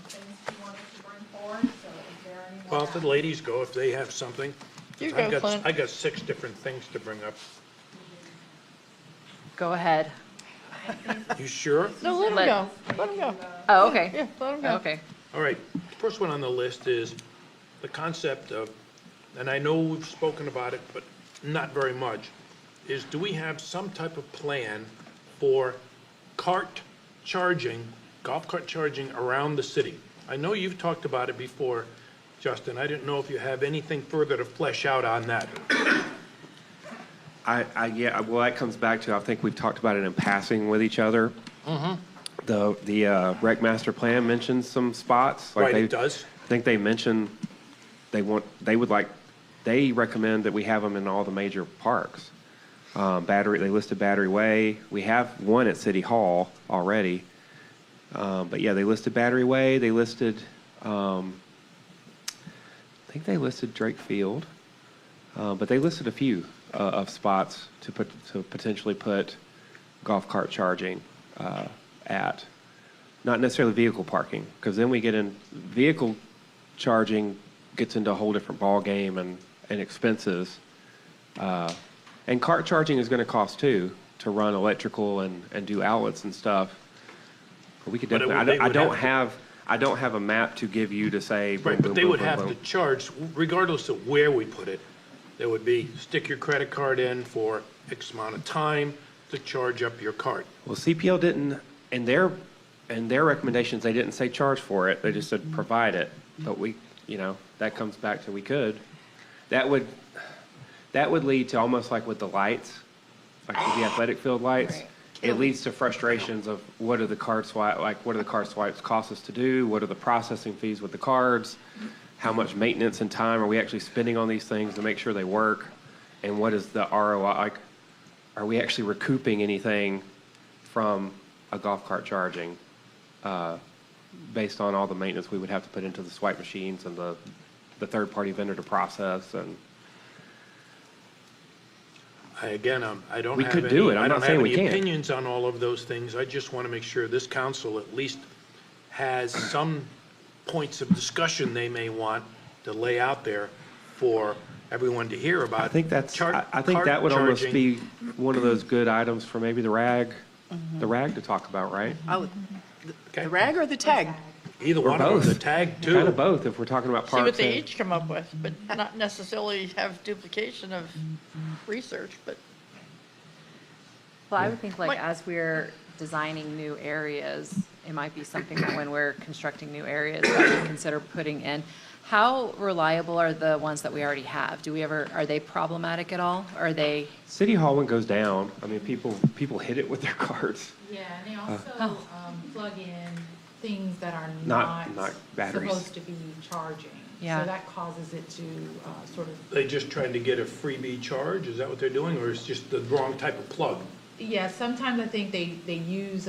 things she wanted to bring forward, so is there anyone?
Well, the ladies go if they have something.
You
I've
go,
got-
Clint.
I got 6 different things to bring up.
Go ahead.
You sure?
No, let him
Let-
go. Let him go.
Oh, okay.
Yeah, let him go.
Okay.
All right, first one on the list is the concept of, and I know we've spoken about it, but not very much, is do we have some type of plan for cart charging, golf cart charging around the city? I know you've talked about it before, Justin. I didn't know if you have anything further to flesh out on that.
Yeah, well, that comes back to, I think we've talked about it in passing with each other. The rec master plan mentions some spots. like
Right,
they-
it does.
I think they mentioned they recommend that we have them in all the major parks. They listed Battery Way. We have one at City Hall already. But yeah, they listed Battery Way. They listed, I think they listed Drake Field. But they listed a few of spots to potentially put golf cart charging at. Not necessarily vehicle parking, because then we get in, vehicle charging gets into a whole different ballgame and expenses. And cart charging is gonna cost too, to run electrical and do outlets and stuff. But we could
But it would-
definitely,
they
I
would
don't
have to-
I don't have a map to give you to say. boom,
Right, but
boom,
they
boom,
would
boom,
have to
boom.
charge, regardless of where we put it, there would be, stick your credit card in for X amount of time to charge up your cart.
Well, CPL didn't, in their recommendations, they didn't say charge for it, they just said provide it. But we, that comes back to we could. That would lead to almost like with the lights, like with the athletic field lights.
Right.
It leads to frustrations of what do the card swipes cost us to do? What are the processing fees with the cards? How much maintenance and time are we actually spending on these things to make sure they work? And what is the ROI, like, are we actually recouping anything from a golf cart charging, based on all the maintenance we would have to put into the swipe machines and the third-party vendor to process and.
I don't
We
have
could
any,
do it. I'm
I
not
don't have
saying we
any
can't.
opinions on all of those things. I just want to make sure this council at least has some points of discussion they may want to lay out there for everyone to hear about.
I think that's,
Chart-
I think
cart
that would almost
charging.
be one of those good items for maybe the RAG to talk about, right?
Oh,
Okay.
the rag or the tag?
Either
Or
one of them, the
both.
tag
Kind of
too.
both, if we're talking about
See what
parks
they
and.
each come up with, but not necessarily have duplication of research, but
Well, I would think like
What-
as we're designing new areas, it might be something that when we're constructing new areas that we consider putting in. How reliable are the ones that we already have? Are they problematic at all? Are they,
City Hall one goes down. I mean, people hit it with their carts.
Yeah, and they also plug in things that are not
Not batteries.
supposed to be charging.
Yeah.
So that causes it to sort of,
They just trying to get a freebie charge? Is that what they're doing, or is just the wrong type of plug?
yeah, sometimes I think they use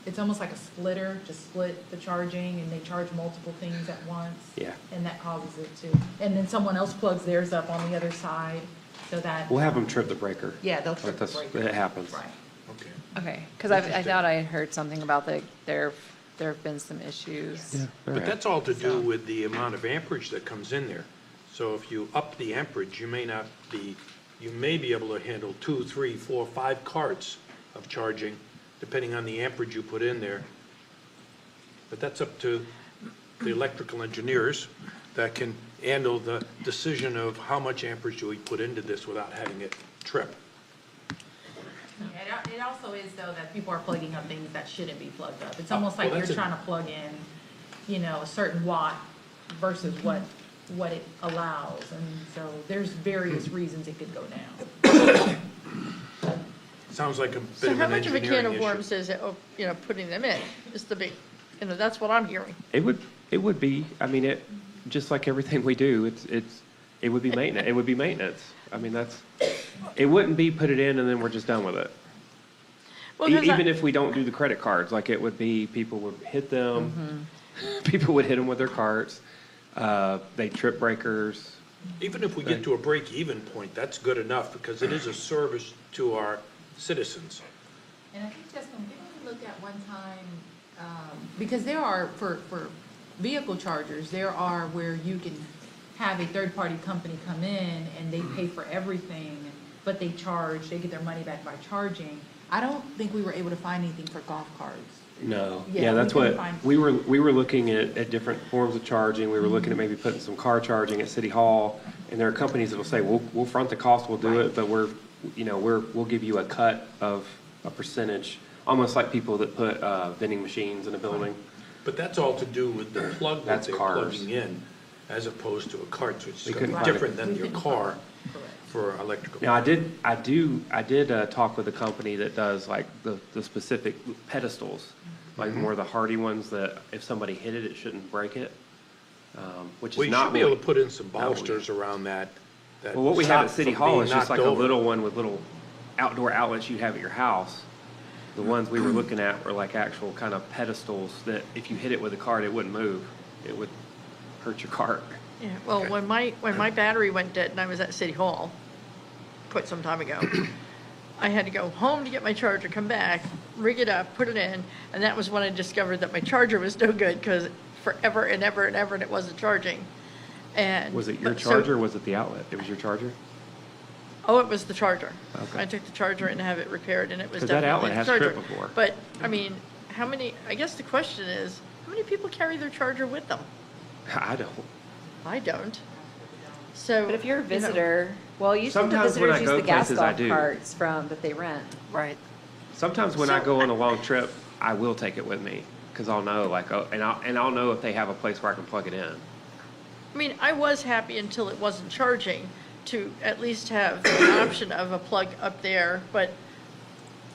it's almost like a splitter to split the charging, and they charge multiple things at once.
Yeah.
And that causes it to, and then someone else plugs theirs up on the other side, so that.
We'll have them trip the breaker.
Yeah, they'll trip the
That's-
breaker.
It happens.
Right.
Okay.
okay, because I thought I had heard something about there have been some issues.
Yeah.
But that's all to do with the amount of amperage that comes in there. So if you up the amperage, you may be able to handle 2, 3, 4, 5 carts of charging, depending on the amperage you put in there. But that's up to the electrical engineers that can handle the decision of how much amperage do we put into this without having it trip.
Yeah, it also is though that people are plugging up things that shouldn't be plugged up. It's almost
well,
like
that's
you're
a-
trying to plug in, a certain watt versus what it allows. And so there's various reasons it could go down.
Sounds like a
so
bit of
how
an
much of a can
engineering
of
issue.
worms is it, putting them in? Is the big, that's what I'm hearing.
It would be, I mean, just like everything we do, it would be maintenance, it would be maintenance. I mean, it wouldn't be put it in and then we're just done with it.
Well, 'cause
Even if we don't do the credit cards, like it would be, people would hit them, people would hit them with their carts, they trip breakers.
Even if we get to a break-even point, that's good enough, because it is a service to our citizens.
And I think, Justin, didn't we look at one time, because there are, for vehicle chargers, there are where you can have a third-party company come in and they pay for everything, but they get their money back by charging. I don't think we were able to find anything for golf carts.
No,
Yeah,
yeah,
we
that's
couldn't
what,
find-
we were looking at different forms of charging, we were looking at maybe putting some car charging at City Hall, and there are companies that'll say, we'll front the cost, we'll do it, but we'll give you a cut of a percentage, almost like people that put, vending machines in a building.
But that's all to do with the plug that
That's
they're
cars.
plugging in, as opposed to a cart, which
We
is
couldn't find it.
different than
We
your
couldn't
car
Correct.
for electrical.
Now, I did talk with a company that does like the specific pedestals, like more the hardy ones that if somebody hit it, it shouldn't break it, which
Well,
is
you
not.
should be able to put in some
not what we-
bolsters around that.
Well, what we have at
stop
City
from
Hall
being
is just like
knocked
a
over.
little one with little outdoor outlets you have at your house. The ones we were looking at were like actual kind of pedestals that if you hit it with a cart, it wouldn't move. It would hurt your cart.
Yeah, well, when my battery went dead and I was at City Hall, quite some time ago, I had to go home to get my charger, come back, rig it up, put it in, and that was when I discovered that my charger was no good, because forever and ever and ever, and it wasn't charging. And
Was it your
but so-
charger or was it the outlet? It was your charger?
Oh, it was the charger.
Okay.
I took the charger and have it repaired, and it was
'Cause that
definitely
outlet
the
has
charger.
tripped before.
But, I mean, I guess the question is, how many people carry their charger with them?
I don't.
I don't. So.
But if you're a
you know,
visitor, well, usually the
Sometimes when
visitors
I
use
go
the gas
places, I
golf
do.
carts that they rent.
Right.
Sometimes when I go on a long trip, I will take it with me because I'll know, like, oh, and I'll know if they have a place where I can plug it in.
I mean, I was happy until it wasn't charging to at least have the option of a plug up there, but,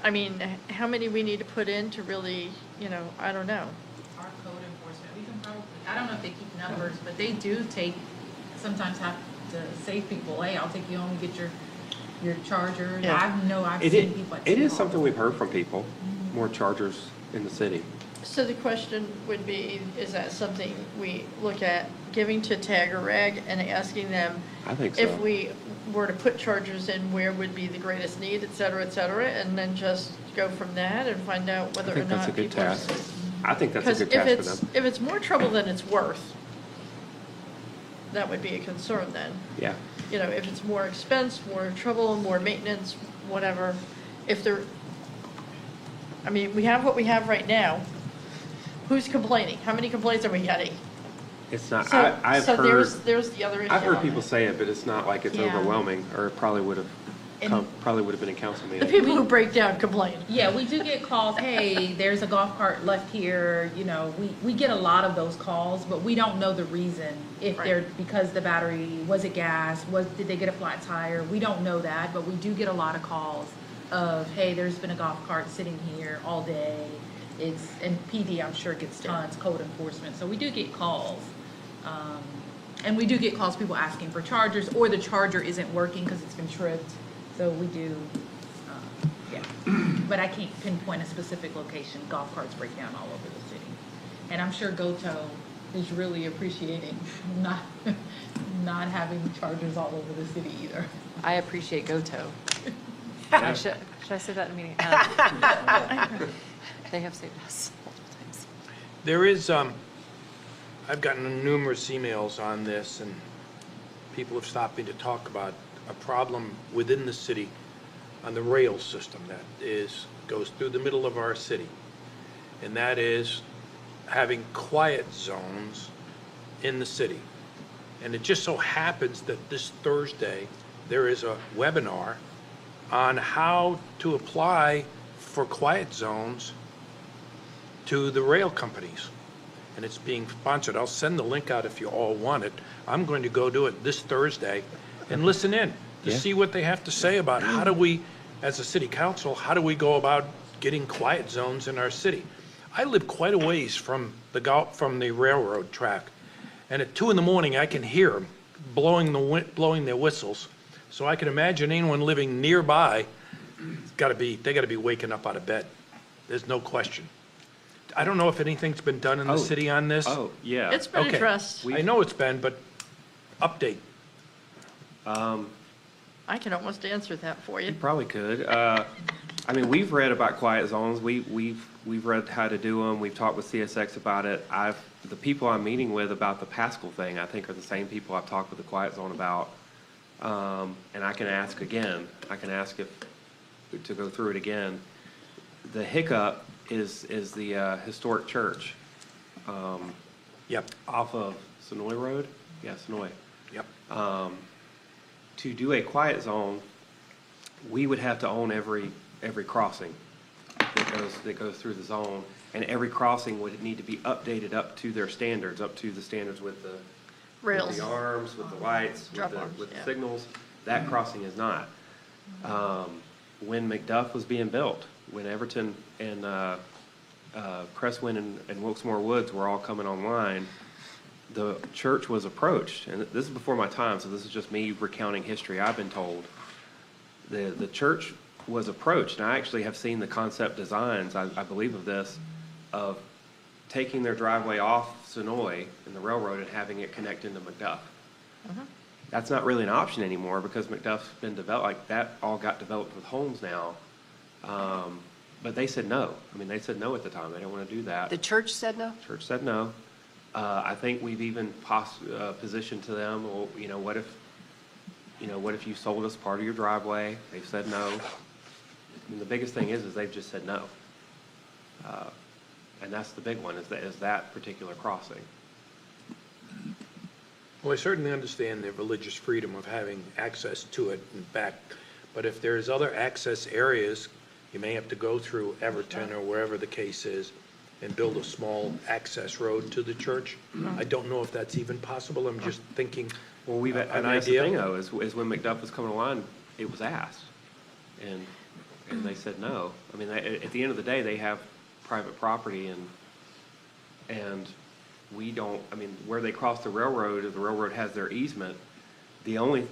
I mean, how many we need to put in to really, I don't know.
Our code enforcement, we can probably, I don't know if they keep numbers, but they do sometimes have to say people, hey, I'll take you home and get your charger.
Yeah.
I've
It
seen
is,
people. at
it
City
is
Hall.
something we've heard from people, more chargers in the city.
So the question would be, is that something we look at giving to Tag or Rag and asking them
I think so.
if we were to put chargers in, where would be the greatest need, et cetera, and then just go from that and find out
I
whether or
think that's
not
a good
people are.
task. I think that's a
Because
good
if
task for them.
if it's more trouble than it's worth, that would be a concern then.
Yeah.
If it's more expense, more trouble, more maintenance, whatever, I mean, we have what we have right now. Who's complaining? How many complaints are we getting?
It's not,
So,
I've
so
heard,
there's the other issue.
I've heard
on
people
that.
say it, but it's not like it's
Yeah.
overwhelming, or it probably would
And-
have been in council
The
meeting.
people who break down complain.
Yeah, we do get calls, hey, there's a golf cart left here, we get a lot of those calls, but we don't know the reason. If
Right.
they're, because the battery, was it gas, did they get a flat tire? We don't know that, but we do get a lot of calls of, hey, there's been a golf cart sitting here all day. And PD, I'm sure, gets tons, code enforcement, so we do get calls. And we do get calls, people asking for chargers, or the charger isn't working because it's been tripped, so we do, yeah. But I can't pinpoint a specific location, golf carts break down all over the city. And I'm sure Goto is really appreciating not having chargers all over the city either.
I appreciate Goto. Should I say that in a meeting? They have saved us multiple times.
There is, I've gotten numerous emails on this, and people have stopped me to talk about a problem within the city on the rail system that goes through the middle of our city. And that is having quiet zones in the city. And it just so happens that this Thursday, there is a webinar on how to apply for quiet zones to the rail companies. And it's being sponsored. I'll send the link out if you all want it. I'm going to go do it this Thursday and listen in to
Yeah.
see what they have to say about how do we, as a city council, how do we go about getting quiet zones in our city? I live quite a ways from the railroad track, and at 2 a.m. I can hear them blowing their whistles. So I can imagine anyone living nearby, they gotta be waking up out of bed. There's no question. I don't know if anything's been done in the
Oh.
city on this.
Oh, yeah.
It's been
Okay.
addressed.
I know it's been, but update.
I can almost answer that for you.
You probably could. I mean, we've read about quiet zones. We've read how to do them. We've talked with CSX about it. The people I'm meeting with about the Pascal thing, I think, are the same people I've talked with the quiet zone about. And I can ask again. I can ask to go through it again. The hiccup is the historic church
Yep,
off of Sonoy Road. Yeah, Sonoy.
yep.
To do a quiet zone, we would have to own every crossing that goes through the zone, and every crossing would need to be updated up to their standards, up to the standards with the
Rails.
with the arms, with the lights,
Drop arms,
with the
yeah.
signals. That crossing is not. When McDuff was being built, when Everton and Crestwind and Wilkesmore Woods were all coming online, the church was approached, and this is before my time, so this is just me recounting history I've been told. The church was approached, and I actually have seen the concept designs, I believe of this, of taking their driveway off Sonoy and the railroad and having it connect into McDuff. That's not really an option anymore because McDuff's been developed, like that all got developed with homes now. But they said no. I mean, they said no at the time. They didn't want to do that.
The church said no?
Church said no. I think we've even positioned to them, well, what if, you know, what if you sold us part of your driveway? They've said no. I mean, the biggest thing is they've just said no. And that's the big one, is that particular crossing.
Well, I certainly understand their religious freedom of having access to it and back, but if there's other access areas, you may have to go through Everton or wherever the case is and build a small access road to the church. I don't know if that's even possible, I'm just thinking
Well, we've,
an
and that's the thing
idea.
though, is when McDuff was coming along, it was asked. And they said no. I mean, at the end of the day, they have private property and we don't, I mean, where they cross the railroad, if the railroad has their easement, the only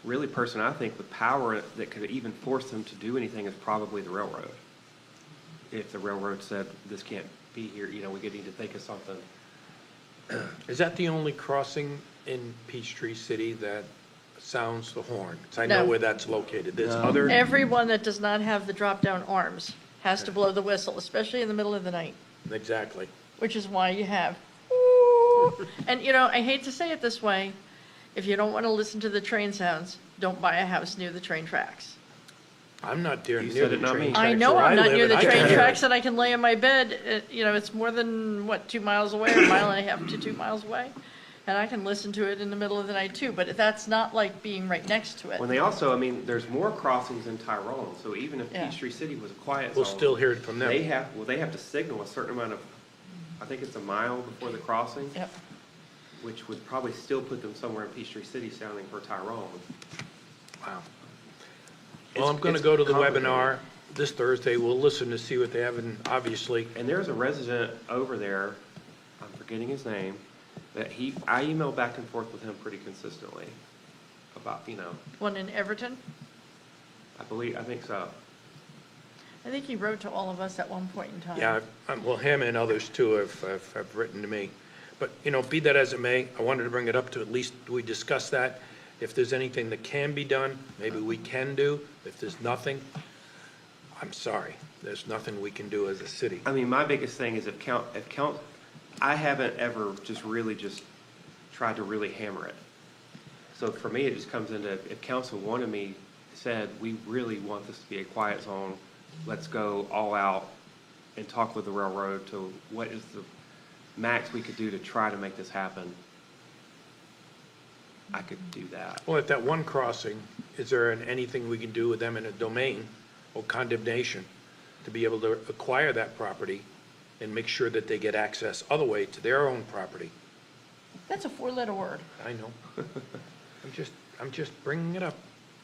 really person I think with power that could even force them to do anything is probably the railroad. If the railroad said, this can't be here, you know, we could need to think of something.
Is that the only crossing in Peachtree City that sounds the horn? 'Cause I know
No.
where that's located. There's
No.
other,
Everyone that does not have the drop-down arms has to blow the whistle, especially in the middle of the night,
exactly.
which is why you have, ooh. And, you know, I hate to say it this way, if you don't want to listen to the train sounds, don't buy a house near the train tracks.
I'm not near
You
near
said
the
it, not
train
me.
tracks
I know
where
I'm not
live,
near
and
the
I can
train
hear
tracks
it.
and I can lay in my bed, you know, it's more than, what, 2 miles away, or a mile and a half to 2 miles away? And I can listen to it in the middle of the night too, but that's not like being right next to it.
When they also, I mean, there's more crossings in Tyrone, so even if
Yeah.
Peachtree City was a quiet zone.
We'll still hear it from them.
They have to signal a certain amount of, I think it's a mile before the crossing,
Yep.
which would probably still put them somewhere in Peachtree City sounding for Tyrone.
Wow. Well, I'm gonna
It's
go to the
complicated.
webinar this Thursday. We'll listen to see what they have, and obviously,
And there's a resident over there, I'm forgetting his name, that I email back and forth with him pretty consistently about, you know,
One in Everton,
I think so.
I think he wrote to all of us at one point in time.
yeah, well, him and others too have written to me. But, you know, be that as it may, I wanted to bring it up to at least we discuss that. If there's anything that can be done, maybe we can do. If there's nothing, I'm sorry, there's nothing we can do as a city.
I mean, my biggest thing is I haven't ever just tried to really hammer it. So for me, it just comes into, if council wanted me, said, we really want this to be a quiet zone, let's go all out and talk with the railroad to what is the max we could do to try to make this happen, I could do that.
Well, at that one crossing, is there anything we can do with them in a domain or condemnation to be able to acquire that property and make sure that they get access other way to their own property?
That's a 4-letter word.
I know. I'm just bringing it up.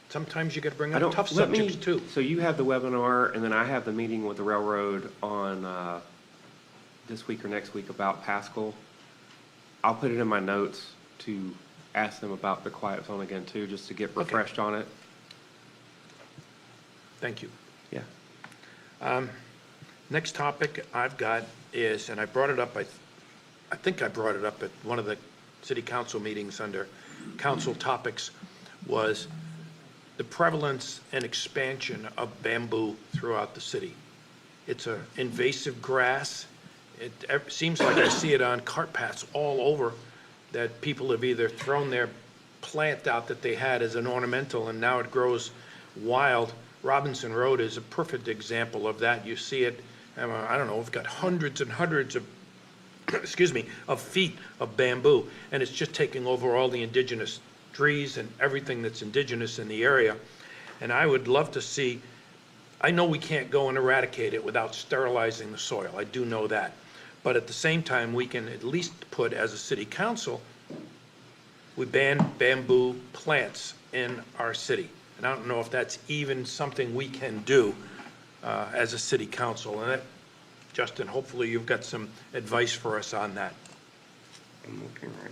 Sometimes you gotta bring
I
up
don't,
tough
let me,
subjects too.
so you have the webinar, and then I have the meeting with the railroad on, this week or next week about Pascal. I'll put it in my notes to ask them about the quiet zone again too, just to get refreshed on it.
Thank you.
Yeah.
Next topic I've got is, and I brought it up, I think I brought it up at one of the city council meetings under council topics, was the prevalence and expansion of bamboo throughout the city. It's an invasive grass. It seems like I see it on cart paths all over, that people have either thrown their plant out that they had as an ornamental and now it grows wild. Robinson Road is a perfect example of that. You see it, I don't know, we've got hundreds and hundreds of, excuse me, of feet of bamboo, and it's just taking over all the indigenous trees and everything that's indigenous in the area. And I would love to see, I know we can't go and eradicate it without sterilizing the soil, I do know that. But at the same time, we can at least put, as a city council, we ban bamboo plants in our city. And I don't know if that's even something we can do as a city council. And that, Justin, hopefully you've got some advice for us on that.
I'm looking right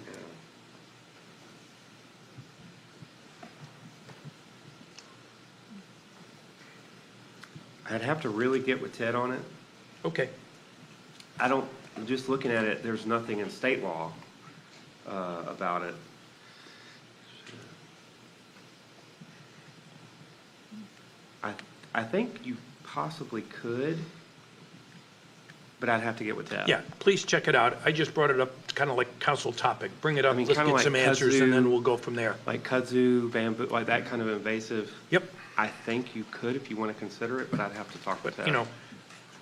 now. I'd have to really get with Ted on it.
Okay.
Just looking at it, there's nothing in state law about it. I think you possibly could. But I'd have to get with Deb.
Yeah, please check it out. I just brought it up, kind of like council topic. Bring it up,
I mean,
let's
kinda
get
like
some answers, and then
kudzu.
we'll go from there.
Like kudzu, bamboo, like that kind of invasive.
Yep.
I think you could if you want to consider it, but I'd have to talk with Deb.
You know,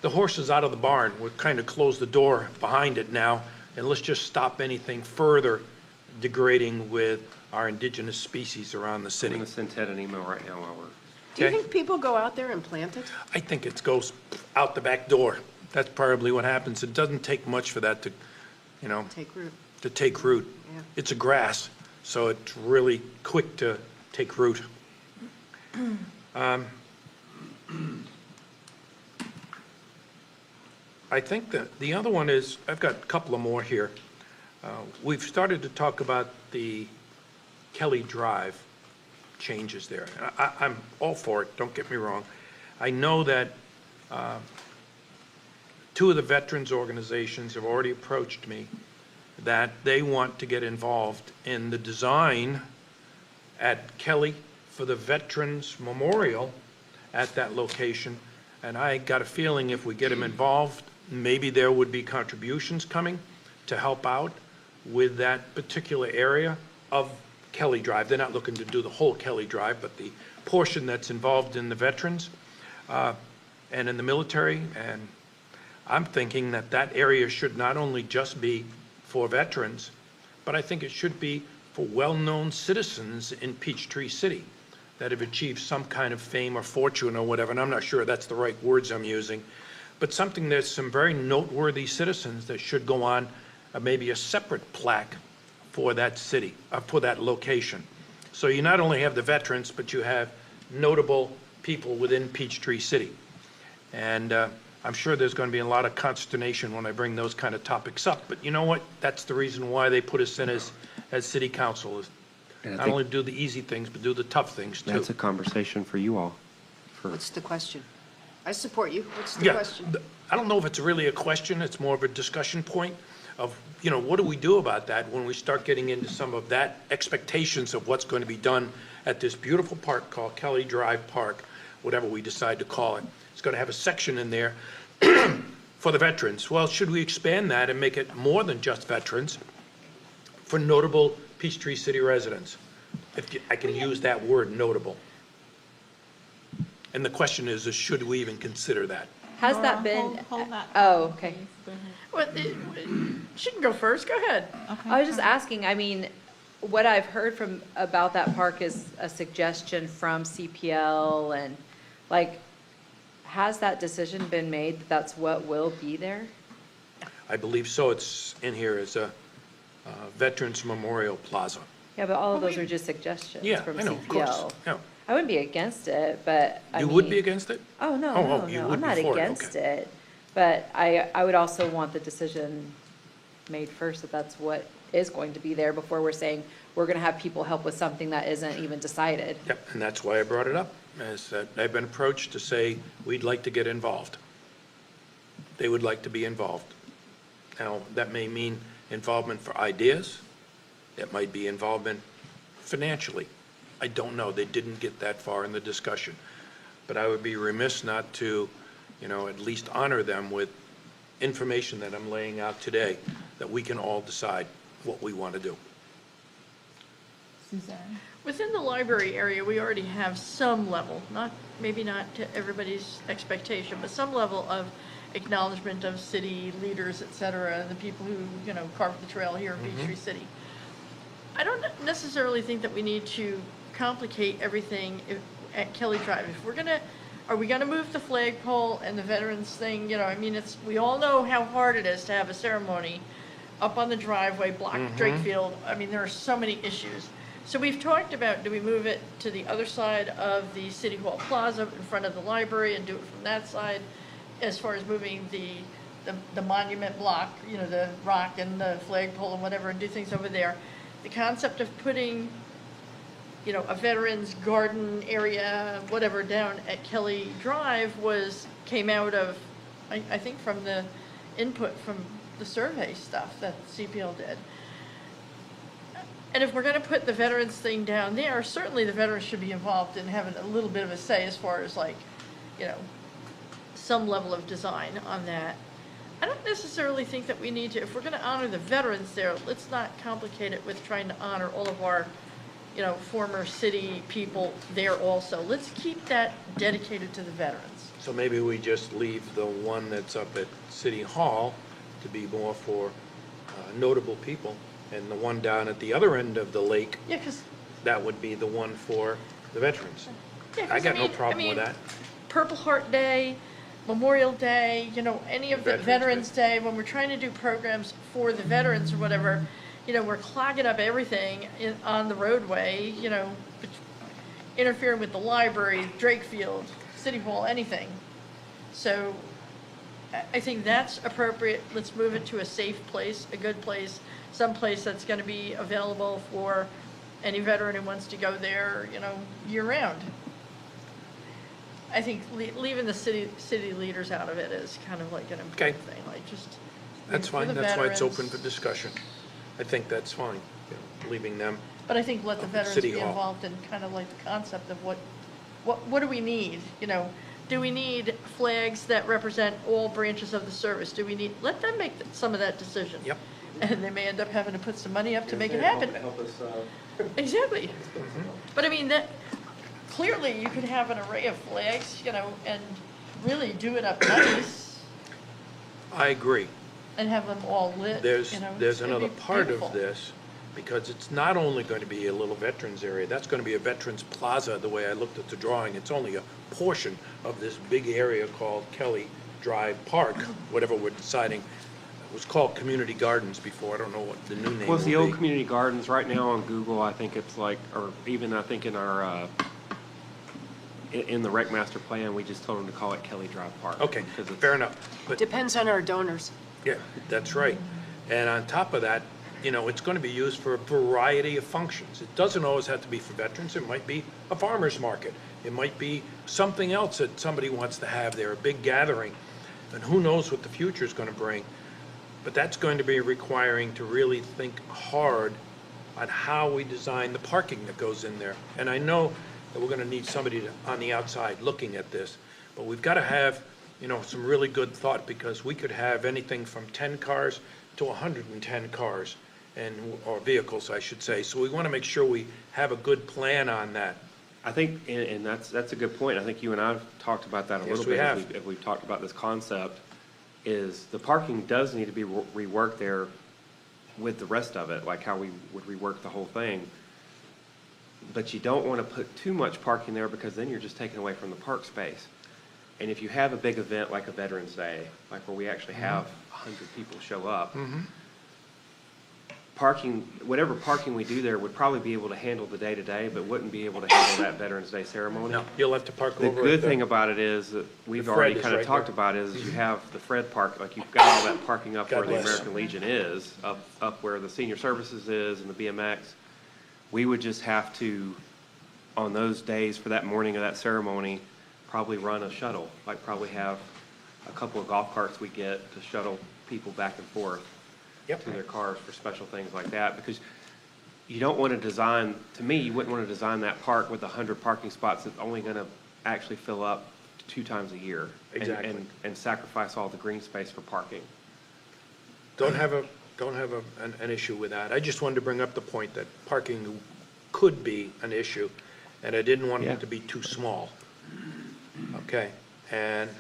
the horse is out of the barn. We've kind of closed the door behind it now, and let's just stop anything further degrading with our indigenous species around the
I'm
city.
going to send Ted an email right now while we're.
Do you
Okay.
think people go out there and plant it?
I think it goes out the back door. That's probably what happens. It doesn't take much for that to, you know,
Take root.
to take root.
Yeah.
It's a grass, so it's really quick to take root. I think that the other one is, I've got a couple of more here. We've started to talk about the Kelly Drive changes there. I'm all for it, don't get me wrong. I know that two of the veterans organizations have already approached me that they want to get involved in the design at Kelly for the Veterans Memorial at that location. And I got a feeling if we get them involved, maybe there would be contributions coming to help out with that particular area of Kelly Drive. They're not looking to do the whole Kelly Drive, but the portion that's involved in the veterans and in the military. And I'm thinking that that area should not only just be for veterans, but I think it should be for well-known citizens in Peachtree City that have achieved some kind of fame or fortune or whatever, and I'm not sure that's the right words I'm using, but something that's some very noteworthy citizens that should go on maybe a separate plaque for that city, for that location. So you not only have the veterans, but you have notable people within Peachtree City. And I'm sure there's going to be a lot of consternation when I bring those kind of topics up, but you know what? That's the reason why they put us in as city council, is
And I
not
think
only do the easy things, but do the tough things too.
that's a conversation for you all. For
What's the question? I support you. What's the
Yeah,
question?
I don't know if it's really a question, it's more of a discussion point of, you know, what do we do about that when we start getting into some of that expectations of what's going to be done at this beautiful park called Kelly Drive Park, whatever we decide to call it. It's going to have a section in there for the veterans. Well, should we expand that and make it more than just veterans for notable Peachtree City residents? If I can use that word, notable. And the question is should we even consider that?
Has
Nora,
that been?
hold that
Oh,
thought,
okay.
please. Go ahead.
She can go first, go ahead.
Okay.
I was just asking, I mean, what I've heard from, about that park is a suggestion from CPL and, like, has that decision been made that that's what will be there?
I believe so. It's in here as a Veterans Memorial Plaza.
Yeah, but all of those are just suggestions
Yeah,
from
I know, of course.
CPL.
Yeah.
I wouldn't be against it, but I
You would be
mean-
against it?
Oh, no,
Oh,
no,
oh, you
no,
would
I'm
be
not
for it,
against
okay.
it. But I would also want the decision made first that that's what is going to be there before we're saying we're gonna have people help with something that isn't even decided.
Yep, and that's why I brought it up, is that I've been approached to say, we'd like to get involved. They would like to be involved. Now, that may mean involvement for ideas. It might be involvement financially. I don't know. They didn't get that far in the discussion. But I would be remiss not to, you know, at least honor them with information that I'm laying out today, that we can all decide what we want to do.
Suzanne?
Within the library area, we already have some level, maybe not to everybody's expectation, but some level of acknowledgement of city leaders, et cetera, and the people who, you know, carved the trail here in Peachtree City. I don't necessarily think that we need to complicate everything at Kelly Drive. If we're gonna, are we gonna move the flagpole and the veterans thing, you know, I mean, we all know how hard it is to have a ceremony up on the driveway, block Drake Field. I mean, there are so many issues. So we've talked about, do we move it to the other side of the City Hall Plaza in front of the library and do it from that side, as far as moving the monument block, you know, the rock and the flagpole and whatever, and do things over there. The concept of putting, you know, a veterans garden area, whatever, down at Kelly Drive came out of, I think from the input from the survey stuff that CPL did. And if we're gonna put the veterans thing down there, certainly the veterans should be involved in having a little bit of a say as far as, like, you know, some level of design on that. I don't necessarily think that we need to, if we're gonna honor the veterans there, let's not complicate it with trying to honor all of our, former city people there also. Let's keep that dedicated to the veterans.
So maybe we just leave the one that's up at City Hall to be more for notable people, and the one down at the other end of the lake,
Yeah, because,
that would be the one for the veterans. I got no problem with that.
Purple Heart Day, Memorial Day, any of the
Veterans
Veterans Day, when we're trying to do programs for the veterans or whatever, we're clogging up everything on the roadway, interfering with the library, Drake Field, City Hall, anything. So I think that's appropriate. Let's move it to a safe place, a good place, some place that's gonna be available for any veteran who wants to go there, year-round. I think leaving the city leaders out of it is kind of like an
Okay.
important thing, like just.
That's
for
fine,
the
that's why it's
veterans.
open for discussion. I think that's fine, leaving them.
But I think let the veterans
City
be
Hall.
involved in kind of like the concept of what do we need, Do we need flags that represent all branches of the service? Let them make some of that decision.
Yep.
And they may end up having to put some money up to make it
Help-
happen.
Help us,
Exactly. But I mean, that, clearly you could have an array of flags, and really do it up nice
I agree.
and have them all lit,
There's
it's gonna
another
be
part of
beautiful.
this, because it's not only going to be a little veterans area, that's going to be a veterans plaza, the way I looked at the drawing. It's only a portion of this big area called Kelly Drive Park, whatever we're deciding. It was called Community Gardens before, I don't know what the new name will
Well, it's
be.
the old community gardens. Right now on Google, I think it's like, or even I think in our, in the rec master plan, we just told them to call it Kelly Drive Park.
Okay,
because it's-
fair enough. But
Depends on our donors.
yeah, that's right. And on top of that, it's going to be used for a variety of functions. It doesn't always have to be for veterans. It might be a farmer's market. It might be something else that somebody wants to have there, a big gathering. And who knows what the future is going to bring. But that's going to be requiring to really think hard on how we design the parking that goes in there. And I know that we're going to need somebody on the outside looking at this, but we've got to have, some really good thought, because we could have anything from 10 cars to 110 cars, or vehicles, I should say. So we want to make sure we have a good plan on that.
I think, and that's a good point. I think you and I have talked about that a
Yes,
little
we
bit
have.
if we've talked about this concept, is the parking does need to be reworked there with the rest of it, like how we would rework the whole thing. But you don't want to put too much parking there, because then you're just taking away from the park space. And if you have a big event like a Veterans Day, like where we actually have 100 people show up, parking, whatever parking we do there would probably be able to handle the day-to-day, but wouldn't be able to handle that Veterans Day ceremony.
No, you'll have to park
The
over
good
at
thing about it is that we've
Fred
already
is
kind of
right
talked
there.
about is you have the Fred Park, like you've got all that parking up
God
where the
bless.
American Legion is, up where the senior services is and the BMX. We would just have to, on those days for that morning of that ceremony, probably run a shuttle, like probably have a couple of golf carts we get to shuttle people back and forth
Yep.
to their cars for special things like that, because you don't want to design, to me, you wouldn't want to design that park with 100 parking spots that's only going to actually fill up 2 times a year.
Exactly.
And sacrifice all the green space for parking.
Don't have an issue with that. I just wanted to bring up the point that parking could be an issue, and I didn't want
Yeah.
it to be too small. Okay, and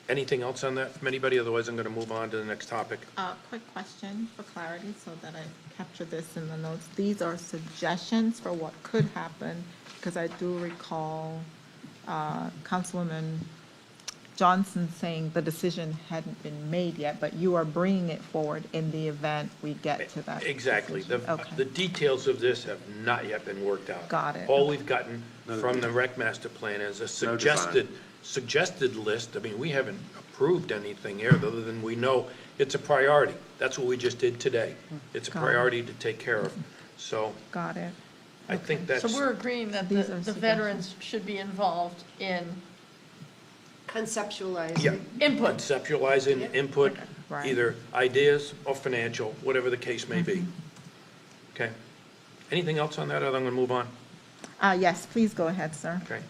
anything else on that from anybody? Otherwise, I'm going to move on to the next topic.
Quick question for clarity, so that I capture this in the notes. These are suggestions for what could happen, because I do recall Councilwoman Johnson saying the decision hadn't been made yet, but you are bringing it forward in the event we get to that.
Exactly.
decision. Okay.
The details of this have not yet been worked out.
Got it.
All we've gotten from the rec master plan is a
No design.
suggested list. I mean, we haven't approved anything here, other than we know it's a priority. That's what we just did today. It's a
Got it.
priority to take care of. So
Got it.
I think that's.
So we're agreeing that
These are
the
suggestions.
veterans should be involved in
Conceptualizing.
Yeah.
input.
Conceptualizing, input,
Right.
either ideas or financial, whatever the case may be. Okay. Anything else on that, other than I'm going to move on?
Yes, please go ahead, sir.
Okay.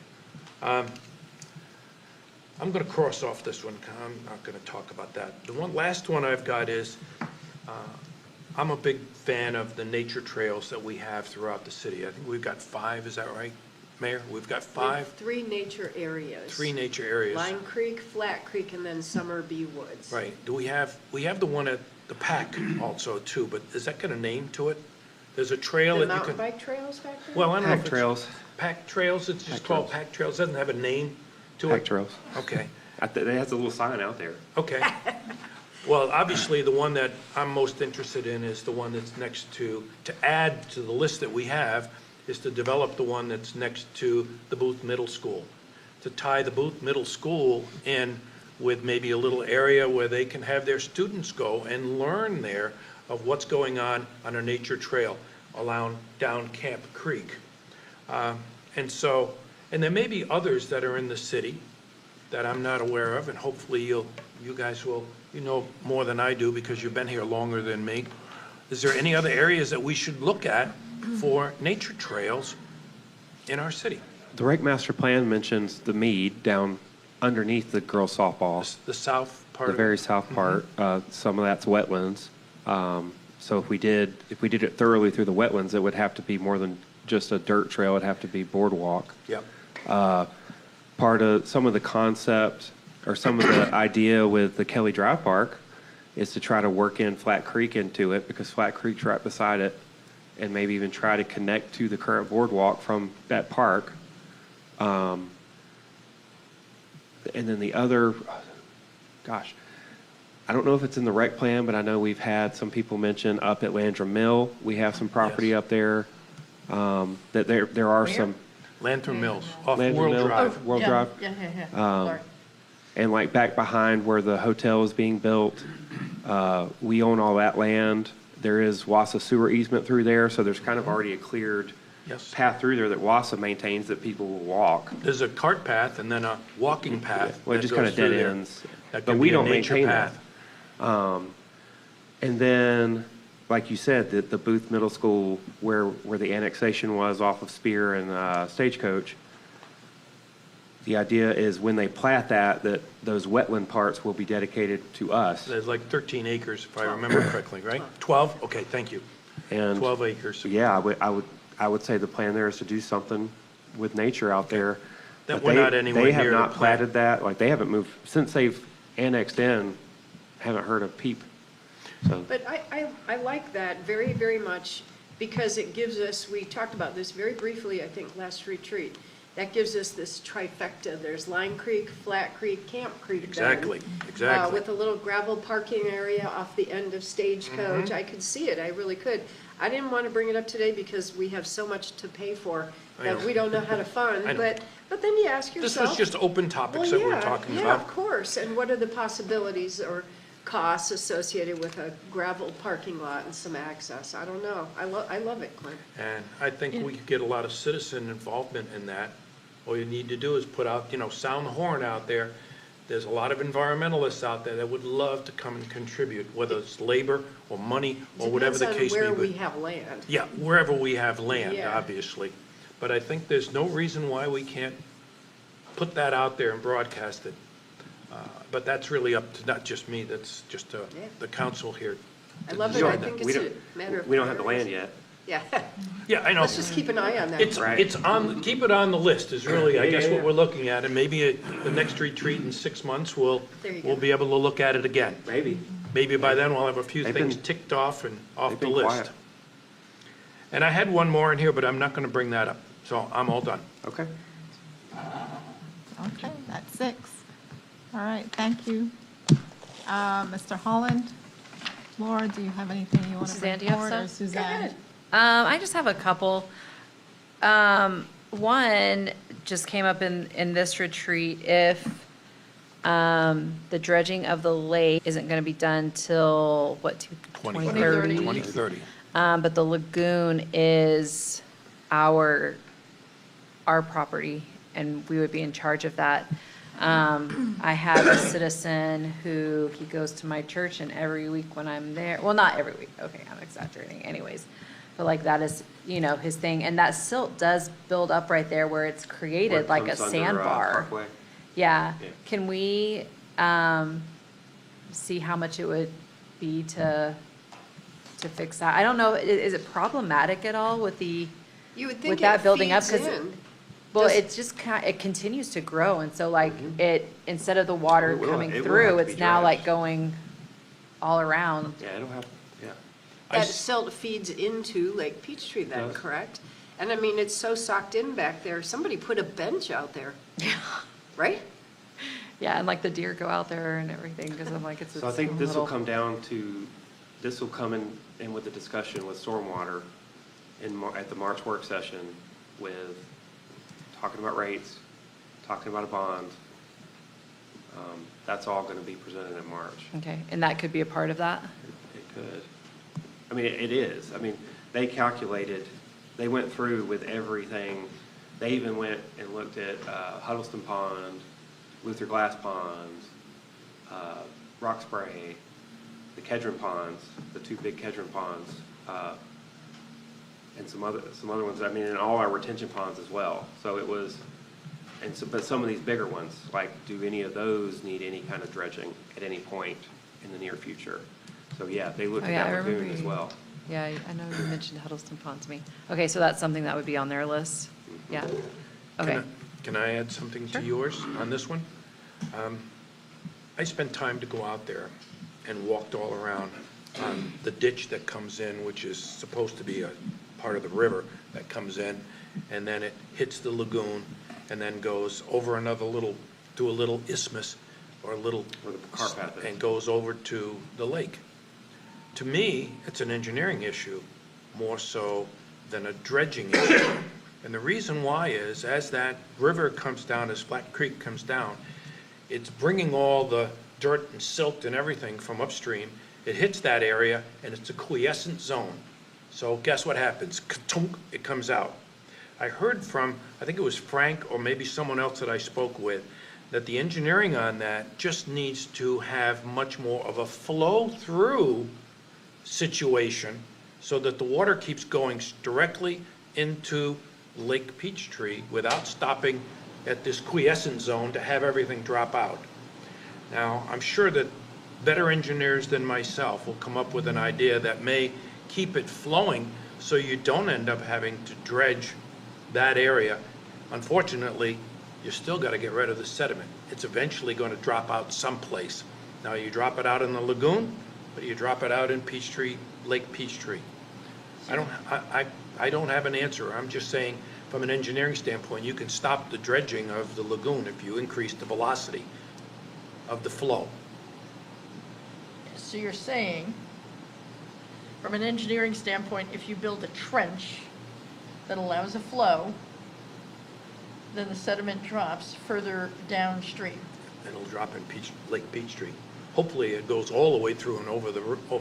I'm gonna cross off this one, 'cause I'm not gonna talk about that. The last one I've got is, I'm a big fan of the nature trails that we have throughout the city. I think we've got 5, is that right, Mayor? We've got
We have
5,
3 nature areas.
3 nature areas.
Lime Creek, Flat Creek, and then Summer Bee Woods.
Right, we have the one at the Pack also too, but is that got a name to it? There's a trail
The
that you
mountain
can,
bike trails back there?
well, I don't know if
Pack
it's.
trails.
Pack Trails, it's just
Pack
called
trails.
Pack Trails, doesn't have a name to it?
Pack trails.
Okay,
It has a little sign out there.
okay. Well, obviously, the one that I'm most interested in is the one that's next to add to the list that we have, is to develop the one that's next to the Booth Middle School. To tie the Booth Middle School in with maybe a little area where they can have their students go and learn there of what's going on a nature trail along down Camp Creek. And there may be others that are in the city that I'm not aware of, and hopefully you guys will, you know more than I do because you've been here longer than me. Is there any other areas that we should look at for nature trails in our city?
The Rec Master Plan mentions the mead down underneath the girls softball,
The south part
the
of
very
it?
south part. Some of that's wetlands. So if we did it thoroughly through the wetlands, it would have to be more than just a dirt trail. It'd have to be boardwalk.
Yep.
Part of some of the concept or some of the idea with the Kelly Drive Park is to try to work in Flat Creek into it, because Flat Creek's right beside it, and maybe even try to connect to the current boardwalk from that park. And then the other, gosh, I don't know if it's in the rec plan, but I know we've had some people mention up at Landrum Mill, we have some property
Yes.
up there, that there are some.
Lantern Mills, off
Lantern
World
Mill.
Drive.
World
Yeah,
Drive.
Yeah. Sorry.
And like back behind where the hotel is being built, we own all that land. There is WASA sewer easement through there, so there's kind of already a cleared
Yes.
path through there that WASA maintains that people will walk.
There's a cart path and then a walking path.
Well, it
that
just kind
goes
of dead
through there.
ends.
That
But
could
we
be a
don't
nature
maintain
path.
that. And then, like you said, the Booth Middle School, where the annexation was off of Spear and Stagecoach, the idea is when they plat that those wetland parts will be dedicated to us.
There's like 13 acres, if I remember correctly, right? 12? Okay, thank you.
And
12 acres.
yeah, I would say the plan there is to do something with nature out there.
That
But
we're not anywhere
They have
near the
not
plan.
platted that, like, they haven't moved, since they've annexed in, haven't heard a peep. So,
But I like that very, very much, because it gives us, we talked about this very briefly, I think, last retreat. That gives us this trifecta. There's Lime Creek, Flat Creek, Camp Creek. then,
Exactly, exactly.
With a little gravel parking area off the end of Stagecoach.
Mm-hmm.
I could see it, I really could. I didn't want to bring it up today because we have so much to pay for
I
that
know.
we don't know how to fund.
I know.
But then you ask
This
yourself.
was just open topics that we're talking
Yeah,
about.
of course. And what are the possibilities or costs associated with a gravel parking lot and some access? I don't know. I love it, Clint.
And I think we could get a lot of citizen involvement in that. All you need to do is put out, sound the horn out there. There's a lot of environmentalists out there that would love to come and contribute, whether it's labor or money or whatever the case may
Depends on where
be.
we have land.
Yeah, wherever we have land,
Yeah.
obviously. But I think there's no reason why we can't put that out there and broadcast it. But that's really up to not just me, that's just the council here.
I
to
love it.
decide
I
that.
think
we
it's
don't,
a matter of.
we don't have the land
priorities.
yet.
Yeah.
Yeah, I know.
Let's just keep an eye on that.
It's on, keep it on the list is really, I guess,
Yeah,
what
yeah.
we're looking at. And maybe the next retreat in 6 months, we'll
There you go.
we'll be able to look at it again.
Maybe.
Maybe by then we'll have a few
They've
things
been-
ticked off and off
they've
the
been
list.
quiet.
And I had one more in here, but I'm not going to bring that up. So I'm all done.
Okay.
Okay, that's 6. All right, thank you. Mr. Holland, Laura, do you have anything you want to bring
Suzanne, do you have
forward? Or
some?
Suzanne?
I just have a couple. One just came up in this retreat, if the dredging of the lake isn't going to be done till, 2030?
2030.
But the lagoon is our property, and we would be in charge of that. I have a citizen who, he goes to my church, and every week when I'm there, well, not every week, okay, I'm exaggerating anyways, but like that is, his thing, and that silt does build up right there where it's
Where
created
it
like a
comes under,
sandbar.
Parkway.
Yeah,
Yeah.
can we, see how much it would be to fix that? I don't know, is it problematic at all with the,
You would
with
think
that
it
building up?
feeds
'Cause
in.
well,
Does-
it's just it continues to grow, and so like, it, instead of the water
It will-
coming
it will have
through,
to be
it's now like
dredged.
going all around.
Yeah, it'll have, yeah.
I
That
s-
silt feeds into Lake Peachtree then,
Does.
correct? And I mean, it's so socked in back there, somebody put a bench out there, right?
Yeah, and like the deer go out there and everything, because I'm like, it's
So I
its
think
own
this will
little-
come down to, this will come in with the discussion with stormwater at the March work session with talking about rates, talking about a bond. That's all gonna be presented in March.
Okay, and that could be a part of that?
It could. I mean, it is. I mean, they calculated, they went through with everything. They even went and looked at Huddleston Pond, Luther Glass Ponds, Rock Spray, the Kedron Ponds, the two big Kedron Ponds, and some other ones. I mean, and all our retention ponds as well. So it was, and so, but some of these bigger ones, like, do any of those need any kind of dredging at any point in the near future? So yeah, they looked
Oh,
at
yeah, I
that
remember
lagoon as
you-
well.
Yeah, I know you mentioned Huddleston Pond to me. Okay, so that's something that would be on their list? Yeah, okay.
Can I add something
Sure.
to yours on this one? I spent time to go out there and walked all around on the ditch that comes in, which is supposed to be a part of the river that comes in, and then it hits the lagoon, and then goes over another little, to a little isthmus, or a little,
Where the car path is.
and goes over to the lake. To me, it's an engineering issue more so than a dredging issue. And the reason why is, as that river comes down, as Flat Creek comes down, it's bringing all the dirt and silt and everything from upstream. It hits that area, and it's a quiescent zone. So guess what happens? Ka-tunk, it comes out. I heard from, I think it was Frank or maybe someone else that I spoke with, that the engineering on that just needs to have much more of a flow-through situation so that the water keeps going directly into Lake Peachtree without stopping at this quiescent zone to have everything drop out. Now, I'm sure that better engineers than myself will come up with an idea that may keep it flowing so you don't end up having to dredge that area. Unfortunately, you still got to get rid of the sediment. It's eventually going to drop out someplace. Now, you drop it out in the lagoon, but you drop it out in Peachtree, Lake Peachtree. I don't have an answer. I'm just saying, from an engineering standpoint, you can stop the dredging of the lagoon if you increase the velocity of the flow.
So you're saying, from an engineering standpoint, if you build a trench that allows a flow, then the sediment drops further downstream.
And it'll drop in Lake Peachtree. Hopefully, it goes all the way through and over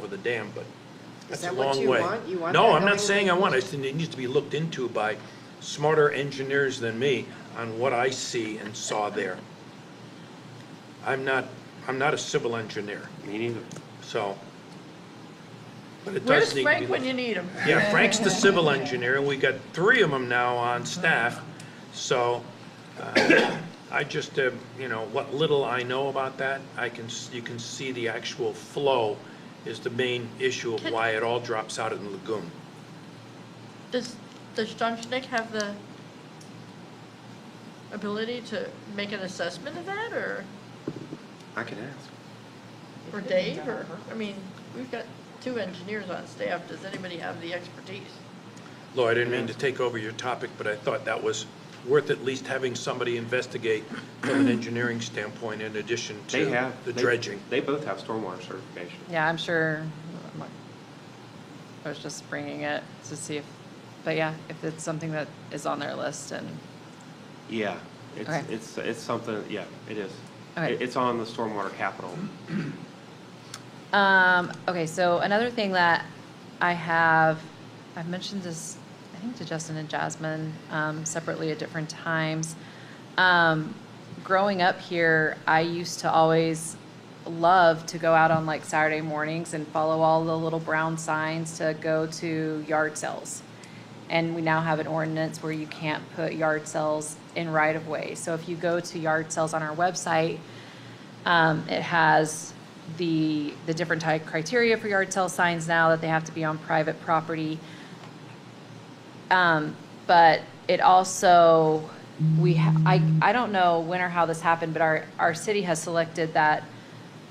the dam, but
Is
that's a
that what
long
you
way.
want? You want
No,
that
I'm
going
not saying
in
I
Lake
want it. It needs to be looked into by smarter engineers than me on what I see and saw there. I'm not a civil engineer,
Me neither.
so, but it
Where's
does need to be
Frank when
looked.
you need him?
Yeah, Frank's the civil engineer, and we got 3 of them now on staff, so I just, what little I know about that, you can see the actual flow is the main issue of why it all drops out in the lagoon.
Does John Schnick have the ability to make an assessment of that, or
I can ask.
Dave, or, I mean, we've got 2 engineers on staff, does anybody have the expertise?
Laura, I didn't mean to take over your topic, but I thought that was worth at least having somebody investigate from an engineering standpoint in addition
They
to
have.
the
they-
dredging.
They both have stormwater certification.
Yeah, I'm sure, I was just bringing it to see if, but yeah, if it's something that is on their list and,
Yeah,
Okay.
it's something, yeah, it is.
Okay.
It's on the stormwater capital.
okay, so another thing that I've mentioned this, I think to Justin and Jasmine, separately at different times. Growing up here, I used to always love to go out on like Saturday mornings and follow all the little brown signs to go to yard sales. And we now have an ordinance where you can't put yard sales in right-of-way. So if you go to yard sales on our website, it has the different type criteria for yard sale signs now, that they have to be on private property. But it also, I don't know when or how this happened, but our city has selected that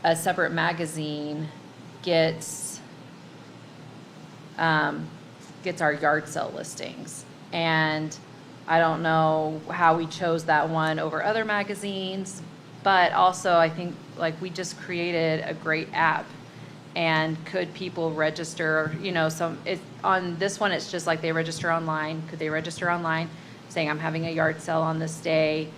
a separate magazine gets our yard sale listings. And I don't know how we chose that one over other magazines, but also I think like we just created a great app. And could people register, on this one, it's just like they register online. Could they register online saying I'm having a yard sale on this day?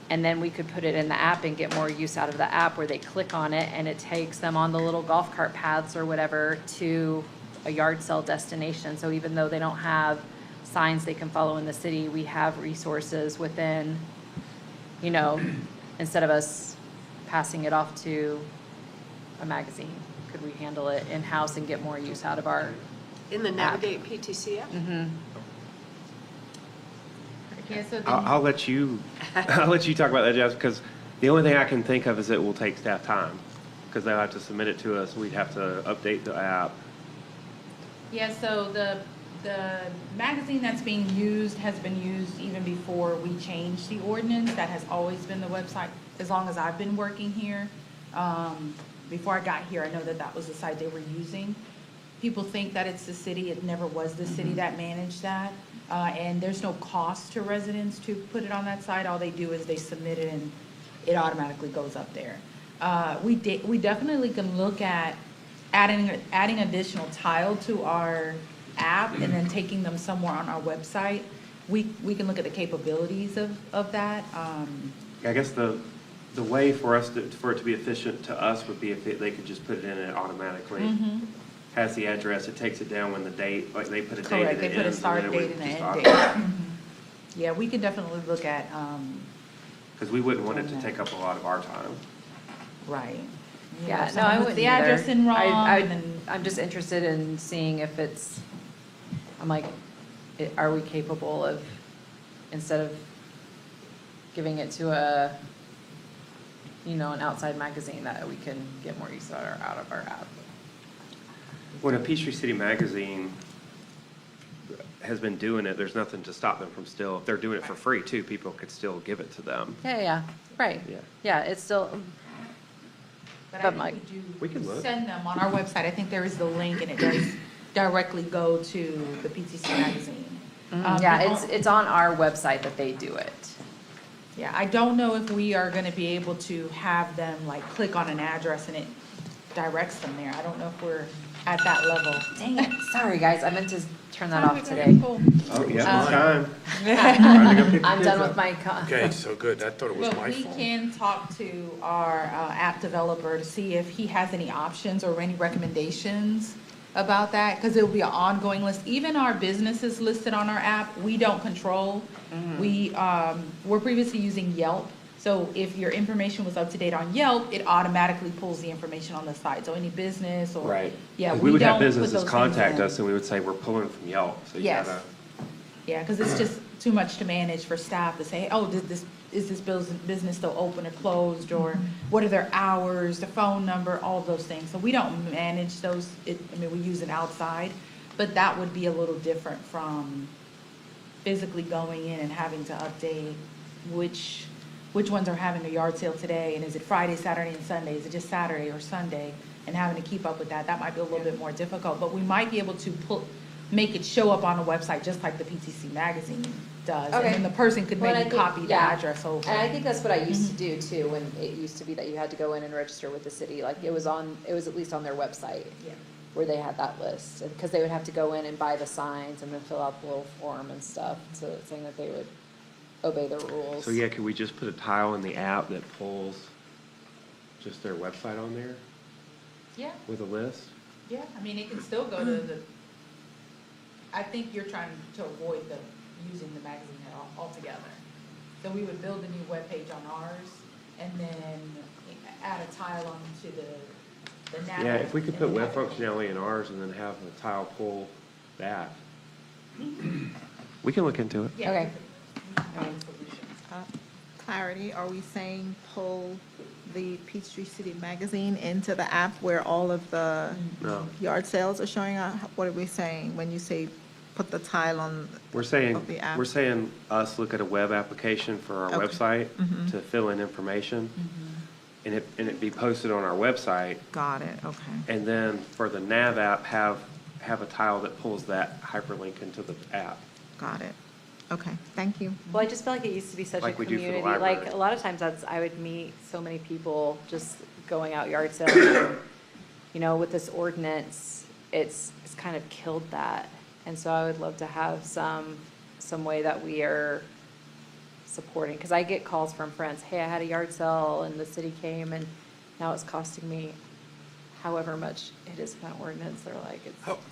And then we could put it in the app and get more use out of the app where they click on it and it takes them on the little golf cart paths or whatever to a yard sale destination. So even though they don't have signs they can follow in the city, we have resources within, instead of us passing it off to a magazine, could we handle it in-house and get more use out of our
In the Navigate PTC app?
Yeah, so then,
I'll let you, I'll let you talk about that, Jeff, because the only thing I can think of is it will take staff time, because they'll have to submit it to us, we'd have to update the app.
yeah, so the magazine that's being used has been used even before we changed the ordinance. That has always been the website as long as I've been working here. Before I got here, I know that was the site they were using. People think that it's the city. It never was the city that managed that. And there's no cost to residents to put it on that site. All they do is they submit it and it automatically goes up there. We definitely can look at adding additional tile to our app and then taking them somewhere on our website. We can look at the capabilities of that.
I guess the way for it to be efficient to us would be if they could just put it in and it automatically has the address, it takes it down when the date, like they put a date
Correct,
and
they
it
put a
ends, and
start
then it
date
would
and an
just
end
automatically.
date. Yeah, we could definitely look at,
Because we wouldn't want it to take up a lot of our time.
right. You know,
Yeah,
if
no,
someone
I
puts
wouldn't
the address
either.
in wrong,
I-
and then,
I'm just interested in seeing if I'm like, are we capable of, instead of giving it to an outside magazine, that we can get more use out of our app?
When a Peachtree City magazine has been doing it, there's nothing to stop them from still, if they're doing it for free too, people could still give it to them.
Yeah, right.
Yeah.
Yeah, it's still,
but
But
I
Mike-
think
We can look.
send them on our website. I think there is the link and it does directly go to the PTC magazine.
yeah,
the
it's on our website that they do it.
Yeah, I don't know if we are gonna be able to have them like click on an address and it directs them there. I don't know if we're at that level.
Dang it, sorry guys, I meant to turn that off today.
Cool.
Oh, yeah, it's time.
I'm done with my,
Okay, so good, I thought it was
But
my
we
fault.
can talk to our app developer to see if he has any options or any recommendations about that, because it'll be an ongoing list. Even our businesses listed on our app, we don't control. We're previously using Yelp, so if your information was up to date on Yelp, it automatically pulls the information on the site. So any business or.
Right.
Yeah,
'Cause
we
would have
don't put
businesses
those things
contact
in.
us and we would say, we're pulling from Yelp, so you
Yes.
gotta.
Yeah, because it's just too much to manage for staff to say, oh, is this business still open or closed, or what are their hours, the phone number, all of those things. So we don't manage those, we use it outside, but that would be a little different from physically going in and having to update which ones are having a yard sale today, and is it Friday, Saturday, and Sunday, is it just Saturday or Sunday, and having to keep up with that might be a little bit more difficult, but we might be able to make it show up on a website just like the PTC magazine does.
Okay.
And then the person could
Well, I
maybe
think-
copy the
yeah.
address over.
And I think that's what I used to do too, when it used to be that you had to go in and register with the city, like it was at least on their website.
Yeah.
Where they had that list, because they would have to go in and buy the signs and then fill out the little form and stuff, so it's saying that they would obey the rules.
So yeah, could we just put a tile in the app that pulls just their website on there
Yeah,
with a list?
yeah, it can still go to the, I think you're trying to avoid using the magazine altogether. So we would build a new webpage on ours, and then add a tile onto the nav.
Yeah, if we could
and
put
then
web
have it-
functionality in ours and then have the tile pull that. We can look into it.
Yeah,
Okay.
we could find solutions.
Clarity, are we saying pull the Peachtree City magazine into the app where all of the
No.
yard sales are showing up? What are we saying when you say put the tile on
We're saying,
of the app?
we're saying us look at a web application for our
Okay.
website to fill in information. And it be posted on our website.
Got it, okay.
And then for the Nav app, have a tile that pulls that hyperlink into the app.
Got it. Okay, thank you.
Well, I just feel like it used to be such a
Like we do for the
community, like,
library.
a lot of times I would meet so many people just going out yard selling. You know, with this ordinance, it's kind of killed that. And so I would love to have some way that we are supporting, because I get calls from friends, hey, I had a yard sale and the city came and now it's costing me however much it is in that ordinance. They're like,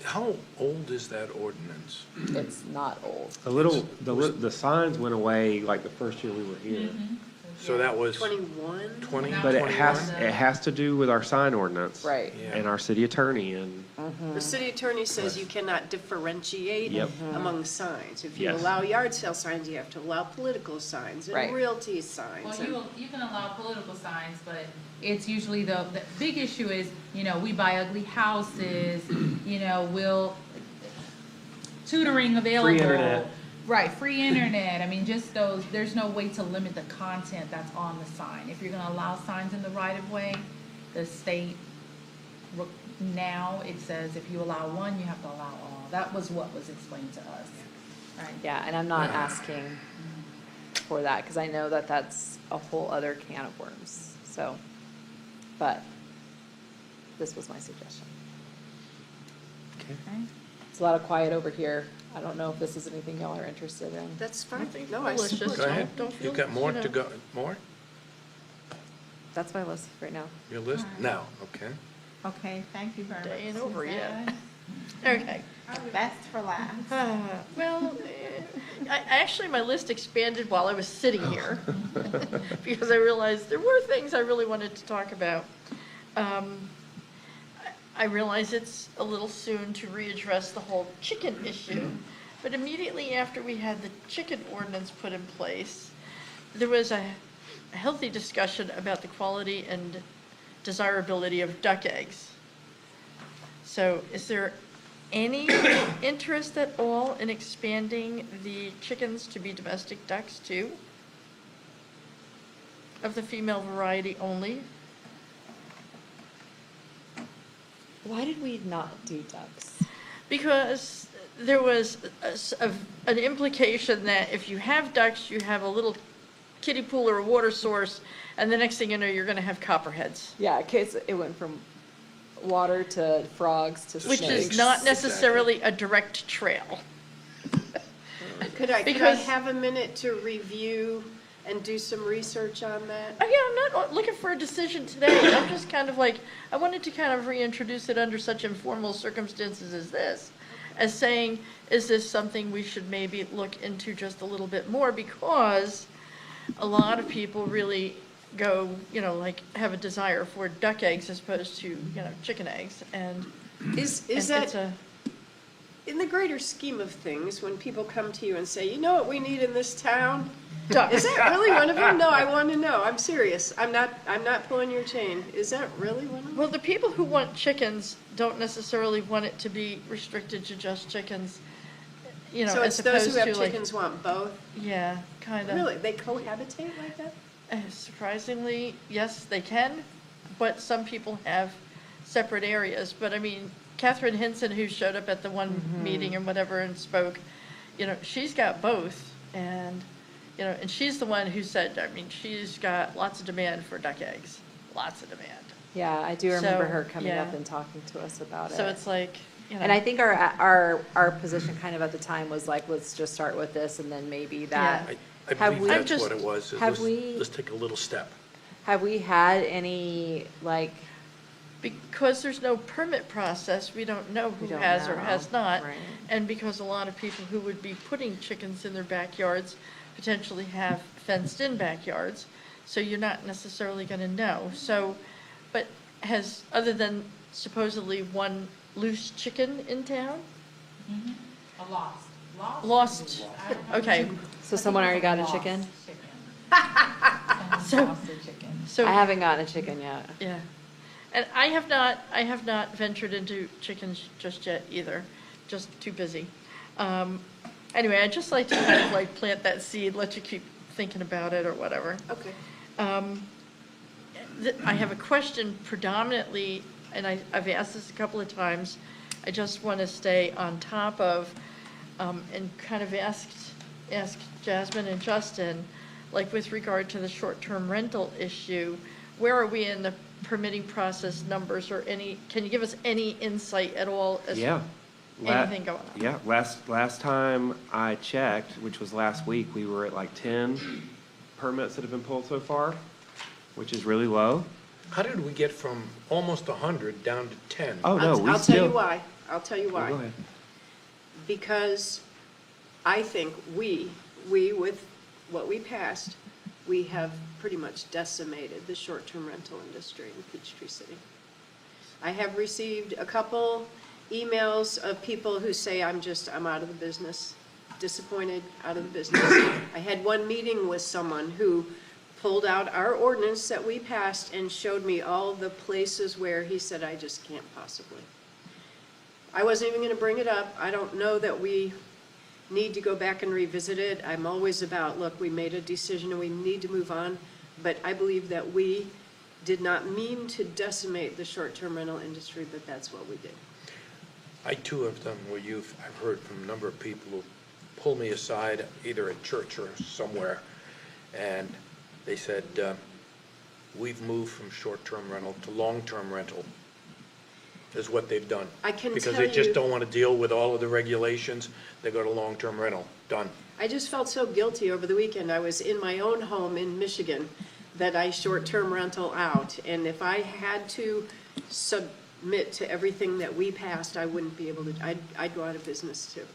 How old is that ordinance?
it's not old.
The signs went away like the first year we were here.
So that was
21?
20,
But it
21?
has to do with our sign ordinance.
Right.
Yeah.
And our city attorney and,
The city attorney says you cannot differentiate
Yep.
among signs. If you
Yes.
allow yard sale signs, you have to allow political signs
Right.
and realty signs.
Well,
and-
you can allow political signs, but it's usually the big issue is, we buy ugly houses, tutoring available.
Free internet.
Right, free internet. I mean, just those, there's no way to limit the content that's on the sign. If you're gonna allow signs in the right of way, the state, now it says if you allow one, you have to allow all. That was what was explained to us. Right.
Yeah, and I'm not asking for that, because I know that that's a whole other can of worms, so, but this was my suggestion.
Okay.
It's a lot of quiet over here. I don't know if this is anything y'all are interested in.
That's
I
fine.
think
No, I
malicious.
support
Go ahead.
Don't feel,
You've got more
you know.
to go, more?
That's my list right now.
Your list? No, okay.
Okay, thank you very much.
Day ain't over yet.
Suzanne.
Okay.
Best for last.
Well, actually, my list expanded while I was sitting here, because I realized there were things I really wanted to talk about. I realize it's a little soon to readdress the whole chicken issue, but immediately after we had the chicken ordinance put in place, there was a healthy discussion about the quality and desirability of duck eggs. So is there any interest at all in expanding the chickens to be domestic ducks too? Of the female variety only?
Why did we not do ducks?
Because there was an implication that if you have ducks, you have a little kiddie pool or a water source, and the next thing you know, you're gonna have copperheads.
Yeah, case it went from water to frogs to
Which
snakes.
is not necessarily a direct trail.
Could I
Because-
have a minute to review and do some research on that?
Yeah, I'm not looking for a decision today. I'm just kind of like, I wanted to kind of reintroduce it under such informal circumstances as this, as saying, is this something we should maybe look into just a little bit more? Because a lot of people really go, like, have a desire for duck eggs as opposed to, chicken eggs, and
Is
and
that,
it's a,
in the greater scheme of things, when people come to you and say, you know what we need in this town?
ducks.
Is that really one of them? No, I want to know. I'm serious. I'm not pulling your chain. Is that really one of them?
Well, the people who want chickens don't necessarily want it to be restricted to just chickens,
So
as
it's those
opposed
who have
to like,
chickens want both?
yeah, kind of.
Really? They cohabitate like that?
Surprisingly, yes, they can, but some people have separate areas. But I mean, Catherine Hinson, who showed up at the one meeting or whatever and spoke, she's got both. And, and she's the one who said, I mean, she's got lots of demand for duck eggs, lots of demand.
Yeah, I do remember
So,
her coming up
yeah.
and talking to us about it.
So it's like,
And I think our position kind of at the time was like, let's just start with this and then maybe that.
I
Have
believe
we-
that's what it was. is
have
let's-
we-
Let's take a little step.
Have we had any,
because there's no permit process, we don't know
We
who
don't
has or
know,
has not.
right.
And because a lot of people who would be putting chickens in their backyards potentially have fenced-in backyards, so you're not necessarily gonna know. So, but other than supposedly one loose chicken in town?
A lost.
Lost,
I don't know.
okay.
so someone already got a
Lost
chicken?
chicken.
So-
Lost their chicken.
So,
I haven't gotten a chicken yet.
yeah. And I have not ventured into chickens just yet either, just too busy. Anyway, I'd just like to kind of like plant that seed, let you keep thinking about it or whatever.
Okay.
I have a question predominantly, and I've asked this a couple of times. I just want to stay on top of, and kind of ask Jasmine and Justin, like with regard to the short-term rental issue, where are we in the permitting process numbers or can you give us any insight at all as
Yeah.
anything going on?
Yeah, last time I checked, which was last week, we were at like 10 permits that have been pulled so far, which is really low.
How did we get from almost 100 down to 10?
Oh, no, we
I'll
still.
tell you why. I'll tell you
Oh,
why.
go ahead.
Because I think we with what we passed, we have pretty much decimated the short-term rental industry in Peachtree City. I have received a couple emails of people who say, I'm out of the business, disappointed, out of the business. I had one meeting with someone who pulled out our ordinance that we passed and showed me all the places where he said, I just can't possibly. I wasn't even gonna bring it up. I don't know that we need to go back and revisit it. I'm always about, look, we made a decision and we need to move on, but I believe that we did not mean to decimate the short-term rental industry, but that's what we did.
I too have done what I've heard from a number of people who pull me aside, either at church or somewhere, and they said, we've moved from short-term rental to long-term rental, is what they've done.
I can
Because
tell
they just
you-
don't want to deal with all of the regulations, they go to long-term rental, done.
I just felt so guilty over the weekend. I was in my own home in Michigan that I short-term rental out. And if I had to submit to everything that we passed, I wouldn't be able to, I'd go out of business too.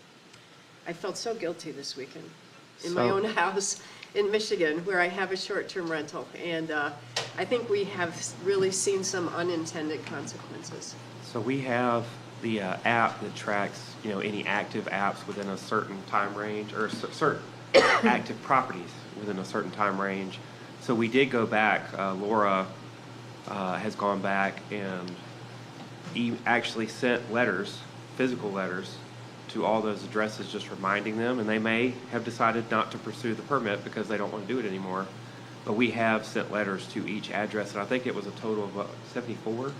I felt so guilty this weekend in my
So-
own house in Michigan where I have a short-term rental. And I think we have really seen some unintended consequences.
So we have the app that tracks, any active apps within a certain time range, or certain active properties within a certain time range. So we did go back, Laura has gone back and actually sent letters, physical letters, to all those addresses, just reminding them, and they may have decided not to pursue the permit because they don't want to do it anymore. But we have sent letters to each address, and I think it was a total of 74.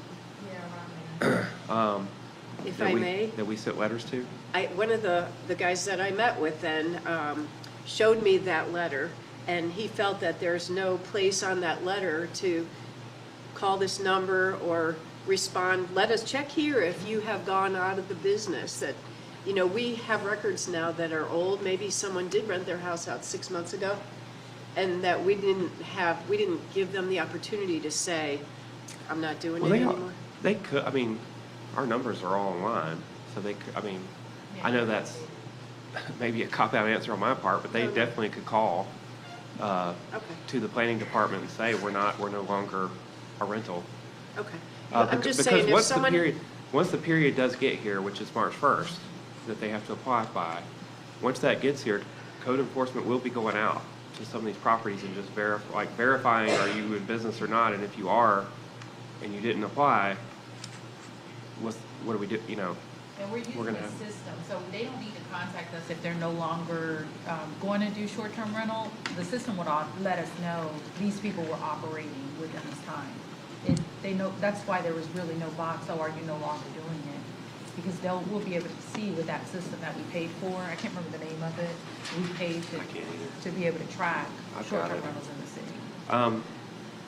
If
that
I
we-
may?
That we sent letters to?
One of the guys that I met with then showed me that letter, and he felt that there's no place on that letter to call this number or respond, let us check here if you have gone out of the business. That, we have records now that are old, maybe someone did rent their house out 6 months ago, and that we didn't give them the opportunity to say, I'm not doing it anymore.
They could, our numbers are all online, so they could, I know that's maybe a cop-out answer on my part, but they
No.
definitely could call
Okay,
to the planning department and say, we're no longer a rental.
okay. Well, I'm just saying, if someone.
Once the period does get here, which is March 1st, that they have to apply by, once that gets here, code enforcement will be going out to some of these properties and just verifying, are you in business or not, and if you are, and you didn't apply, what do we do,
And we're using
gonna
a
have-
system, so they don't need to contact us if they're no longer going to do short-term rental. The system would let us know these people were operating within this time. They know, that's why there was really no box, so are you no longer doing it? Because we'll be able to see with that system that we paid for, I can't remember the name of it, we paid
I can't either.
to be able to track
I've got
short-term
it.
rentals in the city.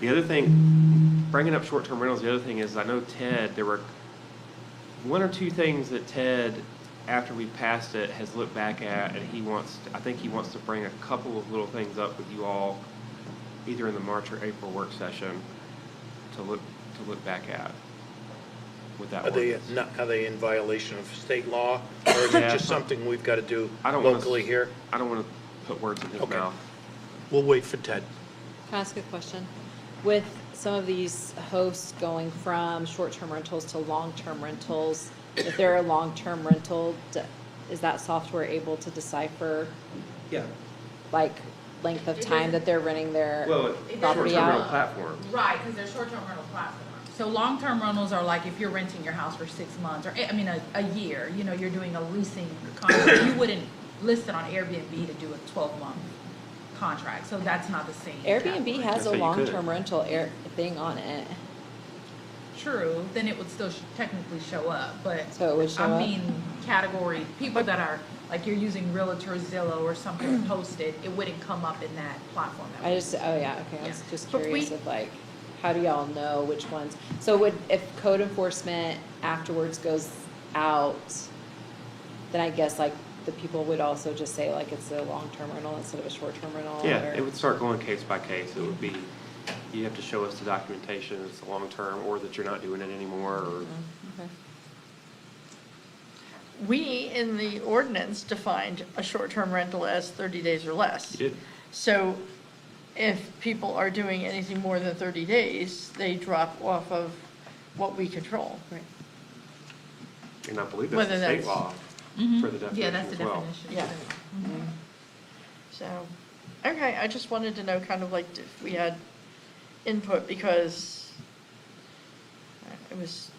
The other thing, bringing up short-term rentals, the other thing is, I know Ted, there were one or two things that Ted, after we passed it, has looked back at, and I think he wants to bring a couple of little things up with you all, either in the March or April work session, to look back at with that ordinance.
Are they in violation of state law, or is it
Yeah.
just something we've got to do
I don't wanna
locally here?
I don't want to put words in his
Okay.
mouth.
We'll wait for Ted.
Can I ask a question? With some of these hosts going from short-term rentals to long-term rentals, if they're a long-term rental, is that software able to decipher,
Yeah,
like, length of
It
time
doesn't-
that they're renting their
Well,
property
short-term rental
out?
platform.
Right, because they're short-term rental platforms. So long-term rentals are like if you're renting your house for 6 months, or, I mean, a year, you know, you're doing a leasing contract. You wouldn't list it on Airbnb to do a 12-month contract, so that's not the same.
Airbnb
category.
has
Yes,
a
so you
long-term rental thing on it.
True, then it would still technically show up, but.
So it would show
I
up?
mean, category, people that are, like you're using Realtor, Zillow, or something to post it, it wouldn't come up in that platform. that
I
we
just, oh yeah, okay, I was
Yeah.
just
But
curious
we-
of like, how do y'all know which ones? So if code enforcement afterwards goes out, then I guess like the people would also just say like it's a long-term rental instead of a short-term rental?
Yeah,
or-
it would start going case by case. It would be, you have to show us the documentation, it's a long-term, or that you're not doing it anymore, or.
Okay.
We, in the ordinance, defined a short-term rental as 30 days or less.
You did.
So if people are doing anything more than 30 days, they drop off of what we control.
Right.
And I believe that's
Whether
the state
that's-
law
Mhm.
for the definition
Yeah, that's the
as well.
definition.
Yeah.
Mhm.
So, okay, I just wanted to know kind of like if we had input, because it was,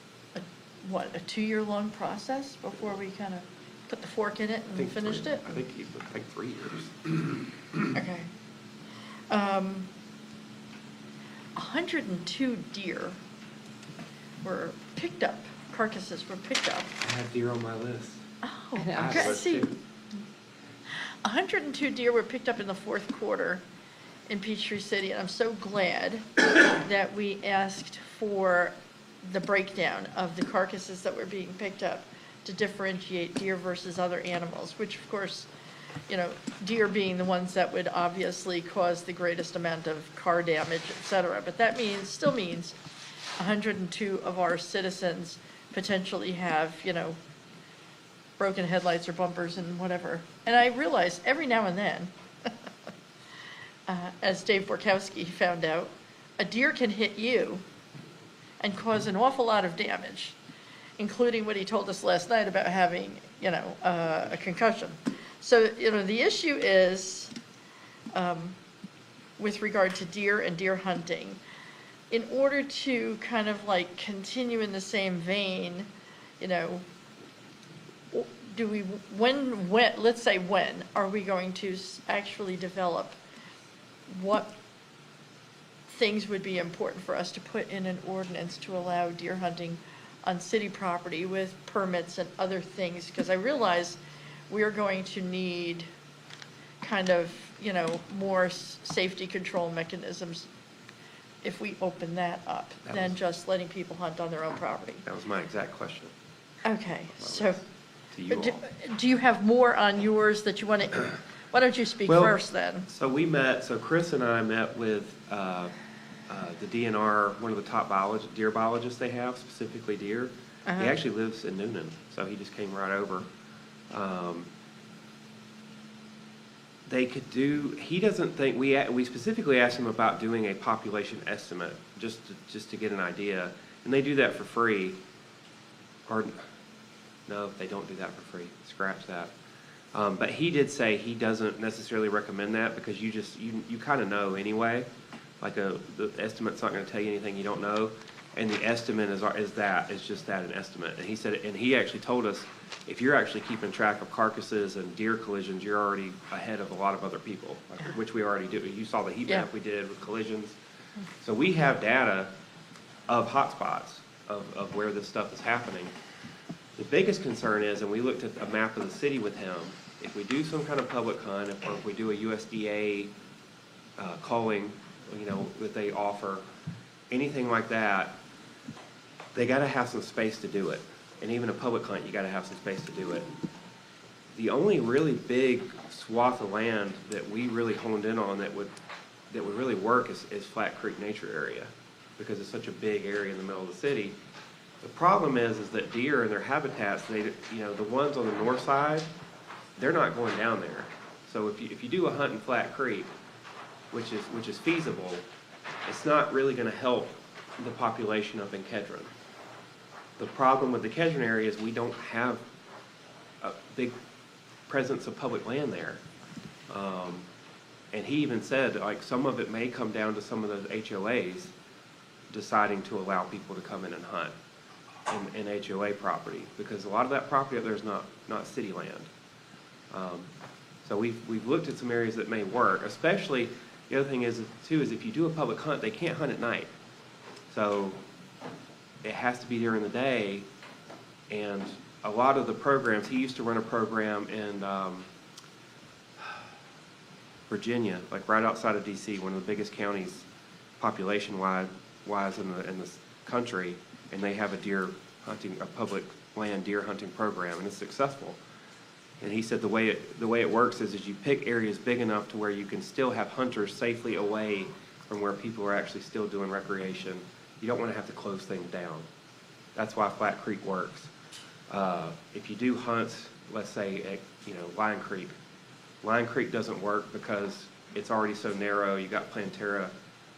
a 2-year-long process before we kind of put the fork in it
I
and
think
finished
three-
it?
I think you would take 3 years.
Okay. 102 deer were picked up, carcasses were picked up.
I have deer on my list.
Oh,
I know.
I have
okay,
a list
see,
too.
102 deer were picked up in the fourth quarter in Peachtree City, and I'm so glad that we asked for the breakdown of the carcasses that were being picked up to differentiate deer versus other animals, which of course, you know, deer being the ones that would obviously cause the greatest amount of car damage, et cetera. But that still means 102 of our citizens potentially have, you know, broken headlights or bumpers and whatever. And I realize every now and then, as Dave Borkowski found out, a deer can hit you and cause an awful lot of damage, including what he told us last night about having, you know, a concussion. So, you know, the issue is, with regard to deer and deer hunting, in order to kind of like continue in the same vein, you know, do we, let's say when, are we going to actually develop what things would be important for us to put in an ordinance to allow deer hunting on city property with permits and other things? Because I realize we are going to need kind of, you know, more safety control mechanisms if we open that up
That
than
was-
just letting people hunt on their own property.
That was my exact question
Okay, so,
to you
do,
all.
do you have more on yours that you want to, why don't you speak
Well,
first then?
So Chris and I met with the DNR, one of the top deer biologists they have, specifically deer.
Uh-huh.
He actually lives in Noonan, so he just came right over. They could do, he doesn't think, we specifically asked him about doing a population estimate, just to get an idea, and they do that for free. Or, no, they don't do that for free, scratch that. But he did say he doesn't necessarily recommend that, because you kind of know anyway. Like the estimate's not gonna tell you anything you don't know, and the estimate is just that, an estimate. And he said, and he actually told us, if you're actually keeping track of carcasses and deer collisions, you're already ahead of a lot of other people, which we already do. You saw the heat map we did with collisions. So we have data of hotspots, of where this stuff is happening. The biggest concern is, and we looked at a map of the city with him, if we do some kind of public hunt, or if we do a USDA calling, you know, that they offer, anything like that, they gotta have some space to do it. And even a public hunt, you gotta have some space to do it. The only really big swath of land that we really honed in on that would really work is Flat Creek Nature Area, because it's such a big area in the middle of the city. The problem is that deer and their habitats, the ones on the north side, they're not going down there. So if you do a hunt in Flat Creek, which is feasible, it's not really gonna help the population up in Kedron. The problem with the Kedron area is we don't have a big presence of public land there. And he even said, like, some of it may come down to some of those HOAs deciding to allow people to come in and hunt in HOA property, because a lot of that property up there is not city land. So we've looked at some areas that may work, especially, the other thing is, too, is if you do a public hunt, they can't hunt at night. So it has to be during the day, and a lot of the programs, he used to run a program in Virginia, like right outside of DC, one of the biggest counties population-wise in the country, and they have a public land deer hunting program, and it's successful. And he said the way it works is you pick areas big enough to where you can still have hunters safely away from where people are actually still doing recreation. You don't want to have to close things down. That's why Flat Creek works. If you do hunts, let's say at, Lion Creek. Lion Creek doesn't work because it's already so narrow. You got Planterra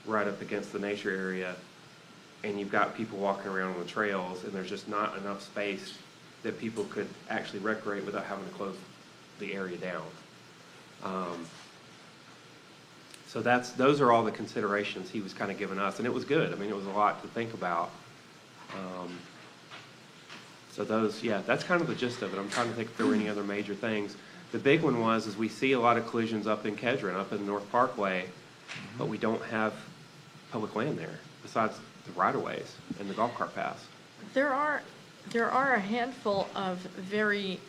right up against the nature area, and you've got people walking around on the trails, and there's just not enough space that people could actually recreate without having to close the area down. So those are all the considerations he was kind of giving us, and it was good. I mean, it was a lot to think about. So that's kind of the gist of it. I'm trying to think if there were any other major things. The big one is we see a lot of collisions up in Kedron, up in North Parkway, but we don't have public land there besides the right-of-ways and the golf cart paths.
There are a handful of very,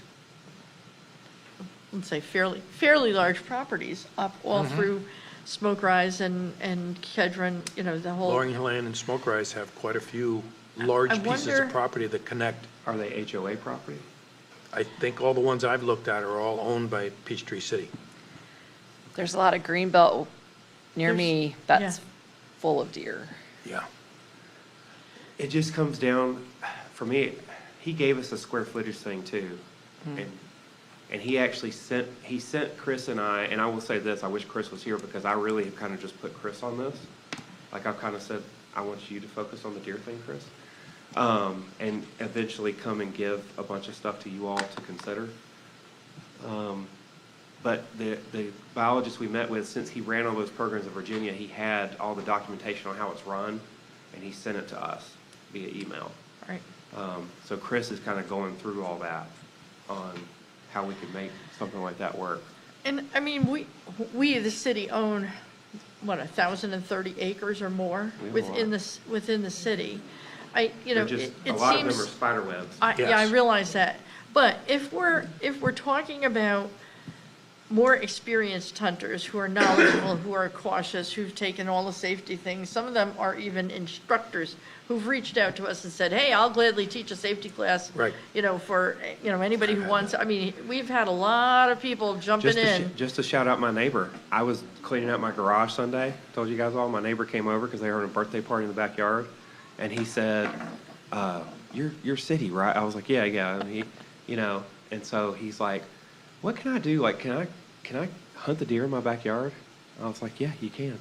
let's say, fairly large properties up all through Smoke Rise and Kedron, the whole.
Loring Land and Smoke Rise have quite a few large pieces
wonder-
of property that connect.
Are they HOA property?
I think all the ones I've looked at are all owned by Peachtree City.
There's a lot of greenbelt near
There's-
me that's full of deer.
Yeah.
It just comes down, for me, he gave us a square footage thing too. And he actually sent Chris and I will say this, I wish Chris was here because I really have kind of just put Chris on this. Like I've kind of said, I want you to focus on the deer thing, Chris. And eventually come and give a bunch of stuff to you all to consider. But the biologist we met with, since he ran all those programs in Virginia, he had all the documentation on how it's run, and he sent it to us via email.
Right.
So Chris is kind of going through all that on how we could make something like that work.
And, I mean, we, the city, own, 1,030 acres or more
We have a lot.
within the city. It
A
seems.
lot of them are spider webs.
Yeah, I
Yes.
realize that. But if we're talking about more experienced hunters who are knowledgeable, who are cautious, who've taken all the safety things, some of them are even instructors who've reached out to us and said, hey, I'll gladly teach a safety class.
Right.
For, anybody who wants, I mean, we've had a lot of people jumping in.
Just to shout out my neighbor, I was cleaning out my garage Sunday, told you guys all, my neighbor came over because they were having a birthday party in the backyard, and he said, you're city, right? I was like, yeah, and he, and so he's like, what can I do? Like, can I hunt the deer in my backyard? I was like, yeah, you can.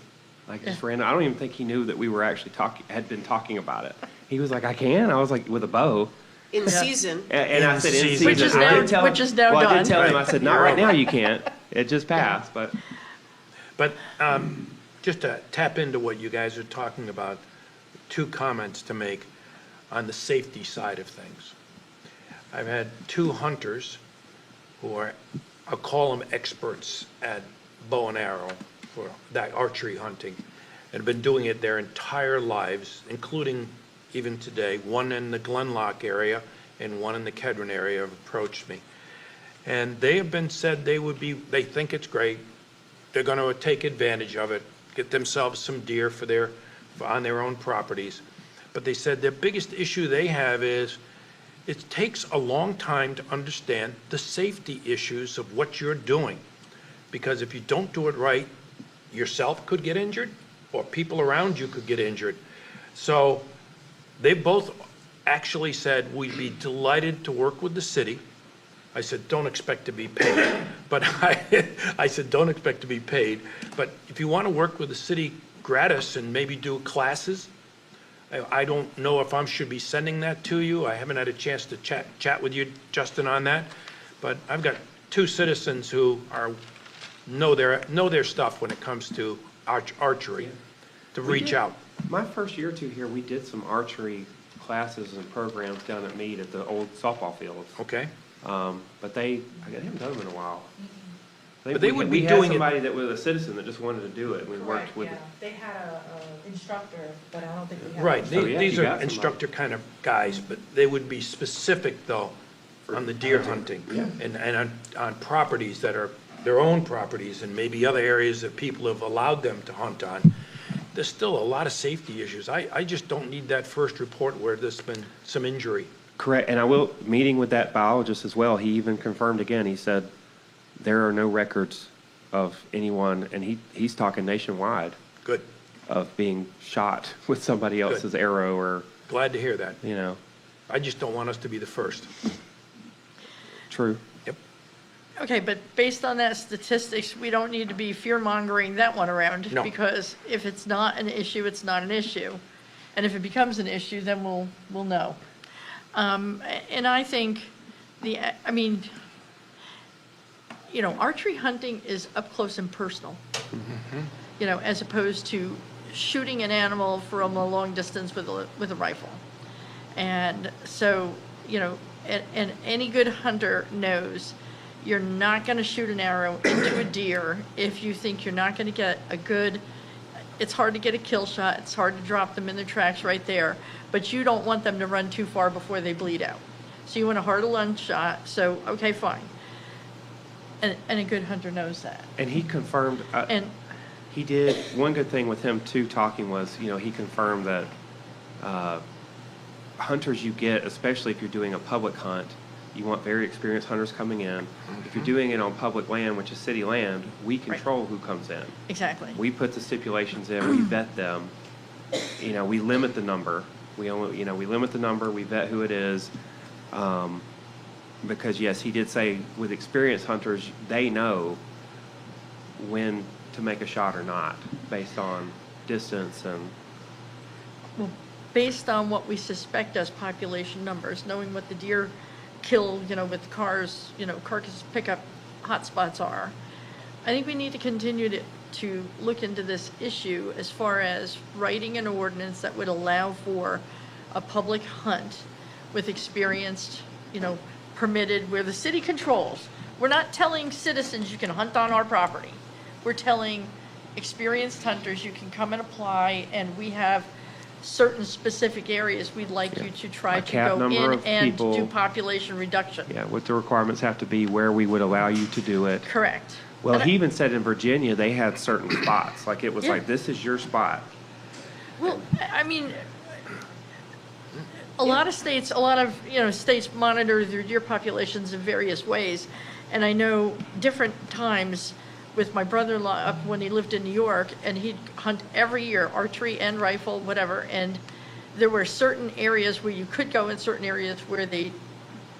Like, just random. I don't even think he knew that we were actually had been talking about it. He was like, I can? I was like, with a bow.
In season.
And I said, in
season.
season.
Which is
I
now-
didn't tell him-
which is now
well, I
done.
did tell him, I said, not right now, you can't. It just passed, but.
But just to tap into what you guys are talking about, 2 comments to make on the safety side of things. I've had 2 hunters who are, I'll call them experts at bow and arrow for that archery hunting, and have been doing it their entire lives, including even today. One in the Glenlock area and one in the Kedron area have approached me. And they have been said they think it's great. They're going to take advantage of it, get themselves some deer on their own properties. But they said their biggest issue they have is it takes a long time to understand the safety issues of what you're doing. Because if you don't do it right, yourself could get injured or people around you could get injured. So they both actually said, we'd be delighted to work with the city. I said, don't expect to be paid. But I said, don't expect to be paid. But if you want to work with the city gratis and maybe do classes, I don't know if I should be sending that to you. I haven't had a chance to chat with you, Justin, on that. But I've got 2 citizens who are know their stuff when it comes to archery, to
We
reach
did.
out.
My first year or two here, we did some archery classes and programs down at Meade at the old softball fields.
Okay?
But they haven't done them in a while.
But they would be
we
doing
had
it-
somebody that was a citizen that just wanted to do it, and we worked with it.
They had a instructor, but I don't think we have.
Right,
Oh, yeah,
these
you got
are
somebody.
instructor kind of guys, but they would be specific, though, on the deer hunting. And on properties that are their own properties, and maybe other areas that people have allowed them to hunt on. There's still a lot of safety issues. I just don't need that first report where there's been some injury.
Correct, and I will, meeting with that biologist as well, he even confirmed again, he said, there are no records of anyone, and he's talking nationwide,
Good,
of being shot with somebody else's arrow or,
glad to hear that.
you know,
I just don't want us to be the first.
true.
Yep.
Okay, but based on that statistics, we don't need to be fear-mongering that one around.
No.
Because if it's not an issue, it's not an issue. And if it becomes an issue, then we'll know. And I think I mean, you know, archery hunting is up close and personal. You know, as opposed to shooting an animal from a long distance with a rifle. And so, you know, and any good hunter knows you're not going to shoot an arrow into a deer if you think you're not going to get a good, it's hard to get a kill shot, it's hard to drop them in their tracks right there, but you don't want them to run too far before they bleed out. So you want a hard lunge shot, so, okay, fine. And a good hunter knows that.
And he confirmed,
And,
he did, one good thing with him too, talking was, you know, he confirmed that hunters you get, especially if you're doing a public hunt, you want very experienced hunters coming in. If you're doing it on public land, which is city land, we control who comes in.
exactly.
We put the stipulations in, we vet them. You know, we limit the number. We only, you know, we limit the number, we vet who it is. Because yes, he did say with experienced hunters, they know when to make a shot or not, based on distance and,
Well, based on what we suspect as population numbers, knowing what the deer kill, you know, with cars, you know, carcass pickup hotspots are, I think we need to continue to look into this issue as far as writing an ordinance that would allow for a public hunt with experienced, you know, permitted, where the city controls. We're not telling citizens you can hunt on our property. We're telling experienced hunters you can come and apply, and we have certain specific areas we'd like you to try
A
to
cap
go
number
in
of
and
people.
do population reduction.
yeah, what the requirements have to be, where we would allow you to do it.
Correct.
Well,
And
he even said in Virginia, they had certain spots, like it was
Yeah.
like, this is your spot.
Well, I mean, a lot of states, you know, states monitor their deer populations in various ways. And I know different times with my brother-in-law up when he lived in New York, and he'd hunt every year, archery and rifle, whatever. And there were certain areas where you could go and certain areas where they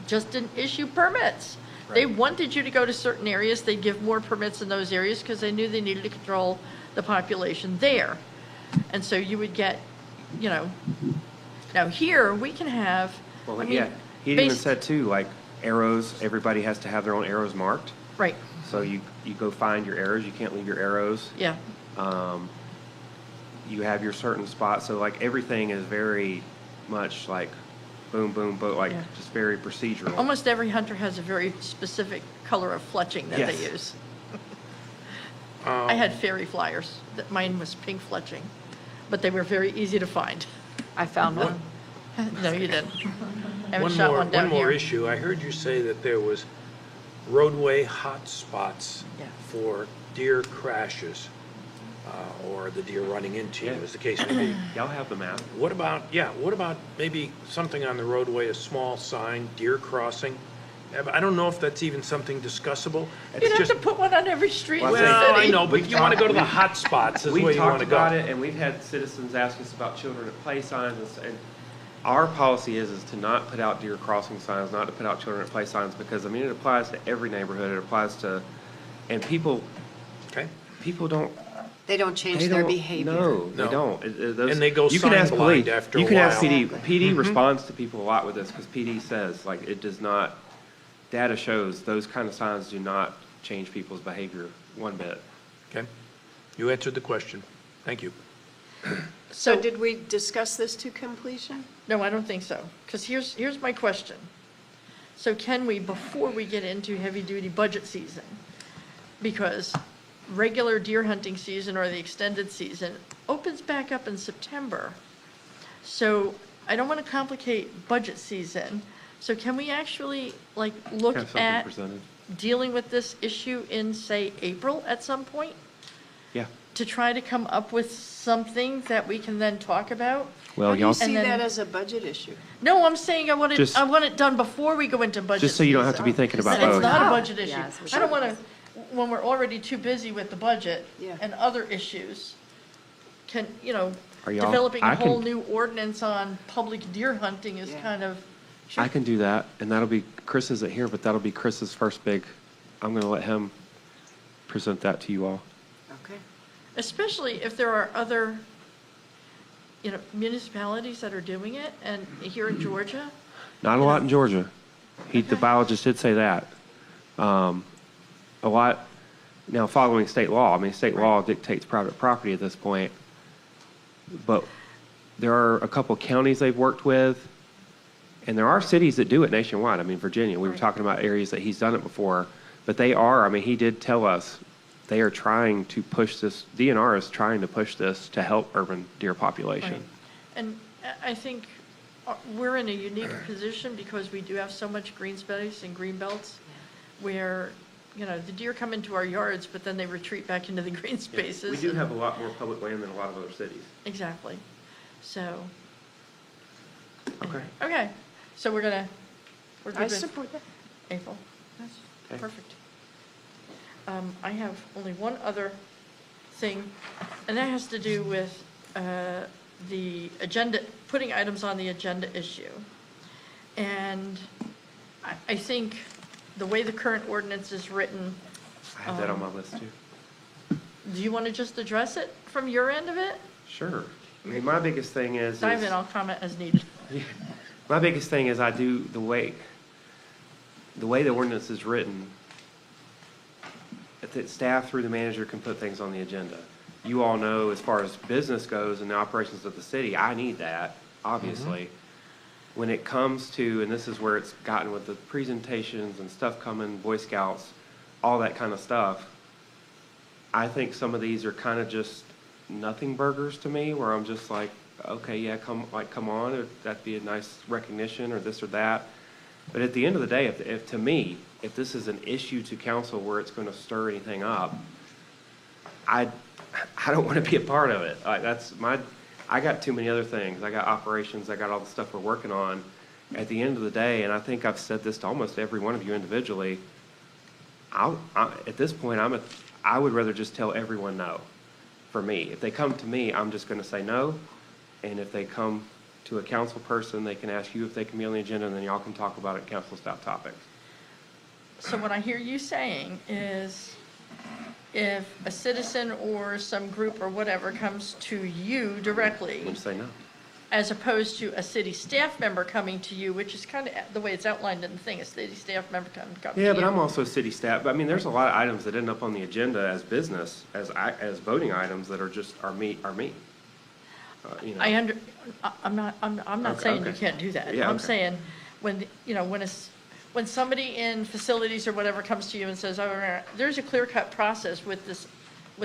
just didn't issue permits. They wanted you to go to certain areas, they'd give more permits in those areas because they knew they needed to control the population there. And so you would get, you know, now here, we can have,
Well,
I mean,
yeah, he even
based-
said too, like arrows, everybody has to have their own arrows marked.
right,
So you go find your arrows, you can't leave your arrows.
yeah,
You have your certain spots, so like everything is very much like boom, boom, boom, like
Yeah.
just very procedural.
almost every hunter has a very specific color of fletching that they
Yes.
use. I had fairy flyers, that mine was pink fletching, but they were very easy to find.
I found one.
No, you didn't. Haven't shot one down
One more
here.
issue. I heard you say that there was roadway hot spots
Yeah.
for deer crashes, or the deer running into you,
Yeah.
as the case may be.
Y'all have the map.
What about maybe something on the roadway, a small sign, deer crossing? I don't know if that's even something discussable.
You'd
It's
have
just,
to put one on every street in
Well,
the
well, I
city.
know, but you want to go to the hot spots is where
We've
you want
talked
to go.
about it, and we've had citizens ask us about children at play signs, and our policy is to not put out deer crossing signs, not to put out children at play signs, because, I mean, it applies to every neighborhood, it applies to, and people
Okay?
don't,
They don't change
they
their
don't,
behavior.
no, they
No.
don't.
And they go
you can
sign
ask
blind
police.
after
You
a
can ask
while.
PD. PD responds to people a lot with this, because PD says, like, it does not, data shows those kind of signs do not change people's behavior one bit.
Okay? You answered the question. Thank you.
So did we discuss this to completion?
No, I don't think so, because here's my question. So can we, before we get into heavy-duty budget season, because regular deer hunting season or the extended season opens back up in September, so I don't want to complicate budget season, so can we actually, like, look
Have something
at
presented.
dealing with this issue in, say, April at some point?
Yeah.
To try to come up with something that we can then talk about?
Well,
How do you
y'all,
see
And then-
that as a budget issue?
No, I'm saying I want it,
Just-
I want it done before we go into budget
just so you don't have to be
season.
thinking about
It's
both.
not a
Oh,
budget issue.
yes,
I don't want to, when we're already too busy with the budget
Yeah.
and other issues, can,
Are y'all-
developing
I
a whole
can-
new ordinance on public deer hunting is
Yeah.
kind of.
I can do that, and that'll be, Chris isn't here, but that'll be Chris's first big, I'm going to let him present that to you all.
Okay.
Especially if there are other, municipalities that are doing it, and here in Georgia.
Not a lot in Georgia. The biologist did say that. A lot, now following state law, I mean, state law dictates private property at this point. But there are a couple counties they've worked with, and there are cities that do it nationwide. I mean, Virginia, we were
Right.
talking about areas that he's done it before. But they are, I mean, he did tell us, they are trying to push this, DNR is trying to push this to help urban deer population.
Right. And I think we're in a unique position because we do have so much green space and green belts where, the deer come into our yards, but then they retreat back into the green spaces.
We do
and-
have a lot more public land than a lot of other cities.
Exactly. So.
Okay.
Okay, so we're good
I
with
support that.
April. That's
Okay.
perfect. I have only one other thing, and that has to do with the agenda, putting items on the agenda issue. And I think the way the current ordinance is written,
I have that on my list too.
do you want to just address it from your end of it?
Sure. I mean, my biggest thing is.
Dive in, I'll comment as needed.
My biggest thing is I do the way the ordinance is written, that staff through the manager can put things on the agenda. You all know, as far as business goes and the operations of the city, I need that, obviously. When it comes to, and this is where it's gotten with the presentations and stuff coming, Boy Scouts, all that kind of stuff, I think some of these are kind of just nothing burgers to me, where I'm just like, okay, yeah, come on, or that'd be a nice recognition, or this or that. But at the end of the day, if to me, if this is an issue to council where it's going to stir anything up, I don't want to be a part of it. I got too many other things. I got operations. I got all the stuff we're working on. At the end of the day, and I think I've said this to almost every one of you individually, at this point, I would rather just tell everyone no. For me, if they come to me, I'm just going to say no. And if they come to a council person, they can ask you if they can be on the agenda, and then y'all can talk about it, council staff topics.
So what I hear you saying is, if a citizen or some group or whatever comes to you directly,
We'll say no.
as opposed to a city staff member coming to you, which is kind of the way it's outlined in the thing, a city staff member come to you.
Yeah, but I'm also city staff. But I mean, there's a lot of items that end up on the agenda as business, as voting items that are just, are me.
I'm not
Okay,
saying you
okay.
can't do that.
Yeah,
I'm
okay.
saying, when somebody in facilities or whatever comes to you and says, oh, there's a clear-cut process with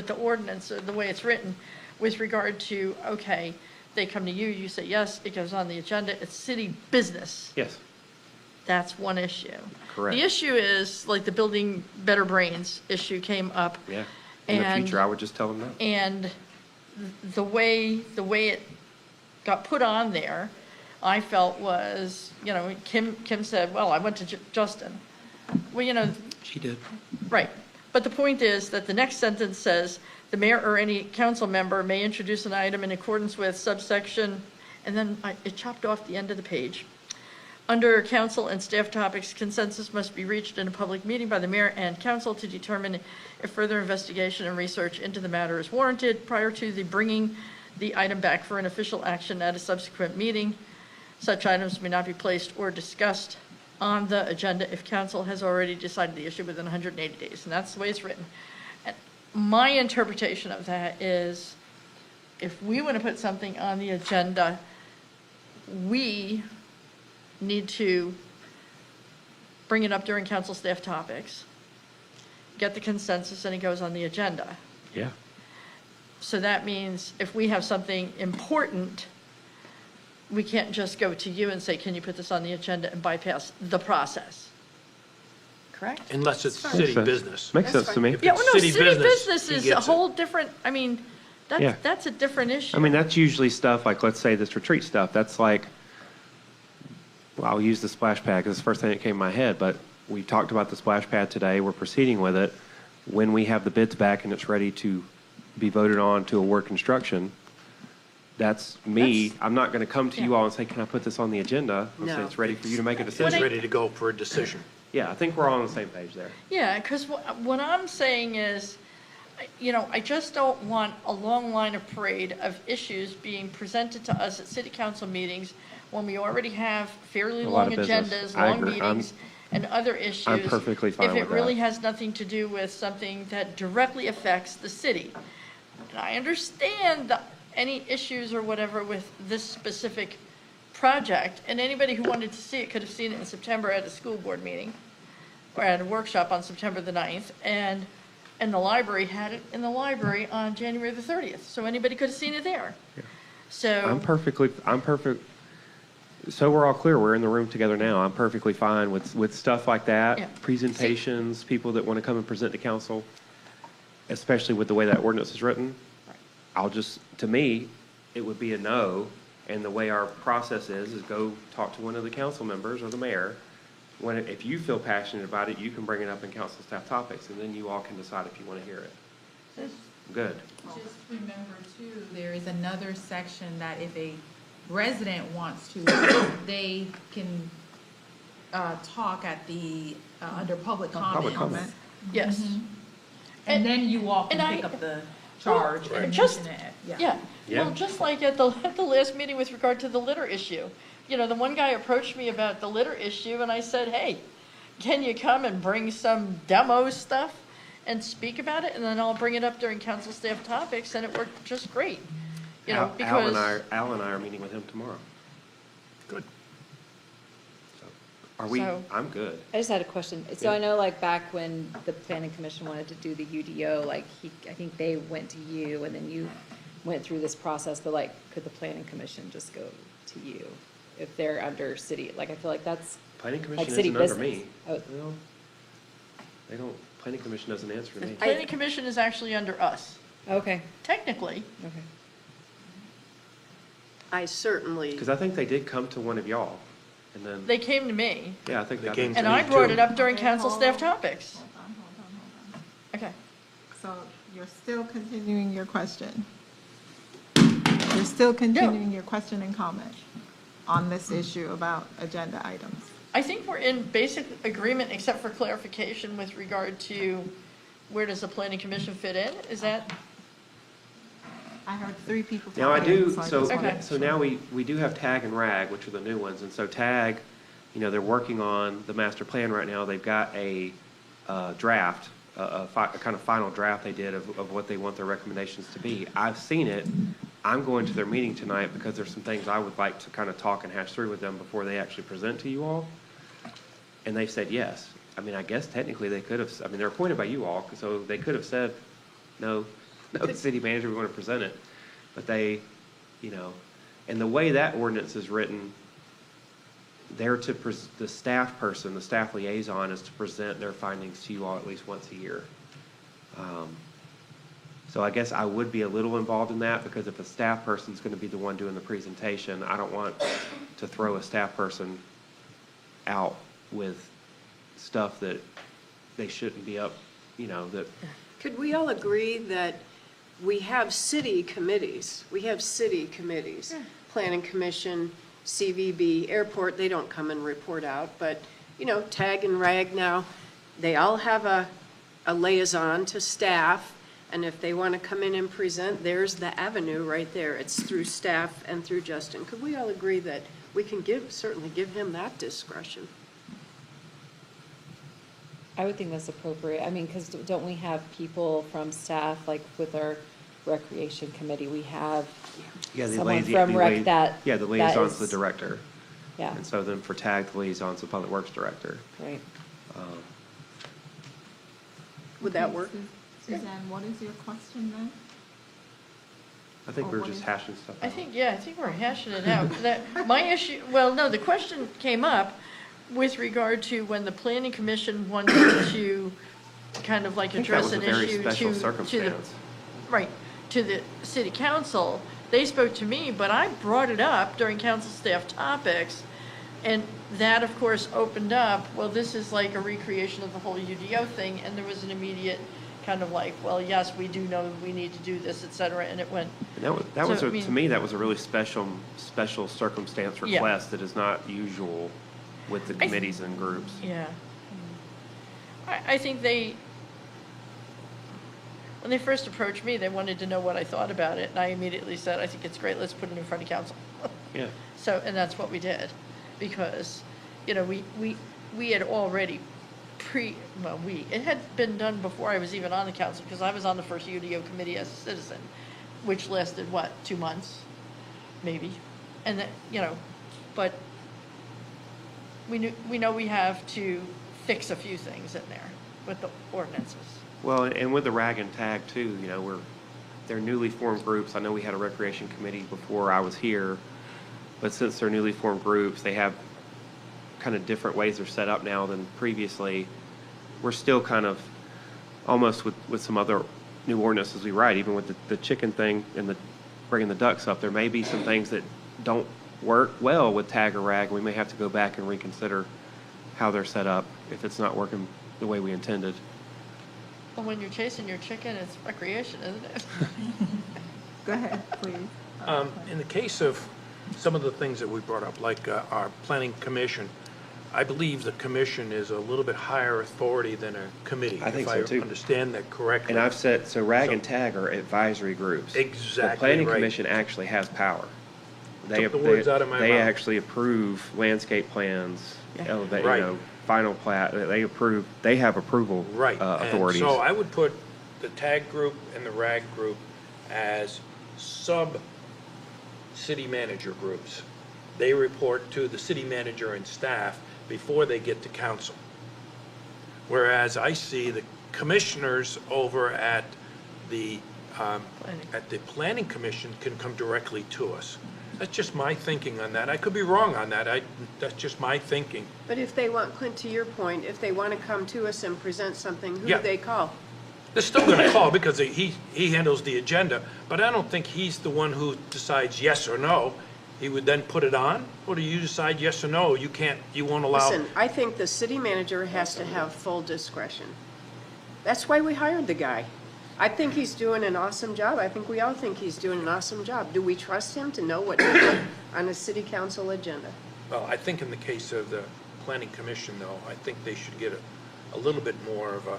the ordinance, or the way it's written, with regard to, okay, they come to you, you say, yes, it goes on the agenda, it's city business.
Yes,
That's one issue.
correct.
The issue is, like, the Building Better Brains issue came up.
Yeah. In the
And-
future, I would just tell them no.
And the way it got put on there, I felt was, Kim said, well, I went to Justin. Well,
She did.
right. But the point is that the next sentence says, the mayor or any council member may introduce an item in accordance with subsection, and then it chopped off the end of the page. Under council and staff topics, consensus must be reached in a public meeting by the mayor and council to determine if further investigation and research into the matter is warranted prior to the bringing the item back for an official action at a subsequent meeting. Such items may not be placed or discussed on the agenda if council has already decided the issue within 180 days, and that's the way it's written. And my interpretation of that is, if we want to put something on the agenda, we need to bring it up during council staff topics, get the consensus, and it goes on the agenda.
Yeah.
So that means if we have something important, we can't just go to you and say, can you put this on the agenda, and bypass the process. Correct?
Unless it's
Makes
city
sense.
business.
Makes sense to me.
If
Yeah,
it's
well, no,
city
city
business,
business
he
is a
gets it.
whole different, I mean,
Yeah.
that's a different issue.
I mean, that's usually stuff like, let's say this retreat stuff, that's like, well, I'll use the splash pad because it's the first thing that came to my head, but we talked about the splash pad today. We're proceeding with it. When we have the bids back and it's ready to be voted on to award construction, that's me. I'm not going to come to you all and say, can I put this on the agenda? I'll say
No.
it's ready for you to make a
It's
decision.
ready to go for a decision.
Yeah, I think we're all on the same page there.
Yeah, because what I'm saying is, you know, I just don't want a long line of parade of issues being presented to us at city council meetings when we already have fairly
A lot
long
of business.
agendas,
I
long
agree.
meetings, and other issues.
I'm perfectly fine
If
with
it really
that.
has nothing to do with something that directly affects the city. And I understand any issues or whatever with this specific project, and anybody who wanted to see it could have seen it in September at a school board meeting, or at a workshop on September the 9th, and the library had it in the library on January the 30th, so anybody could have seen it there. So.
I'm perfect. So we're all clear, we're in the room together now. I'm perfectly fine with stuff like that,
Yeah.
presentations, people that want to come and present to council, especially with the way that ordinance is written. To me, it would be a no, and the way our process is go talk to one of the council members or the mayor. If you feel passionate about it, you can bring it up in council staff topics, and then you all can decide if you want to hear it. Good.
Just remember too, there is another section that if a resident wants to, they can talk at the, under public comment.
Public comment.
Yes.
And then you all can
And
pick
I-
up the charge
Right.
and
Just-
mention it.
Yeah,
Yeah.
well, just like at the last meeting with regard to the litter issue. You know, the one guy approached me about the litter issue, and I said, hey, can you come and bring some demo stuff and speak about it? And then I'll bring it up during council staff topics, and it worked just great. You know,
Al
because.
and I are meeting with him tomorrow.
Good.
So, Are we,
So-
I'm good. I just had a question. So
Yeah.
I know like back when the planning commission wanted to do the UDO, like I think they went to you and then you went through this process, but like, could the planning commission just go to you if they're under city? Like, I feel like that's,
Planning
like
commission
city
isn't under
business.
me.
Oh.
Well, they don't, planning commission doesn't answer to
The
me.
planning commission is actually under us,
Okay,
technically.
okay.
I certainly,
Because I think they did come to one of y'all, and then,
They came to me,
yeah, I think
They
that.
came
makes
and
me
I
sense.
brought
too.
it up during
Okay,
council
hold
staff
on.
topics.
Hold on.
Okay.
So you're still continuing your question? You're still continuing your question and comment on this issue about agenda items?
I think we're in basic agreement, except for clarification with regard to where does the planning commission fit in? Is that,
I heard 3 people
Now, I
talking,
do,
I
so,
just wanted
Okay.
to
so now we do have TAG and RAG, which are the new ones, and so TAG, you know, they're working on the master plan right now. They've got a draft, a kind of final draft they did of what they want their recommendations to be. I've seen it. I'm going to their meeting tonight because there's some things I would like to kind of talk and hash through with them before they actually present to you all. And they said yes. I mean, I guess technically they could have, I mean, they're appointed by you all, so they could have said, no, city manager, we want to present it. But they, you know, and the way that ordinance is written, they're to, the staff person, the staff liaison is to present their findings to you all at least once a year. So I guess I would be a little involved in that because if a staff person's going to be the one doing the presentation, I don't want to throw a staff person out with stuff that they shouldn't be up, you know, that.
could we all agree that we have city committees? We have city committees. Planning Commission, CVB, Airport, they don't come and report out, but, you know, TAG and RAG now, they all have a liaison to staff, and if they want to come in and present, there's the avenue right there. It's through staff and through Justin. Could we all agree that we can certainly give him that discretion?
I would think that's appropriate. I mean, because don't we have people from staff, like with our recreation committee, we have
Yeah, the
someone
lazy-
from
the
rec
la-
that.
Yeah, the
that
liaison's the
is-
director.
Yeah,
And so then for TAG, the liaison's the public works director.
right.
Would that work?
Suzanne, what is your question then?
I think
Or
we're
what
just
is-
hashing stuff out.
I think we're hashing it out. My issue, well, no, the question came up with regard to when the planning commission wanted to kind of like
I think that
address
was a
an
very
issue
special
to the,
circumstance.
right, to the city council. They spoke to me, but I brought it up during council staff topics. And that, of course, opened up, well, this is like a recreation of the whole UDO thing. And there was an immediate kind of like, well, yes, we do know we need to do this, et cetera. And it went,
And that was,
So, I
to
mean-
me, that was a really special circumstance
Yeah.
request that is not usual with the committees and groups.
yeah. I think when they first approached me, they wanted to know what I thought about it. And I immediately said, I think it's great, let's put it in front of council.
Yeah.
So, and that's what we did, because, you know, we had already it had been done before I was even on the council, because I was on the first UDO committee as a citizen, which lasted, 2 months, maybe? And then, you know, but we know we have to fix a few things in there with the ordinances.
Well, and with the RAG and TAG too, you know, they're newly formed groups. I know we had a recreation committee before I was here, but since they're newly formed groups, they have kind of different ways they're set up now than previously. We're still kind of almost with some other new ordinances we write, even with the chicken thing and the bringing the ducks up, there may be some things that don't work well with TAG or RAG. We may have to go back and reconsider how they're set up if it's not working the way we intended.
Well, when you're chasing your chicken, it's recreation, isn't it?
Go ahead, please.
In the case of some of the things that we brought up, like our planning commission, I believe the commission is a little bit higher authority than a committee.
I think so,
If
too.
I understand that correctly.
And I've said, so RAG
So-
and TAG are advisory groups.
Exactly
The planning
right.
commission actually has power.
Took the words out of my
They
mouth.
actually approve landscape plans, elevate,
Right.
final plat, they have approval
Right.
authorities.
And so I would put the TAG group and the RAG group as sub-city manager groups. They report to the city manager and staff before they get to council. Whereas I see the commissioners over at the planning commission can come directly to us. That's just my thinking on that. I could be wrong on that. That's just my thinking.
But if they want, Clint, to your point, if they want to come to us and present something, who
Yeah.
do they call?
They're still gonna call because he handles the agenda, but I don't think he's the one who decides yes or no. He would then put it on, or do you decide yes or no? You won't allow.
Listen, I think the city manager has to have full discretion. That's why we hired the guy. I think he's doing an awesome job. I think we all think he's doing an awesome job. Do we trust him to know what to put on a city council agenda?
Well, I think in the case of the planning commission, though, I think they should get a little bit more of a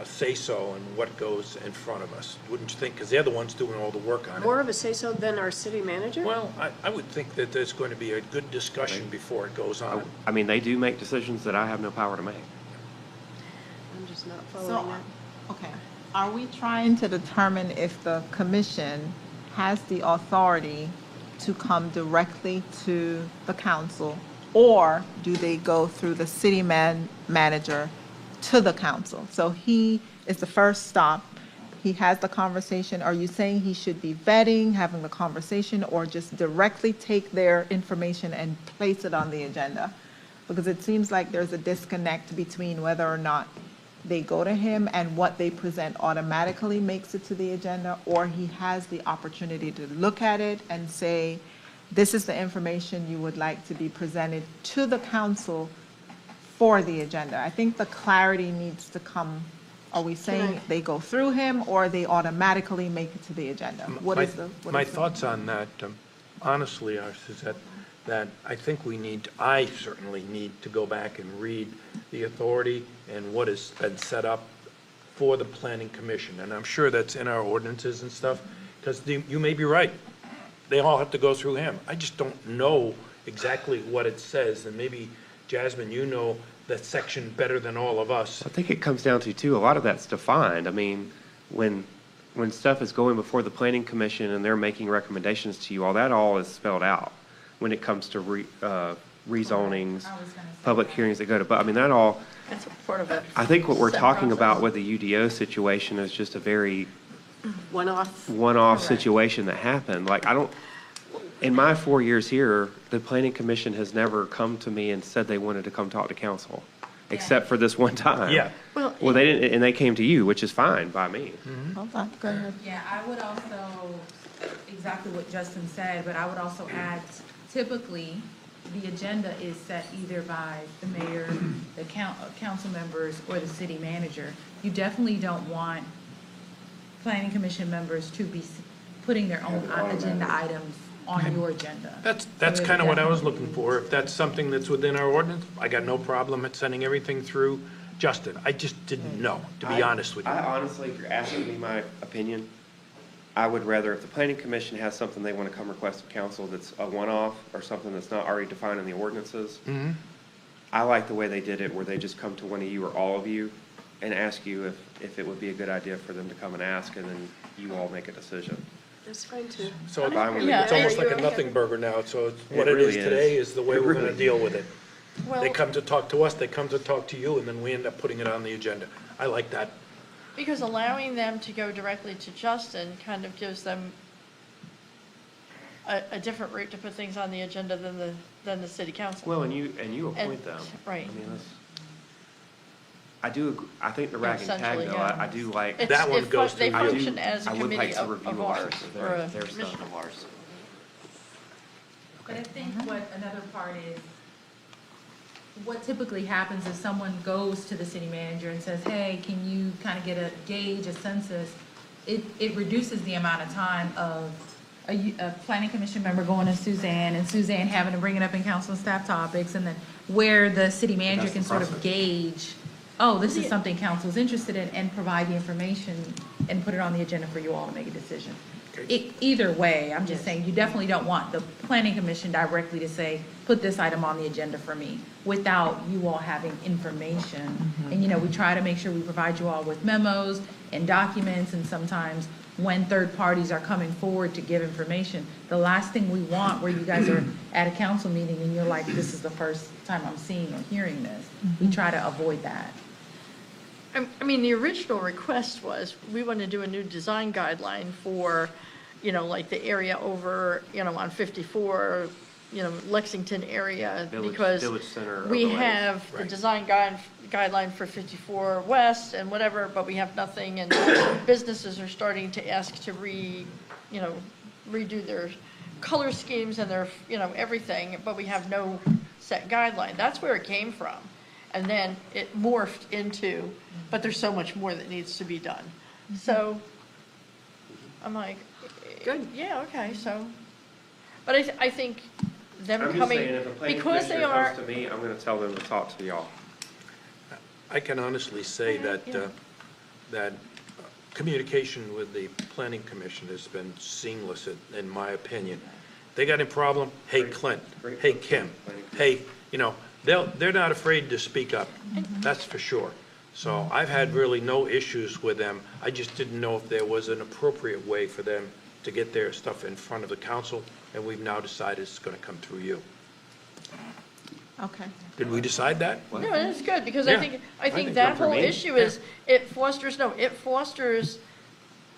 say-so in what goes in front of us. Wouldn't you think? Because they're the ones doing all the work on it.
More of a say-so than our city manager?
Well, I would think that there's going to be a good discussion before it goes on.
I mean, they do make decisions that I have no power to make.
I'm just not
So,
following that.
okay, are we trying to determine if the commission has the authority to come directly to the council, or do they go through the city manager to the council? So he is the first stop. He has the conversation. Are you saying he should be vetting, having the conversation, or just directly take their information and place it on the agenda? Because it seems like there's a disconnect between whether or not they go to him and what they present automatically makes it to the agenda, or he has the opportunity to look at it and say, this is the information you would like to be presented to the council for the agenda. I think the clarity needs to come. Are we saying they go through him, or they automatically make it to the agenda? What is the?
My thoughts on that, honestly, is that I think I certainly need to go back and read the authority and what has been set up for the planning commission. And I'm sure that's in our ordinances and stuff, because you may be right. They all have to go through him. I just don't know exactly what it says, and maybe, Jasmine, you know that section better than all of us.
I think it comes down to, too, a lot of that's defined. I mean, when stuff is going before the planning commission and they're making recommendations to you, all that all is spelled out when it comes to rezonings, public hearings that go to, but I mean, that all,
That's part of it.
I think what we're
Set
talking
process.
about with the UDO situation is just a very
One-off.
one-off
Correct.
situation that happened. Like, I don't, in my 4 years here, the planning commission has never come to me and said they wanted to come talk to council, except for this one time.
Yeah.
Well, they didn't, and they came to you, which is fine by me.
Hold on, go ahead.
Yeah, I would also, exactly what Justin said, but I would also add, typically, the agenda is set either by the mayor, the council members, or the city manager. You definitely don't want planning commission members to be putting their own agenda items on your agenda.
That's
So it
kind of what I was
definitely
looking for. If that's something that's within our ordinance, I got no problem at sending everything through Justin. I just didn't know, to be honest with you.
I honestly, if you're asking me my opinion, I would rather, if the planning commission has something they want to come request of council that's a one-off or something that's not already defined in the ordinances, I like the way they did it, where they just come to one of you or all of you and ask you if it would be a good idea for them to come and ask, and then you all make a decision.
That's fine, too.
So
I'm fine with it.
Yeah,
it's almost
Are you
like a
okay?
nothing burger now, so it's what
It
it is
really
today
is.
is the way
It
we're gonna
really
deal with it.
Well,
They come to talk to us, they come to talk to you, and then we end up putting it on the agenda. I like that.
because allowing them to go directly to Justin kind of gives them a different route to put things on the agenda than the city council.
Well, and you appoint
And-
them.
right.
I mean, I think the rag and tag,
Essentially,
though,
yeah.
I do like.
It's-
That one
it
goes
They
through
I do-
function as a
I would like
committee
to
of
review
ours,
their-
or a
their
commission
stuff.
of ours.
But I think what another part is, what typically happens is someone goes to the city manager and says, hey, can you kind of get a gauge, a census? It reduces the amount of time of a planning commission member going to Suzanne, and Suzanne having to bring it up in council and staff topics, and then where the city manager
That's the
can sort of
process.
gauge, oh, this is
Yeah.
something council's interested in, and provide the information and put it on the agenda for you all to make a decision. Either way, I'm just saying, you definitely don't want the planning commission directly to say, put this item on the agenda for me, without you all having information. And, you know, we try to make sure we provide you all with memos and documents, and sometimes when third parties are coming forward to give information, the last thing we want, where you guys are at a council meeting and you're like, this is the first time I'm seeing or hearing this, we try to avoid that.
I mean, the original request was, we want to do a new design guideline for, you know, like the area over, you know, on 54, you know, Lexington area, because
Village center
we
overlays.
have the
Right.
design guideline for 54 West and whatever, but we have nothing, and businesses are starting to ask to redo their color schemes and their, you know, everything, but we have no set guideline. That's where it came from. And then it morphed into, but there's so much more that needs to be done. So I'm like,
Good.
yeah, okay, so, but I think them
I'm just
coming,
saying, if a planning
because they
commissioner
are,
comes to me, I'm gonna tell them to talk to y'all.
I can honestly say that,
Yeah.
that communication with the planning commission has been seamless, in my opinion. They got a problem, hey Clint,
Great.
hey Kim, hey, you know, they're not afraid to speak up, that's for sure. So I've had really no issues with them. I just didn't know if there was an appropriate way for them to get their stuff in front of the council, and we've now decided it's gonna come through you.
Okay.
Did we decide that?
no, it's good, because
Yeah.
I think
think
that
good for
whole
me.
issue is, it fosters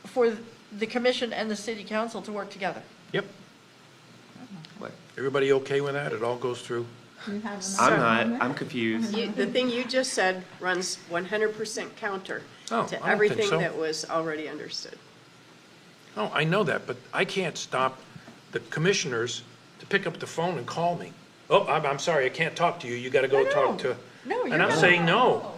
for the commission and the city council to work together.
Yep.
What?
Everybody okay with that? It all goes through?
You have
I'm
another
not, I'm confused.
The thing you just said runs 100% counter
Oh, I
to
don't think
everything
so.
that was already understood.
Oh, I know that, but I can't stop the commissioners to pick up the phone and call me. Oh, I'm sorry, I can't talk to you, you gotta go
No,
talk to.
No, you're
And I'm
not.
saying, no,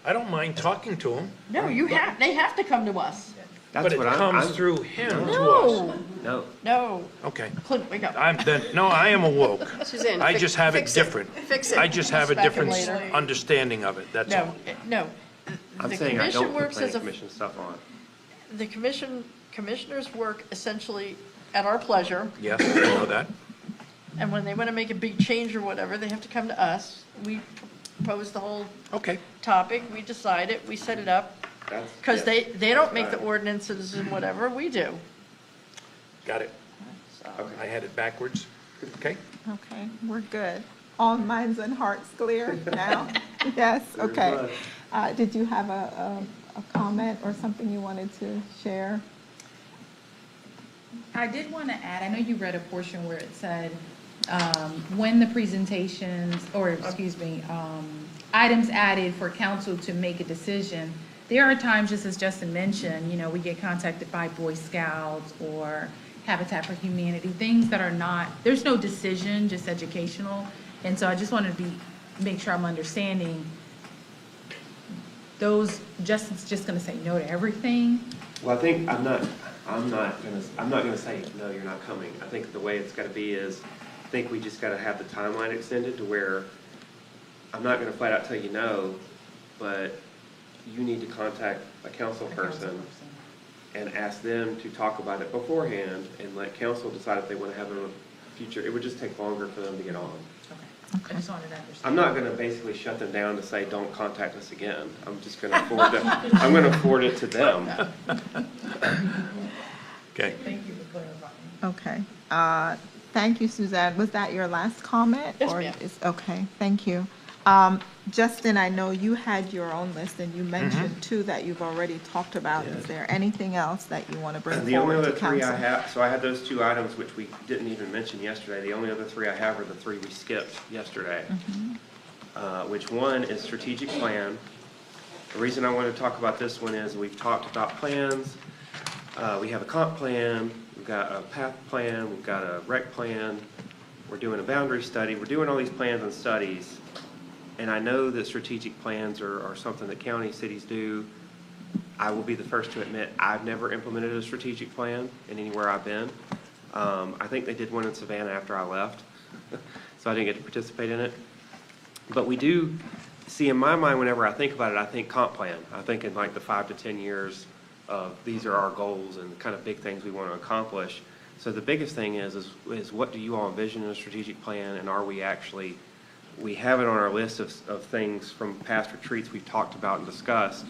I don't mind talking to them,
No, they have to come to us.
but
That's
it
what
comes
I'm,
through him to us.
No,
no.
no,
Okay,
Clint, wake up.
no, I am awoke.
Suzanne,
I just have it
fix
different.
Fix it.
I just have a
Back in
different
later.
understanding of it, that's
No,
all.
no.
I'm
The
saying I
commission
don't put
works
planning
as a,
commission stuff on.
the commissioners work essentially at our pleasure,
Yes, I know that.
and when they want to make a big change or whatever, they have to come to us. We propose the whole
Okay.
topic, we decide it, we set it up.
That's-
Because
yes,
they don't
that's
make the
fine.
ordinances and whatever, we do.
Got it.
So,
I had it backwards. Okay.
Okay, we're good. All minds and hearts clear now? Yes, okay. Did you have a comment or something you wanted to share?
I did want to add, I know you read a portion where it said, when the presentations, or excuse me, items added for council to make a decision, there are times, just as Justin mentioned, we get contacted by Boy Scouts or Habitat for Humanity, things that are not, there's no decision, just educational. And so I just wanted to make sure I'm understanding those, Justin's just gonna say no to everything.
Well, I think I'm not gonna say, no, you're not coming. I think the way it's gotta be is, I think we just gotta have the timeline extended to where, I'm not gonna flat out tell you no, but you need to contact a council person and ask them to talk about it beforehand and let council decide if they wanna have a future. It would just take longer for them to get on.
Okay, I just wanted to understand.
I'm not gonna basically shut them down to say, don't contact us again. I'm just gonna forward it, I'm gonna forward it to them.
Okay.
Thank you for clarifying.
Okay. Thank you, Suzanne. Was that your last comment?
Yes,
or
ma'am.
Okay, thank you. Justin, I know you had your own list, and you mentioned two that you've already talked about. Is there anything else that you want to bring
The only
forward
other
to
three
council?
I have, so I had those two items which we didn't even mention yesterday. The only other three I have are the three we skipped yesterday. Which one is strategic plan. The reason I want to talk about this one is we've talked about plans. We have a comp plan, we've got a path plan, we've got a rec plan, we're doing a boundary study, we're doing all these plans and studies. And I know that strategic plans are something that county cities do. I will be the first to admit, I've never implemented a strategic plan in anywhere I've been. I think they did one in Savannah after I left, so I didn't get to participate in it. But we do, see, in my mind, whenever I think about it, I think comp plan. I think in like the 5 to 10 years of these are our goals and the kind of big things we want to accomplish. So the biggest thing is what do you all envision in a strategic plan, and are we actually, we have it on our list of things from past retreats we've talked about and discussed,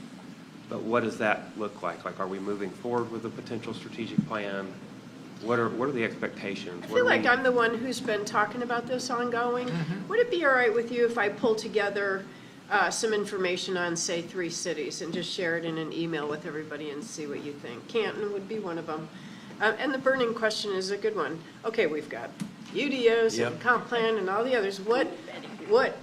but what does that look like? Like, are we moving forward with a potential strategic plan? What are the expectations?
I feel like I'm the one who's been talking about this ongoing. Would it be all right with you if I pull together some information on, say, 3 cities and just share it in an email with everybody and see what you think? Canton would be one of them. And the burning question is a good one. Okay, we've got UDOs and
Yep.
comp plan and all the others. What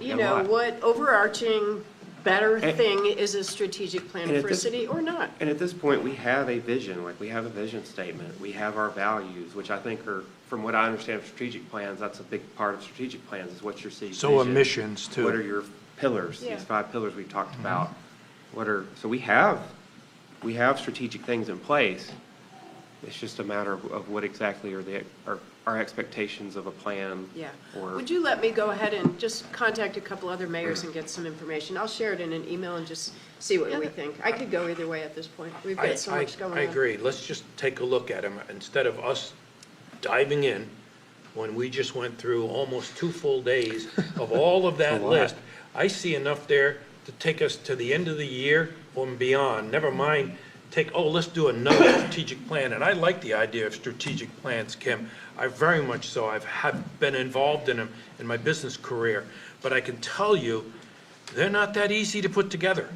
Yeah, what?
what overarching better
And-
thing is a strategic plan
and at
for a
this-
city or not?
And at this point, we have a vision, like we have a vision statement, we have our values, which I think are, from what I understand of strategic plans, that's a big part of strategic plans, is what's your city's vision?
So emissions
What are
too.
your pillars,
Yeah.
these 5 pillars we've talked about? So we have strategic things in place. It's just a matter of what exactly are our expectations of a plan.
Yeah.
Or,
Would you let me go ahead and just contact a couple other mayors and get some information? I'll share it in an email and just see what we think. I could go either way at this point. We've got so much going on.
I agree. Let's just take a look at them instead of us diving in when we just went through almost 2 full days of all of that list. I see enough there to take us to the end of the year or beyond. Never mind let's do another strategic plan. And I like the idea of strategic plans, Kim. I very much so. Have been involved in them in my business career. But I can tell you, they're not that easy to put together.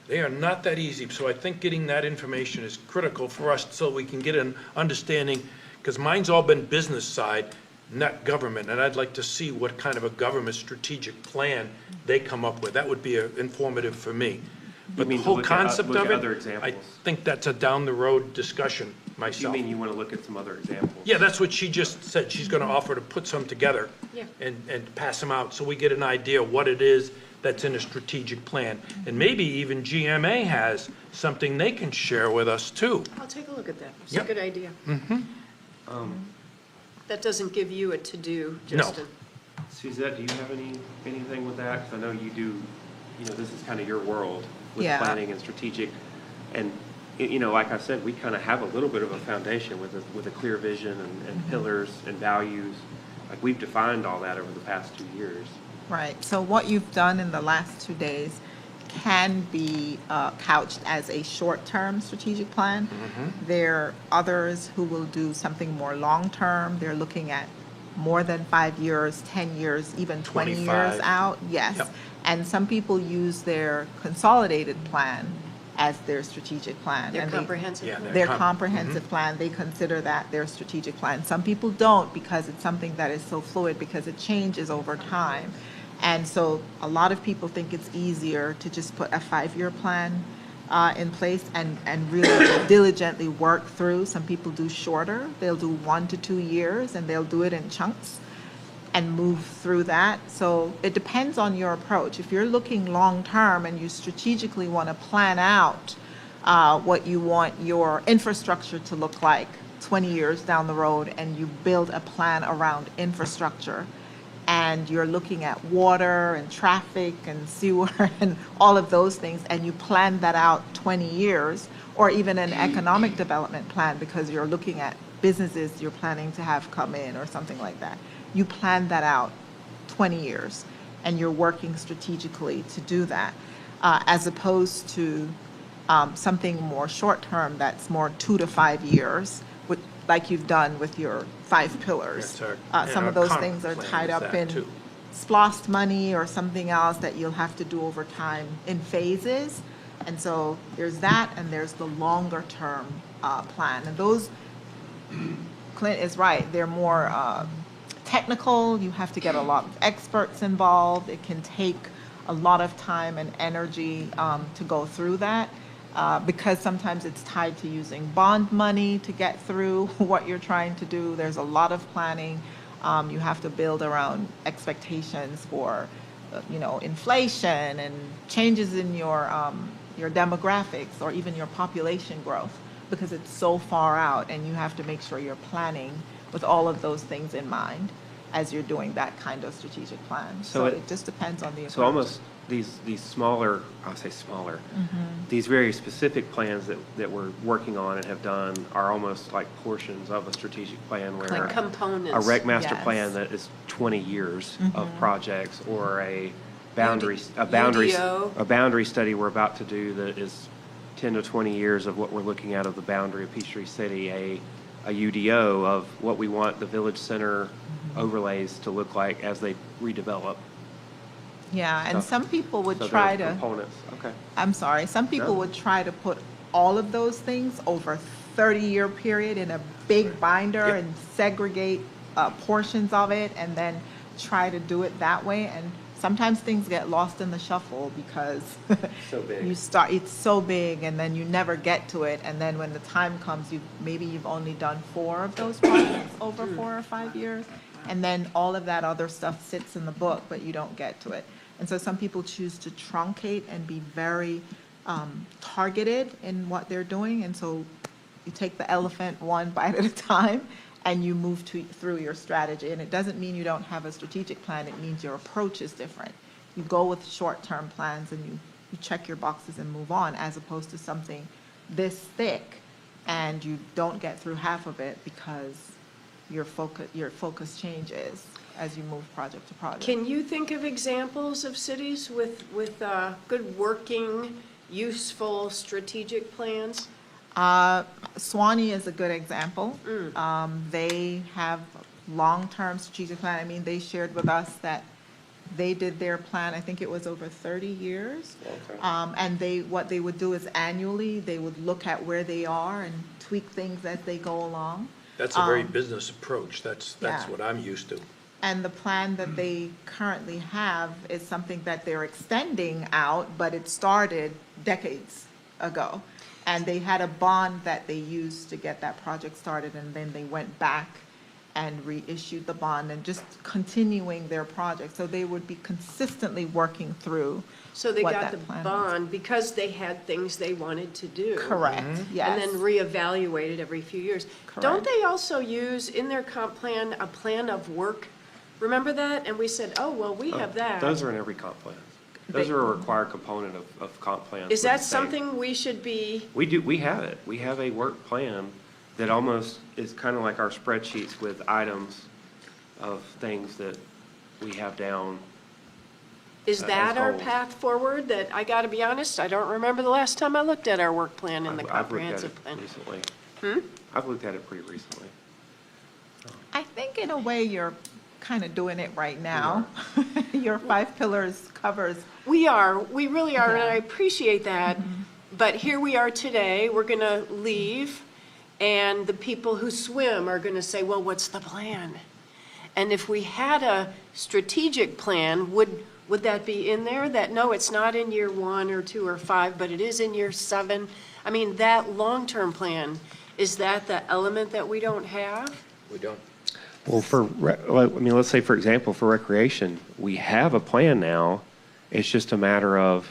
They are not that easy. So I think getting that information is critical for us so we can get an understanding, because mine's all been business side, not government. And I'd like to see what kind of a government strategic plan they come up with. That would be informative for me. But the
mean to
whole
look at-
concept
look
of
at
it,
other
I
examples?
think that's a down-the-road discussion
you
myself.
mean you want to look at some other examples?
Yeah, that's what she just said. She's gonna offer to put some together
Yeah.
and pass them out, so we get an idea what it is that's in a strategic plan. And maybe even GMA has something they can share with us too.
I'll take a look at that. It's a
Yep.
good idea. That doesn't give you a to-do,
No.
Justin.
Suzette, do you have anything with that? Because I know you do, this is kind of your world with
Yeah.
planning and strategic. And, like I said, we kind of have a little bit of a foundation with a clear vision and pillars and values. Like, we've defined all that over the past 2 years.
Right, so what you've done in the last 2 days can be couched as a short-term strategic plan. There are others who will do something more long-term. They're looking at more than 5 years, 10 years, even 20 years
25.
out. Yes.
Yep.
And some people use their consolidated plan as their strategic plan.
Their
and they-
comprehensive
Yeah,
plan.
their comprehensive plan, they consider that their strategic plan. Some people don't because it's something that is so fluid, because it changes over time. And so a lot of people think it's easier to just put a 5-year plan in place and really diligently work through. Some people do shorter. They'll do 1 to 2 years and they'll do it in chunks and move through that. So it depends on your approach. If you're looking long-term and you strategically want to plan out what you want your infrastructure to look like 20 years down the road, and you build a plan around infrastructure, and you're looking at water and traffic and sewer and all of those things, and you plan that out 20 years, or even an economic development plan because you're looking at businesses you're planning to have come in or something like that. You plan that out 20 years, and you're working strategically to do that, as opposed to something more short-term that's more 2 to 5 years, like you've done with your 5 pillars.
Yes, our-
Some
and
of
our
those
comp
things are
plan
tied
is
up
that
in
too.
splost money or something else that you'll have to do over time in phases. And so there's that, and there's the longer-term plan. And those, Clint is right, they're more technical. You have to get a lot of experts involved. It can take a lot of time and energy to go through that. Because sometimes it's tied to using bond money to get through what you're trying to do. There's a lot of planning. You have to build around expectations for, inflation and changes in your demographics or even your population growth, because it's so far out, and you have to make sure you're planning with all of those things in mind as you're doing that kind of strategic plan. So it just depends on the approach.
So almost these smaller, I'll say smaller, these very specific plans that we're working on and have done are almost like portions of a strategic plan, where
Like components.
a rec master
Yes.
plan that is 20 years of projects, or a
UDO.
boundary study we're about to do that is 10 to 20 years of what we're looking at of the boundary of Peachtree City, a UDO of what we want the village center overlays to look like as they redevelop.
Yeah, and
stuff.
some people would
So
try
there are
to,
components. Okay.
I'm sorry, some people
No.
would try to put all of those things over a 30-year period in a big binder
Yep.
and segregate portions of it, and then try to do it that way. And sometimes things get lost in the shuffle because
So big.
it's so big, and then you never get to it. And then when the time comes, maybe you've only done 4 of those projects over 4 or 5 years. And then all of that other stuff sits in the book, but you don't get to it. And so some people choose to truncate and be very targeted in what they're doing. And so you take the elephant one bite at a time, and you move through your strategy. And it doesn't mean you don't have a strategic plan. It means your approach is different. You go with short-term plans, and you check your boxes and move on, as opposed to something this thick and you don't get through half of it because your focus changes as you move project to project.
Can you think of examples of cities with good working, useful strategic plans?
Swanee is a good example. They have long-term strategic plan. I mean, they shared with us that they did their plan, I think it was over 30 years.
Okay.
And what they would do is annually, they would look at where they are and tweak things as they go along.
That's a very business approach. That's
yeah.
what I'm used to.
And the plan that they currently have is something that they're extending out, but it started decades ago. And they had a bond that they used to get that project started, and then they went back and reissued the bond and just continuing their project. So they would be consistently working through
So they
what
got
that
the
plan was.
bond because they had things they wanted to do.
Correct, yes.
And then reevaluated every few years. Don't
Correct.
they also use in their comp plan a plan of work? Remember that? And we said, oh, well, we have that.
Those are in every comp plan. Those
They-
are a required component of comp plans.
Is
with
that
the state.
something we should be,
We have it. We have a work plan that almost is kind of like our spreadsheets with items of things that we have down
Is that our
goals.
path forward? That, I gotta be honest, I don't remember the last time I looked at our work plan and the
I've looked at
comprehensive
it
plan.
recently. I've looked at it pretty recently.
I think in a way you're kind of doing it right now. Your 5 pillars covers,
We really are, and
Yeah.
I appreciate that. But here we are today, we're gonna leave, and the people who swim are gonna say, well, what's the plan? And if we had a strategic plan, would that be in there? That, no, it's not in year 1 or 2 or 5, but it is in year 7? I mean, that long-term plan, is that the element that we don't have?
We don't.
Well, let's say, for example, for recreation, we have a plan now. It's just a matter of,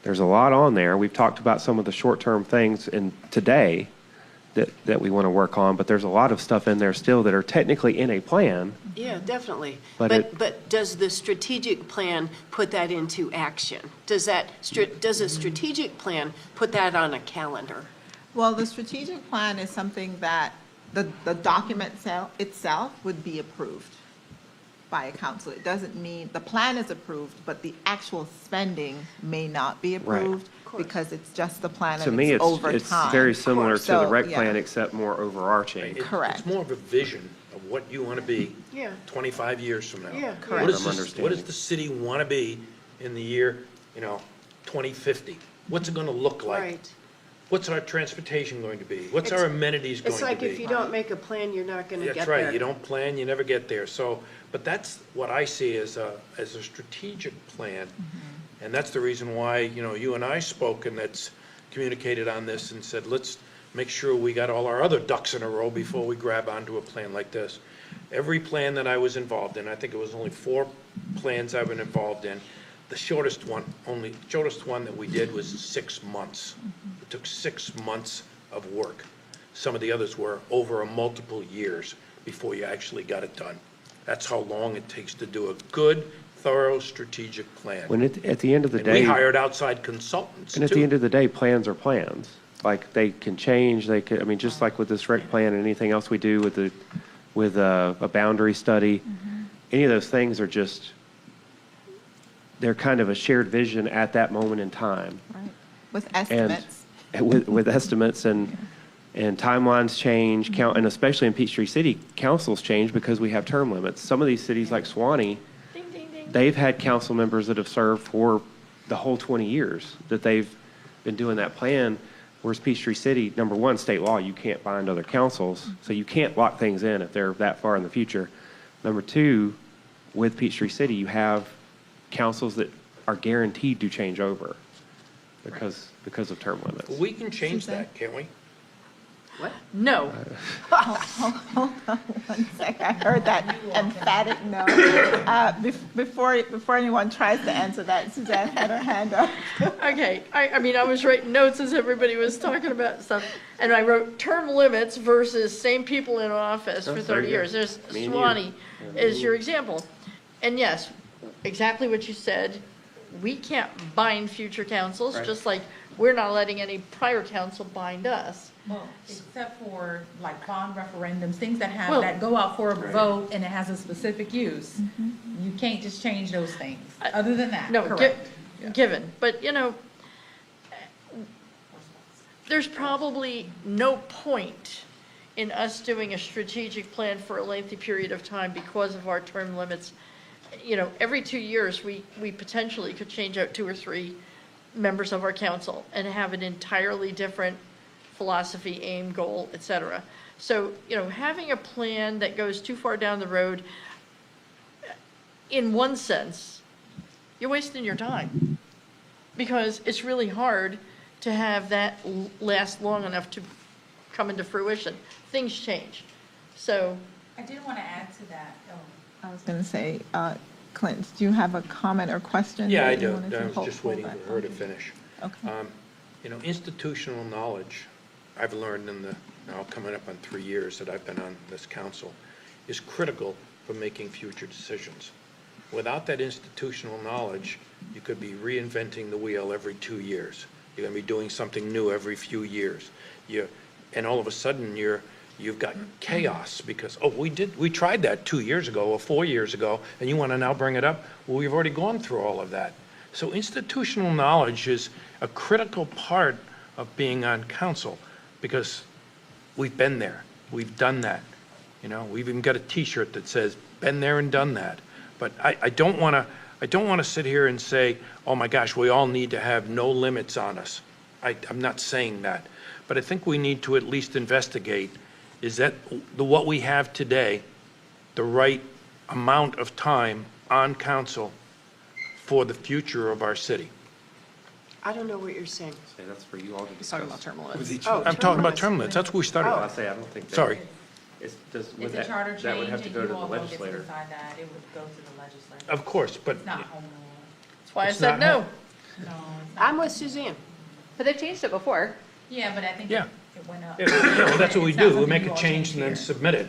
there's a lot on there. We've talked about some of the short-term things today that we want to work on, but there's a lot of stuff in there still that are technically in a plan.
Yeah, definitely.
But
But does the strategic plan put that into action? Does a strategic plan put that on a calendar?
well, the strategic plan is something that the document itself would be approved by a council. It doesn't mean, the plan is approved, but the actual spending may not be approved
course.
because it's just the plan
To
and
me,
it's over
it's
time.
very similar to the
So,
rec
yeah.
plan, except more overarching.
Correct.
It's more of a vision of what you want to be
Yeah.
25 years from now.
Yeah,
Correct.
What
I'm
does
understanding.
what does the city want to be in the year, 2050? What's it going to look like?
Right.
What's our transportation going to be? What's
It's-
our amenities going
It's
to be?
like if you don't make a plan, you're not gonna get there.
That's right, you don't plan, you never get there, so, but that's what I see as a strategic plan. And that's the reason why, you and I spoke, and that's communicated on this and said, let's make sure we got all our other ducks in a row before we grab onto a plan like this. Every plan that I was involved in, I think it was only 4 plans I've been involved in, the shortest one that we did was 6 months. It took 6 months of work. Some of the others were over multiple years before you actually got it done. That's how long it takes to do a good, thorough, strategic plan.
At the end of the
And we
day,
hired outside consultants,
and at the end
too.
of the day, plans are plans. Like, they can change, just like with this rec plan and anything else we do with a boundary study, any of those things are just, they're kind of a shared vision at that moment in time.
Right. With estimates.
With estimates and timelines change, and especially in Peachtree City, councils change because we have term limits. Some of these cities like Suwanee,
Ding, ding, ding.
they've had council members that have served for the whole 20 years that they've been doing that plan. Whereas Peachtree City, number one, state law, you can't bind other councils, so you can't lock things in if they're that far in the future. Number two, with Peachtree City, you have councils that are guaranteed to change over because of term limits.
We can change
Suzanne?
that, can't we?
What?
No.
Hold on one sec. I heard that emphatic no. Before anyone tries to answer that, Suzanne had her hand up.
Okay, I mean, I was writing notes as everybody was talking about stuff, and I wrote term limits versus same people in office
Oh,
for
there
30
you go.
years. There's
Me and you.
Swanee is your example. And yes, exactly what you said, we can't bind future councils,
Right.
just like we're not letting any prior council bind us.
Well, except for like bond referendums, things that
Well-
that go out for a vote and it has a specific use. You can't just change those things. Other than that,
No,
correct.
given, but there's probably no point in us doing a strategic plan for a lengthy period of time because of our term limits. Every 2 years, we potentially could change out 2 or 3 members of our council and have an entirely different philosophy, aim, goal, et cetera. So, having a plan that goes too far down the road, in one sense, you're wasting your time. Because it's really hard to have that last long enough to come into fruition. Things change. So,
I did want to add to that.
I was going to say, Clint, do you have a comment or question?
Yeah,
that
I
you
do.
wanted to
I was
hold-
just
hold
waiting
back
for her
on?
to finish.
Okay.
Institutional knowledge, I've learned now coming up on 3 years that I've been on this council, is critical for making future decisions. Without that institutional knowledge, you could be reinventing the wheel every 2 years. You're going to be doing something new every few years. And all of a sudden, you're you've got chaos because, oh, we tried that 2 years ago or 4 years ago, and you want to now bring it up? Well, we've already gone through all of that. So institutional knowledge is a critical part of being on council because we've been there, we've done that. You know, we've even got a T-shirt that says, "Been there and done that." But I don't want to sit here and say, oh my gosh, we all need to have no limits on us. I'm not saying that. But I think we need to at least investigate, is that what we have today, the right amount of time on council for the future of our city?
I don't know what you're saying.
Say that's for you all to
He's
discuss.
talking about term limits.
Oh,
I'm talking about term limits, that's what we started
I
with.
say, I don't think that.
Sorry.
It's just,
It's
with
a
that,
charter change,
that would have to
and
go to
you
the
all don't get to
legislator.
decide that, it would go to the legislature.
Of course, but
It's not home rule.
That's why I
It's
said
not-
no.
No, it's not.
I'm with Suzanne.
But they've changed it before.
Yeah, but I think
Yeah.
it went up.
yeah, well, that's what we
It's not
do, we
something
make
you
a
all
change and then
here.
submit it,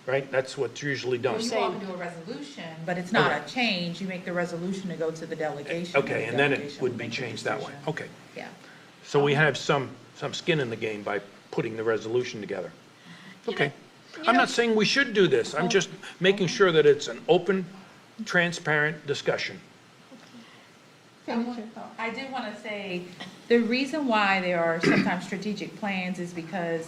right? That's what's usually done.
Well, you all can do a resolution, but it's not a change, you make the resolution to go to the delegation.
Okay, and then it would be changed that way, okay.
Yeah.
So we have some skin in the game by putting the resolution together. Okay. I'm not saying we should do this, I'm just making sure that it's an open, transparent discussion.
I did want to say, the reason why there are sometimes strategic plans is because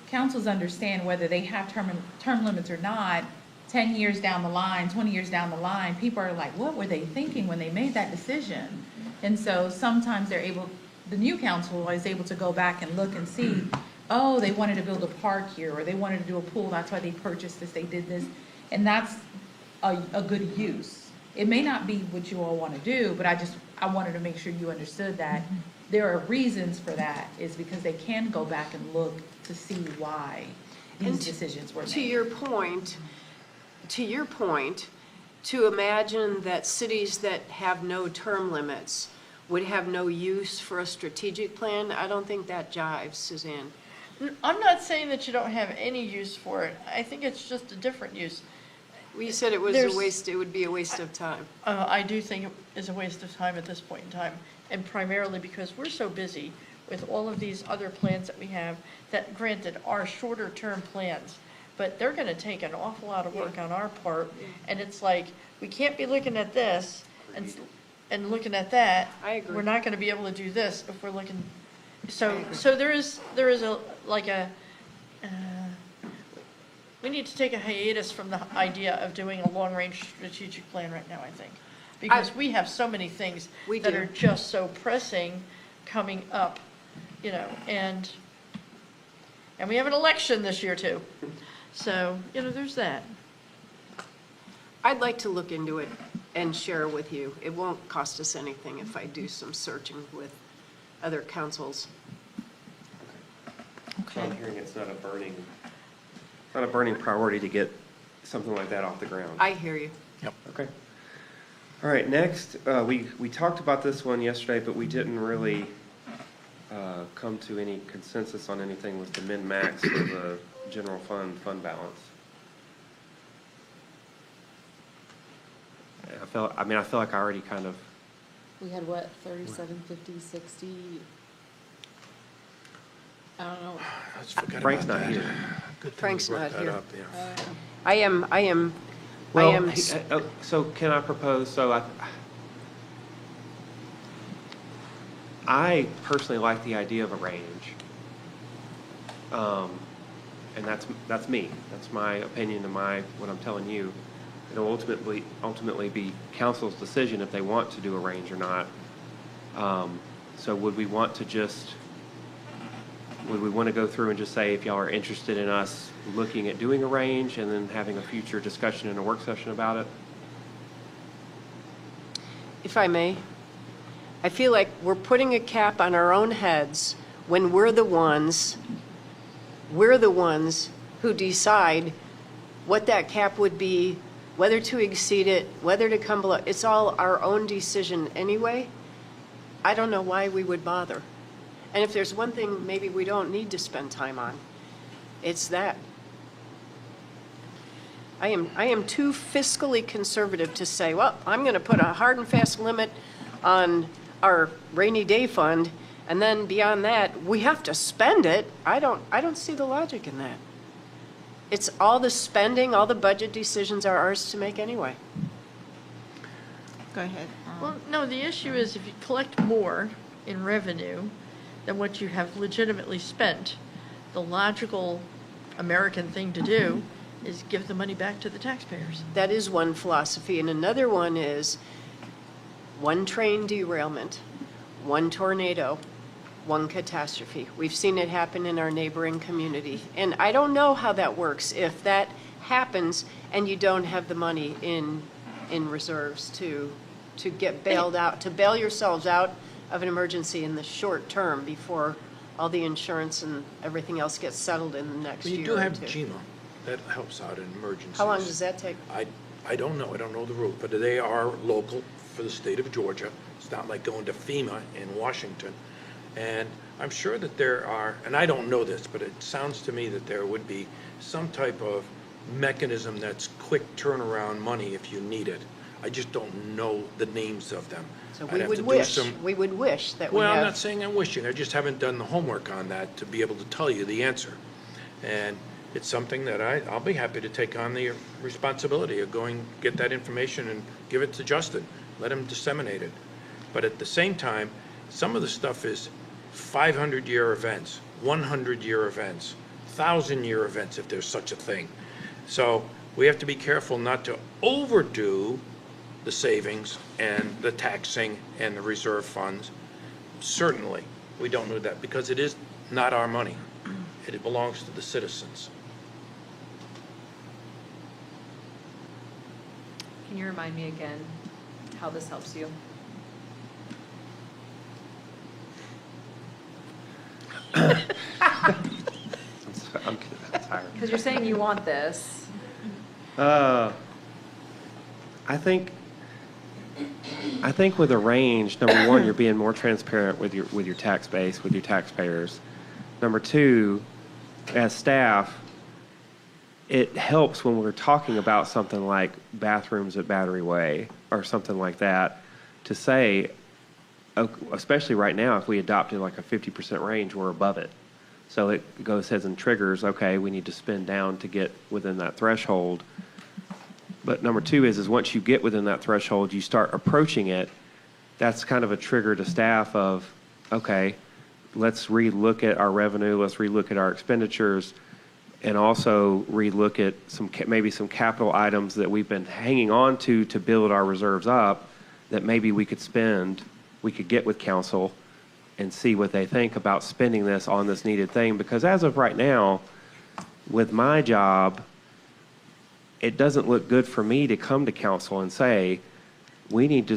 councils understand whether they have term limits or not, 10 years down the line, 20 years down the line, people are like, what were they thinking when they made that decision? And so sometimes the new council is able to go back and look and see, oh, they wanted to build a park here, or they wanted to do a pool, that's why they purchased this, they did this. And that's a good use. It may not be what you all want to do, but I wanted to make sure you understood that there are reasons for that, is because they can go back and look to see why these
And
decisions were made.
To your point, to imagine that cities that have no term limits would have no use for a strategic plan, I don't think that jives, Suzanne.
I'm not saying that you don't have any use for it. I think it's just a different use.
We said it was
There's-
a waste, it would be a waste of time.
I do think it is a waste of time at this point in time, and primarily because we're so busy with all of these other plans that we have, that granted are shorter-term plans, but they're gonna take an awful lot of work on our part, and it's like, we can't be looking at this and looking at that.
I agree.
We're not gonna be able to do this if we're looking, so,
I agree.
so there is a, like a, we need to take a hiatus from the idea of doing a long-range strategic plan right now, I think. Because we have so many things
We
that
do.
are just so pressing coming up, you know, and we have an election this year too. So, you know, there's that.
I'd like to look into it and share with you. It won't cost us anything if I do some searching with other councils.
So I'm hearing it's not a burning priority to get something like that off the ground.
I hear you.
Okay. All right, next, we talked about this one yesterday, but we didn't really come to any consensus on anything with the min-max for the general fund balance. I feel like I already kind of,
We had what, 37, 50, 60? I don't know.
Let's forget
Frank's
about
not
that.
here.
Good thing
Frank's
you brought
not
that
here.
up, yeah.
I am,
well, so can I propose, I personally like the idea of a range. And that's me. That's my opinion and what I'm telling you. It'll ultimately be council's decision if they want to do a range or not. So would we want to go through and just say if y'all are interested in us looking at doing a range and then having a future discussion in a work session about it?
if I may, I feel like we're putting a cap on our own heads when we're the ones who decide what that cap would be, whether to exceed it, whether to come below. It's all our own decision anyway. I don't know why we would bother. And if there's one thing maybe we don't need to spend time on, it's that. I am too fiscally conservative to say, well, I'm going to put a hard and fast limit on our rainy day fund, and then beyond that, we have to spend it. I don't see the logic in that. it's all the spending, all the budget decisions are ours to make anyway.
Go ahead.
Well, no, the issue is if you collect more in revenue than what you have legitimately spent, the logical American thing to do is give the money back to the taxpayers.
That is one philosophy, and another one is one train derailment, one tornado, one catastrophe. We've seen it happen in our neighboring community, and I don't know how that works if that happens and you don't have the money in reserves to get bailed out, to bail yourselves out of an emergency in the short term before all the insurance and everything else gets settled in the next
But
year
you do
or
have
two.
GMA. That helps out in emergencies.
How long does that take?
I don't know. I don't know the rule, but they are local for the state of Georgia. It's not like going to FEMA in Washington. And I'm sure that there are, and I don't know this, but it sounds to me that there would be some type of mechanism that's quick turnaround money if you need it. I just don't know the names of them.
So
I'd
we
have
would
to do
wish,
some-
we would wish that we
Well, I'm not
have,
saying I'm wishing, I just haven't done the homework on that to be able to tell you the answer. And it's something that I'll be happy to take on the responsibility of going, get that information and give it to Justin, let him disseminate it. But at the same time, some of the stuff is 500-year events, 100-year events, 1,000-year events, if there's such a thing. So we have to be careful not to overdo the savings and the taxing and the reserve funds. Certainly, we don't do that because it is not our money. It belongs to the citizens.
Can you remind me again how this helps you?
I'm tired.
Because you're saying you want this.
I think with a range, number one, you're being more transparent with your tax base, with your taxpayers. Number two, as staff, it helps when we're talking about something like bathrooms at Battery Way or something like that, to say, especially right now, if we adopted like a 50% range, we're above it. So it goes ahead and triggers, okay, we need to spend down to get within that threshold. But number two is once you get within that threshold, you start approaching it. That's kind of a trigger to staff of, okay, let's relook at our revenue, let's relook at our expenditures, and also relook at maybe some capital items that we've been hanging on to build our reserves up that maybe we could spend, we could get with council and see what they think about spending this on this needed thing. Because as of right now, with my job, it doesn't look good for me to come to council and say, we need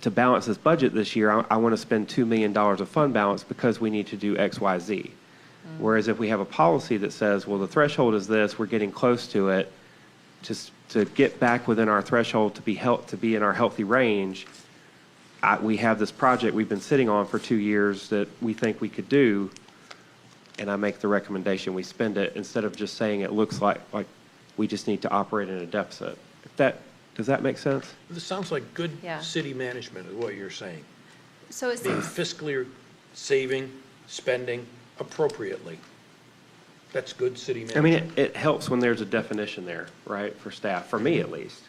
to balance this budget this year. I want to spend $2 million of fund balance because we need to do X, Y, Z. Whereas if we have a policy that says, well, the threshold is this, we're getting close to it, just to get back within our threshold to be in our healthy range, we have this project we've been sitting on for 2 years that we think we could do, and I make the recommendation we spend it instead of just saying it looks like we just need to operate in a deficit. Does that make sense?
This sounds like good
Yeah.
city management is what you're saying.
So it
Being
seems,
fiscally saving, spending appropriately. That's good city
I
management.
mean, it helps when there's a definition there, right, for staff, for me at least.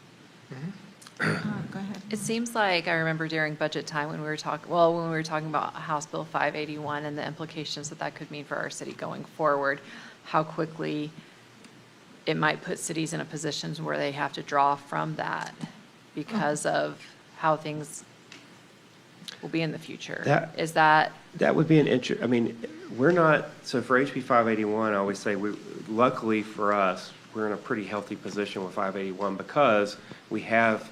Go ahead.
it seems like I remember during budget time when we were talking about House Bill 581 and the implications that could mean for our city going forward, how quickly it might put cities in a position where they have to draw from that because of how things will be in the future. Is that,
That would be I mean, we're not, so for HB 581, I always say, luckily for us, we're in a pretty healthy position with 581 because we have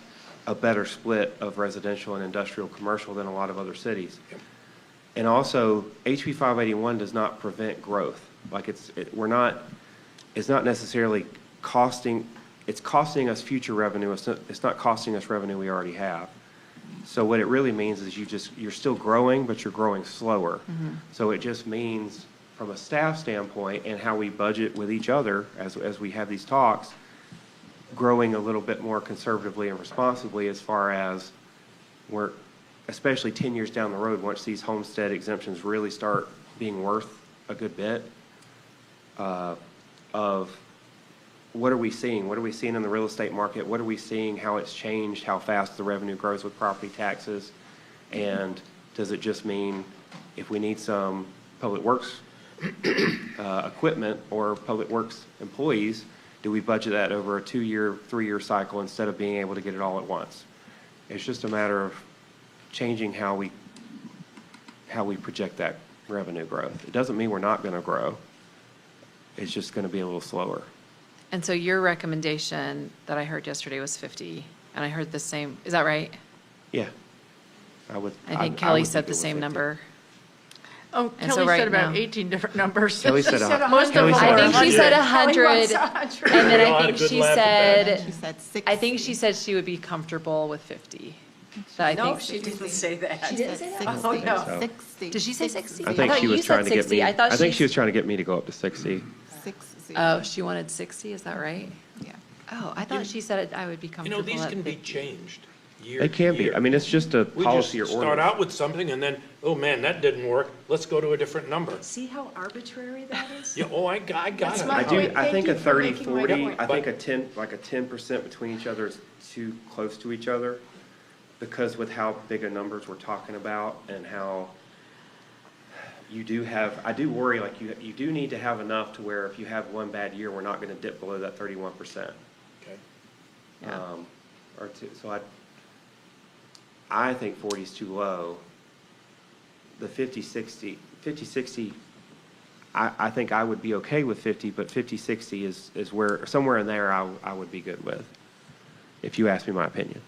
a better split of residential and industrial commercial than a lot of other cities. And also, HB 581 does not prevent growth. Like it's not necessarily costing us future revenue. It's not costing us revenue we already have. So what it really means is you're still growing, but you're growing slower. So it just means from a staff standpoint and how we budget with each other as we have these talks, growing a little bit more conservatively and responsibly as far as we're, especially 10 years down the road, once these homestead exemptions really start being worth a good bit of what are we seeing? What are we seeing in the real estate market? What are we seeing, how it's changed, how fast the revenue grows with property taxes? And does it just mean if we need some public works equipment or public works employees, do we budget that over a 2-year, 3-year cycle instead of being able to get it all at once? It's just a matter of changing how we project that revenue growth. It doesn't mean we're not going to grow. It's just going to be a little slower.
And so your recommendation that I heard yesterday was 50, and I heard the same, is that right?
Yeah. I
think Kelly
would
said
be
the
good
same
with 50.
number.
Oh,
And so
Kelly
right
said about
now-
18 different numbers.
Kelly said a-
Most of
Kelly
them
said
are
I think she
100.
said
Kelly
100,
wants 100.
and then
We all
I
had a
think
good
she
laugh at that.
said,
She said 60.
I think she said she would be comfortable with 50. That I
No,
think
she didn't say that.
She said 60.
Oh, no.
60.
Did she say 60?
I think
thought
she
you
was
said
trying to get
60.
me,
I thought
I think
she-
she was trying to get me to go up to 60.
60.
Oh, she wanted 60, is that right?
Yeah.
Oh, I thought she said I would be
You
comfortable
know, these
at
can be
50.
changed year
They
to
can be.
year.
I mean, it's just a
We
policy or
just start
ordinance.
out with something and then, oh man, that didn't work, let's go to a different number.
See how arbitrary that is?
Yeah, oh, I got
That's
it.
my
I do,
point.
I
Thank
think
you
a
for
30,
making my
40,
point.
I think a 10, like a 10% between each other is too close to each other because with how big of numbers we're talking about and how you do have, I do worry, like you do need to have enough to where if you have one bad year, we're not going to dip below that 31%.
Okay.
Yeah.
Or two, so I think 40 is too low. The 50, 60, I think I would be okay with 50, but 50, 60 is where, somewhere in there I would be good with, if you ask me my opinion.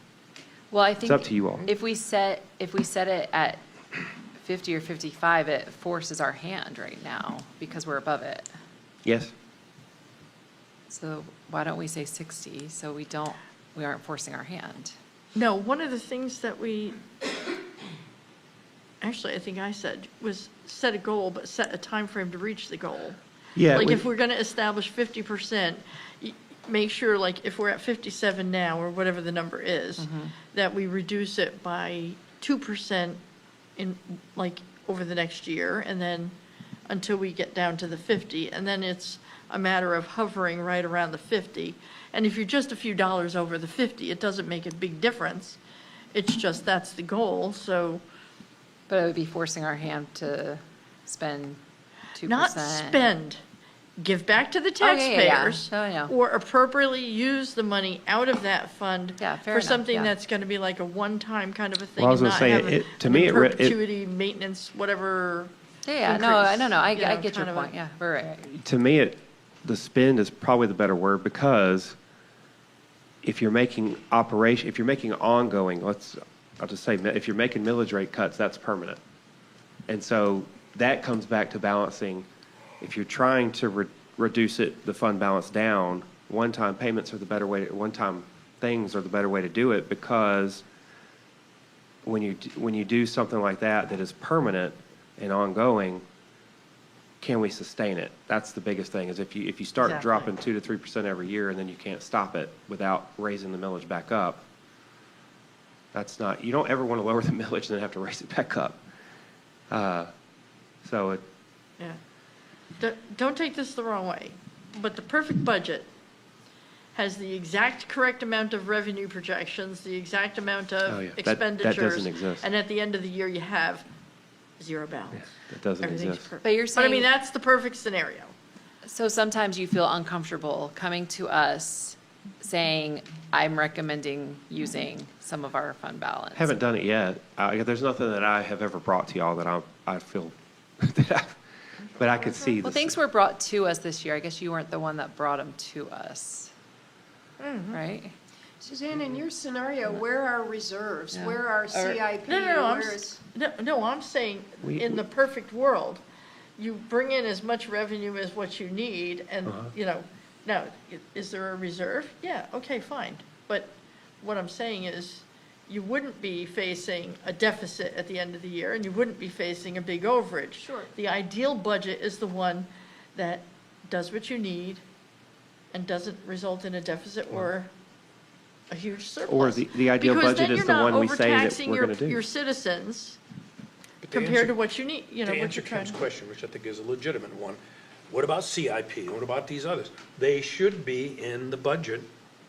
Well, I think.
up to you all.
If we set it at 50 or 55, it forces our hand right now because we're above it.
Yes?
So why don't we say 60, so we aren't forcing our hand?
No, one of the things that actually, I think I said, was set a goal, but set a time frame to reach the goal.
Yeah.
Like, if we're gonna establish 50%, make sure, like, if we're at 57 now, or whatever the number is, that we reduce it by 2% in, like, over the next year, and then until we get down to the 50, and then it's a matter of hovering right around the 50. And if you're just a few dollars over the 50, it doesn't make a big difference. It's just, that's the goal, so
But it would be forcing our hand to spend 2%.
not spend, give back to the
Oh, yeah, yeah, yeah.
taxpayers.
Oh, yeah.
Or appropriately use the money out of that fund
Yeah, fair
for
enough,
something
yeah.
that's gonna be like a one-time kind of a thing.
Well, I was
and
gonna
not
say,
have
it- to
an
me,
in
it re- it-
perpetuity, maintenance, whatever.
Yeah, no,
increase,
no, I
you know,
get your
kind of a-
point, yeah, we're right.
To me, the spend is probably the better word because if you're making ongoing, I'll just say, if you're making millage rate cuts, that's permanent. And so that comes back to balancing. If you're trying to reduce the fund balance down, one-time payments are the better way, one-time things are the better way to do it because when you do something like that is permanent and ongoing, can we sustain it? That's the biggest thing, is if you start
Exactly.
dropping 2 to 3% every year and then you can't stop it without raising the millage back up, you don't ever want to lower the millage and then have to raise it back up. So
Yeah. Don't take this the wrong way, but the perfect budget has the exact correct amount of revenue projections, the exact amount
Oh,
of
yeah.
expenditures.
That doesn't exist.
And at the end of the year, you have zero balance.
that doesn't
Everything's
exist.
perfect.
But you're
But I mean,
saying-
that's the perfect scenario.
So sometimes you feel uncomfortable coming to us saying, I'm recommending using some of our fund balance.
Haven't done it yet. There's nothing that I have ever brought to y'all that I feel but I could see
Well,
this.
things were brought to us this year. I guess you weren't the one that brought them to us. Right?
Suzanne, in your scenario, where are reserves?
Yeah.
Where are CIP?
No,
Where is?
I'm saying,
We-
in the perfect world, you bring in as much revenue as what you need, and, now, is there a reserve? Yeah, okay, fine. But what I'm saying is, you wouldn't be facing a deficit at the end of the year, and you wouldn't be facing a big overage.
Sure.
The ideal budget is the one that does what you need and doesn't result in a deficit or a huge surplus.
Or the ideal
Because
budget
then
is the one we say that
you're not overtaxing
we're going to
your
do.
citizens
But to
compared
answer-
to what you need,
To
what
answer
you're trying
Ken's
to.
question, which I think is a legitimate one, What about CIP? What about these others? They should be in the budget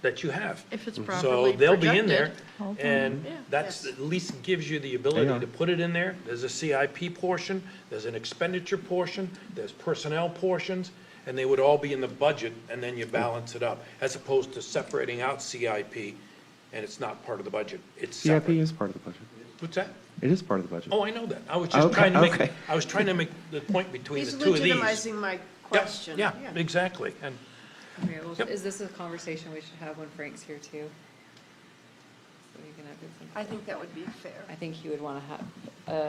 that you have.
If it's
So
properly
they'll be in there,
projected.
and
Yeah.
that's,
Yes.
at least gives you the
They
ability
are.
to put it in there. There's a CIP portion, there's an expenditure portion, there's personnel portions, and they would all be in the budget, and then you balance it up, as opposed to separating out CIP, and it's not part of the budget. It's
CIP
separate.
is part of the budget.
What's that?
It is part of the budget.
Oh, I know that. I was just
Okay,
trying to make,
okay.
I was trying to make the point between
He's
the two of these.
legitimizing my
Yep,
question.
yeah, exactly. And
Okay, well,
Yep.
is this a conversation we should have when Frank's here too? So you can have some-
I think that would be fair.
I think he would want to have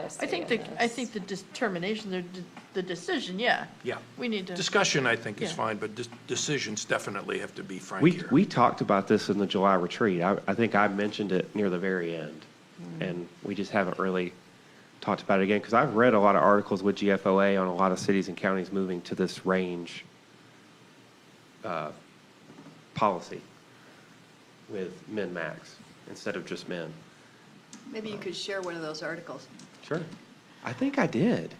a say
I think
in
I
this.
think the determination, the decision, yeah,
yeah,
we need to.
discussion, I think, is
Yeah.
fine, but decisions definitely have to be frank
We,
here.
we talked about this in the July retreat. I think I mentioned it near the very end. And we just haven't really talked about it again, because I've read a lot of articles with GFOA on a lot of cities and counties moving to this range policy with min-max instead of just min.
Maybe you could share one of those articles.
Sure. I think I did.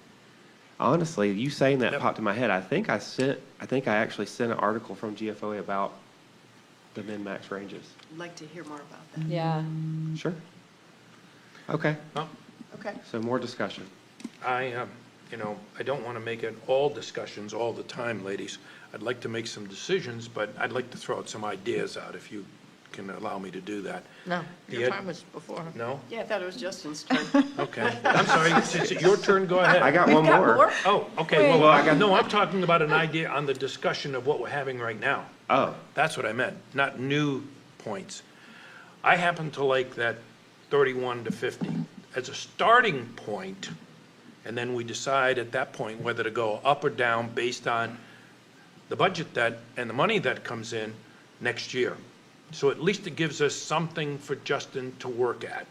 Honestly, you saying that
Yep.
popped in my head. I think I actually sent an article from GFOA about the min-max ranges.
I'd like to hear more about that.
Yeah,
Sure. Okay,
Well,
Okay.
so more discussion.
I, I don't want to make it all discussions all the time, ladies. I'd like to make some decisions, but I'd like to throw out some ideas out if you can allow me to do that.
No,
The
your
ed-
time was before.
No?
Yeah, I thought it was Justin's turn.
Okay. I'm sorry, it's your turn, go ahead.
I got
We've
one
got
more.
more?
Oh, okay, well,
Well, I got-
no, I'm talking about an idea on the discussion of what we're having right now.
Oh,
That's what I meant, not new points. I happen to like that 31 to 50 as a starting point, and then we decide at that point whether to go up or down based on the budget and the money that comes in next year. So at least it gives us something for Justin to work at,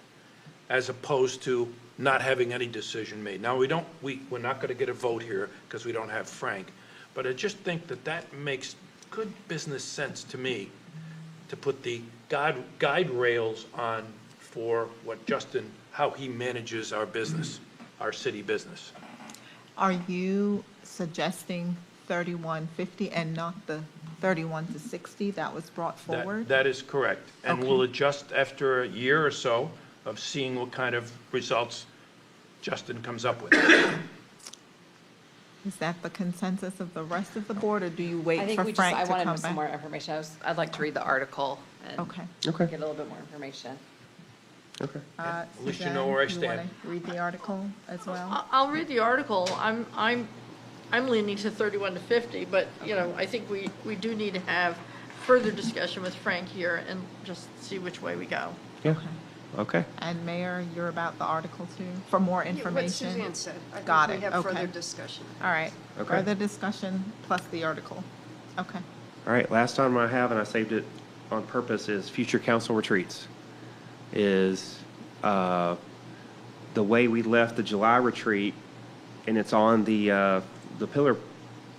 as opposed to not having any decision made. Now, we're not going to get a vote here because we don't have Frank, but I just think that makes good business sense to me, to put the guide rails on for what Justin, how he manages our business, our city business.
Are you suggesting 3150 and not the 31 to 60 that was brought forward?
That is correct. And
Okay.
we'll adjust after a year or so of seeing what kind of results Justin comes up with.
Is that the consensus of the rest of the board, or do you
I
wait
think
for
we just,
Frank
I
to
wanted
come
some
back?
more information. I'd like to read the article and
Okay.
okay,
get a little bit more information.
okay.
At least you know where I
Suzanne, you
stand.
want to read the article as well?
I'll read the article. I'm leaning to 31 to 50, but, I think we do need to have further discussion with Frank here and just see which way we go.
Yeah, okay.
And Mayor, you're about the article too, for more
Yeah, What
information?
Suzanne said. I think
Got
we
it,
have further
okay.
discussion.
All right,
Okay.
further discussion plus the article. Okay.
All right, last item I have, and I saved it on purpose, is future council retreats. Is the way we left the July retreat, and it's on the pillar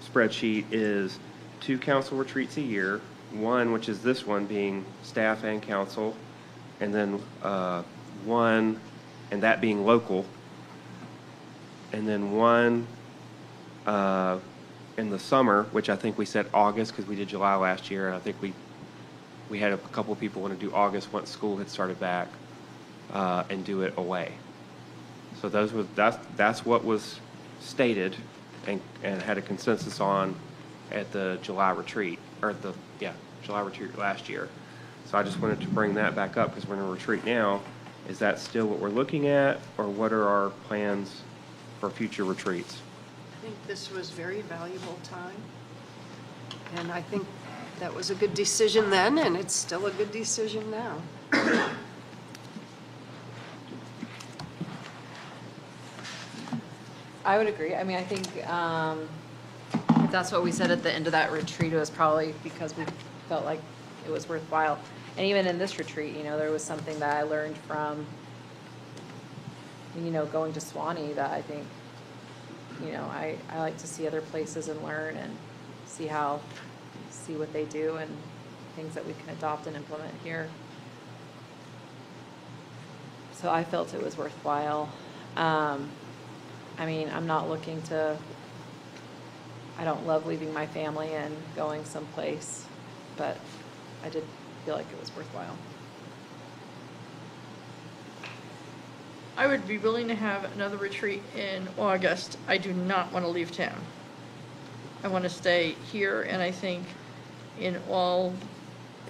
spreadsheet, is 2 council retreats a year. One, which is this one, being staff and council, and then one, and that being local, and then one in the summer, which I think we said August because we did July last year, and I think we had a couple people want to do August once school had started back, and do it away. So that's what was stated and had a consensus on at the July retreat, or July retreat last year. So I just wanted to bring that back up because we're in a retreat now. Is that still what we're looking at, or what are our plans for future retreats?
I think this was very valuable time. And I think that was a good decision then, and it's still a good decision now.
I would agree. I mean, I think if that's what we said at the end of that retreat, it was probably because we felt like it was worthwhile. And even in this retreat, there was something that I learned from, going to Swanee that I think, I like to see other places and learn and see what they do and things that we can adopt and implement here. So I felt it was worthwhile. I mean, I'm not looking to I don't love leaving my family and going someplace, but I did feel like it was worthwhile.
I would be willing to have another retreat in August. I do not want to leave town. I want to stay here, and I think in all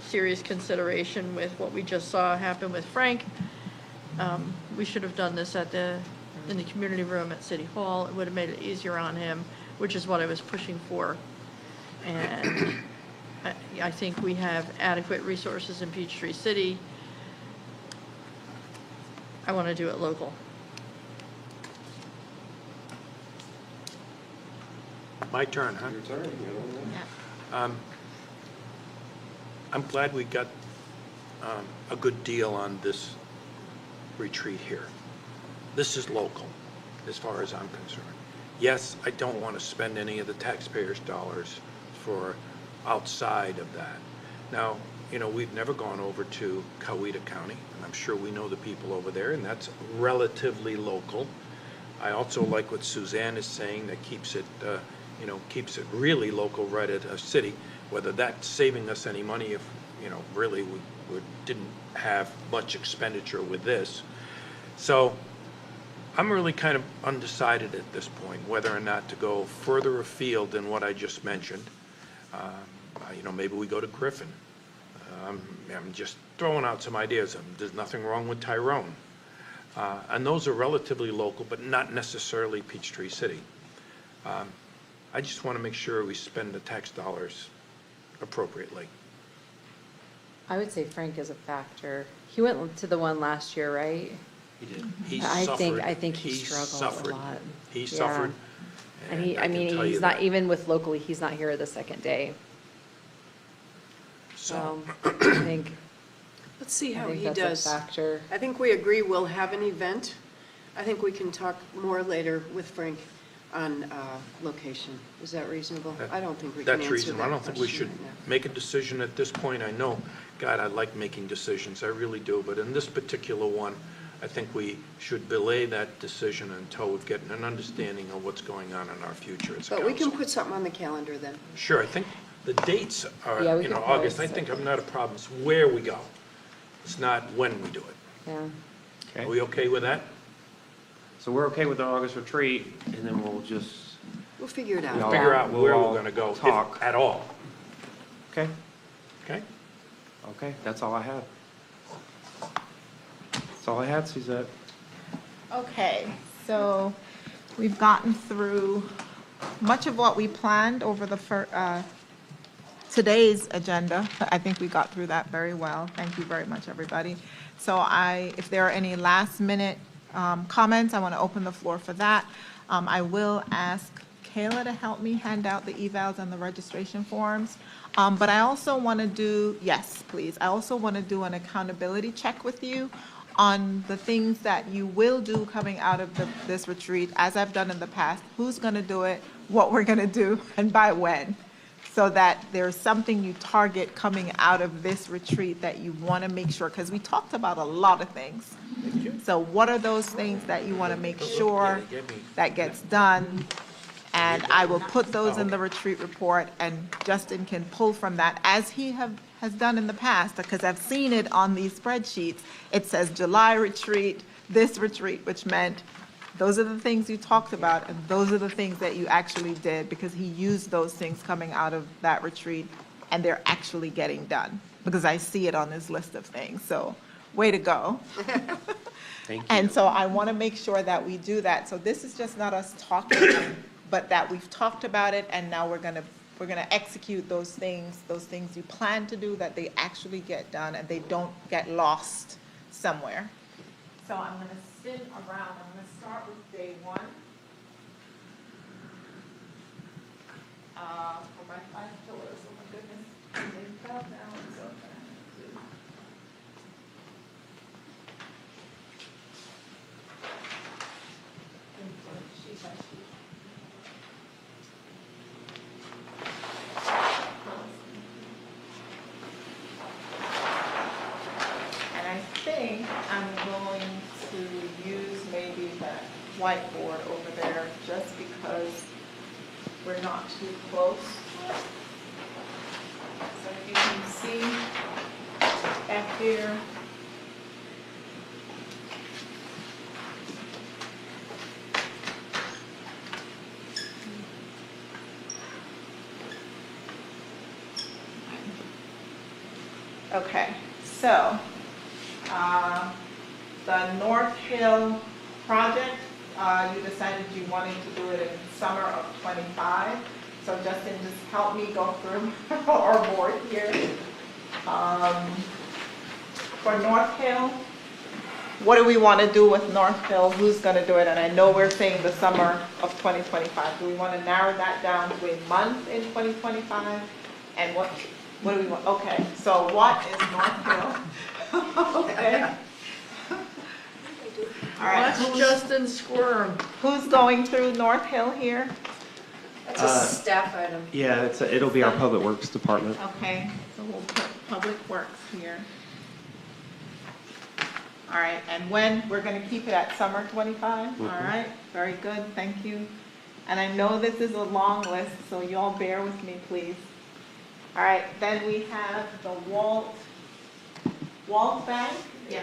serious consideration with what we just saw happen with Frank, we should have done this in the community room at City Hall. It would have made it easier on him, which is what I was pushing for. And I think we have adequate resources in Peachtree City. I want to do it local.
My turn, huh?
Your turn, you know.
I'm glad we got a good deal on this retreat here. This is local, as far as I'm concerned. Yes, I don't want to spend any of the taxpayers' dollars for outside of that. Now, you know, we've never gone over to Coweta County, and I'm sure we know the people over there, and that's relatively local. I also like what Suzanne is saying, that keeps it, you know, keeps it really local right at a city, whether that's saving us any money if, you know, really we didn't have much expenditure with this. So I'm really kind of undecided at this point whether or not to go further afield than what I just mentioned. You know, maybe we go to Griffin. I'm just throwing out some ideas. There's nothing wrong with Tyrone. And those are relatively local, but not necessarily Peachtree City. I just want to make sure we spend the tax dollars appropriately.
I would say Frank is a factor. He went to the one last year, right?
He did. He
I
suffered.
think he struggled
suffered.
a lot.
He
Yeah.
suffered.
And he, I
can
mean,
tell you
he's not,
that.
even with locally, he's not here the second day.
So,
I think,
Let's see
I
how
think
he
that's a
does.
factor.
I think we agree we'll have an event. I think we can talk more later with Frank on location. Is that reasonable? I don't think we can answer
that's
that
reasonable. I don't think we
question
should
right now.
make a decision at this point. I know, God, I like making decisions. I really do. But in this particular one, I think we should belay that decision until we've gotten an understanding of what's going on in our future as a
But we can
council.
put something on the calendar then.
Sure, I think the dates are,
Yeah, we
you know,
can put
August. I
it
think I'm not a problem. It's where we go. It's not when we do it.
Yeah.
Are we okay with that?
So we're okay with the August retreat, and then we'll just,
We'll figure it
Yeah.
out.
Figure out
we'll
where
all
we're gonna go,
talk.
if at all.
okay,
Okay?
okay, that's all I have. That's all I had, Suzette.
Okay, so we've gotten through much of what we planned over the today's agenda. I think we got through that very well. Thank you very much, everybody. So if there are any last minute comments, I want to open the floor for that. I will ask Kayla to help me hand out the evals and the registration forms. But I also want to do, yes, please, I also want to do an accountability check with you on the things that you will do coming out of this retreat, as I've done in the past. Who's going to do it, what we're going to do, and by when, so that there's something you target coming out of this retreat that you want to make sure, because we talked about a lot of things. So what are those things that you want to make sure that gets done? And I will put those in the retreat report, and Justin can pull from that, as he has done in the past, because I've seen it on these spreadsheets. It says July retreat, this retreat, which meant those are the things you talked about, and those are the things that you actually did, because he used those things coming out of that retreat, and they're actually getting done, because I see it on his list of things. So, way to go.
Thank you.
And so I want to make sure that we do that. So this is just not us talking, but that we've talked about it, and now we're gonna execute those things you plan to do, that they actually get done and they don't get lost somewhere. So I'm gonna spin around. I'm gonna start with day one. For my 5 pillars, oh my goodness, they fell down so fast. Sheet by sheet. And I think I'm going to use maybe that whiteboard over there, just because we're not too close to it. So if you can see back here. Okay, so, the North Hill project, you decided you wanted to do it in summer of '25. So Justin, just help me go through our board here. For North Hill, what do we want to do with North Hill? Who's going to do it? And I know we're saying the summer of 2025. Do we want to narrow that down to a month in 2025? And what do we want? Okay, so what is North Hill? Okay. All right.
Watch Justin squirm.
Who's going through North Hill here?
That's a staff item.
Yeah, it'll be our Public Works Department.
Okay, so we'll put Public Works here. All right, and when, we're gonna keep it at summer 25? All right, very good, thank you. And I know this is a long list, so y'all bear with me, please. All right, then we have the Walt Bank.
Yeah.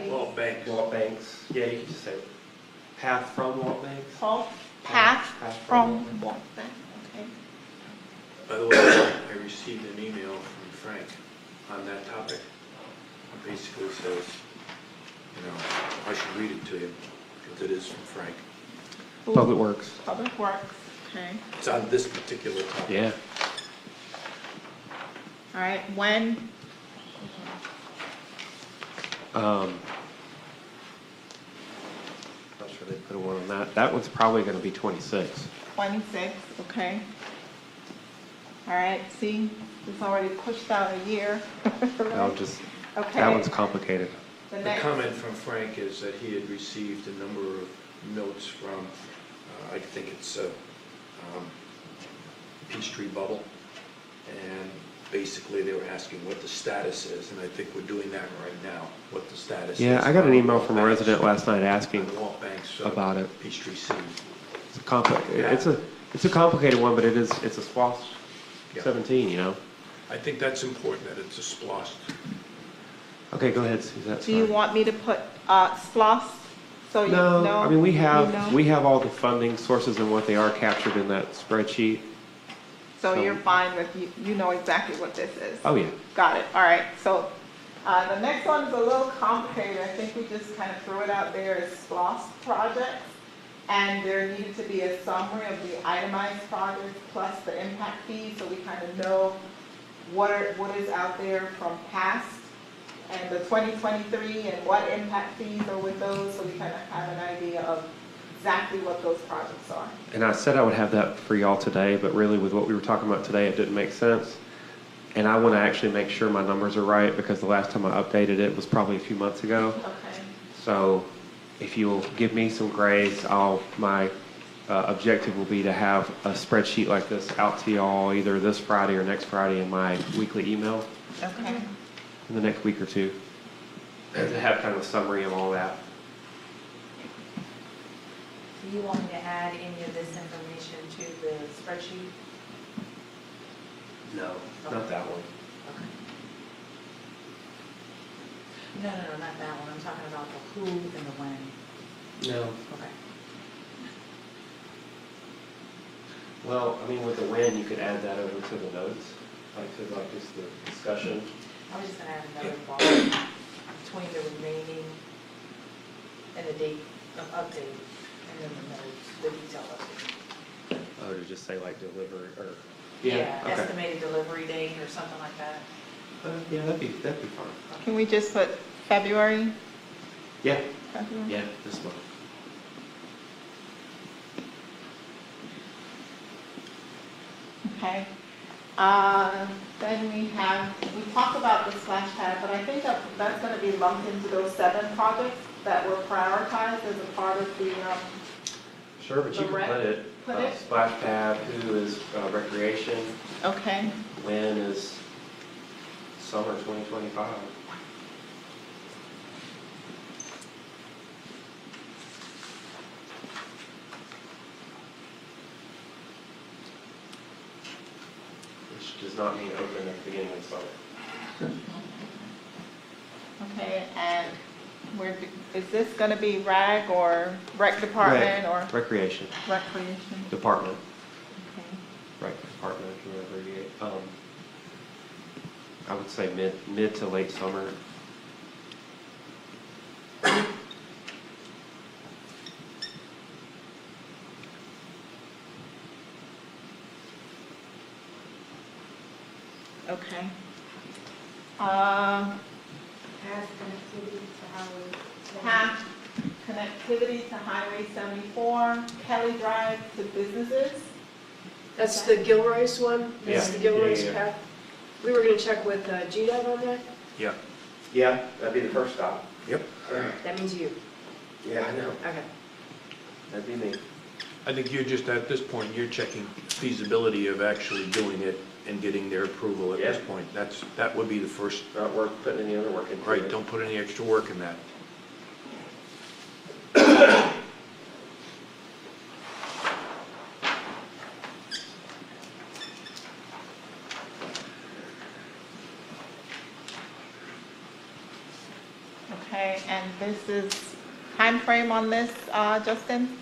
Walt Banks.
Walt Banks. Yeah, you can just say path from Walt Banks.
Path from
Walt
Walt Bank, okay.
By the way, I received an email from Frank on that topic. It basically says, you know, I should read it to you, because it is from Frank.
Public Works.
Public Works, okay.
It's on this particular topic.
Yeah.
All right, when,
Not sure they put a one on that. That one's probably gonna be 26.
26, okay. All right, see, it's already pushed out a year.
I'll just,
Okay.
that one's complicated.
The
The
next,
comment from Frank is that he had received a number of notes from, I think it's Peachtree Bubble, and basically they were asking what the status is, and I think we're doing that right now, what the status is.
Yeah, I got an email
on
from a
Walt
resident
Banks-
last night asking
on Walt Banks,
about it.
Peachtree City.
It's a complicated one, but it's a SPOS
Yeah.
17, you know?
I think that's important, that it's a splosh.
Okay, go ahead, Suzette.
do you
sorry.
want me to put SPLOST? So you
No, I mean, we
You
have,
know?
we have all the funding sources and what they are captured in that spreadsheet.
So
so-
you're fine with, you know exactly what this is?
Oh, yeah.
Got it, all right. So the next one is a little complicated. I think we just kind of threw it out there as SPLOST projects. And there needed to be a summary of the itemized projects plus the impact fee, so we kind of know what is out there from past and the 2023 and what impact fees are with those, so we kind of have an idea of exactly what those projects are.
And I said I would have that for y'all today, but really with what we were talking about today, it didn't make sense. And I want to actually make sure my numbers are right, because the last time I updated it was probably a few months ago.
Okay.
So if you'll give me some grace, my objective will be to have a spreadsheet like this out to y'all either this Friday or next Friday in my weekly email
Okay.
in the next week or two. And to have kind of a summary of all that.
Do you want me to add any of this information to the spreadsheet?
No, not that one.
Okay. No, not that one. I'm talking about the who and the when.
No.
Okay.
Well, I mean, with the when, you could add that over to the notes, like just the discussion.
I was just gonna add another bar between the remaining and the date of update, and then the notes, the detail update.
Oh, to just say like deliver or.
Yeah,
okay.
estimated delivery date or something like that.
Yeah, that'd be fine.
Can we just put February?
Yeah,
February?
yeah, this month.
Okay. Then we talked about the splash pad, but I think that's gonna be lumped into those 7 projects that were prioritized as a part of the,
Sure, but you
The
can
rec-
put it,
put it?
splash pad, who is recreation,
okay.
when is summer 2025. does not mean open at the beginning of the summer.
Okay, and is this gonna be RAG or rec department or
Recreation
recreation?
Department,
Okay.
rec department, if you want to abbreviate. I would say mid to late summer.
Okay.
Path connectivity to highway.
Path connectivity to Highway 74, Kelly Drive to businesses.
That's the Gilroy's one? That's
Yeah.
the Gilroy's
Yeah.
path? We were gonna check with GDOT on that?
Yeah.
Yeah, that'd be the first stop.
Yep.
That means you.
Yeah, I know,
Okay.
that'd be me.
I think you're just, at this point, you're checking feasibility of actually doing it and getting their approval at this
Yeah.
point. That would be the first,
Not worth putting any other work into it.
right, don't put any extra work in that.
Okay, and this is time frame on this, Justin?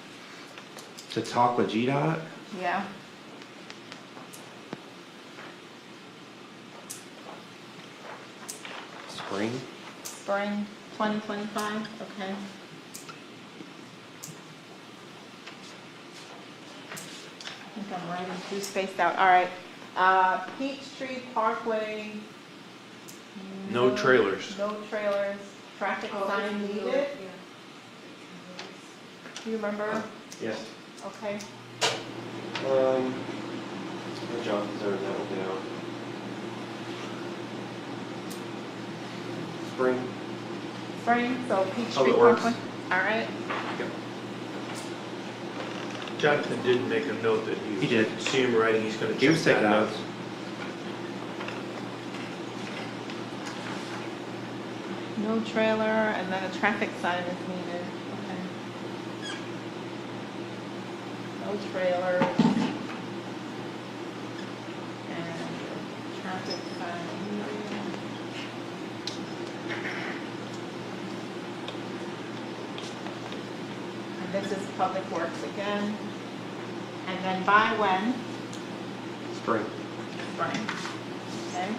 To talk with GDOT,
Yeah.
spring.
Spring 2025, okay. I think I'm writing too spaced out, all right. Peachtree Parkway.
No trailers.
No trailers, traffic sign needed, do you remember?
Yes.
Okay,
What job is there that will be out? Spring.
spring, so Peachtree
Public Works.
Parkway, all right.
Jonathan did make a note that
He did.
see him writing, he's gonna
He was
check that
taking
out.
notes.
No trailer, and then a traffic sign is needed, okay. No trailers. And traffic sign needed. And this is Public Works again. And then by when?
Spring.
Spring. Okay.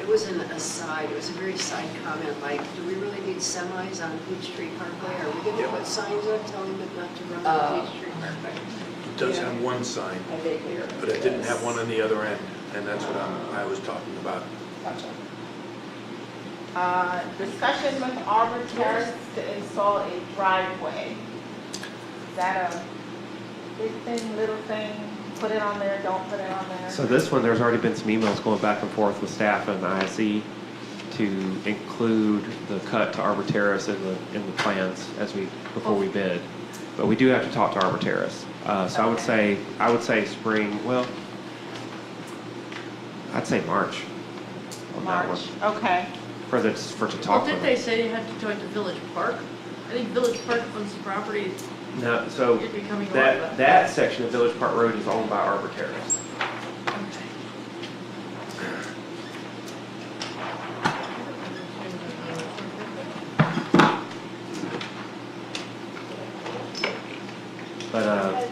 It was an aside, it was a very side comment, like, do we really need semis on Peachtree Parkway? Are we gonna put signs up telling them not to run on Peachtree Parkway?
It does have one sign,
I vaguely remember.
but it didn't have one on the other end, and that's what I was talking about.
Gotcha.
Discussion with Arbor Terrace to install a driveway. Is that a big thing, little thing? Put it on there, don't put it on there?
So this one, there's already been some emails going back and forth with staff and ISE to include the cut to Arbor Terrace in the plans before we bid. But we do have to talk to Arbor Terrace. So I would say spring, well, I'd say March on that one.
March, okay.
For to
Well,
talk
didn't
with
they
them.
say you had to talk to Village Park? I think Village Park owns the property,
No, so
you'd be coming over.
that section of Village Park Road is owned by Arbor Terrace. But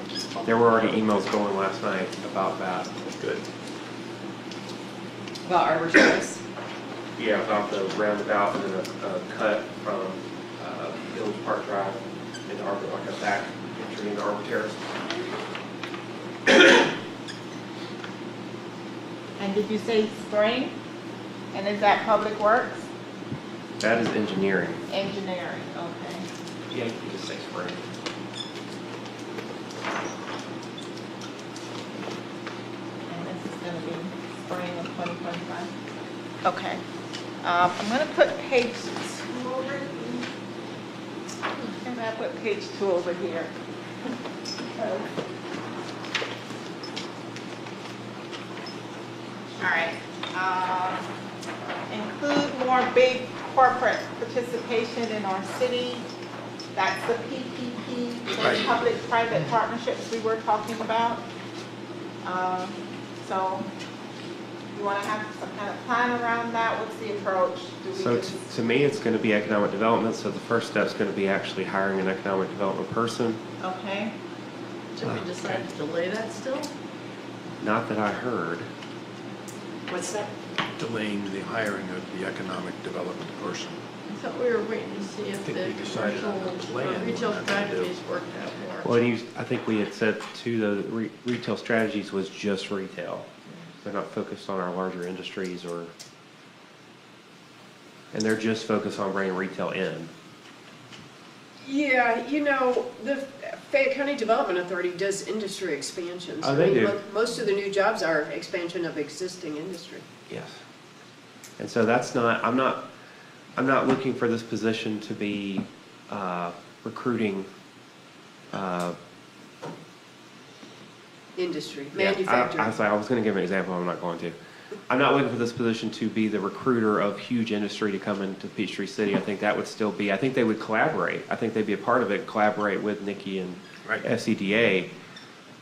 there were already emails going last night about that.
Good.
About Arbor Terrace.
Yeah, about the roundabout and then a cut from Village Park Drive into Arbor, like a back entry into Arbor Terrace.
And did you say spring? And is that Public Works?
That is engineering.
Engineering, okay.
Yeah, you can just say spring.
And this is gonna be spring of 2025? Okay. I'm gonna put page 2 over here. I'm gonna put page 2 over here. All right. Include more big corporate participation in our city. That's the PPP those public-private partnerships we were talking about. So you want to have some kind of plan around that? What's the approach? Do we
So
just,
to me, it's going to be economic development, so the first step is going to be actually hiring an economic development person.
okay,
Should we decide to delay that still?
Not that I heard.
What's that?
Delaying the hiring of the economic development person.
I thought we were waiting to see if
think
the
we decided on the
commercial,
plan
or
we're
retail
not gonna do.
strategies worked out more.
Well, and I think we had said too, the retail strategies was just retail. They're not focused on our larger industries and they're just focused on bringing retail in.
Yeah, the Fayette County Development Authority does industry expansions.
Oh, they
I mean,
do.
Most of the new jobs are expansion of existing industry.
Yes. And so I'm not looking for this position to be recruiting.
Industry,
Yeah,
manufacturing.
I was going to give an example, I'm not going to. I'm not looking for this position to be the recruiter of huge industry to come into Peachtree City. I think that would still be, I think they would collaborate. I think they'd be a part of it, collaborate with Nikki and
Right.
FCDA.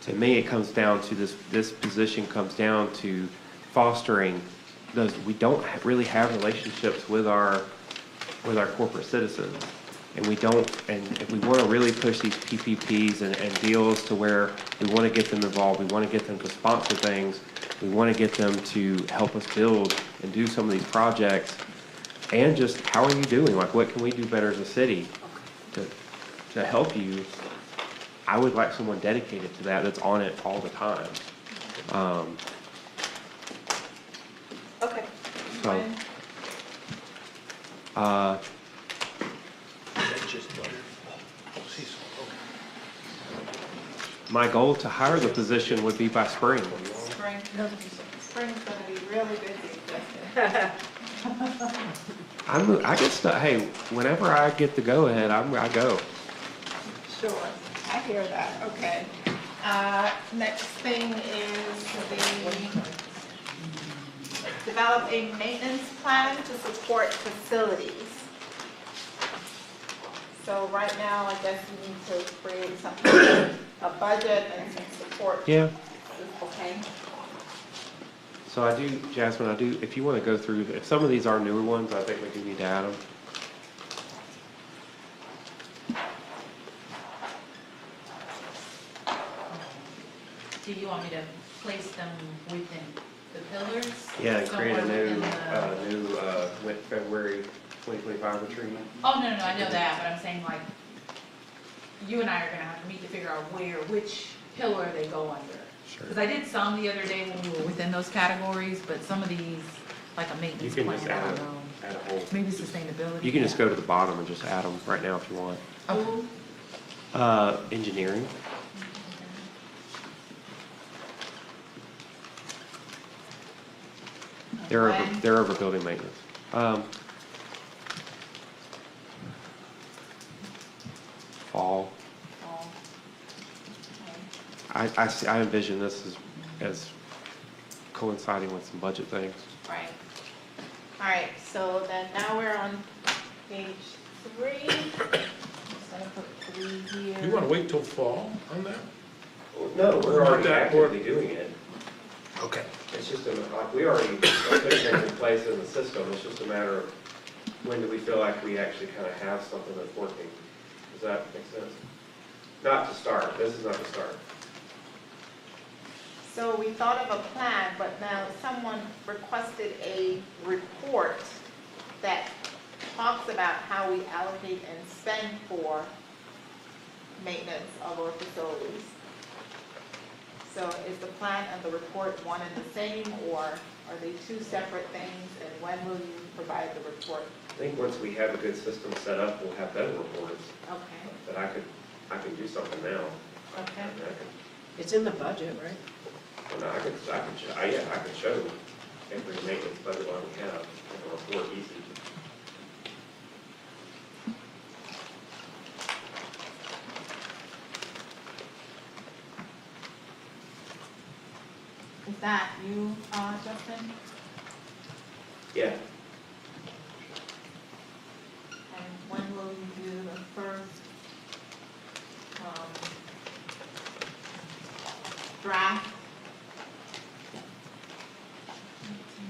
To me, it comes down to this position comes down to fostering those, we don't really have relationships with our corporate citizens. And if we want to really push these PPPs and deals to where we want to get them involved, we want to get them to sponsor things, we want to get them to help us build and do some of these projects, and just, how are you doing? Like, what can we do better as a city to help you? I would like someone dedicated to that, that's on it all the time.
Okay.
So,
That's just butter. Oh, sea salt,
my goal to hire the position would be by spring.
spring, spring's gonna be really busy, Justin.
I get stuff, hey, whenever I get the go-ahead, I go.
Sure, I hear that, okay. Next thing is the develop a maintenance plan to support facilities. So right now, I guess we need to create some kind of a budget and some support.
Yeah.
Okay,
So I do, Jasmine, if you want to go through, if some of these are newer ones, I think we do need to add them.
Do you want me to place them within the pillars?
Yeah, and create a
Somewhere
new,
within the-
February 2025 retreat.
Oh, no, I know that, but I'm saying like, you and I are gonna have to meet to figure out which pillar they go under.
Sure.
Because I did some the other day when we were within those categories, but some of these, like a
You
maintenance
can
plan,
just
I
add
don't know.
a whole,
Maybe sustainability.
you can just
yeah.
go to the bottom and just add them right now if you want.
Okay.
Engineering.
When?
They're over building maintenance. Fall.
Okay.
I envision this as coinciding with some budget things.
Right. All right, so then now we're on page 3. Just gonna put 3 here.
You want to wait till fall on that?
No, we're
Not
already
that
actively doing it.
Okay.
It's just like, we already put things in place in the system. It's just a matter of when do we feel like we actually kind of have something that's working. Does that make sense? Not to start. This is not to start.
So we thought of a plan, but now someone requested a report that talks about how we allocate and spend for maintenance of our facilities. So is the plan and the report one and the same, or are they two separate things, and when will you provide the report?
I think once we have a good system set up, we'll have better reports.
Okay,
But I can do something now.
okay.
It's in the budget, right?
I could show every maintenance budget line we have, like a report easy.
Is that you, Justin?
Yeah.
And when will you do the first draft.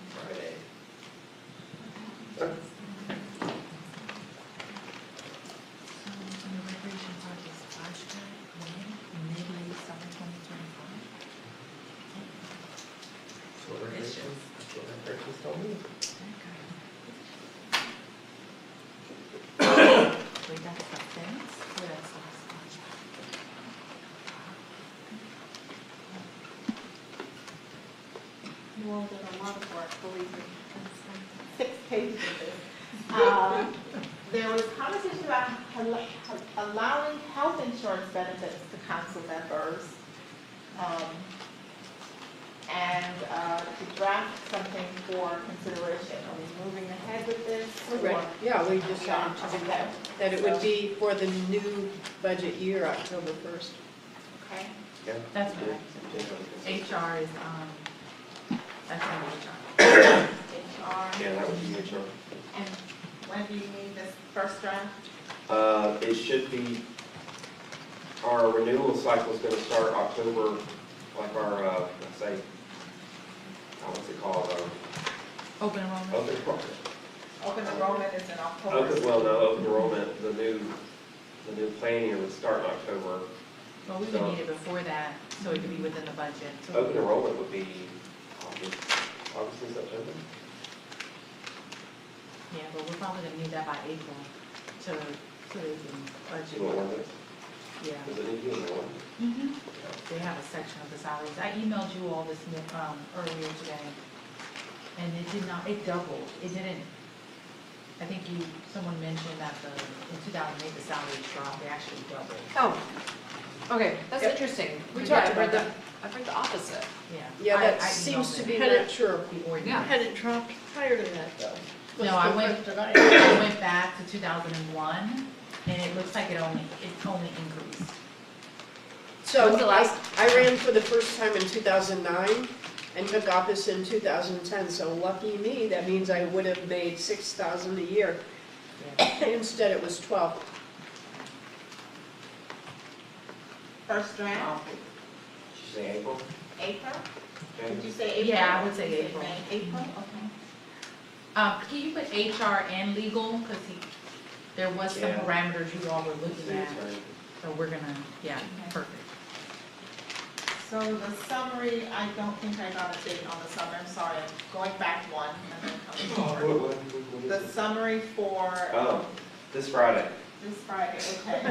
Friday. So what our directions told me.
Wait, that's the fence? Or that's the splash pad?
You all did a lot of work, believe me. 6 pages of this. There was conversation about allowing health insurance benefits to council members. And to draft something for consideration. Are we moving ahead with this?
Right,
or-
yeah, we decided to do that, that it would be for the new budget year, October 1st.
Okay.
Yeah.
That's
Yeah.
right.
Yeah.
HR is, that's under HR.
HR.
Yeah, that would be HR.
And when do you need this first draft?
It should be, our renewal cycle is gonna start October, like our, let's say, what's it called,
Open enrollment.
open enrollment.
Open enrollment is in October.
Open enrollment, the new plan year would start in October.
Well, we would need it before that, so it could be within the budget.
Open enrollment would be August and September.
Yeah, but we're probably gonna need that by April to, so they can
You know
budget.
what it is?
Yeah.
Does it need to be enrollment?
Mhm. They have a section of the salaries. I emailed you all this, earlier today. And it did not, it doubled. It didn't, I think someone mentioned that in 2008, the salaries dropped. They actually doubled.
Oh, okay, that's
Yep.
interesting.
We
Yeah,
talked
I've heard
about
the- I've heard the opposite.
Yeah.
Yeah, that
I
seems
emailed
to
them.
be
Had it-
not true.
The ordinance.
Yeah.
Had it dropped higher than that, though?
No, I went,
Tonight.
I went back to 2001, and it looks like it only increased.
So
When's the last-
I ran for the first time in 2009 and took office in 2010, so lucky me, that means I would have made 6,000 a year. Instead, it was 12.
First draft,
Did you say April?
April?
Okay.
Did you say April?
Yeah, I would say
Did you
April.
May? April, okay.
Can you put HR and legal, because there was some
Yeah.
parameters you all were looking at,
Attorney.
so we're gonna, yeah,
Okay.
perfect.
So the summary, I don't think I got a date on the summary, I'm sorry, I'm going back one and then coming forward.
What
The
is it?
summary for
Oh, this Friday.
this Friday, okay.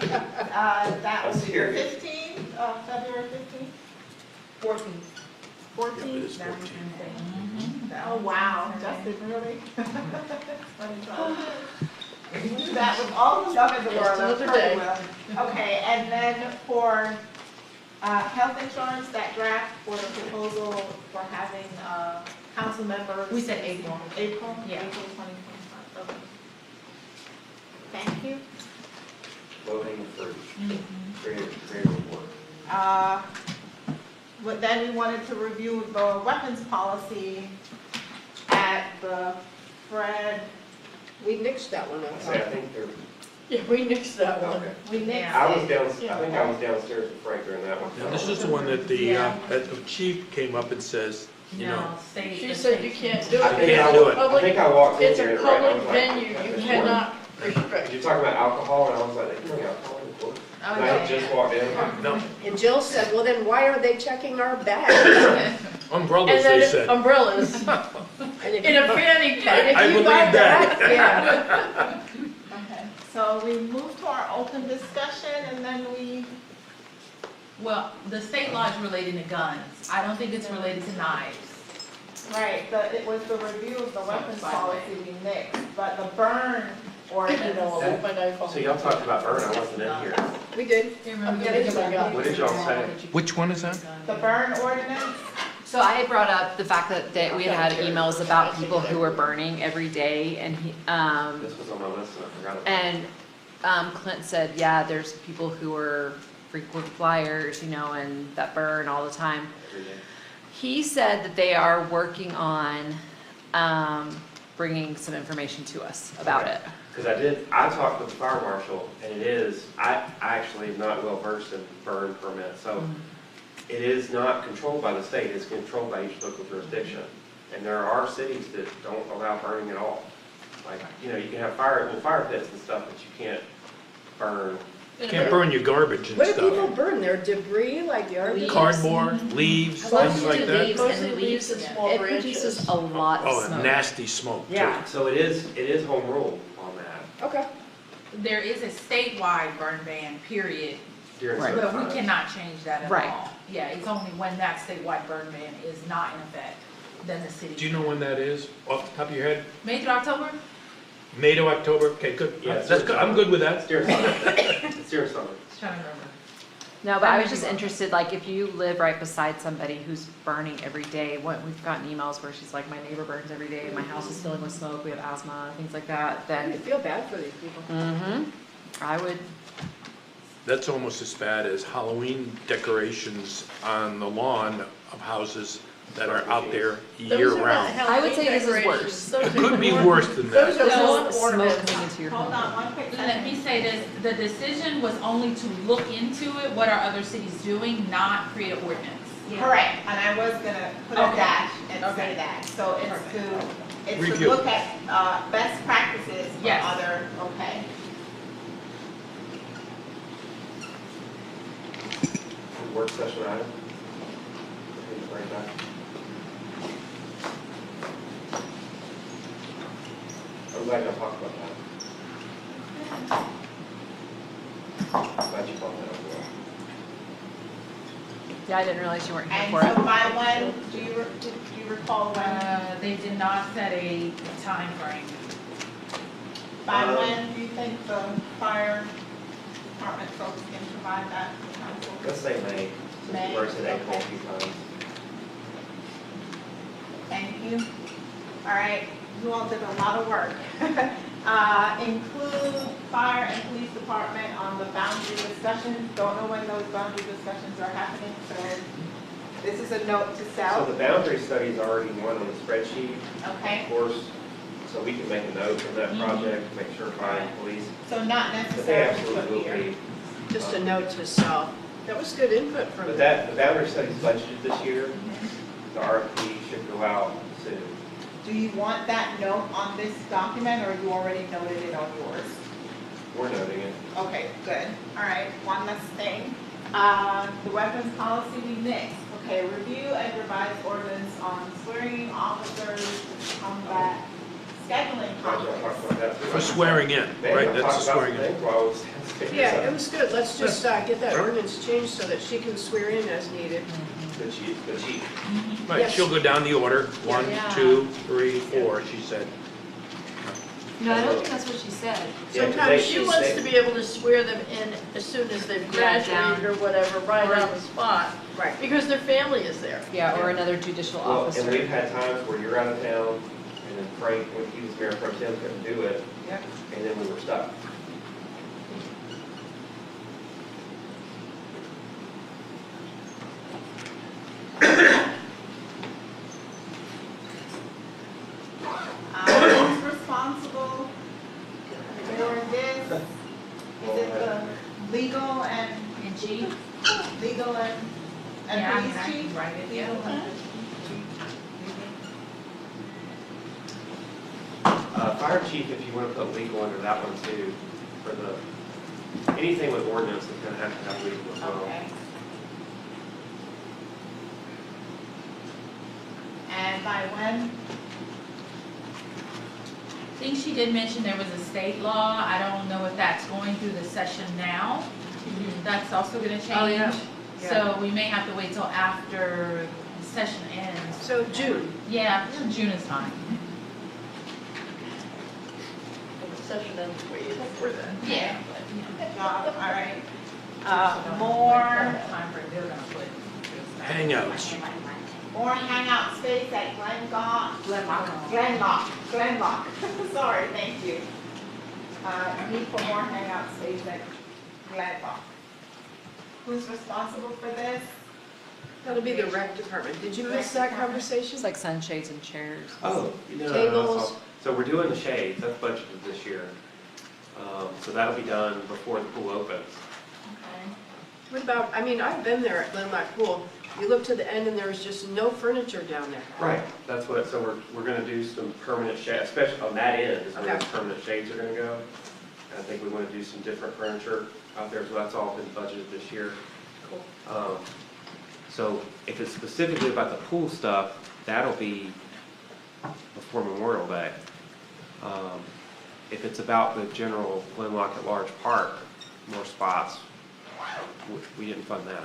That
I'm
was the
serious.
15th, February 15th?
14.
14th?
That was 14.
Oh, wow, Justin, really? Funny time. That was all the stuff in the
Just
world.
another
pretty
day.
well. Okay, and then for health insurance, that draft for the proposal for having council members.
We said April.
April?
Yeah.
April 2025, okay. Thank you.
Low-hanging fruit.
Mm-hmm.
Creative report.
But then we wanted to review the weapons policy at the Fred,
We nixed that one, I
Say, I
thought.
think they're,
Yeah, we nixed that one.
okay.
we nixed
I was
it.
down, I think I was downstairs with Frank during that one.
Now, this is the one that that the chief came up and says, you know,
No, state.
She
the
said
state-
you can't do
I
it.
think
Can't
I
do
wa-
it.
I think I walked in
It's
here
a
and right, I
public
was like,
venue, you
"That's
cannot
weird."
restrict.
You're talking about alcohol, and I was like, they can bring alcohol in the court.
Oh,
And I had
yeah.
just walked in.
no,
And Jill said, well, then why are they checking our bags?
umbrellas,
And
they
then
said.
umbrellas
And if
in a
you-
fanny pack.
I
if you
believe
buy
that.
Yeah.
Okay, so we moved to our open discussion and then we,
Well, the state law is related to guns. I don't think it's related to knives.
right, it was the review of the weapons
By the way.
policy we mixed, but the burn ordinance.
My iPhone.
So y'all talked about burn, I wasn't in here.
We did.
What did y'all say?
Which one is that?
The burn ordinance,
So I had brought up the fact that we had emails about people who were burning every day, and
This was on my list, and I forgot about it.
and Clint said, yeah, there's people who are frequent flyers, and that burn all the time.
Every day.
He said that they are working on bringing some information to us about it.
Because I talked with the fire marshal, and I actually am not well versed in burn permits, so it is not controlled by the state, it's controlled by each local jurisdiction. And there are cities that don't allow burning at all. Like, you know, you can have fire pits and stuff, but you can't burn.
Can't burn your garbage and
What do people
stuff.
burn? Their debris, like garbage?
Cardboard, leaves,
Mostly
things like that.
leaves
Mostly
and
leaves and small
It
branches.
produces a lot
Oh,
of
and
smoke.
nasty smoke too.
Yeah,
So it is home rule on that
okay.
There is a statewide burn ban, period,
during
Right.
certain
but we
times.
cannot change that at
Right.
all. Yeah, it's only when that statewide burn ban is not in effect, then the city.
Do you know when that is, off the top of your head?
May through October?
May to October? Okay, good.
Yeah, it's
That's good. I'm good with that.
It's during summer. It's during summer.
Trying to remember.
No, but I was
may
just
be wrong.
interested, like, if you live right beside somebody who's burning every day, we've gotten emails where she's like, my neighbor burns every day, my house is filling with smoke, we have asthma, things like that,
I
then,
feel bad for these people.
I would,
That's almost as bad as Halloween decorations on the lawn of houses that are out there
Those
year
are not
round.
I would say this is
Halloween
worse.
decorations. Those
It
are
could be
more-
worse than
Those
that.
are
this
lawn
is smoke
ornaments.
coming into your home.
one quick
Let me say this, the decision was only to look into it, what are other cities doing, not create an ordinance.
Correct, and I was gonna put a
Okay.
dash and
Okay.
say that, so it's to
Review.
look at, best practices for
Yes.
other, okay.
Work session item. Bring it back. I'm glad y'all talked about that. Glad you brought that up. Will.
Yeah, I didn't realize you weren't here
And
for
so
it.
by when, do you recall when,
They did not set a time frame.
by when do you think the fire department folks can provide that to council?
Let's say May, since
May,
we were in April a
okay.
few times.
Thank you. All right, you all did a lot of work. Include fire and police department on the boundary discussions. Don't know when those boundary discussions are happening, so this is a note to
So
self,
the boundary study is already one on the spreadsheet,
okay?
of course, so we can make a note from that project, make sure fire and police,
So not
but they
necessarily
absolutely
put
will
here.
be.
Just a note to self. That was good input from
But
them.
the boundary study's budgeted this year, the RFP should go out soon.
Do you want that note on this document, or you already noted it on yours?
We're noting it.
Okay, good. All right, one last thing. The weapons policy we mixed. Okay, review and revise ordinance on swearing officers, combat, scheduling
Glad y'all
conflicts.
talked about that too.
For swearing in,
Man,
right?
y'all
That's the
talked about
swearing
some
in.
things while I was-
Yeah, it was good. Let's just get that ordinance changed so that she can swear in as needed.
The chief.
Right,
Yes.
she'll go down the order, 1,
Yeah.
2, 3, 4, she said.
No, I don't think that's what she said.
Yeah, 'cause
Sometimes
they-
she wants to be able to swear them in as soon as they've
Yeah,
graduated or whatever, right on the spot.
Right.
Because their family is there.
Yeah, or another judicial
Well,
officer.
and we've had times where you're out of town, and then Frank, when he was mayor pro tem, couldn't do it,
Yep.
and then we were stuck.
Who's responsible for this? Is it the legal and,
And G?
legal and
Yeah, I mean,
police
I
chief?
can write it, yeah.
Legal and-
Fire chief, if you want to put legal under that one too, for the, anything with ordinance is gonna have to have legal as well.
Okay. And by when?
I think she did mention there was a state law, I don't know if that's going through the session now. That's also gonna change.
Oh, yeah.
So we may have to wait till after the session ends.
So June.
Yeah, June is fine.
When the session ends way before then.
Yeah.
Good job, all right. More
Hangouts.
hangout space at Glenlock. Sorry, thank you. Need for more hangout space at Glenlock. Who's responsible for this?
That'll be the rec department. Did you miss that conversation?
It's like sunshades and chairs.
Oh, no,
Tables.
So we're doing the shades, that's budgeted this year. So that'll be done before the pool opens.
Okay.
What about, I mean, I've been there at Glenlock Pool. You look to the end and there's just no furniture down there.
Right, that's what, so we're gonna do some permanent shades, especially on that end is where
Okay.
the permanent shades are gonna go. And I think we wanna do some different furniture out there, so that's all been budgeted this year.
Cool.
So if it's specifically about the pool stuff, that'll be before Memorial Day. If it's about the general Glenlock at Large Park, more spots, we didn't fund that.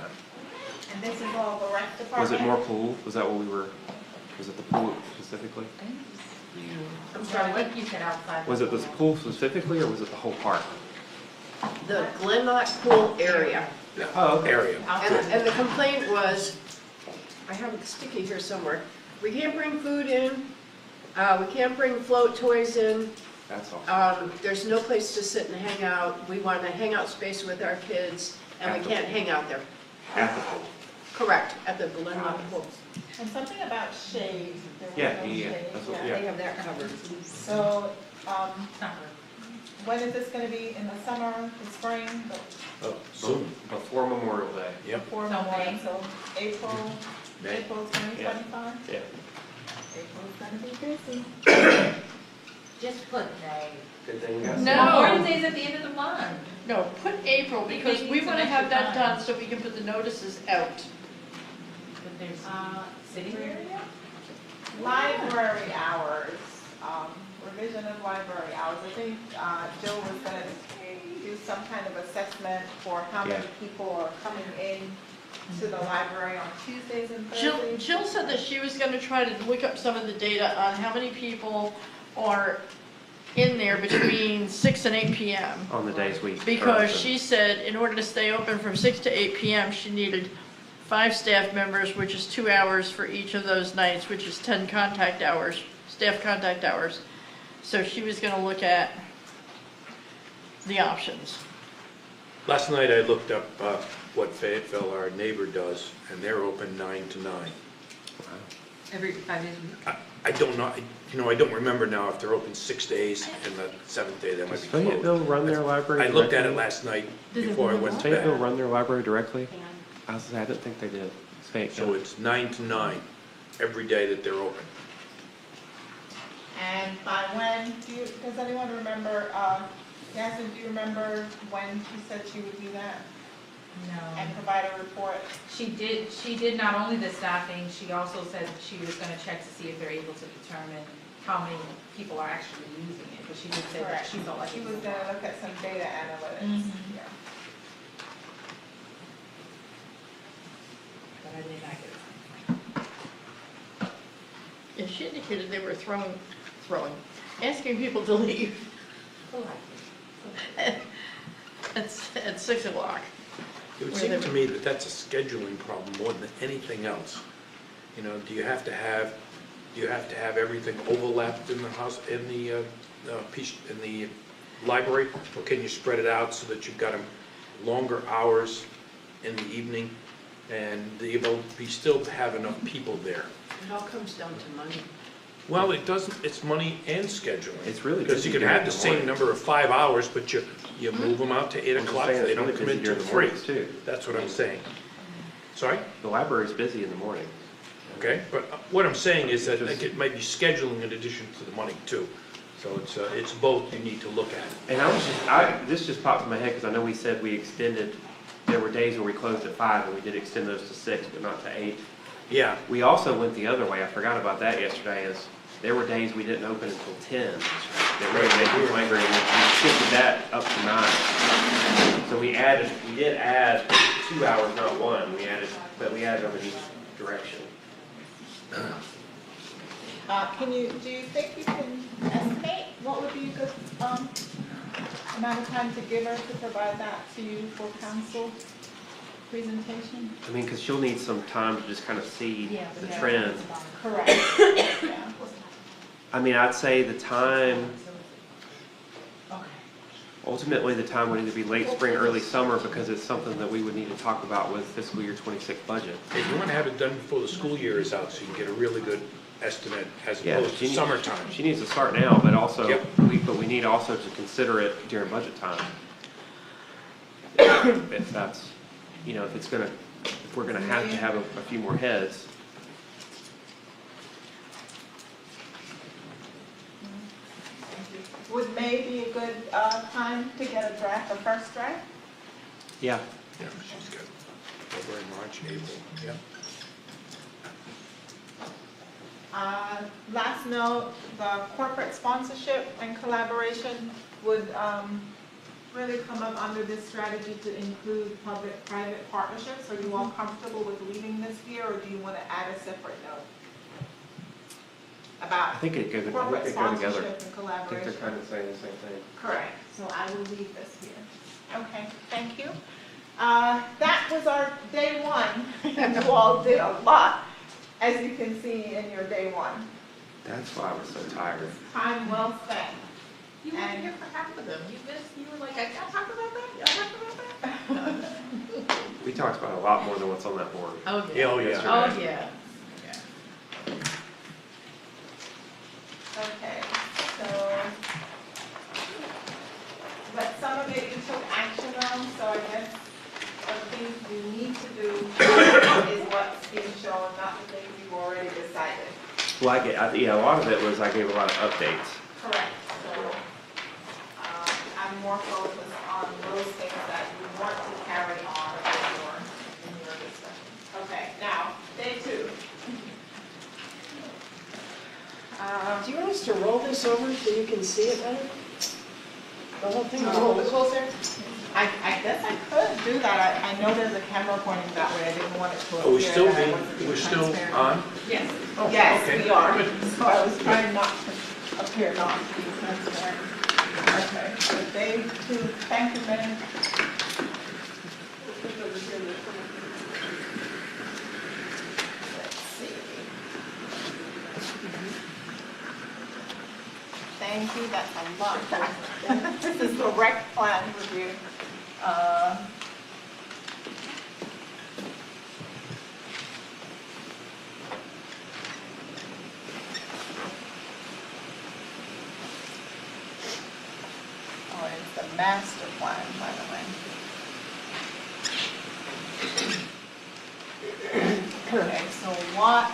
And this is all the rec department?
Was it more pool? Was that what we were, was it the pool specifically?
I'm
So I
sorry,
think you said outside.
Was it the pool specifically, or was it the whole park?
the Glenlock Pool area.
Oh, okay.
Area.
And the complaint was, I have a sticky here somewhere, we can't bring food in, we can't bring float toys in,
That's all.
there's no place to sit and hang out, we want a hangout space with our kids, and we can't hang out there.
At the pool.
Correct, at the Glenlock Pool.
And something about shades. There was
Yeah,
no
yeah,
shades.
that's what,
Yeah,
yeah.
they have that covered. So, when is this gonna be, in the summer, the spring,
Oh, soon.
Before Memorial Day.
Yep.
before Memorial, so April,
May.
April 2025?
Yeah.
April's gonna be busy. Just put May.
Good thing you got.
No.
Memorial Day's at the end of the month.
No, put April, because we
need
want to
some
have
extra
that
time.
done so we can put the notices out.
But there's, sitting area?
Library hours, revision of library hours. I think Jill was gonna do some kind of assessment for how many
Yeah.
people are coming in to the library on Tuesdays and
Jill,
Thursdays.
Jill said that she was going to try to look up some of the data on how many people are in there between 6 and 8 PM.
On the days we.
Because she said in order to stay open from 6 to 8 PM, she needed 5 staff members, which is 2 hours for each of those nights, which is 10 contact hours, staff contact hours. So she was gonna look at the options.
Last night I looked up what Fayetteville, our neighbor, does, and they're open 9 to 9.
Every 5 days a week.
I don't know, I don't remember now if they're open 6 days and the 7th day they might
Does
be closed.
Fayetteville run their library?
I looked at it
directly?
last night
Does it
before I
run
went
Does
to bed.
Fayetteville run their library directly? I didn't think they did. It's Fayetteville.
So it's 9 to 9 every day that they're open.
And by when, does anyone remember, Yasmin, do you remember when she said she would do that and
No.
provide a report?
She did not only the staffing, she also said she was gonna check to see if they're able to determine how many people are actually using it, but she did say that
Correct.
she felt like
She
it
was
was a
gonna
lot.
look at some data analytics,
Mhm.
yeah.
But I did not get it.
Yeah, she indicated they were asking people to leave at 6 o'clock.
It would
Where
seem
they-
to me that that's a scheduling problem more than anything else. You know, do you have to have everything overlapped in the house, in the library? Or can you spread it out so that you've got them longer hours in the evening and still have enough people there?
It all comes down to money.
Well, it doesn't, it's money and scheduling.
It's really
Because you
busy
can have
during
the
the
same
morning.
number of 5 hours, but you move them out to 8
I'm just
o'clock,
saying
they
it's
don't
really
come
busy
in till
during the
3.
mornings, too.
That's what I'm saying. Sorry?
The library's busy in the morning.
Okay, but what I'm saying is that like, it might be scheduling in addition to the money too. So it's both you need to look at.
And this just popped in my head, because I know we said we extended, there were days where we closed at 5, and we did extend those to 6, but not to 8.
Yeah,
We also went the other way, I forgot about that yesterday, is there were days we didn't open until 10. That we were library, and we shifted that up to 9. So we did add 2 hours, not 1, but we added them in each direction.
Do you think you can estimate what would be a good, amount of time to give her to provide that to you for council presentation?
I mean, because she'll need some time to just kind of see
Yeah,
the
yeah.
trend.
Correct, yeah.
I mean, I'd say the time,
Okay.
ultimately, the time would either be late spring, early summer, because it's something that we would need to talk about with fiscal year '26 budget.
if you want to have it done before the school year is out, so you can get a really good estimate as
Yeah,
opposed to summertime.
She needs to start now, but also,
Yep.
we need also to consider it during budget time. If that's, you know, if we're gonna have to have a few more heads.
Would May be a good time to get a draft, a first draft?
Yeah.
Yeah, she's good. February, March, April, yeah.
Last note, the corporate sponsorship and collaboration would really come up under this strategy to include public-private partnerships. Are you all comfortable with leaving this here, or do you want to add a separate note about
I think it could go
corporate
together.
sponsorship and
I think
collaboration?
they're kind of saying the same thing.
Correct, so I will leave this here. Okay, thank you. That was our day one. You all did a lot, as you can see in your day one.
That's why I was so tired.
Time well spent.
You weren't here for half of them. You were like, I gotta talk about that, I gotta talk about that.
We talked about a lot more than what's on that board.
Oh,
Yeah, oh, yeah.
Oh, yeah.
Okay, so, but some of it you took action on, so I guess the things you need to do is what's being shown, not the things you've already decided.
Well, yeah, a lot of it was I gave a lot of updates.
Correct, so, I'm more focused on those things that you want to carry on in your discussion. Okay, now, day two.
Do you want us to roll this over so you can see it better? The whole thing?
Hold it closer. I guess I could do that. I know there's a camera pointing that way. I didn't want it to appear
Are we still
that I
being,
wasn't being
we're still
transparent.
on?
Yes.
Oh,
Yes,
okay.
we are.
Good.
So I was trying not to appear not to be transparent. Okay, so day two, thank you, Ben. Let's see. Thank you, that's a lot. This is the rec plan review. Oh, it's the master plan, by the way. Okay, so what,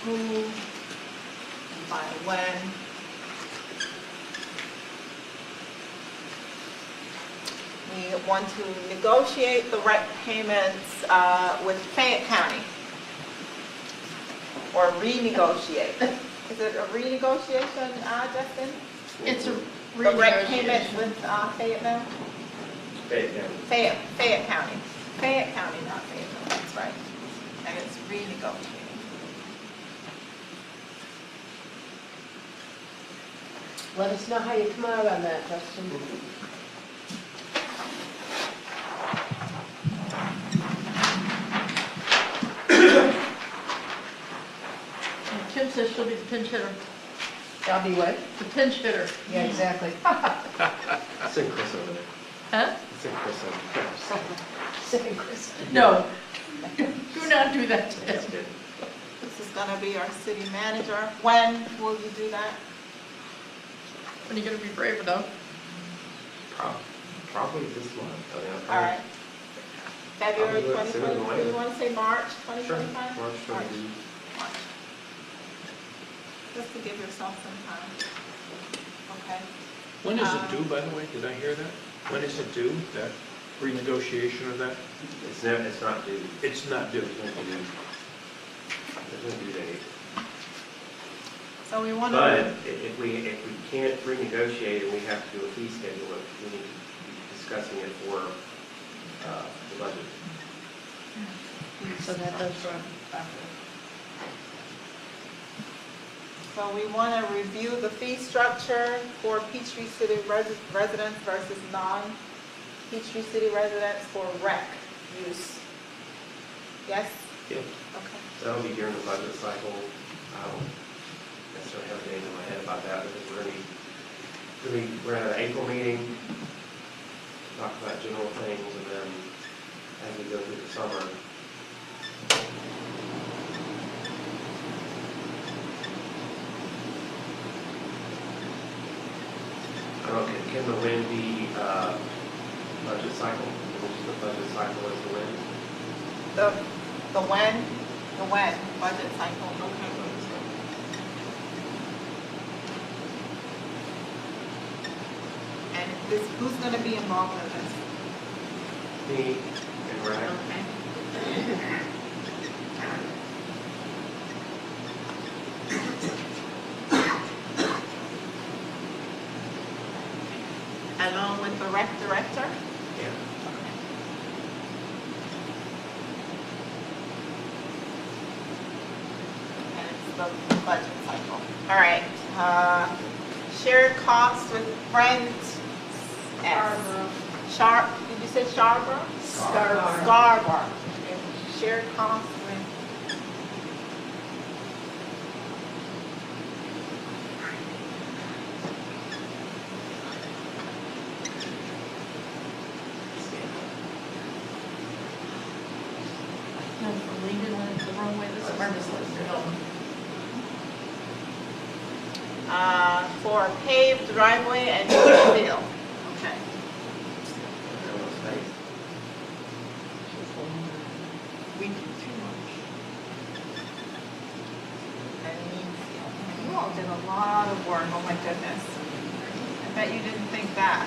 who, and by when? We want to negotiate the rent payments with Fayette County. Or renegotiate. Is it a renegotiation, Justin?
It's a
The rent
renegotiation.
payments with Fayetteville? Fayette County. Fayette County, not Fayetteville, that's right. And it's renegotiating.
Let us know how you come out on that, Justin.
Kim says she'll be the pinch hitter.
I'll be what?
The pinch hitter.
Yeah, exactly.
It's in Chris over there.
Huh?
It's in Chris over there.
Second Chris.
No. Do not do that to him.
This is gonna be our city manager. When will you do that?
When are you gonna be brave enough?
Probably this month. I mean,
All right. February
I'll do it sooner than
2020,
later.
you wanna say March
Sure.
2025?
March 20.
March. Just to give yourself some time. Okay.
When is it due, by the way? Did I hear that? When is it due, that renegotiation of that?
It's not due.
It's not due.
There's no due date.
So we wanna.
But if we can't renegotiate and we have to do a fee schedule, we need to be discussing it for the budget.
So that does run after.
So we want to review the fee structure for Peachtree City residents versus non-Peachtree City residents for rec use. Yes?
Yep.
Okay.
That'll be during the budget cycle. I don't necessarily have anything in my head about that because we're gonna have an April meeting, talk about general things, and then as we go through the summer. I don't know, can the wind be
the when budget cycle. And this, who's gonna be involved in this?
Me and Ryan.
Okay. Along with the rec director?
Yeah.
And it's the budget cycle. All right, shared costs with Brent S. Sharp, did you say Scarborough? Scarborough. Okay. Shared costs with.
No, Lincoln went the wrong way this time.
For a paved driveway and field. Okay. We do too much. And you all did a lot of work, oh my goodness. I bet you didn't think that.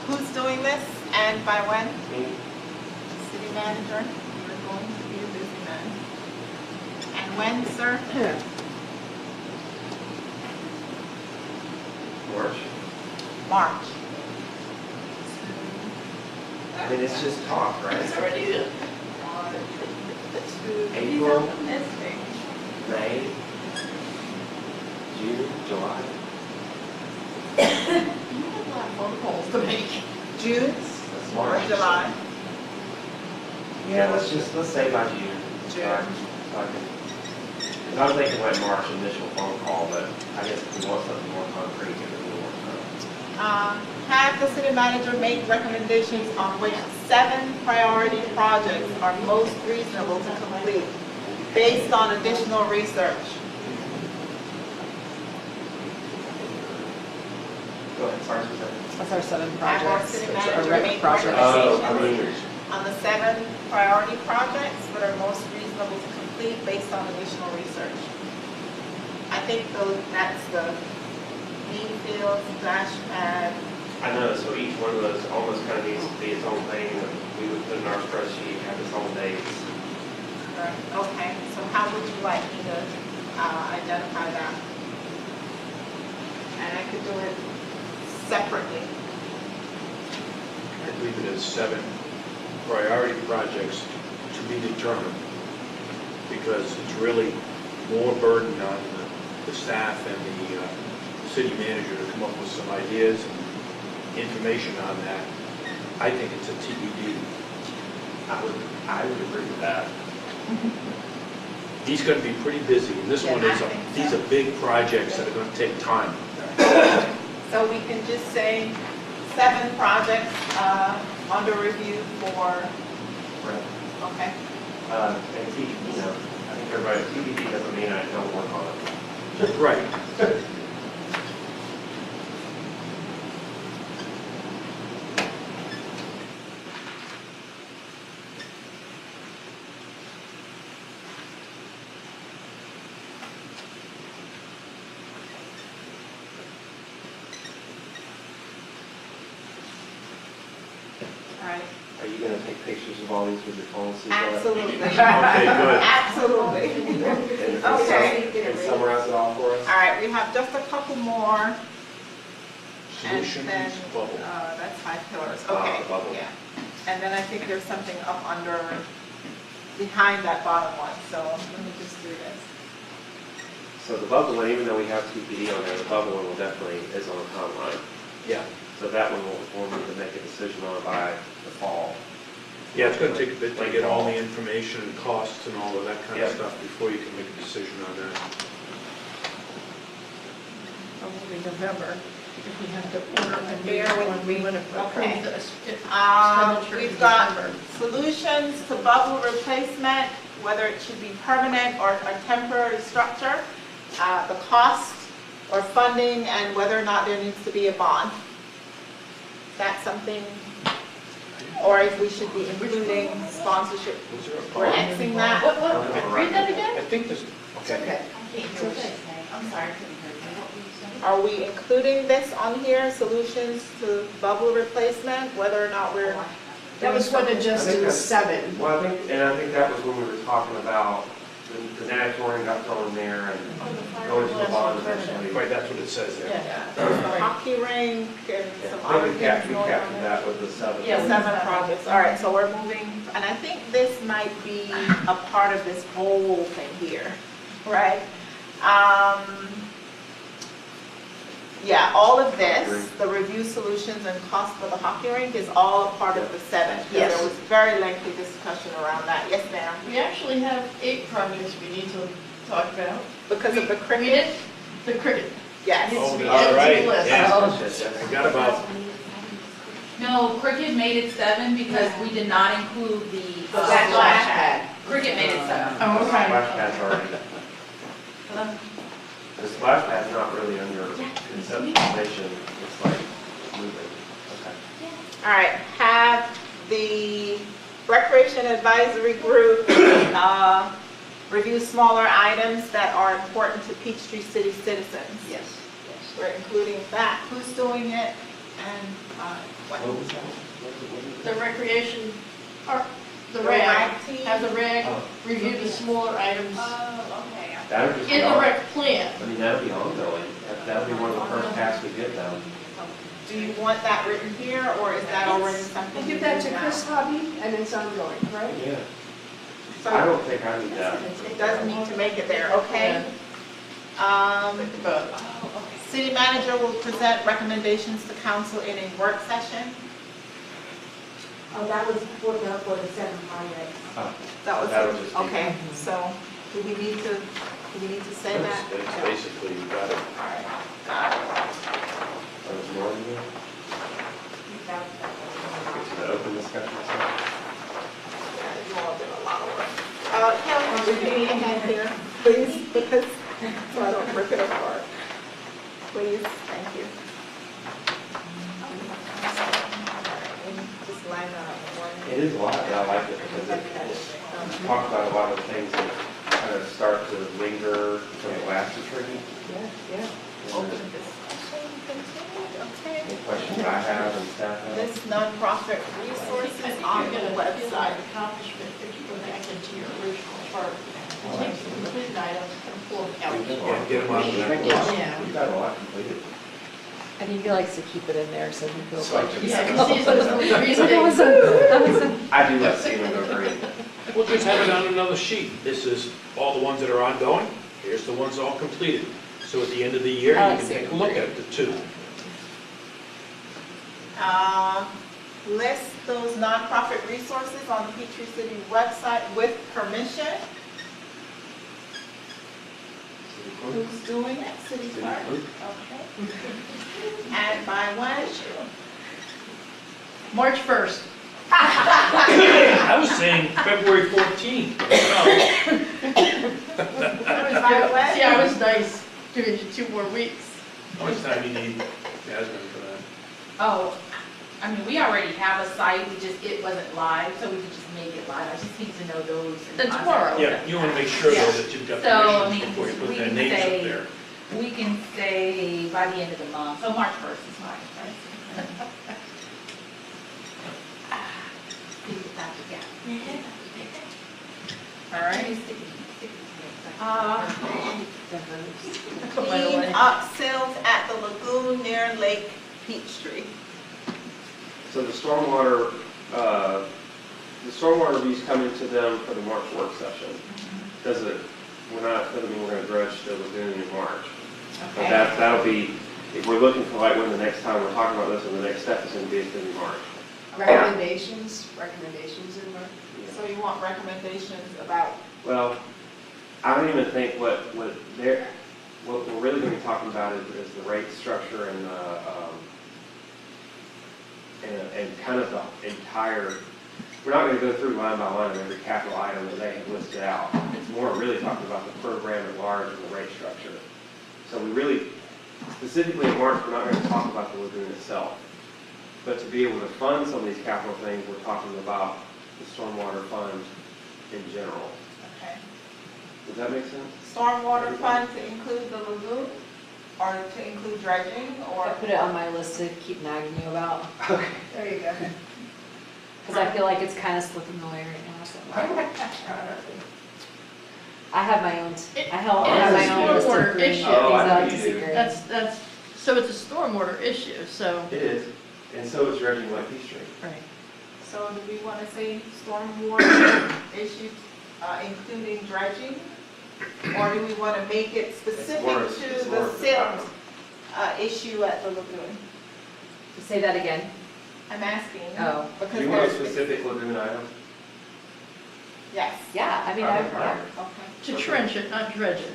Who's doing this and by when?
Me.
City manager, you're going to be a busy man. And when, sir?
March.
March.
I mean, it's just talk, right?
It's already done.
April, May, June, July.
You have a lot of phone calls to make.
June
That's
or
March.
July?
Yeah, let's say by June.
June.
So I can- 'cause I was thinking like March initial phone call, but I guess if we want something more concrete, give it a little more time.
Have the city manager make recommendations on which 7 priority projects are most reasonable to complete based on additional research.
Go ahead, sorry, Suzanne.
That's our 7
Have our
projects.
city
It's our
manager
rec
make
projects.
recommendations on the 7 priority projects that are most reasonable to complete based on additional research. I think that's the bean fields, dash pad.
I know, so each one of those almost kind of needs to be its own thing that we would put in our spreadsheet, have its own dates.
Okay, so how would you like me to identify that? And I could do it separately.
I'd leave it as 7 priority projects to be determined, because it's really more burden on the staff and the city manager to come up with some ideas and information on that. I think it's a TBD.
I would agree with that.
He's gonna be pretty busy, and this
Yeah,
one
I
is,
think
these
so.
are big projects that are gonna take time.
So we can just say 7 projects under review for,
Right.
okay?
And you know, I think everybody, TBD doesn't mean I don't work on it.
Right.
All right.
Are you gonna take pictures of all these with your phone, Suzanne?
Absolutely.
Okay, good.
Absolutely. Okay.
And summarize it all for us?
All right, we have just a couple more. And
Solutions,
then,
bubble.
that's 5 pillars,
Ah,
okay,
the bubble.
yeah. And then I think there's something up under, behind that bottom one, so let me just do this.
So the bubble one, even though we have TBD on there, the bubble one will definitely is on the timeline.
Yeah.
So that one we'll need to make a decision on by the fall.
Yeah, it's gonna take a bit to get all the information and costs and all of that kind of
Yeah.
stuff before you can make a decision on that.
Probably November, if we have to order a new
Bear with
one, we
me.
would have
Okay.
approved this.
We've got solutions to bubble replacement, whether it should be permanent or a temporary structure, the cost or funding, and whether or not there needs to be a bond. That's something,
I
or if we should be including sponsorship. We're Xing that.
Read that again?
I think this, okay.
I'm sorry, I couldn't hear you. What were you saying?
Are we including this on here, solutions to bubble replacement, whether or not we're?
That was what adjusted 7.
Well, I think that was when we were talking about the natatorium got thrown in there and going to the bond eventually.
Right, that's what it says there.
The hockey rink and some
I
other
think we
things going
captured
on.
that with the 7.
Yeah, 7 projects, all right, so we're moving, and I think this might be a part of this whole thing here, right? Yeah, all of this, the review solutions and cost for the hockey rink is all a part of the 7.
Yes.
There was very lengthy discussion around that, yes, ma'am,
We actually have 8 projects we need to talk about.
because of the
We
cricket,
did the cricket.
yes.
Needs to be
All
added to
right,
the list.
yeah, I forgot about,
No, Cricket made it 7 because we did not include the.
Splash pad.
Cricket made it 7.
Oh, okay.
Splash pad's already, the splash pad's not really under conceptualization, it's like moving. Okay.
All right, have the Recreation Advisory Group review smaller items that are important to Peachtree City citizens.
Yes.
We're including that, who's doing it, and what?
What was that?
The recreation, or the
The
reg,
rag team?
have the reg review the smaller items
Okay.
That would just be
in the
on-
rec plan.
I mean, that would be ongoing, that would be one of the first tasks we get them.
Do you want that written here, or is that already something?
We'll
you
give that
do
to
now?
Chris Hobby, and it's ongoing, right?
Yeah.
So
I don't think I need that.
it does need to make it there, okay?
But
City manager will present recommendations to council in a work session.
Oh, that was for the 7 projects.
That was,
That would just be-
okay, so do we need to say that?
it's basically, you got it.
All right, got it.
That was more than that. Get to the open discussion.
Yeah, you all did a lot of work. Kelly, would you give me a hand here, please, because, so I don't rip it apart. Please, thank you. Just line up one.
It is a lot, but I like it because it talks about a lot of things that kind of start to linger from the last retreat.
Open discussion, continued, okay.
Any questions I have and staff have.
This nonprofit resources on the website.
accomplishment if you go back into your original chart. Take the completed items and pull them out.
Yeah, get them out of that list.
Yeah.
We've got a lot completed.
And he likes to keep it in there so he feels
So
like.
Yeah, because these are the reasons.
I do like seeing them go green.
We'll just have it on another sheet. This is all the ones that are ongoing, here's the ones all completed. So at the end of the year,
I
you
like
can
seeing
take a
them
look
green.
at the 2.
List those nonprofit resources on the Peachtree City website with permission. Who's doing it? City clerk? Okay. And by when?
March 1st.
I was saying February 14th.
By when?
See, I was nice, giving you 2 more weeks.
How much time do you need, Jasmine, for that?
Oh, I mean, we already have a site, it wasn't live, so we could just make it live. I just need to know those. and
Then
contact
tomorrow.
Yeah, you want to make sure though
Yeah.
that you've got
So, I
permissions
mean,
before you put
we
their
can
names up
say-
there.
We can say by the end of the month, so March 1st is fine, right?
All right. Clean up sills at the lagoon near Lake Peachtree.
So the stormwater review's coming to them for the March work session. Doesn't mean we're gonna dredge the lagoon in March. But
Okay.
that'll be, if we're looking for like when the next time we're talking about this, and the next step is gonna be, it's gonna be March.
Recommendations in March.
So you want recommendations about,
Well, I don't even think what we're really gonna be talking about is the rate structure and and kind of the entire, we're not gonna go through line by line of every capital item that they have listed out. It's more really talking about the program at large and the rate structure. So we really, specifically in March, we're not gonna talk about the lagoon itself.
But to be able to fund some of these capital things, we're talking about the stormwater fund in general.
Okay.
Does that make sense?
Stormwater fund to include the lagoon, or to include dredging, or?
I put it on my list to keep nagging you about,
Okay.
There you go.
because I feel like it's kind of slipping away right now, so. I have my own, I have my own list of
Stormwater
green things
issue.
Oh, I
I
know
like to
you
see
do.
green.
That's, so it's a stormwater issue, so,
It is, and so is dredging like Peachtree.
right.
So do we want to say stormwater issue, including dredging? Or do we want to make it specific
more-
to
it's more
the
of a
silt issue at the lagoon?
Say that again.
I'm asking.
Oh.
Do
Because
you want a
there's,
specific lagoon item?
yes.
Yeah, I mean,
Private
yeah,
property.
Okay.
To trench it, not dredge it.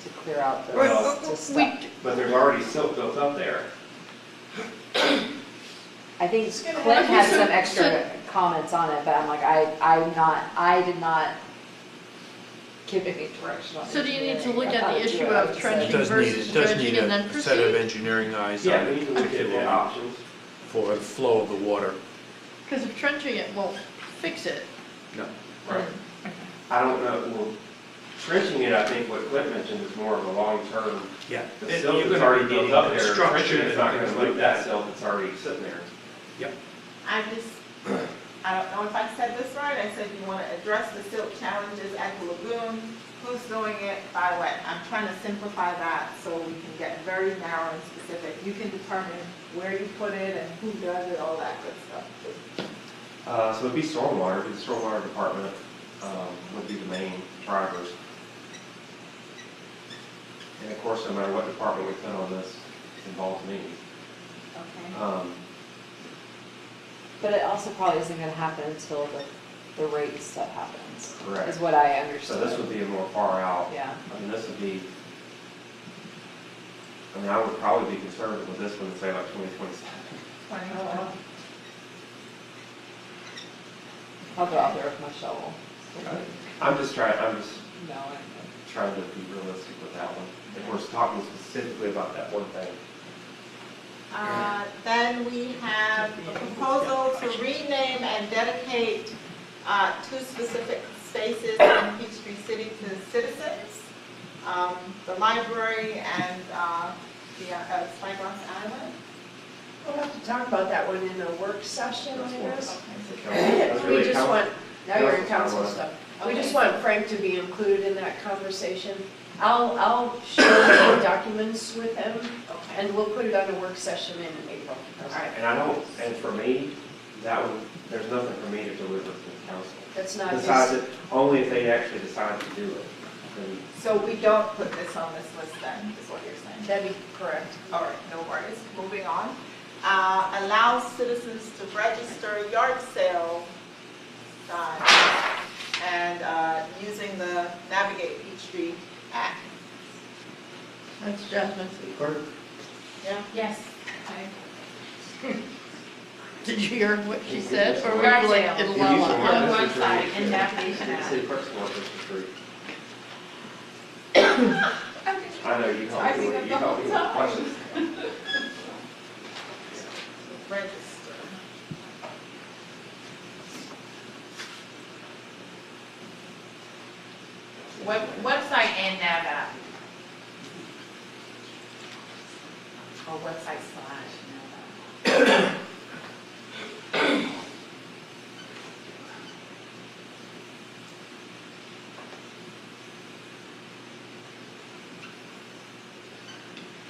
to clear out the,
Well,
to
We,
stuff.
But there's already silt built up there.
I think
It's gonna
Clint
happen.
had
So-
some extra comments on it, but I'm like, I did not give any direction on it.
so do you need to look at the issue of
It
trenching
does need,
versus
it does
dredging
need
and then
a set of
proceed?
engineering eyes
Yeah,
on
we
it,
need to look at
particularly
the options.
for the flow of the water.
Because if trenching it won't fix it,
No.
Right. I don't know, well, trenching it, I think what Clint mentioned is more of a long-term,
Yeah.
the silt that's already built up there, trenching it's not gonna move that silt that's already sitting there.
I just, I don't know if I said this right, I said you want to address the silt challenges at the lagoon, who's doing it, by when? I'm trying to simplify that so we can get very narrow and specific. You can determine where you put it and who does it, all that good stuff.
So it'd be stormwater, the stormwater department, would be the main drivers. And of course, no matter what department we put on this, it involves me.
Okay. But it also probably isn't gonna happen until the rate stuff happens,
Correct.
is what I
So
understood.
this would be a more far out.
Yeah.
I mean, this would be, I mean, I would probably be conservative with this one and say like 2027.
I'll go out there with my shovel.
I'm just trying to
No,
be realistic with that one. If we're talking specifically about that one thing.
Then we have a proposal to rename and dedicate 2 specific spaces in Peachtree City to citizens. The library and the Spyglass Island.
We'll have to talk about that one in a work session, I guess.
That's
We
really
just
council-
want, now you're in council
council
stuff. We
Okay.
just want Frank to be included in that conversation. I'll share the documents with him, and we'll put it on a work session in April.
And I don't, and for me, that one, there's nothing for me to deliver to the council.
That's not his.
Besides it, only if they actually decide to do it. Then
So we don't put this on this list then, is what you're saying?
That'd be correct.
All right, no worries. Moving on. Allows citizens to register yard sale signs and using the Navigate Peachtree app.
that's Jasmine.
Yeah?
Yes.
Did you hear what she said, or were
Yard
you like,
sale.
it'll
You
allow
use the
it?
word
On
Mr.
one
Street.
side, in navigation
The
app.
city clerk's going Mr. Street. I know, you helped me with questions.
Register.
Website and nav app. Or website slash nav app.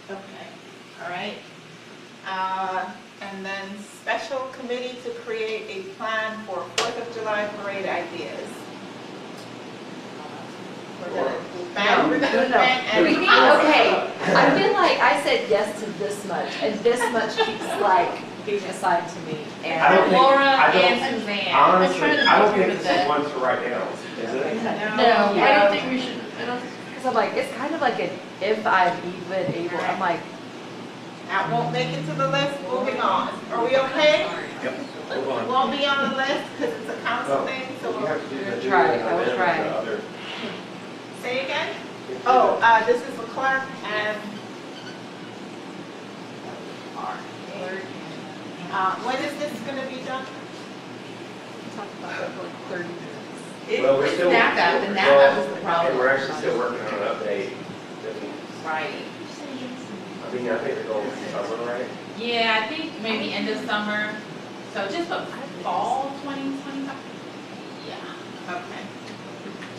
Okay, all right. And then special committee to create a plan for 4th of July parade ideas. We're gonna do ban, we're gonna
No.
ban and.
We need, okay, I feel like I said yes to this much, and this much keeps like being assigned to me,
I
and
don't think-
Laura
I don't-
and Suzanne.
Honestly,
trying to
I don't
think
think
of
this is
that.
one to write down, is it?
No, I don't think we should, I don't,
because I'm like, it's kind of like an if I'm even able, I'm like,
That won't make it to the list, moving on. Are we okay?
Yep, hold on.
Won't be on the list because it's a council
Oh.
thing, so
You
we'll,
have to do the.
Try,
do
I will
the
try.
other-
say again? Oh, this is the clerk and. When is this gonna be done?
Talked about that for like 30 minutes.
Well, we're
It's
still.
NAPDOT, and
well,
NAPDOT was the problem.
And we're actually still working on an update.
Right.
I mean, I think the goal is summer, right?
Yeah, I think maybe end of summer, so just a fall 2025. Yeah.
Okay.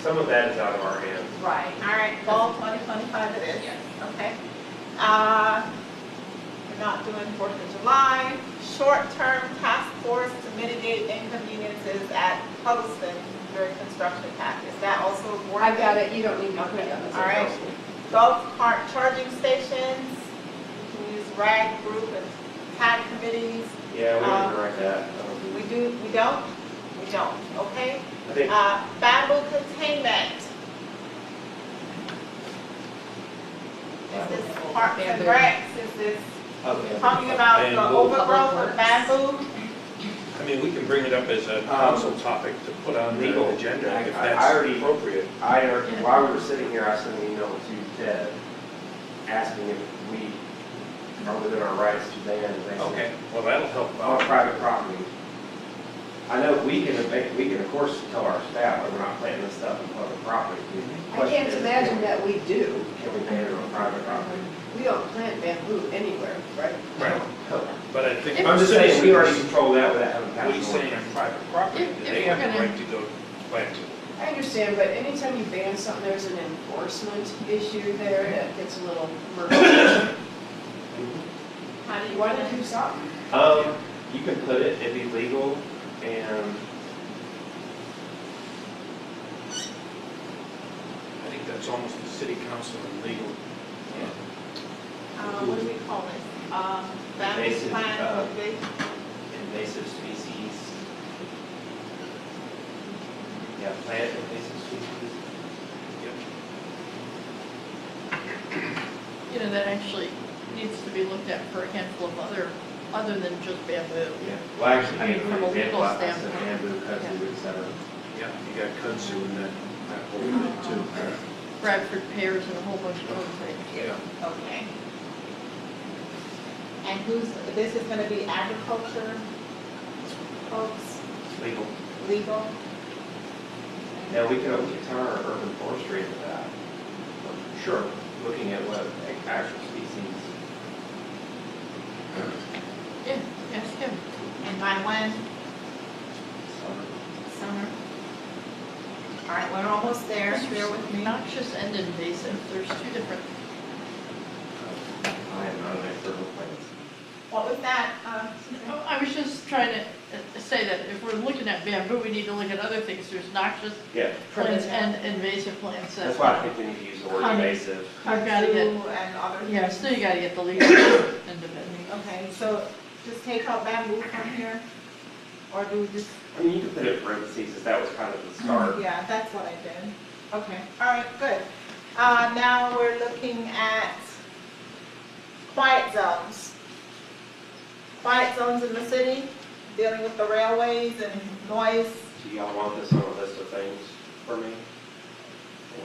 Some of that is out of our hands.
Right, all right, fall 2025 it is.
Yes.
Okay. We're not doing 4th of July. Short-term task force to mitigate inconveniences at Huddleston during construction pack. Is that also working?
I got it, you don't need to put it on the.
All right. Golf cart charging stations. We can use RAG group and CAD committees.
Yeah, we didn't write that.
We do, we don't? We don't, okay?
I think,
Bamboo containment. Is this Parks and Recs? Is this talking about the
Bamboo.
overgrowth of bamboo?
I mean, we can bring it up as a council topic to put on the
Legal.
agenda if
I
that's
already-
appropriate.
while we were sitting here, I sent an email to Ted asking if we are within our rights to ban basically
Okay, well, that'll help
on
out.
private property. I know we can of course tell our staff that we're not planting this stuff on public property.
I can't imagine that we do.
Can we ban it on private property?
We don't plant bamboo anywhere, right?
Right, but I think.
I'm just saying, we already
citizens-
control that without having passed.
We
an
say
ordinance.
on private property,
If
they
we're
have the
gonna-
right to go plant it.
I understand, but anytime you ban something, there's an enforcement issue there that gets a little murky.
How do
You
you
want
want
to do something?
You can put it, it'd be legal, and
I think that's almost the city council and legal.
what do we call it? Bamboo
Invasive,
plant,
invasive species. Yeah, plant invasive species.
You know, that actually needs to be looked at for a handful of other than just bamboo.
Yeah, well, actually,
I mean,
for
from a
example,
legal
I said
standpoint.
bamboo, kudzu, et cetera.
Yeah, you got kudzu in that whole thing too.
Bradford pears and a whole bunch of other things.
Yeah.
okay. And this is gonna be agriculture folks,
Legal.
legal?
Now, we can tie our urban forestry into that. Sure. Looking at what actual species.
Yeah, ask him.
And by when? Summer. All right, we're almost there, bear with me.
Noxious and invasive, there's two different.
I am not an expert with plants.
What was that?
Oh, I was just trying to say that if we're looking at bamboo, we need to look at other things. There's noxious
Yeah,
plants and invasive plants.
that's why I think we need to use the word
Honey.
invasive.
I've got to get,
Kudzu and other things?
yeah, still you got to get the legal end of it.
Okay, so just take out bamboo from here? Or do we just?
I mean, you could put it in parentheses, if that was kind of the start.
Yeah, that's what I did. Okay, all right, good. Now we're looking at quiet zones. Quiet zones in the city, dealing with the railways and noise.
Do y'all want this on a list of things for me?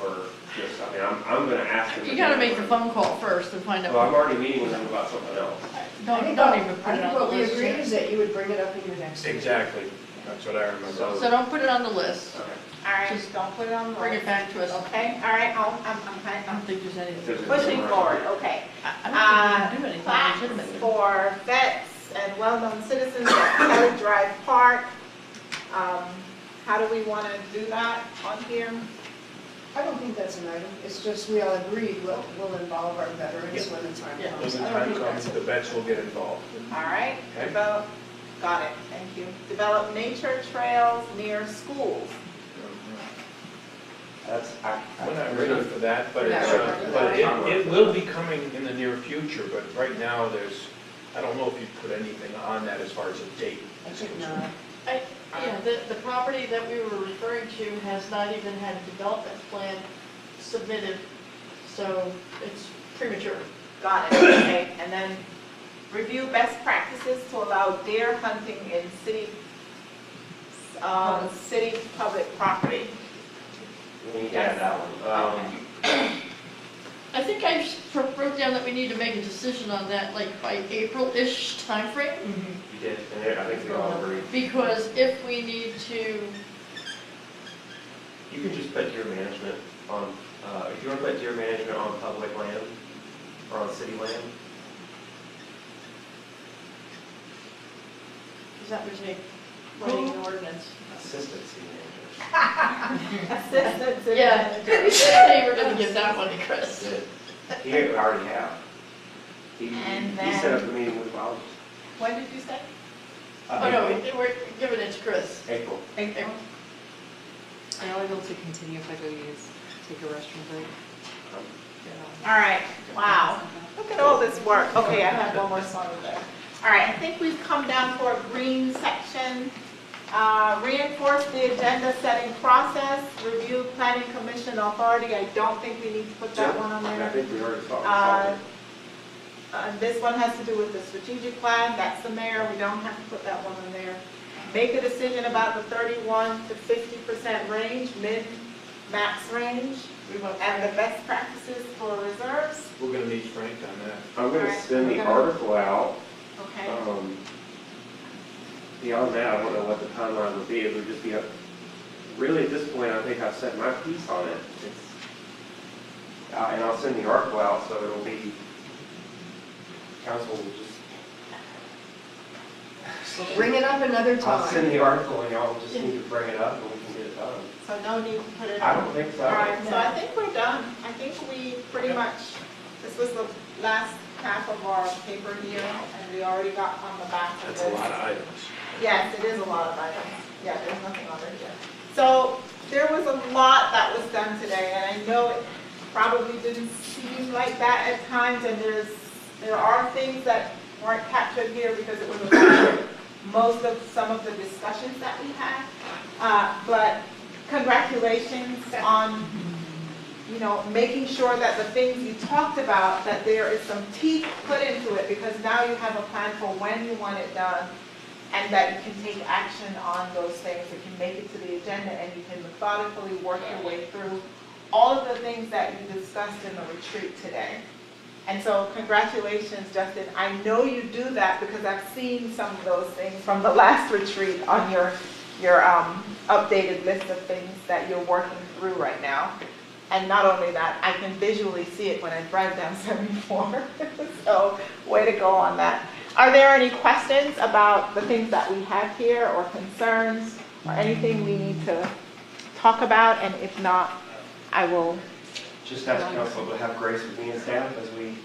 Or just, I mean, I'm gonna ask them.
You got to make the phone call first and find
Well, I'm
out.
already meeting with them about something else.
Don't even put it on
What
the
we
list.
agreed is that you would bring it up in your next meeting.
Exactly, that's what I remember.
So don't put it on the list.
Okay.
All right,
Just
don't put it on the
Bring
list.
it back to us.
Okay, all right, I'm
I don't think there's anything.
pushing forward, okay.
I don't think we can do anything
Plaques
legitimate.
for vets and well-known citizens at Kelly Drive Park. How do we want to do that on here?
I don't think that's an item. It's just we all agreed we'll involve our veterans when the time
Yeah.
comes.
When the
I don't
time
think
comes,
that's
the vets will get involved.
All right,
Okay.
got it, thank you. Develop nature trails near schools.
That's,
We're not ready for that, but
Yeah,
it's,
we're ready for
but
that.
it will be coming in the near future, but right now, I don't know if you put anything on that as far as a date.
I
is
think
concerned.
not.
Yeah, the property that we were referring to has not even had a development plan submitted, so it's premature.
Got it, okay, and then review best practices to allow deer hunting in city public property.
we need to add that one.
I think I wrote down that we need to make a decision on that, like, by April-ish timeframe.
You did, and I think we all agree.
Because if we need to,
You can just put deer management on, if you want to put deer management on public land or on city land,
is that was a writing an ordinance?
assistant city manager.
Assistant city
Yeah,
manager.
we said we were gonna give that one to Chris.
He already have. He
And
set up the meeting with Bob.
When did you say?
Oh, no, we're giving it to Chris.
April.
April.
Are y'all able to continue if I go take a restroom break?
All right, wow, look at all this work. Okay, I have one more song there. All right, I think we've come down for a green section. Reinforce the agenda setting process, review planning commission authority. I don't think we need to put that one on
I
there.
think we already saw it.
This one has to do with the strategic plan, that's the mayor, we don't have to put that one on there. Make a decision about the 31 to 50% range, min-max range, and the best practices for reserves.
We're gonna need Frank on that.
I'm gonna
Alright,
send the article out.
Okay,
Beyond that, I don't know what the timeline would be. It would just be a, really at this point, I think I've set my piece on it. It's, and I'll send the article out, so it'll be, council will just.
Bring it up another
I'll
time.
send the article and y'all just need to bring it up and we can get it done.
so no need to put it
I
on.
don't think so.
All right, so I think we're done. I think we pretty much, this was the last half of our paper here, and we already got on the back of
That's
this.
a lot of items.
Yes, it is a lot of items. Yeah, there's nothing on it here. So there was a lot that was done today, and I know it probably didn't seem like that at times, and there are things that weren't captured here because it was about most of some of the discussions that we had. But congratulations on, you know, making sure that the things you talked about, that there is some teeth put into it, because now you have a plan for when you want it done, and that you can take action on those things, you can make it to the agenda, and you can methodically work your way through all of the things that you discussed in the retreat today. And so congratulations, Justin. I know you do that because I've seen some of those things from the last retreat on your updated list of things that you're working through right now. And not only that, I can visually see it when I drive down 74. So way to go on that. Are there any questions about the things that we have here, or concerns, or anything we need to talk about? And if not, I will.
Just ask council to have grace with me and staff as we,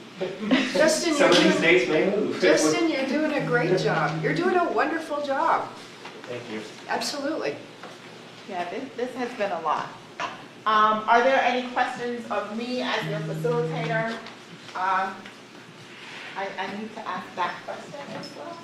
Justin,
some of these dates may move.
Justin, you're doing a great job. You're doing a wonderful job.
Thank you.
Absolutely.
Yeah, this has been a lot. Are there any questions of me as your facilitator? I need to ask that question as well.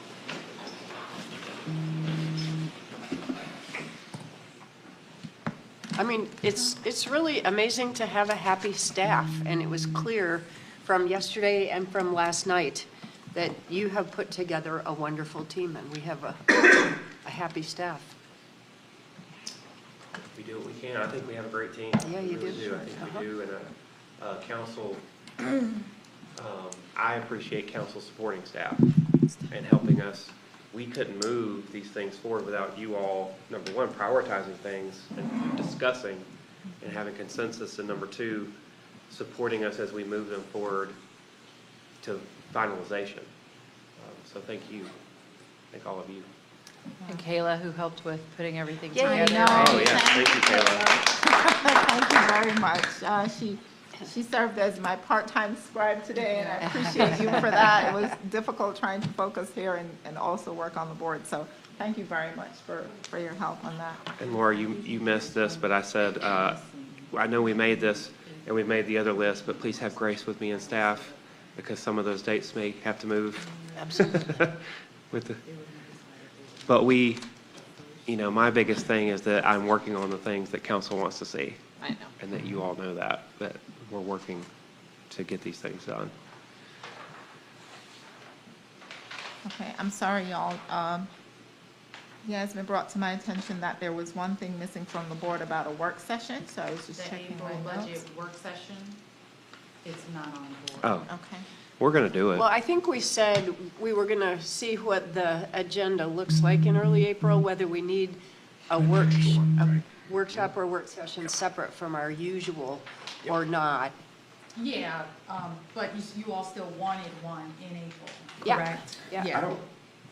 I mean, it's really amazing to have a happy staff, and it was clear from yesterday and from last night that you have put together a wonderful team, and we have a happy staff.
We do what we can. I think we have a great team.
Yeah, you
We really
do.
I think we do, and council, I appreciate council supporting staff and helping us. We couldn't move these things forward without you all, number one, prioritizing things and discussing and having consensus, and number two, supporting us as we move them forward to finalization. So thank you. Thank all of you.
And Kayla, who helped with putting everything
Yeah, I
together.
know.
Oh, yeah, thank you, Kayla.
Thank you very much. She served as my part-time scribe today, and I appreciate you for that. It was difficult trying to focus here and also work on the board. So thank you very much for your help on that.
And Laura, you missed this, but I said, I know we made this and we made the other list, but please have grace with me and staff because some of those dates may have to move.
Absolutely.
But my biggest thing is that I'm working on the things that council wants to see.
I know.
And that you all know that we're working to get these things done.
Okay, I'm sorry, y'all. Yeah, it's been brought to my attention that there was one thing missing from the board about a work session, so I was just
The
checking
April
my
budget
notes.
work session. it's not on board.
Oh,
Okay.
we're going to do it.
Well, I think we said we were going to see what the agenda looks like in early April, whether we need a workshop or work session separate from our usual or not.
Yeah, but you all still wanted one in April,
Yeah.
correct?
Yeah.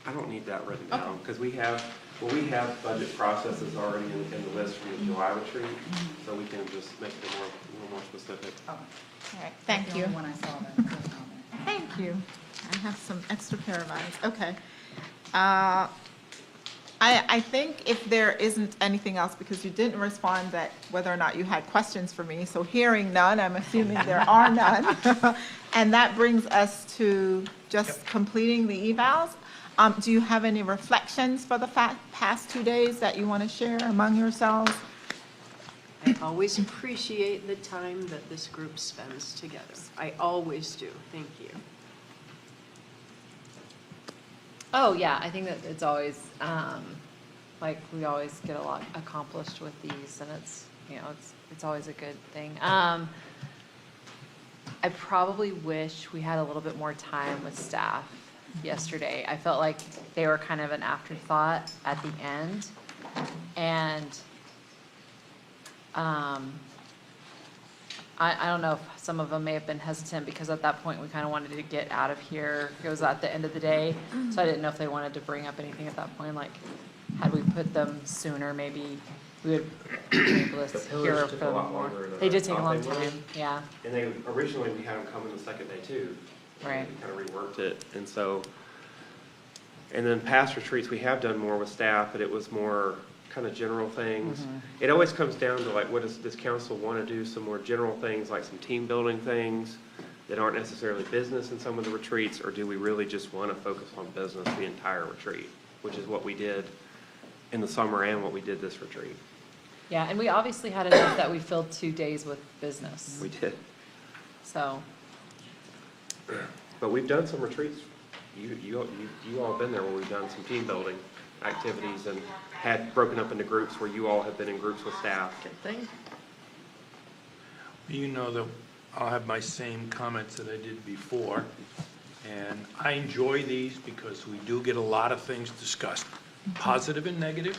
I don't need that written down, because we have budget processes already in the list from the July retreat, so we can just make it a little more specific.
Oh,
All right, thank
that's
you.
the only one I saw that. was on there.
Thank you. I have some extra pair of eyes. Okay. I think if there isn't anything else, because you didn't respond that whether or not you had questions for me, so hearing none, I'm assuming there are none. And that brings us to just completing the evals. Do you have any reflections for the past 2 days that you want to share among yourselves?
I always appreciate the time that this group spends together. I always do. Thank you.
Oh, yeah, I think that it's always, like, we always get a lot accomplished with these, and it's, you know, it's always a good thing. I probably wish we had a little bit more time with staff yesterday. I felt like they were kind of an afterthought at the end, and I don't know if some of them may have been hesitant because at that point we kind of wanted to get out of here. It was at the end of the day, so I didn't know if they wanted to bring up anything at that point. Like, had we put them sooner, maybe we would be able to
The
hear
pillars took a
from
lot
more.
longer than
They
I
did take a
thought
long
they would.
time, yeah,
And they, originally, we had them come in the second day too.
right.
We kind of reworked it, and so, and then past retreats, we have done more with staff, but it was more kind of general things. It always comes down to like, what does this council want to do, some more general things, like some team building things that aren't necessarily business in some of the retreats, or do we really just want to focus on business the entire retreat, which is what we did in the summer and what we did this retreat.
Yeah, and we obviously had enough that we filled 2 days with business,
We did.
so,
But we've done some retreats. You all have been there where we've done some team building activities and had broken up into groups where you all have been in groups with staff.
Good thing.
You know that I'll have my same comments that I did before, and I enjoy these because we do get a lot of things discussed, positive and negative,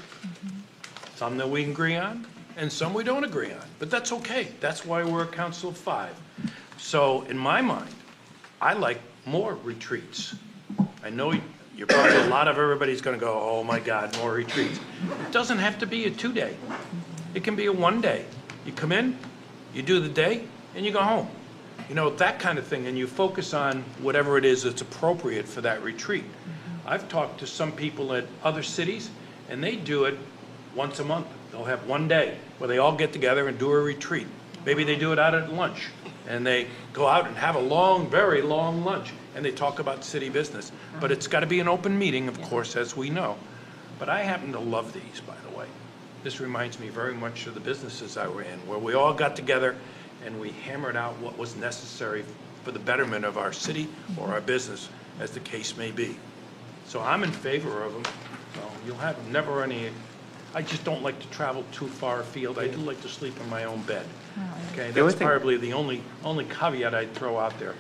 some that we agree on, and some we don't agree on, but that's okay. That's why we're a council of 5. So in my mind, I like more retreats. I know you're probably, a lot of everybody's gonna go, oh my God, more retreats. It doesn't have to be a 2-day. It can be a 1-day. You come in, you do the day, and you go home. You know, that kind of thing, and you focus on whatever it is that's appropriate for that retreat. I've talked to some people at other cities, and they do it once a month. They'll have 1 day where they all get together and do a retreat. Maybe they do it out at lunch, and they go out and have a long, very long lunch, and they talk about city business. But it's got to be an open meeting, of course, as we know. But I happen to love these, by the way. This reminds me very much of the businesses I ran, where we all got together and we hammered out what was necessary for the betterment of our city or our business, as the case may be. So I'm in favor of them. So you'll have never any, I just don't like to travel too far afield. I do like to sleep in my own bed. Okay,
The only
that's
thing-
probably the only caveat I'd throw out there.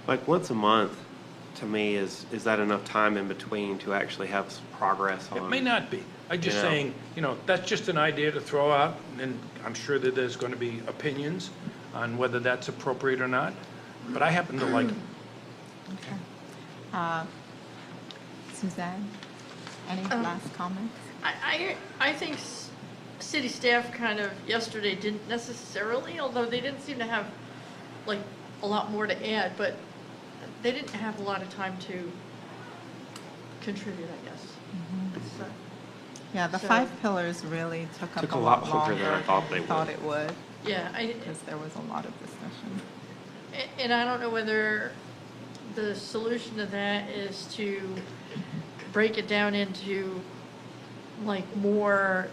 Like once a month, to me, is that enough time in between to actually have some progress on?
It may not be. I'm just
You know.
saying, you know, that's just an idea to throw out, and I'm sure that there's going to be opinions on whether that's appropriate or not, but I happen to like them.
Okay. Suzanne, any last comments?
I think city staff kind of yesterday didn't necessarily, although they didn't seem to have like a lot more to add, but they didn't have a lot of time to contribute, I guess. So,
Yeah, the
So-
5 pillars really took up
Took
a lot longer
than I thought they would.
it would,
yeah,
because there was a lot of discussion.
and I don't know whether the solution to that is to break it down into like more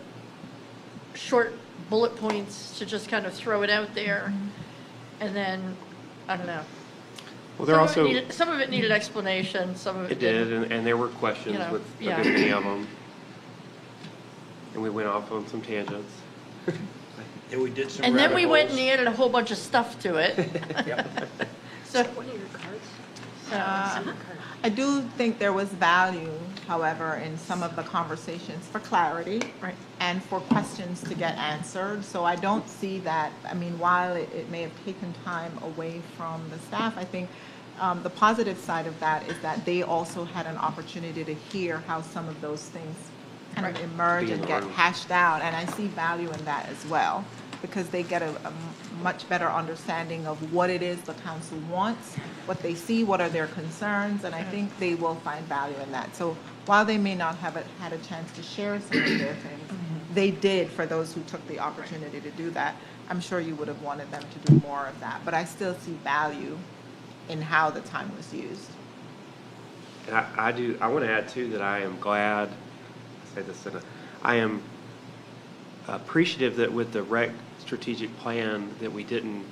short bullet points to just kind of throw it out there. And then, I don't know.
Well, there also,
Some of it needed explanation, some of it
it did,
didn't.
and there were questions
You know,
with a
yeah.
good many of them. And we went off on some tangents.
Yeah, we did some
And then we
rabbit
went and
holes.
added a whole bunch of stuff to it.
Yep.
So,
One of your cards?
I do think there was value, however, in some of the conversations for clarity.
Right.
And for questions to get answered. So I don't see that, I mean, while it may have taken time away from the staff, I think the positive side of that is that they also had an opportunity to hear how some of those things kind of emerge
Be in
and
the
get
room.
hashed out. And I see value in that as well, because they get a much better understanding of what it is the council wants, what they see, what are their concerns, and I think they will find value in that. So while they may not have had a chance to share some of their things, they did, for those who took the opportunity to do that. I'm sure you would have wanted them to do more of that, but I still see value in how the time was used.
And I want to add too that I am glad, I say this I am appreciative that with the rec strategic plan that we didn't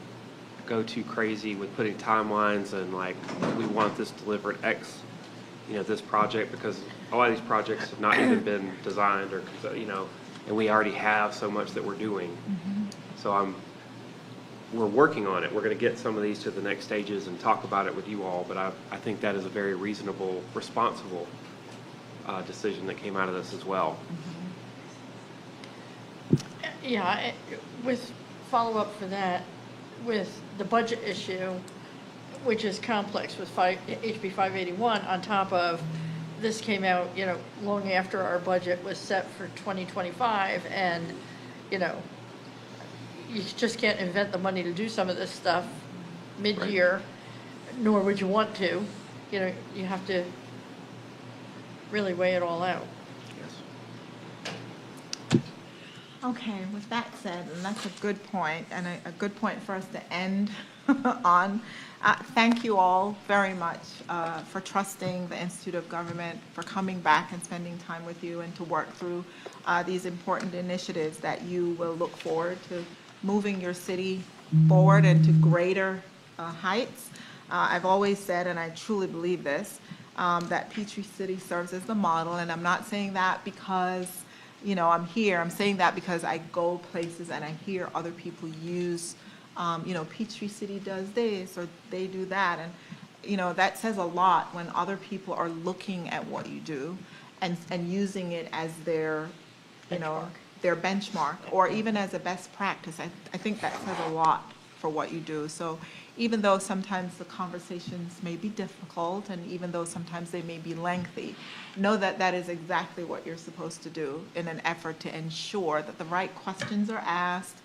go too crazy with putting timelines and like, we want this delivered X, this project, because a lot of these projects have not even been designed or, and we already have so much that we're doing. So we're working on it. We're going to get some of these to the next stages and talk about it with you all, but I think that is a very reasonable, responsible decision that came out of this as well.
yeah, with follow-up for that, with the budget issue, which is complex with HB 581, on top of this came out, long after our budget was set for 2025, and, you just can't invent the money to do some of this stuff mid-year, nor would you want to. You have to really weigh it all out.
Okay, with that said, and that's a good point, and a good point for us to end on. Thank you all very much for trusting the Institute of Government, for coming back and spending time with you and to work through these important initiatives that you will look forward to moving your city forward and to greater heights. I've always said, and I truly believe this, that Peachtree City serves as the model, and I'm not saying that because I'm here. I'm saying that because I go places and I hear other people use, Peachtree City does this or they do that. And, that says a lot when other people are looking at what you do and using it as their, their benchmark or even as a best practice. I think that says a lot for what you do. So even though sometimes the conversations may be difficult and even though sometimes they may be lengthy, know that that is exactly what you're supposed to do in an effort to ensure that the right questions are asked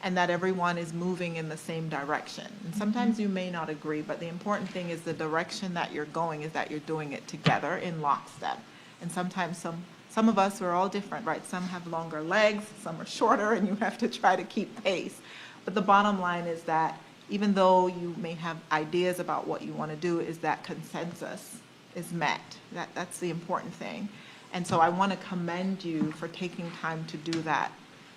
and that everyone is moving in the same direction. And sometimes you may not agree, but the important thing is the direction that you're going is that you're doing it together in lockstep. And sometimes some of us are all different, right? Some have longer legs, some are shorter, and you have to try to keep pace. But the bottom line is that even though you may have ideas about what you want to do, is that consensus is met. That's the important thing. And so I want to commend you for taking time to do that,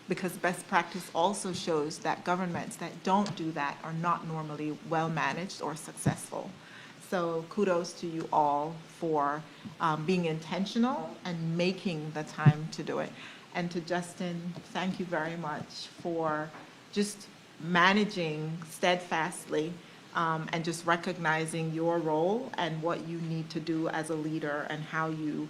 because best practice also shows that governments that don't do that are not normally well managed or successful. So kudos to you all for being intentional and making the time to do it. And to Justin, thank you very much for just managing steadfastly and just recognizing your role and what you need to do as a leader and how you,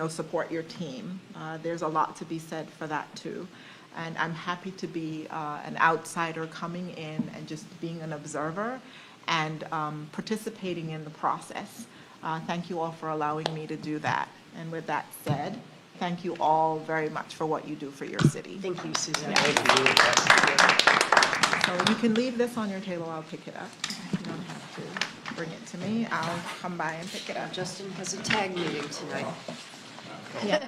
support your team. There's a lot to be said for that too. And I'm happy to be an outsider coming in and just being an observer and participating in the process. Thank you all for allowing me to do that. And with that said, thank you all very much for what you do for your city.
Thank you, Suzanne.
So you can leave this on your table, I'll pick it up. You don't have to bring it to me, I'll come by and pick it up.
Justin has a tag meeting tonight.
Yeah.